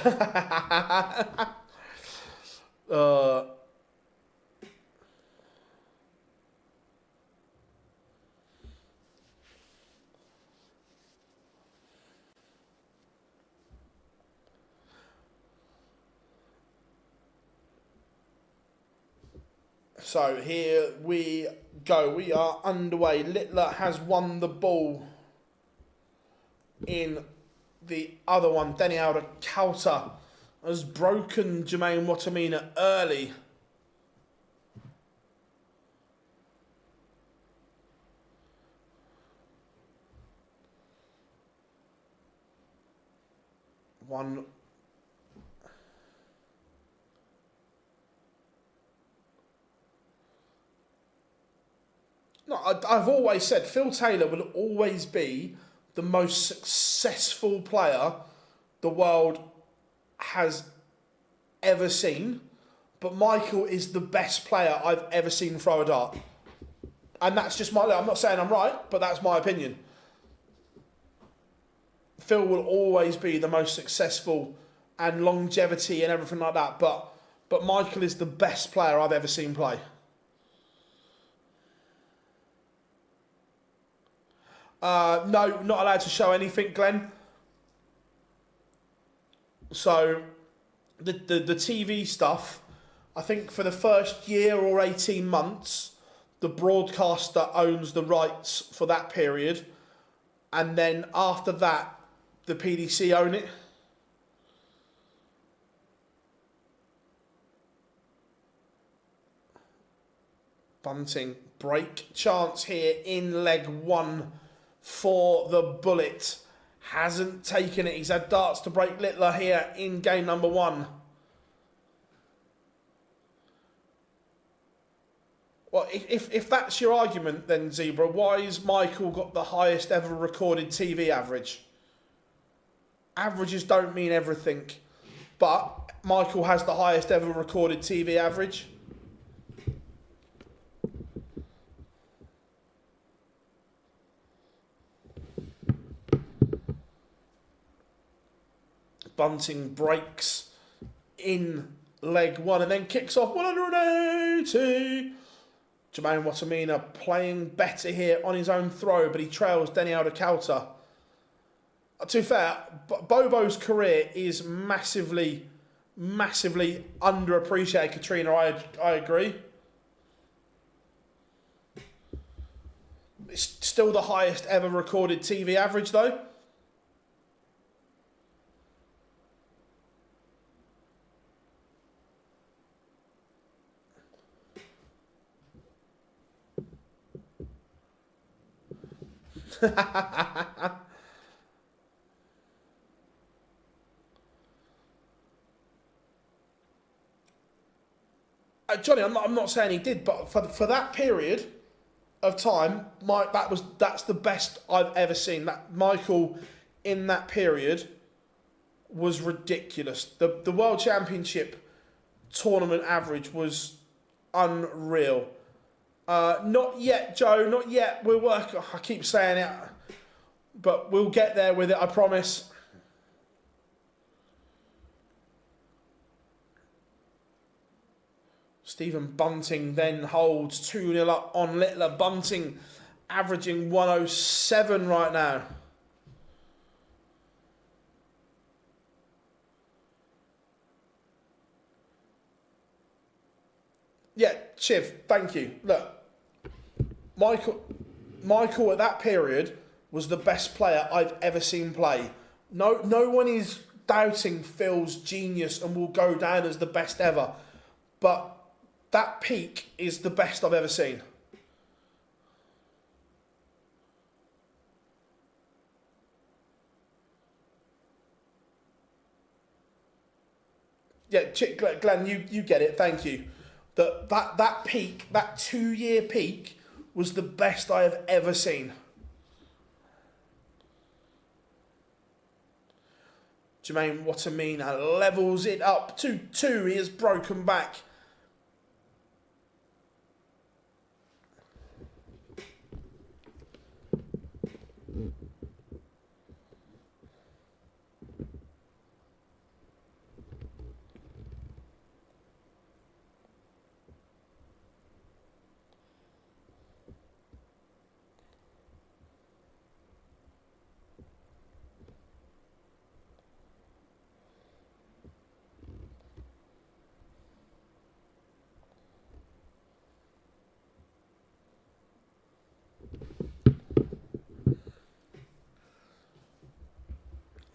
So here we go. We are underway. Littler has won the ball in the other one. Denny Alder-Coulter has broken Jermaine Watamina early. One. No, I've always said Phil Taylor will always be the most successful player the world has ever seen, but Michael is the best player I've ever seen throw a dart. And that's just I'm not saying I'm right, but that's my opinion. Phil will always be the most successful and longevity and everything like that, but Michael is the best player I've ever seen play. No, not allowed to show anything, Glenn. So, the TV stuff, I think for the first year or 18 months, the broadcaster owns the rights for that period. And then after that, the PDC own it. Bunting, break chance here in leg one for the Bullet. Hasn't taken it. He's had darts to break Littler here in game number one. Well, if that's your argument then, Zebra, why has Michael got the highest ever recorded TV average? Averages don't mean everything, but Michael has the highest ever recorded TV average. Bunting breaks in leg one and then kicks off 180. Jermaine Watamina playing better here on his own throw, but he trails Denny Alder-Coulter. To be fair, Bobo's career is massively, massively underappreciated, Katrina. I agree. It's still the highest ever recorded TV average, though. Johnny, I'm not saying he did, but for that period of time, that's the best I've ever seen. That Michael in that period was ridiculous. The World Championship tournament average was unreal. Not yet, Joe, not yet. We'll work. I keep saying it, but we'll get there with it, I promise. Stephen Bunting then holds 2-0 up on Littler. Bunting averaging 107 right now. Yeah, Shiv, thank you. Look, Michael at that period was the best player I've ever seen play. No one is doubting Phil's genius and will go down as the best ever. But that peak is the best I've ever seen. Yeah, Glenn, you get it. Thank you. That peak, that 2-year peak, was the best I have ever seen. Jermaine Watamina levels it up to 2. He has broken back.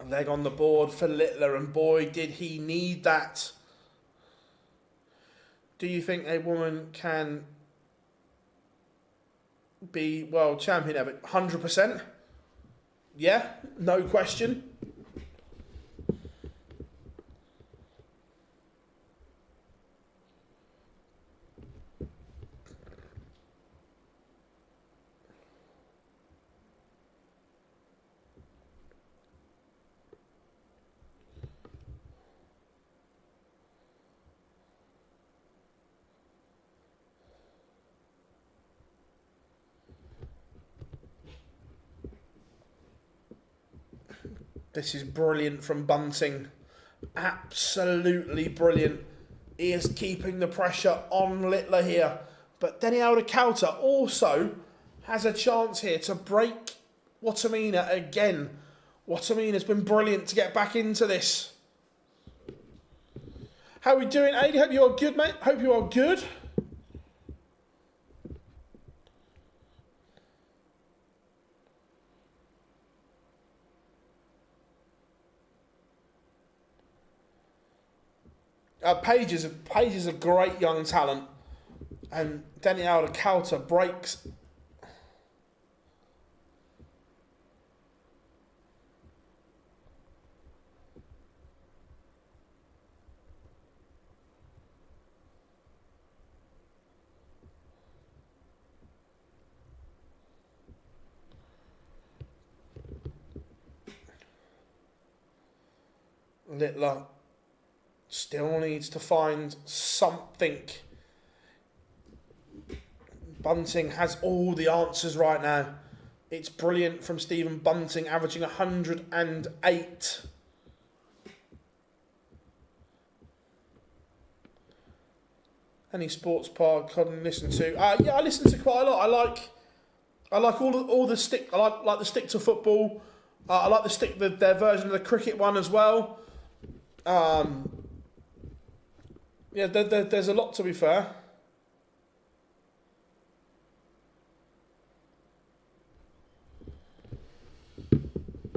Leg on the board for Littler, and boy, did he need that. Do you think a woman can be world champion ever? 100%. Yeah, no question. This is brilliant from Bunting. Absolutely brilliant. He is keeping the pressure on Littler here. But Daniel Kauta also has a chance here to break Watamina again. Watamina's been brilliant to get back into this. How are we doing, Aid? Hope you are good, mate. Hope you are good. Paige is a great young talent, and Daniela Kauta breaks. Littler still needs to find something. Bunting has all the answers right now. It's brilliant from Stephen Bunting, averaging 108. Any sports pod couldn't listen to? Yeah, I listen to quite a lot. I like all the stick. I like the stick to football. I like their version of the cricket one as well. Yeah, there's a lot, to be fair.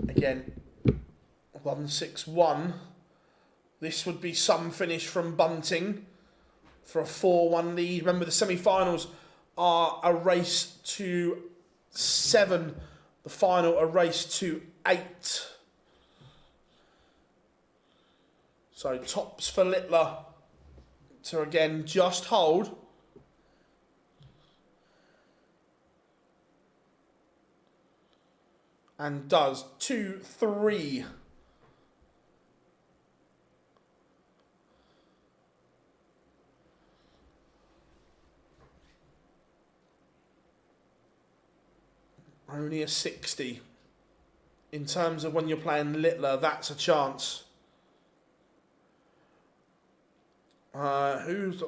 Again, 161. This would be some finish from Bunting for a 4-1 lead. Remember, the semi-finals are a race to 7. The final a race to 8. So tops for Littler to again just hold. And does 2-3. Only a 60. In terms of when you're playing Littler, that's a chance. Who's...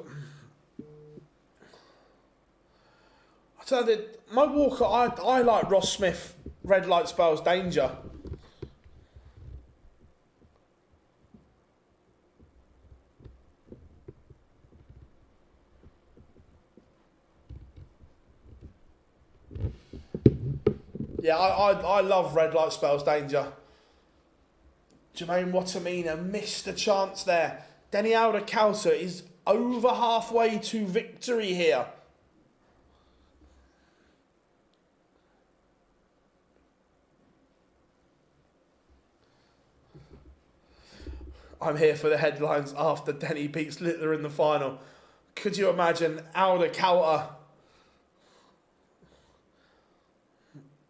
I tell you, my Walker, I like Ross Smith. Red light spells danger. Yeah, I love red light spells danger. Jermaine Watamina missed a chance there. Denny Alder-Kauter is over halfway to victory here. I'm here for the headlines after Denny beats Littler in the final. Could you imagine Alder-Kauter?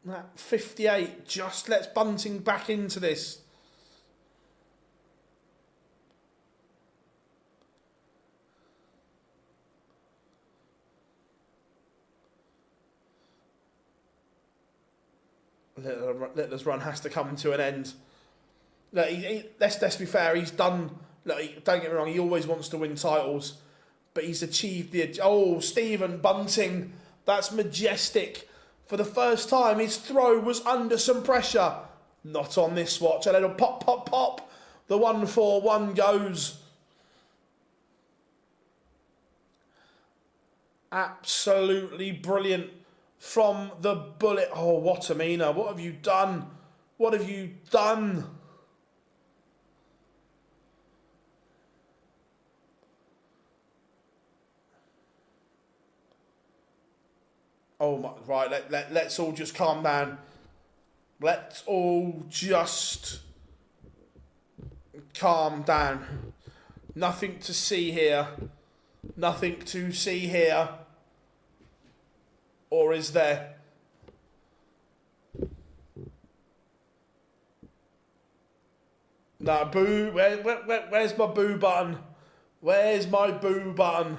That 58 just lets Bunting back into this. Littler's run has to come to an end. Look, let's be fair, he's done... Look, don't get me wrong, he always wants to win titles, but he's achieved the... Oh, Stephen Bunting, that's majestic. For the first time, his throw was under some pressure. Not on this watch. A little pop, pop, pop. The 1-4-1 goes. Absolutely brilliant from the bullet. Oh, Watamina, what have you done? What have you done? Oh my, right, let's all just calm down. Let's all just calm down. Nothing to see here. Nothing to see here. Or is there? No, boo. Where's my boo button? Where's my boo button?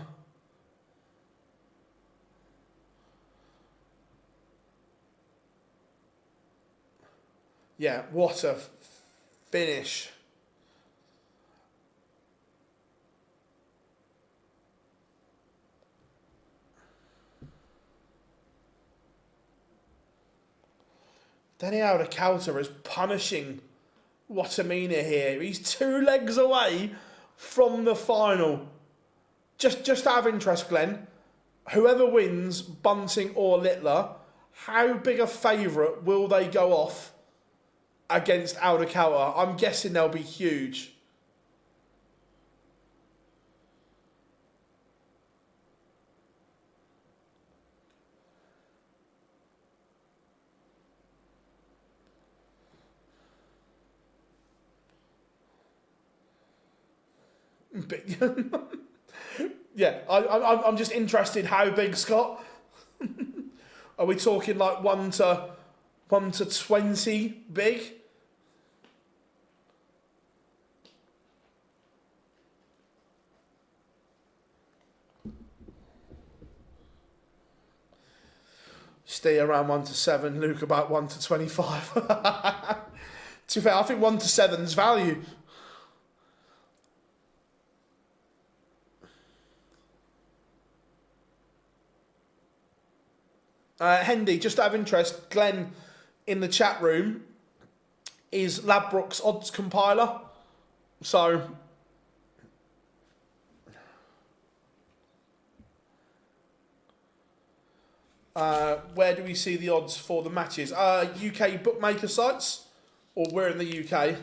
Yeah, what a finish. Denny Alder-Kauter is punishing Watamina here. He's 2 legs away from the final. Just out of interest, Glenn, whoever wins, Bunting or Littler, how big a favourite will they go off against Alder-Kauter? I'm guessing they'll be huge. Yeah, I'm just interested how big, Scott. Are we talking like 1 to 20 big? Stay around 1 to 7, Luke about 1 to 25. To be fair, I think 1 to 7's value. Hendy, just out of interest, Glenn in the chat room is Ladbrokes odds compiler. So, where do we see the odds for the matches? UK bookmaker sites, or we're in the UK?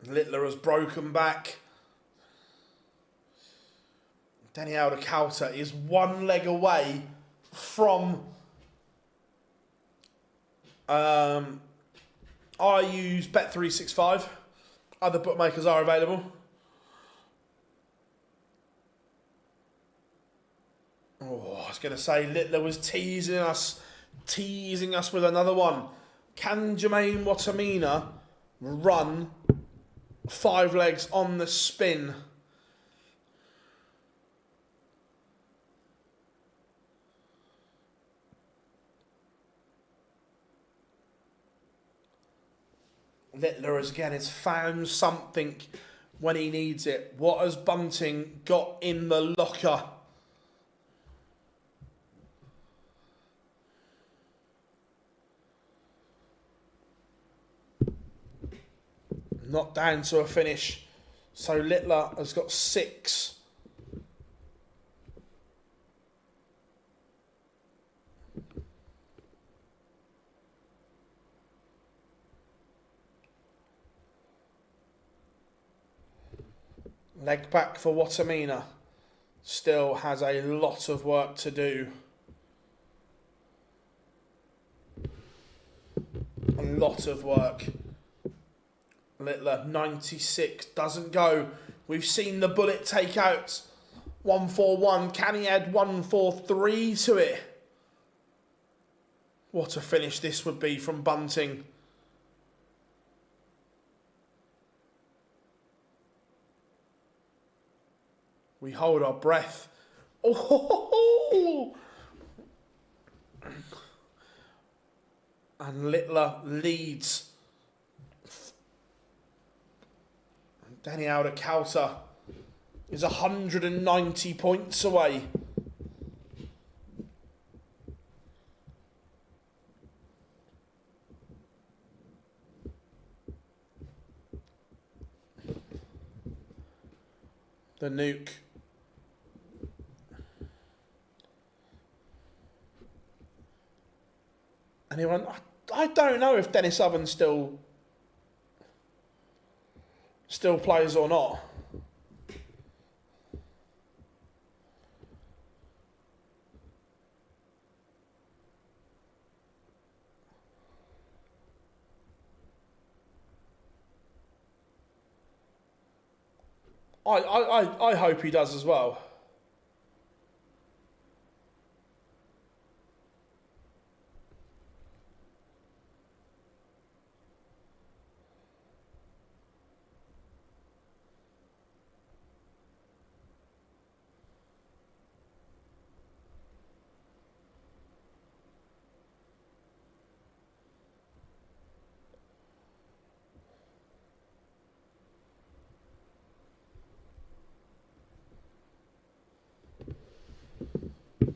Littler has broken back. Denny Alder-Kauter is 1 leg away from... I use Bet365. Other bookmakers are available. Oh, I was going to say Littler was teasing us with another one. Can Jermaine Watamina run 5 legs on the spin. Littler again has found something when he needs it. What has Bunting got in the locker? Not down to a finish. So Littler has got 6. Leg back for Watamina. Still has a lot of work to do. A lot of work. Littler, 96, doesn't go. We've seen the bullet take out 141. Can he add 143 to it? What a finish this would be from Bunting. We hold our breath. Oh! And Littler leads. Danny Alder-Coulter is 190 points away. The nuke. Anyone? I don't know if Dennis Ovens still plays or not. I hope he does as well.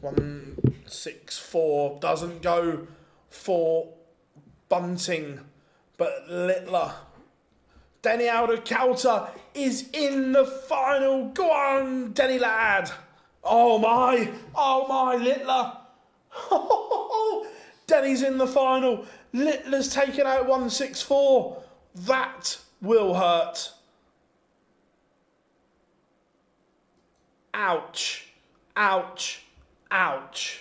One 6-4 doesn't go for Bunting, but Littler. Denny Alder-Coulter is in the final. Go on, Denny lad. Oh my, Littler. Denny's in the final. Littler's taken out 164. That will hurt. Ouch, ouch, ouch.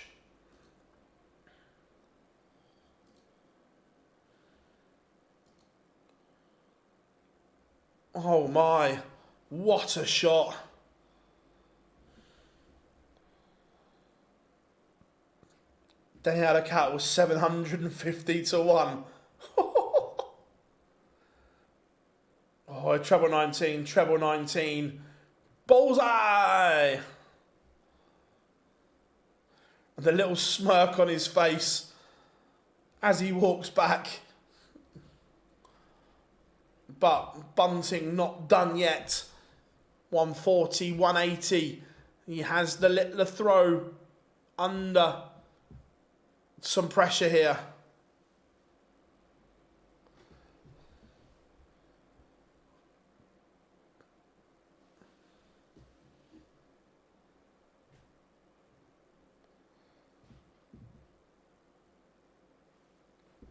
Oh my, what a shot. Danny Alder-Coulter was 750 to 1. Oh, treble 19. Bullseye! And the little smirk on his face as he walks back. But Bunting not done yet. 140, 180. He has the Littler throw under some pressure here.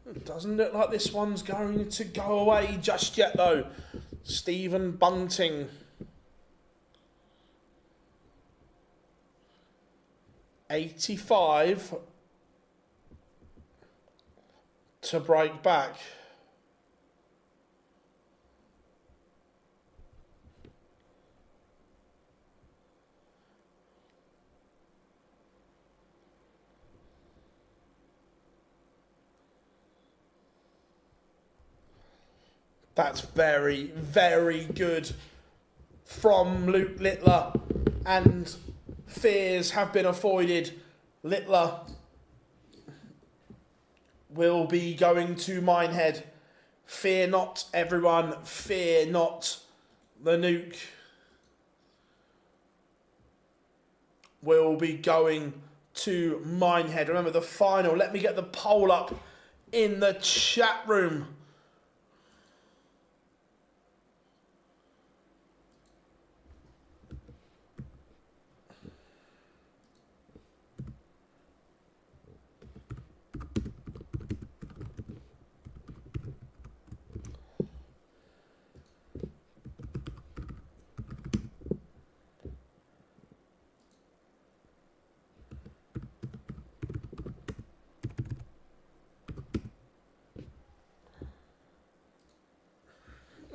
It doesn't look like this one's going to go away just yet, though. Stephen Bunting. 85 to break back. That's very, very good from Luke Littler. And fears have been avoided. Littler will be going to Minehead. Fear not, everyone. Fear not. The nuke will be going to Minehead. Remember the final. Let me get the poll up in the chat room.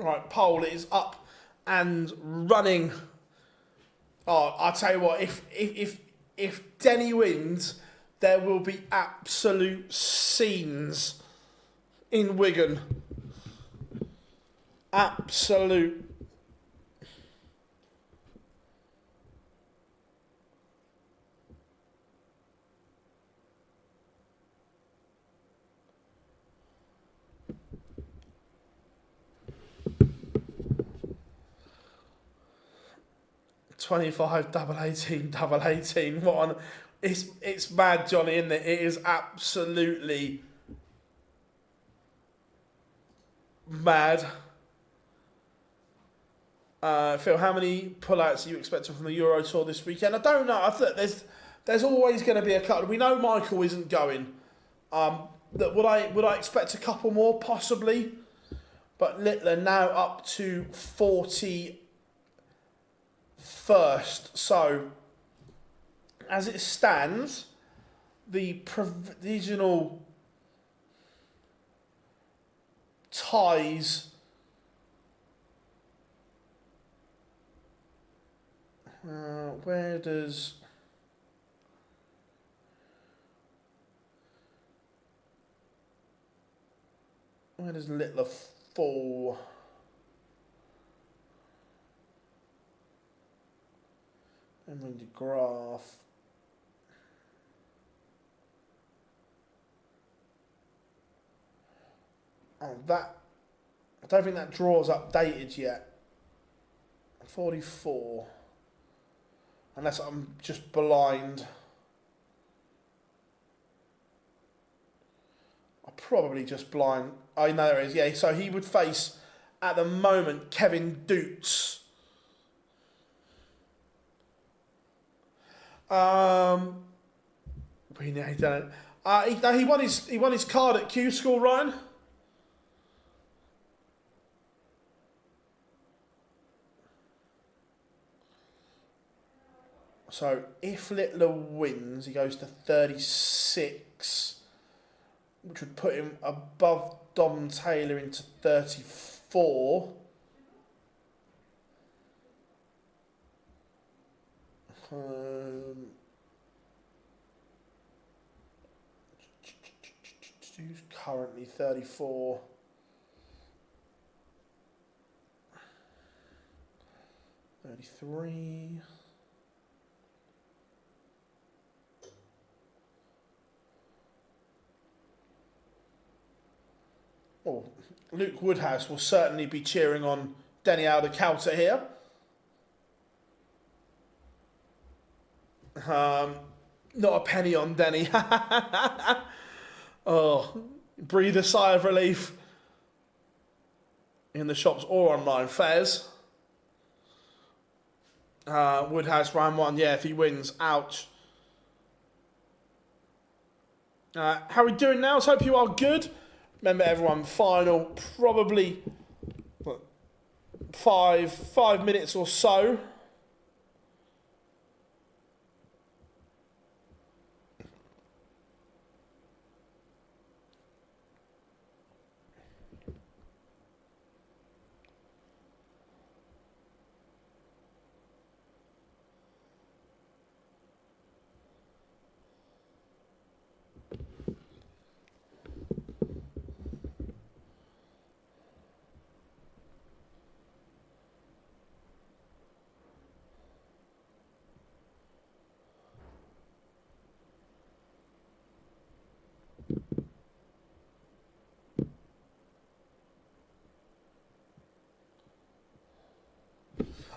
Right, poll is up and running. Oh, I'll tell you what, if Denny wins, there will be absolute scenes in Wigan. Absolute. $25 double 18. What on? It's mad, Johnny, isn't it? It is absolutely mad. Phil, how many pullouts are you expecting from the Euro Tour this weekend? I don't know. I think there's always going to be a couple. We know Michael isn't going. That would I expect a couple more possibly? But Littler now up to 41st. So as it stands, the provisional ties. Where does Littler fall? And then the graph. Oh, that I don't think that draw's updated yet. 44. Unless I'm just blind. I'm probably just blind. Oh, no, there is. Yeah, so he would face, at the moment, Kevin Doots. We know he done it. He won his card at Q School, Ryan. So if Littler wins, he goes to 36, which would put him above Dom Taylor into 34. Who's currently 34? $33. Oh, Luke Woodhouse will certainly be cheering on Denny Alder-Coulter here. Not a penny on Denny. Oh, breathe a sigh of relief in the shops or online. Fairs. Woodhouse round one. Yeah, if he wins, ouch. How are we doing now? I hope you are good. Remember, everyone, final probably 5 minutes or so.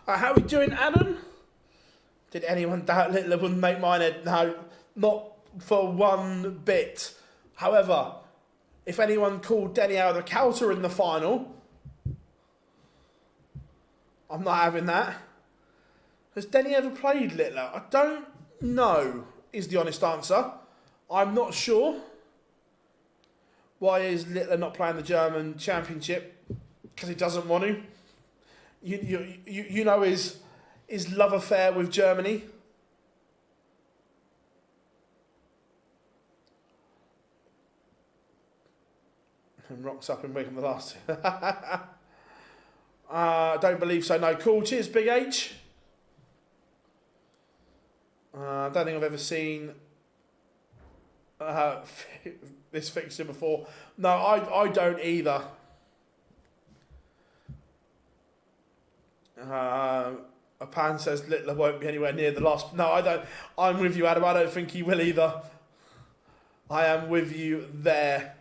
How are we doing, Adam? Did anyone doubt Littler wouldn't make mine head? No, not for one bit. However, if anyone called Denny out of the counter in the final, I'm not having that. Has Denny ever played Littler? I don't know, is the honest answer. I'm not sure. Why is Littler not playing the German Championship? Because he doesn't want to. You know his love affair with Germany. And rocks up in Wigan the last two. Don't believe so. No. Cool. Cheers, Big H. I don't think I've ever seen this fixture before. No, I don't either. A pan says Littler won't be anywhere near the last. No, I don't. I'm with you, Adam. I don't think he will either. I am with you there.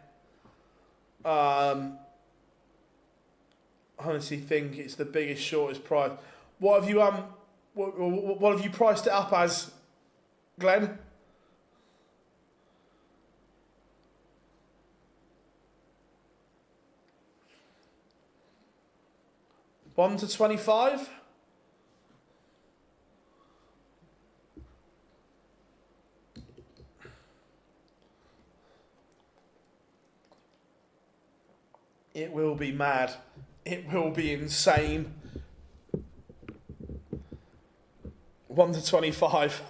Honestly, think it's the biggest, shortest price. What have you what have you priced it up as, Glenn? $1 to 25. It will be mad. It will be insane. 1 to 25.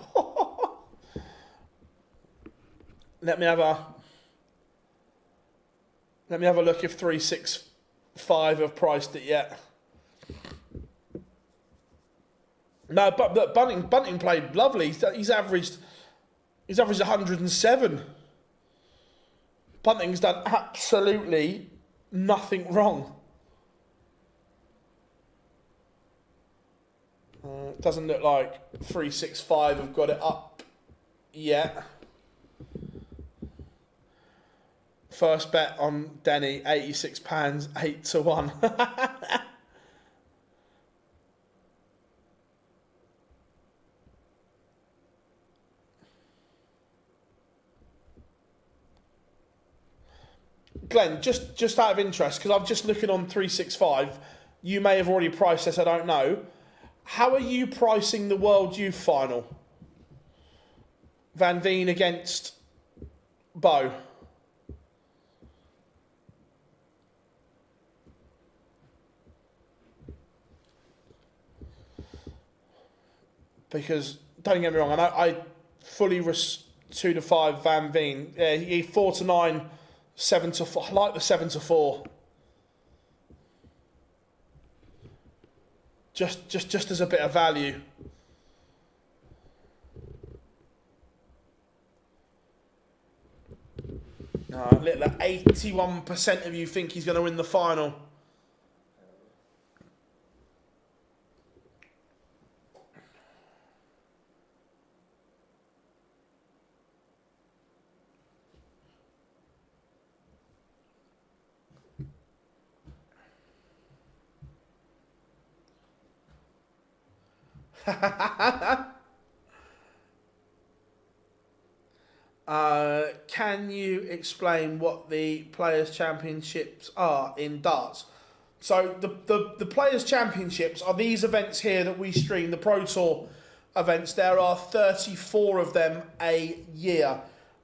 Let me have a look if 365 have priced it yet. No, but Bunting played lovely. He's averaged 107. Bunting's done absolutely nothing wrong. Doesn't look like 365 have got it up yet. First bet on Denny, £86, 8 to 1. Glenn, just out of interest, because I'm just looking on 365, you may have already priced this, I don't know. How are you pricing the World Youth Final? Van Veen against Bo. Because, don't get me wrong, I fully 2 to 5 Van Veen. Yeah, he 4 to 9, 7 to 4. I like the 7 to 4. Just as a bit of value. Little 81% of you think he's going to win the final. Can you explain what the Players' Championships are in darts? So the Players' Championships are these events here that we stream, the Pro Tour events. There are 34 of them a year,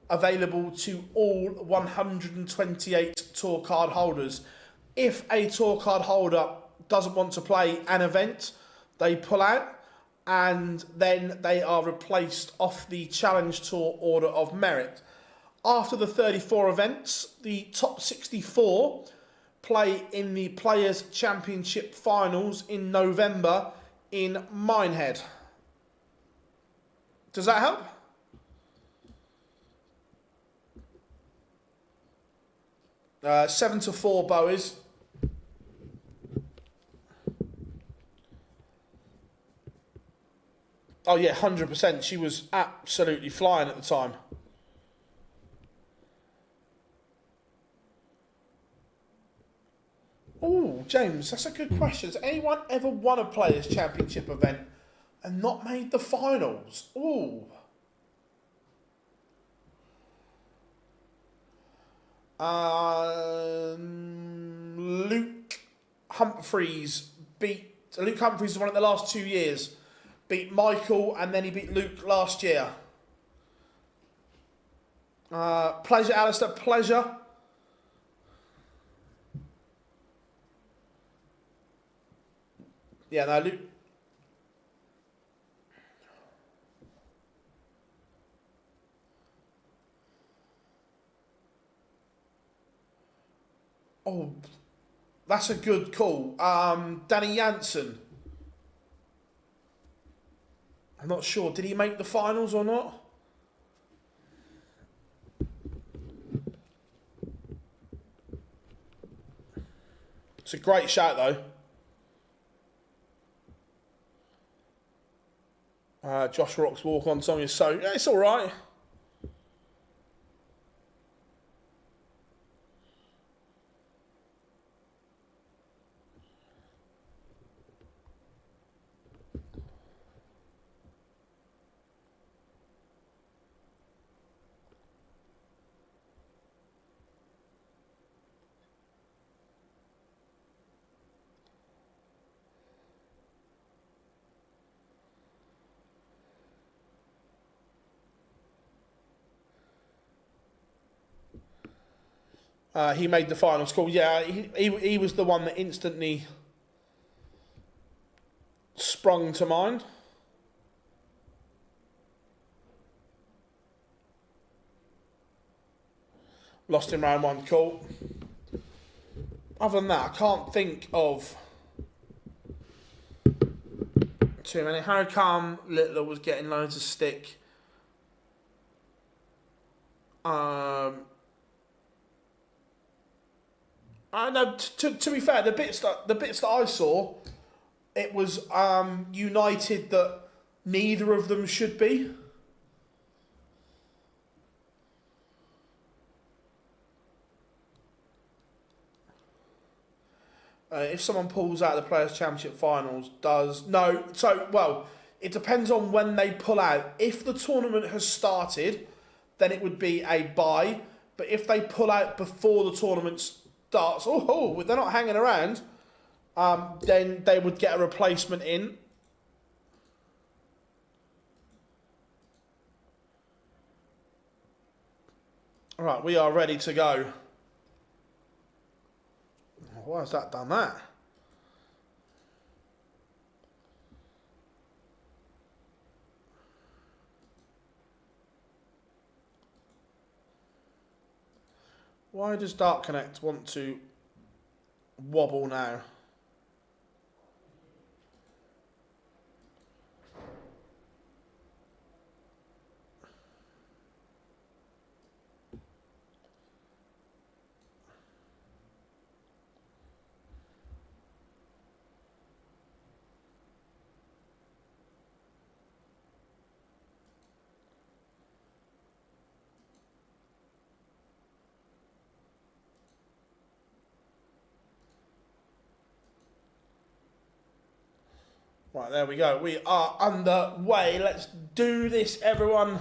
available to all 128 tour card holders. If a tour card holder doesn't want to play an event, they pull out, and then they are replaced off the Challenge Tour Order of Merit. After the 34 events, the top 64 play in the Players' Championship Finals in November in Minehead. Does that help? Uh, 7 to 4 Bowies. Oh yeah, 100%. She was absolutely flying at the time. Ooh. Oh, James, that's a good question. Has anyone ever won a Players' Championship event and not made the finals? Ooh. Luke Humphreys won it the last 2 years. Beat Michael and then he beat Luke last year. Pleasure, Alistair. Pleasure. Yeah, no, Luke. Oh, that's a good call. Danny Jansen. I'm not sure. Did he make the finals or not? It's a great shout, though. Josh Rock's walk on song is so... Yeah, it's all right. He made the finals. Cool. Yeah, he was the one that instantly sprung to mind. Lost in round one. Cool. Other than that, I can't think of too many. How come Littler was getting loads of stick? No, to be fair, the bits that I saw, it was united that neither of them should be. If someone pulls out of the Players' Championship finals, it depends on when they pull out. If the tournament has started, then it would be a bye. But if they pull out before the tournament starts, they're not hanging around, then they would get a replacement in. All right, we are ready to go. Why has that done that? Why does Dark Connect want to wobble now? Right, there we go. We are underway. Let's do this, everyone,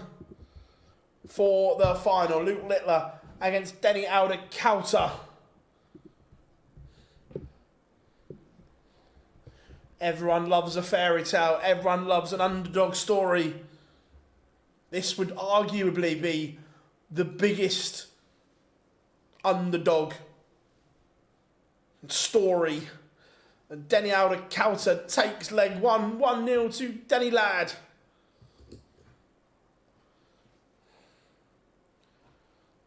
for the final. Luke Littler against Denny Alder-Kauter. Everyone loves a fairy tale. Everyone loves an underdog story. This would arguably be the biggest underdog story. And Denny Alder-Kauter takes leg 1-0 to Denny Lad.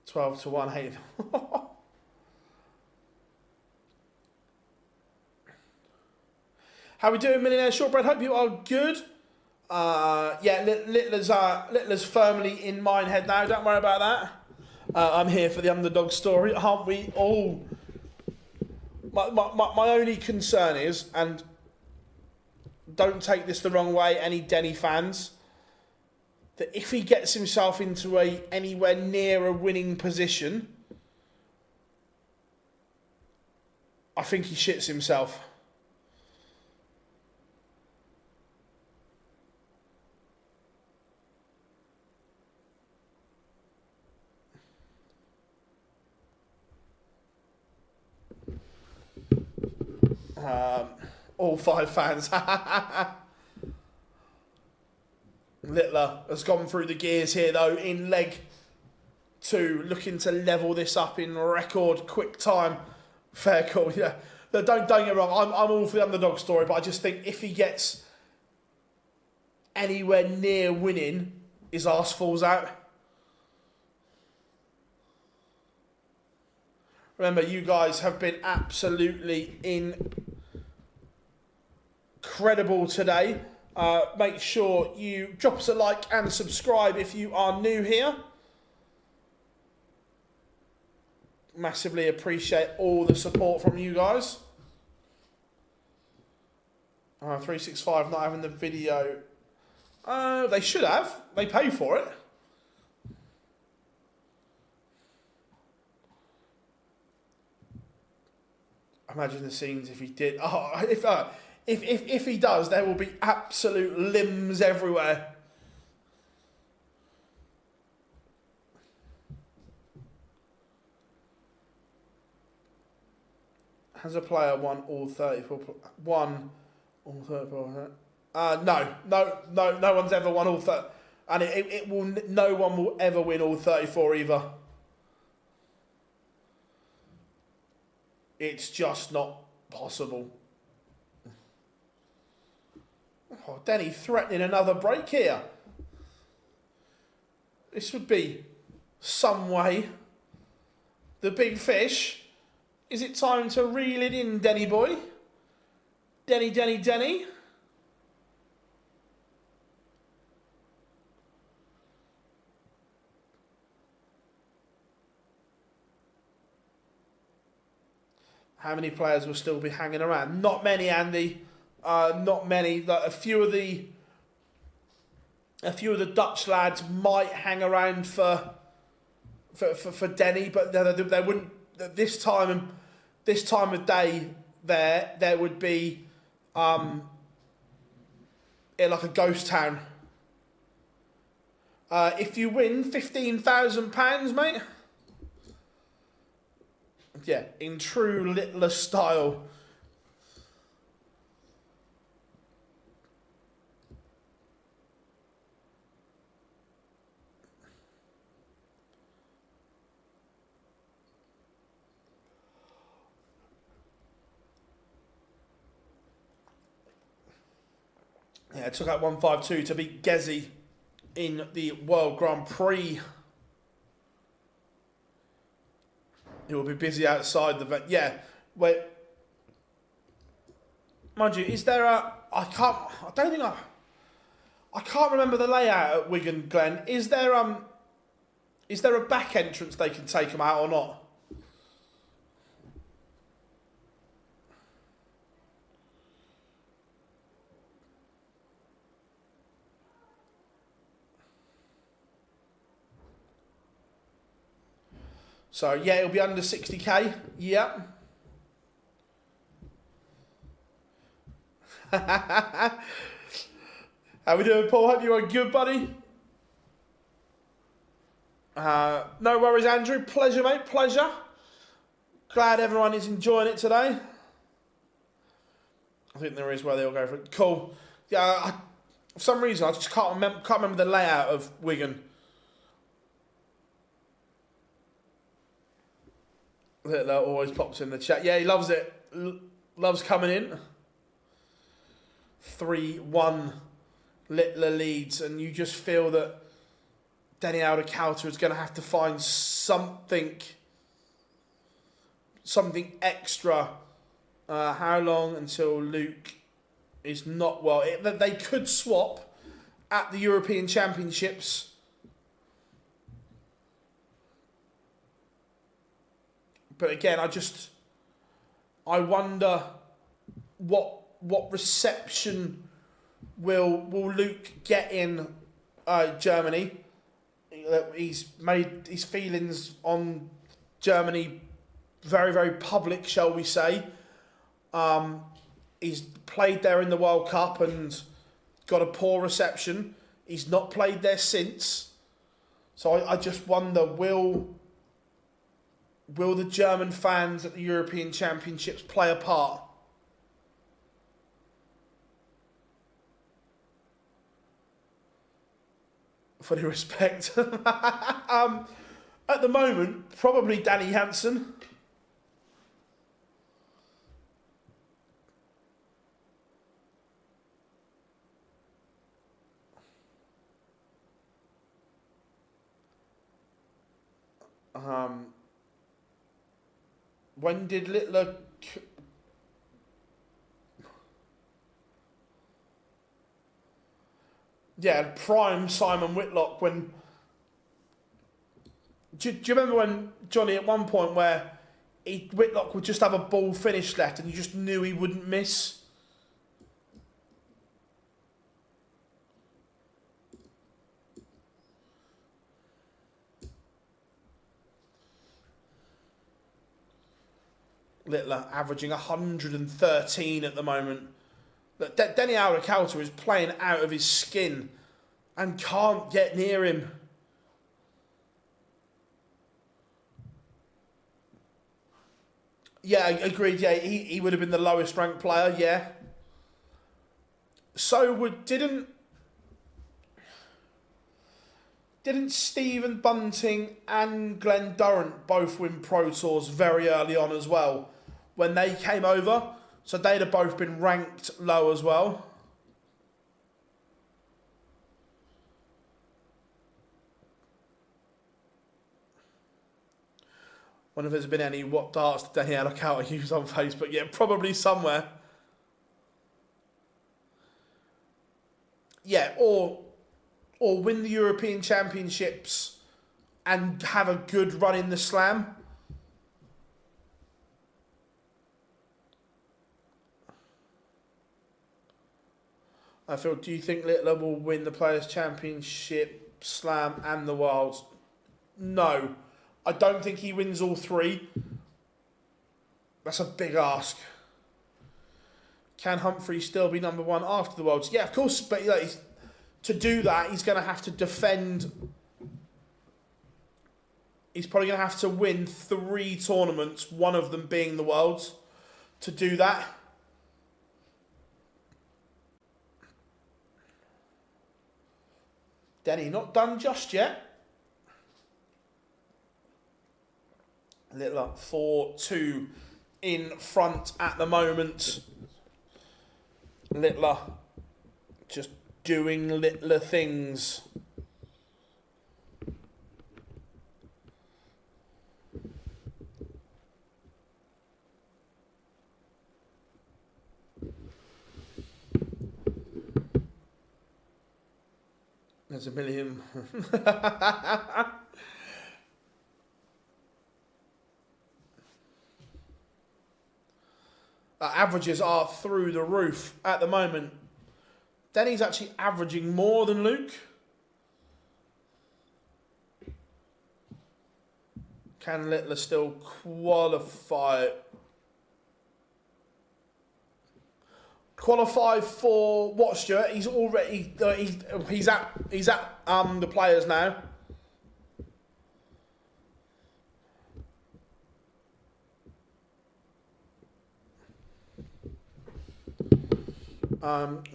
$12-1. Hey. How we doing, Millionaire Shortbread? Hope you are good. Littler's firmly in my head now. Don't worry about that. I'm here for the underdog story, aren't we all? My only concern is, and don't take this the wrong way, any Denny fans, that if he gets himself into anywhere near a winning position, I think he shits himself. All 5 fans. Littler has gone through the gears here though in leg 2, looking to level this up in record quick time. Fair call, yeah. But don't get me wrong, I'm all for the underdog story, but I just think if he gets anywhere near winning, his arse falls out. Remember, you guys have been absolutely incredible today. Make sure you drop us a like and subscribe if you are new here. Massively appreciate all the support from you guys. 365 not having the video. They should have. They pay for it. Imagine the scenes if he did. Oh, if he does, there will be absolute limbs everywhere. Has a player won all 34? Won all 34? No one's ever won all 30, and it will. No one will ever win all 34 either. It's just not possible. Oh, Denny threatening another break here. This would be some way. The big fish. Is it time to reel it in, Denny boy? Denny. How many players will still be hanging around? Not many, Andy. Not many. A few of the Dutch lads might hang around for Denny, but they wouldn't. This time of day, there would be like a ghost town. If you win £15,000, mate. Yeah, in true Littler style. Yeah, it took out 152 to beat Gezi in the World Grand Prix. He will be busy outside the vet. Yeah, wait. Mind you, is there a? I can't remember the layout at Wigan, Glenn. Is there a back entrance they can take them out or not? So, yeah, it'll be under 60k. Yeah. How we doing, Paul? Hope you're good, buddy. No worries, Andrew. Pleasure, mate. Pleasure. Glad everyone is enjoying it today. I think there is where they'll go for it. Cool. Yeah, for some reason, I just can't remember the layout of Wigan. Littler always pops in the chat. Yeah, he loves it. Loves coming in. 3-1 Littler leads, and you just feel that Denny Aldacalta is going to have to find something extra. How long until Luke is not well? They could swap at the European Championships. But again, I wonder what reception will Luke get in Germany. He's made his feelings on Germany very, very public, shall we say. He's played there in the World Cup and got a poor reception. He's not played there since. So I just wonder, will the German fans at the European Championships play a part? Fully respect. At the moment, probably Danny Hansen. When did Littler... Yeah, prime Simon Whitlock when... Do you remember when, Johnny, at one point where Whitlock would just have a ball finish left and you just knew he wouldn't miss? Littler averaging 113 at the moment. Look, Denny Auricalta is playing out of his skin and can't get near him. Yeah, agreed. Yeah, he would have been the lowest ranked player. Yeah. So didn't Stephen Bunting and Glenn Durrant both win Pro Tours very early on as well when they came over? So they'd have both been ranked low as well. Wonder if there's been any what darts did Danny Auricalta use on Facebook. Yeah, probably somewhere. Yeah, or win the European Championships and have a good run in the Slam. Do you think Littler will win the Players' Championship, Slam and the Worlds? No. I don't think he wins all three. That's a big ask. Can Humphrey still be number one after the Worlds? Yeah, of course, but to do that, he's going to have to defend. He's probably going to have to win 3 tournaments, one of them being the Worlds, to do that. Denny, not done just yet. Littler 4-2 in front at the moment. Littler just doing Littler things. There's a million. Averages are through the roof at the moment. Denny's actually averaging more than Luke. Can Littler still qualify? Qualify for what, Stuart? He's already he's at the Players now.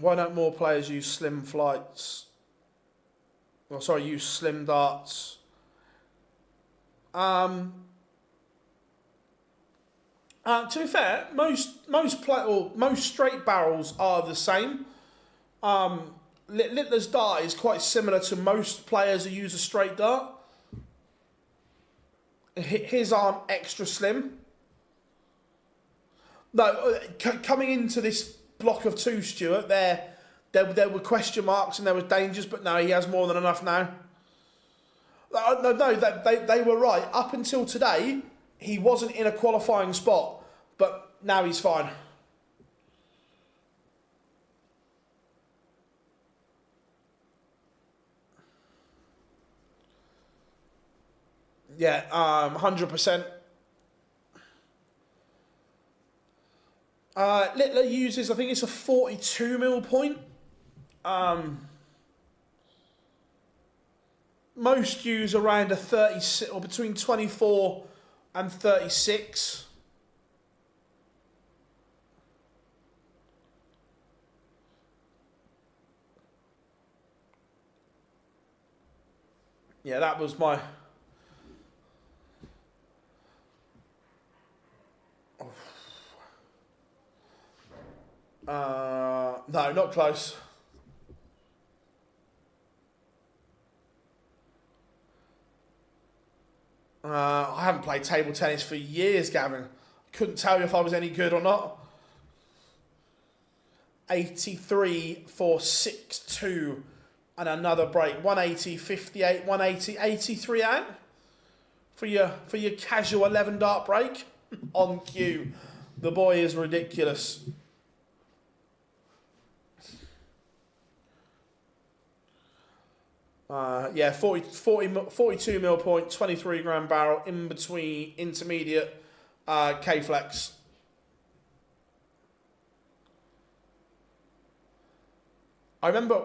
Why don't more players use slim flights? Well, sorry, use slim darts. To be fair, most straight barrels are the same. Littler's dart is quite similar to most players who use a straight dart. His aren't extra slim. No, coming into this block of 2, Stuart, there were question marks and there was dangers, but no, he has more than enough now. No, they were right. Up until today, he wasn't in a qualifying spot, but now he's fine. Yeah, 100%. Littler uses, I think it's a 42mm point. Most use around a 36, or between 24 and 36. Yeah, that was my... no, not close. I haven't played table tennis for years, Gavin. Couldn't tell you if I was any good or not. 83 for 6-2 and another break. 180, 58, 180, 83 out for your casual 11 dart break on cue. The boy is ridiculous. Yeah, 42mm point, 23 gram barrel in between intermediate K-flex. I remember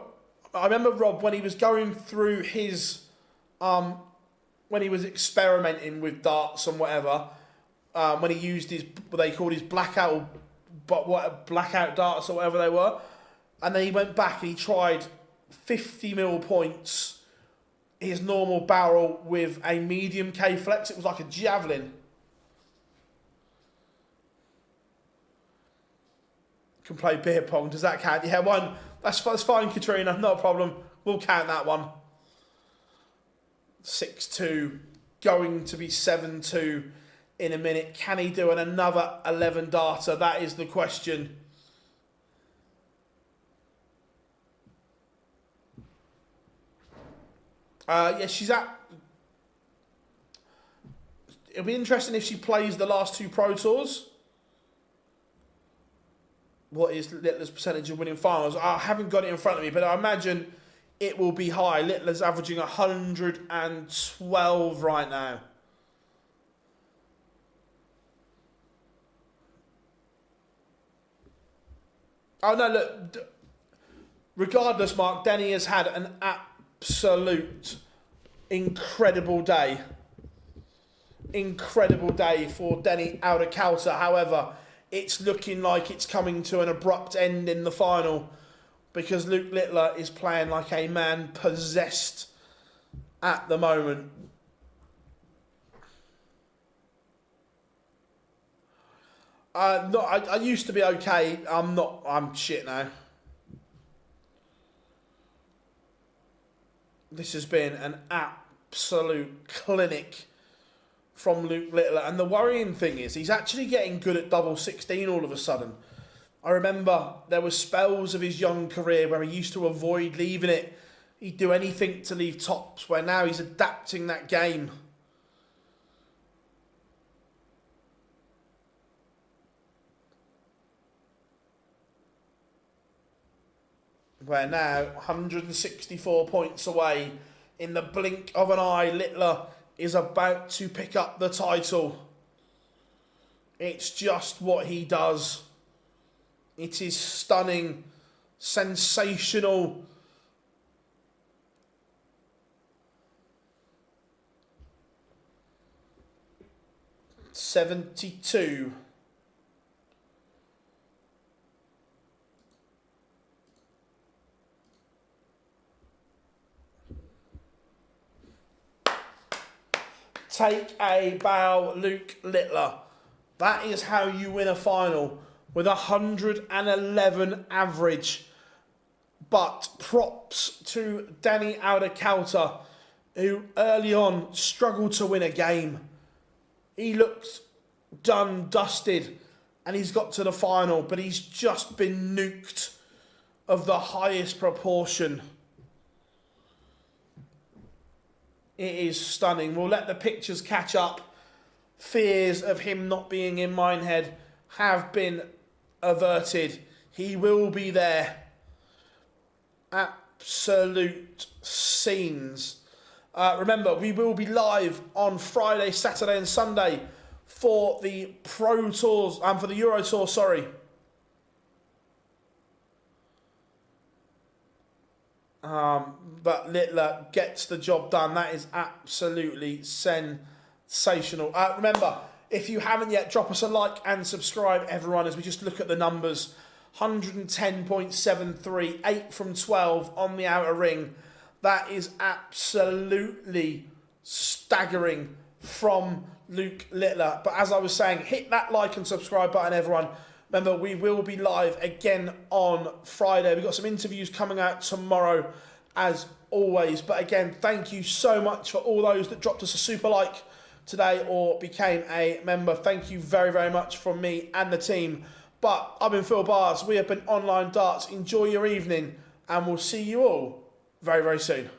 Rob when he was going through his when he was experimenting with darts and whatever, when he used his, what they called his blackout darts or whatever they were, and then he went back and he tried 50mm points, his normal barrel with a medium K-flex. It was like a javelin. Can play beer pong. Does that count? Yeah, one. That's fine, Katrina. Not a problem. We'll count that one. 6-2. Going to be 7-2 in a minute. Can he do another 11 darter? That is the question. Yeah, she's at... It'll be interesting if she plays the last two Pro Tours. What is Littler's percentage of winning finals? I haven't got it in front of me, but I imagine it will be high. Littler's averaging 112 right now. Oh, no, look. Regardless, Mark, Denny has had an absolute incredible day. Incredible day for Denny Audacalta. However, it's looking like it's coming to an abrupt end in the final because Luke Littler is playing like a man possessed at the moment. No, I used to be okay. I'm not. I'm shit now. This has been an absolute clinic from Luke Littler. And the worrying thing is he's actually getting good at double 16 all of a sudden. I remember there were spells of his young career where he used to avoid leaving it. He'd do anything to leave tops, where now he's adapting that game. Where now, 164 points away, in the blink of an eye, Littler is about to pick up the title. It's just what he does. It is stunning, sensational. .72. Take a bow, Luke Littler. That is how you win a final, with 111 average. But props to Danny Audacalta, who early on struggled to win a game. He looked done, dusted, and he's got to the final, but he's just been nuked of the highest proportion. It is stunning. We'll let the pictures catch up. Fears of him not being in Minehead have been averted. He will be there. Absolute scenes. Remember, we will be live on Friday, Saturday and Sunday for the Pro Tours, for the Euro Tour, sorry. But Littler gets the job done. That is absolutely sensational. Remember, if you haven't yet, drop us a like and subscribe, everyone, as we just look at the numbers. 110.73, 8 from 12 on the outer ring. That is absolutely staggering from Luke Littler. But as I was saying, hit that like and subscribe button, everyone. Remember, we will be live again on Friday. We've got some interviews coming out tomorrow, as always. But again, thank you so much for all those that dropped us a super like today or became a member. Thank you very, very much from me and the team. But I've been Phil Bars. We have been Online Darts. Enjoy your evening, and we'll see you all very, very soon.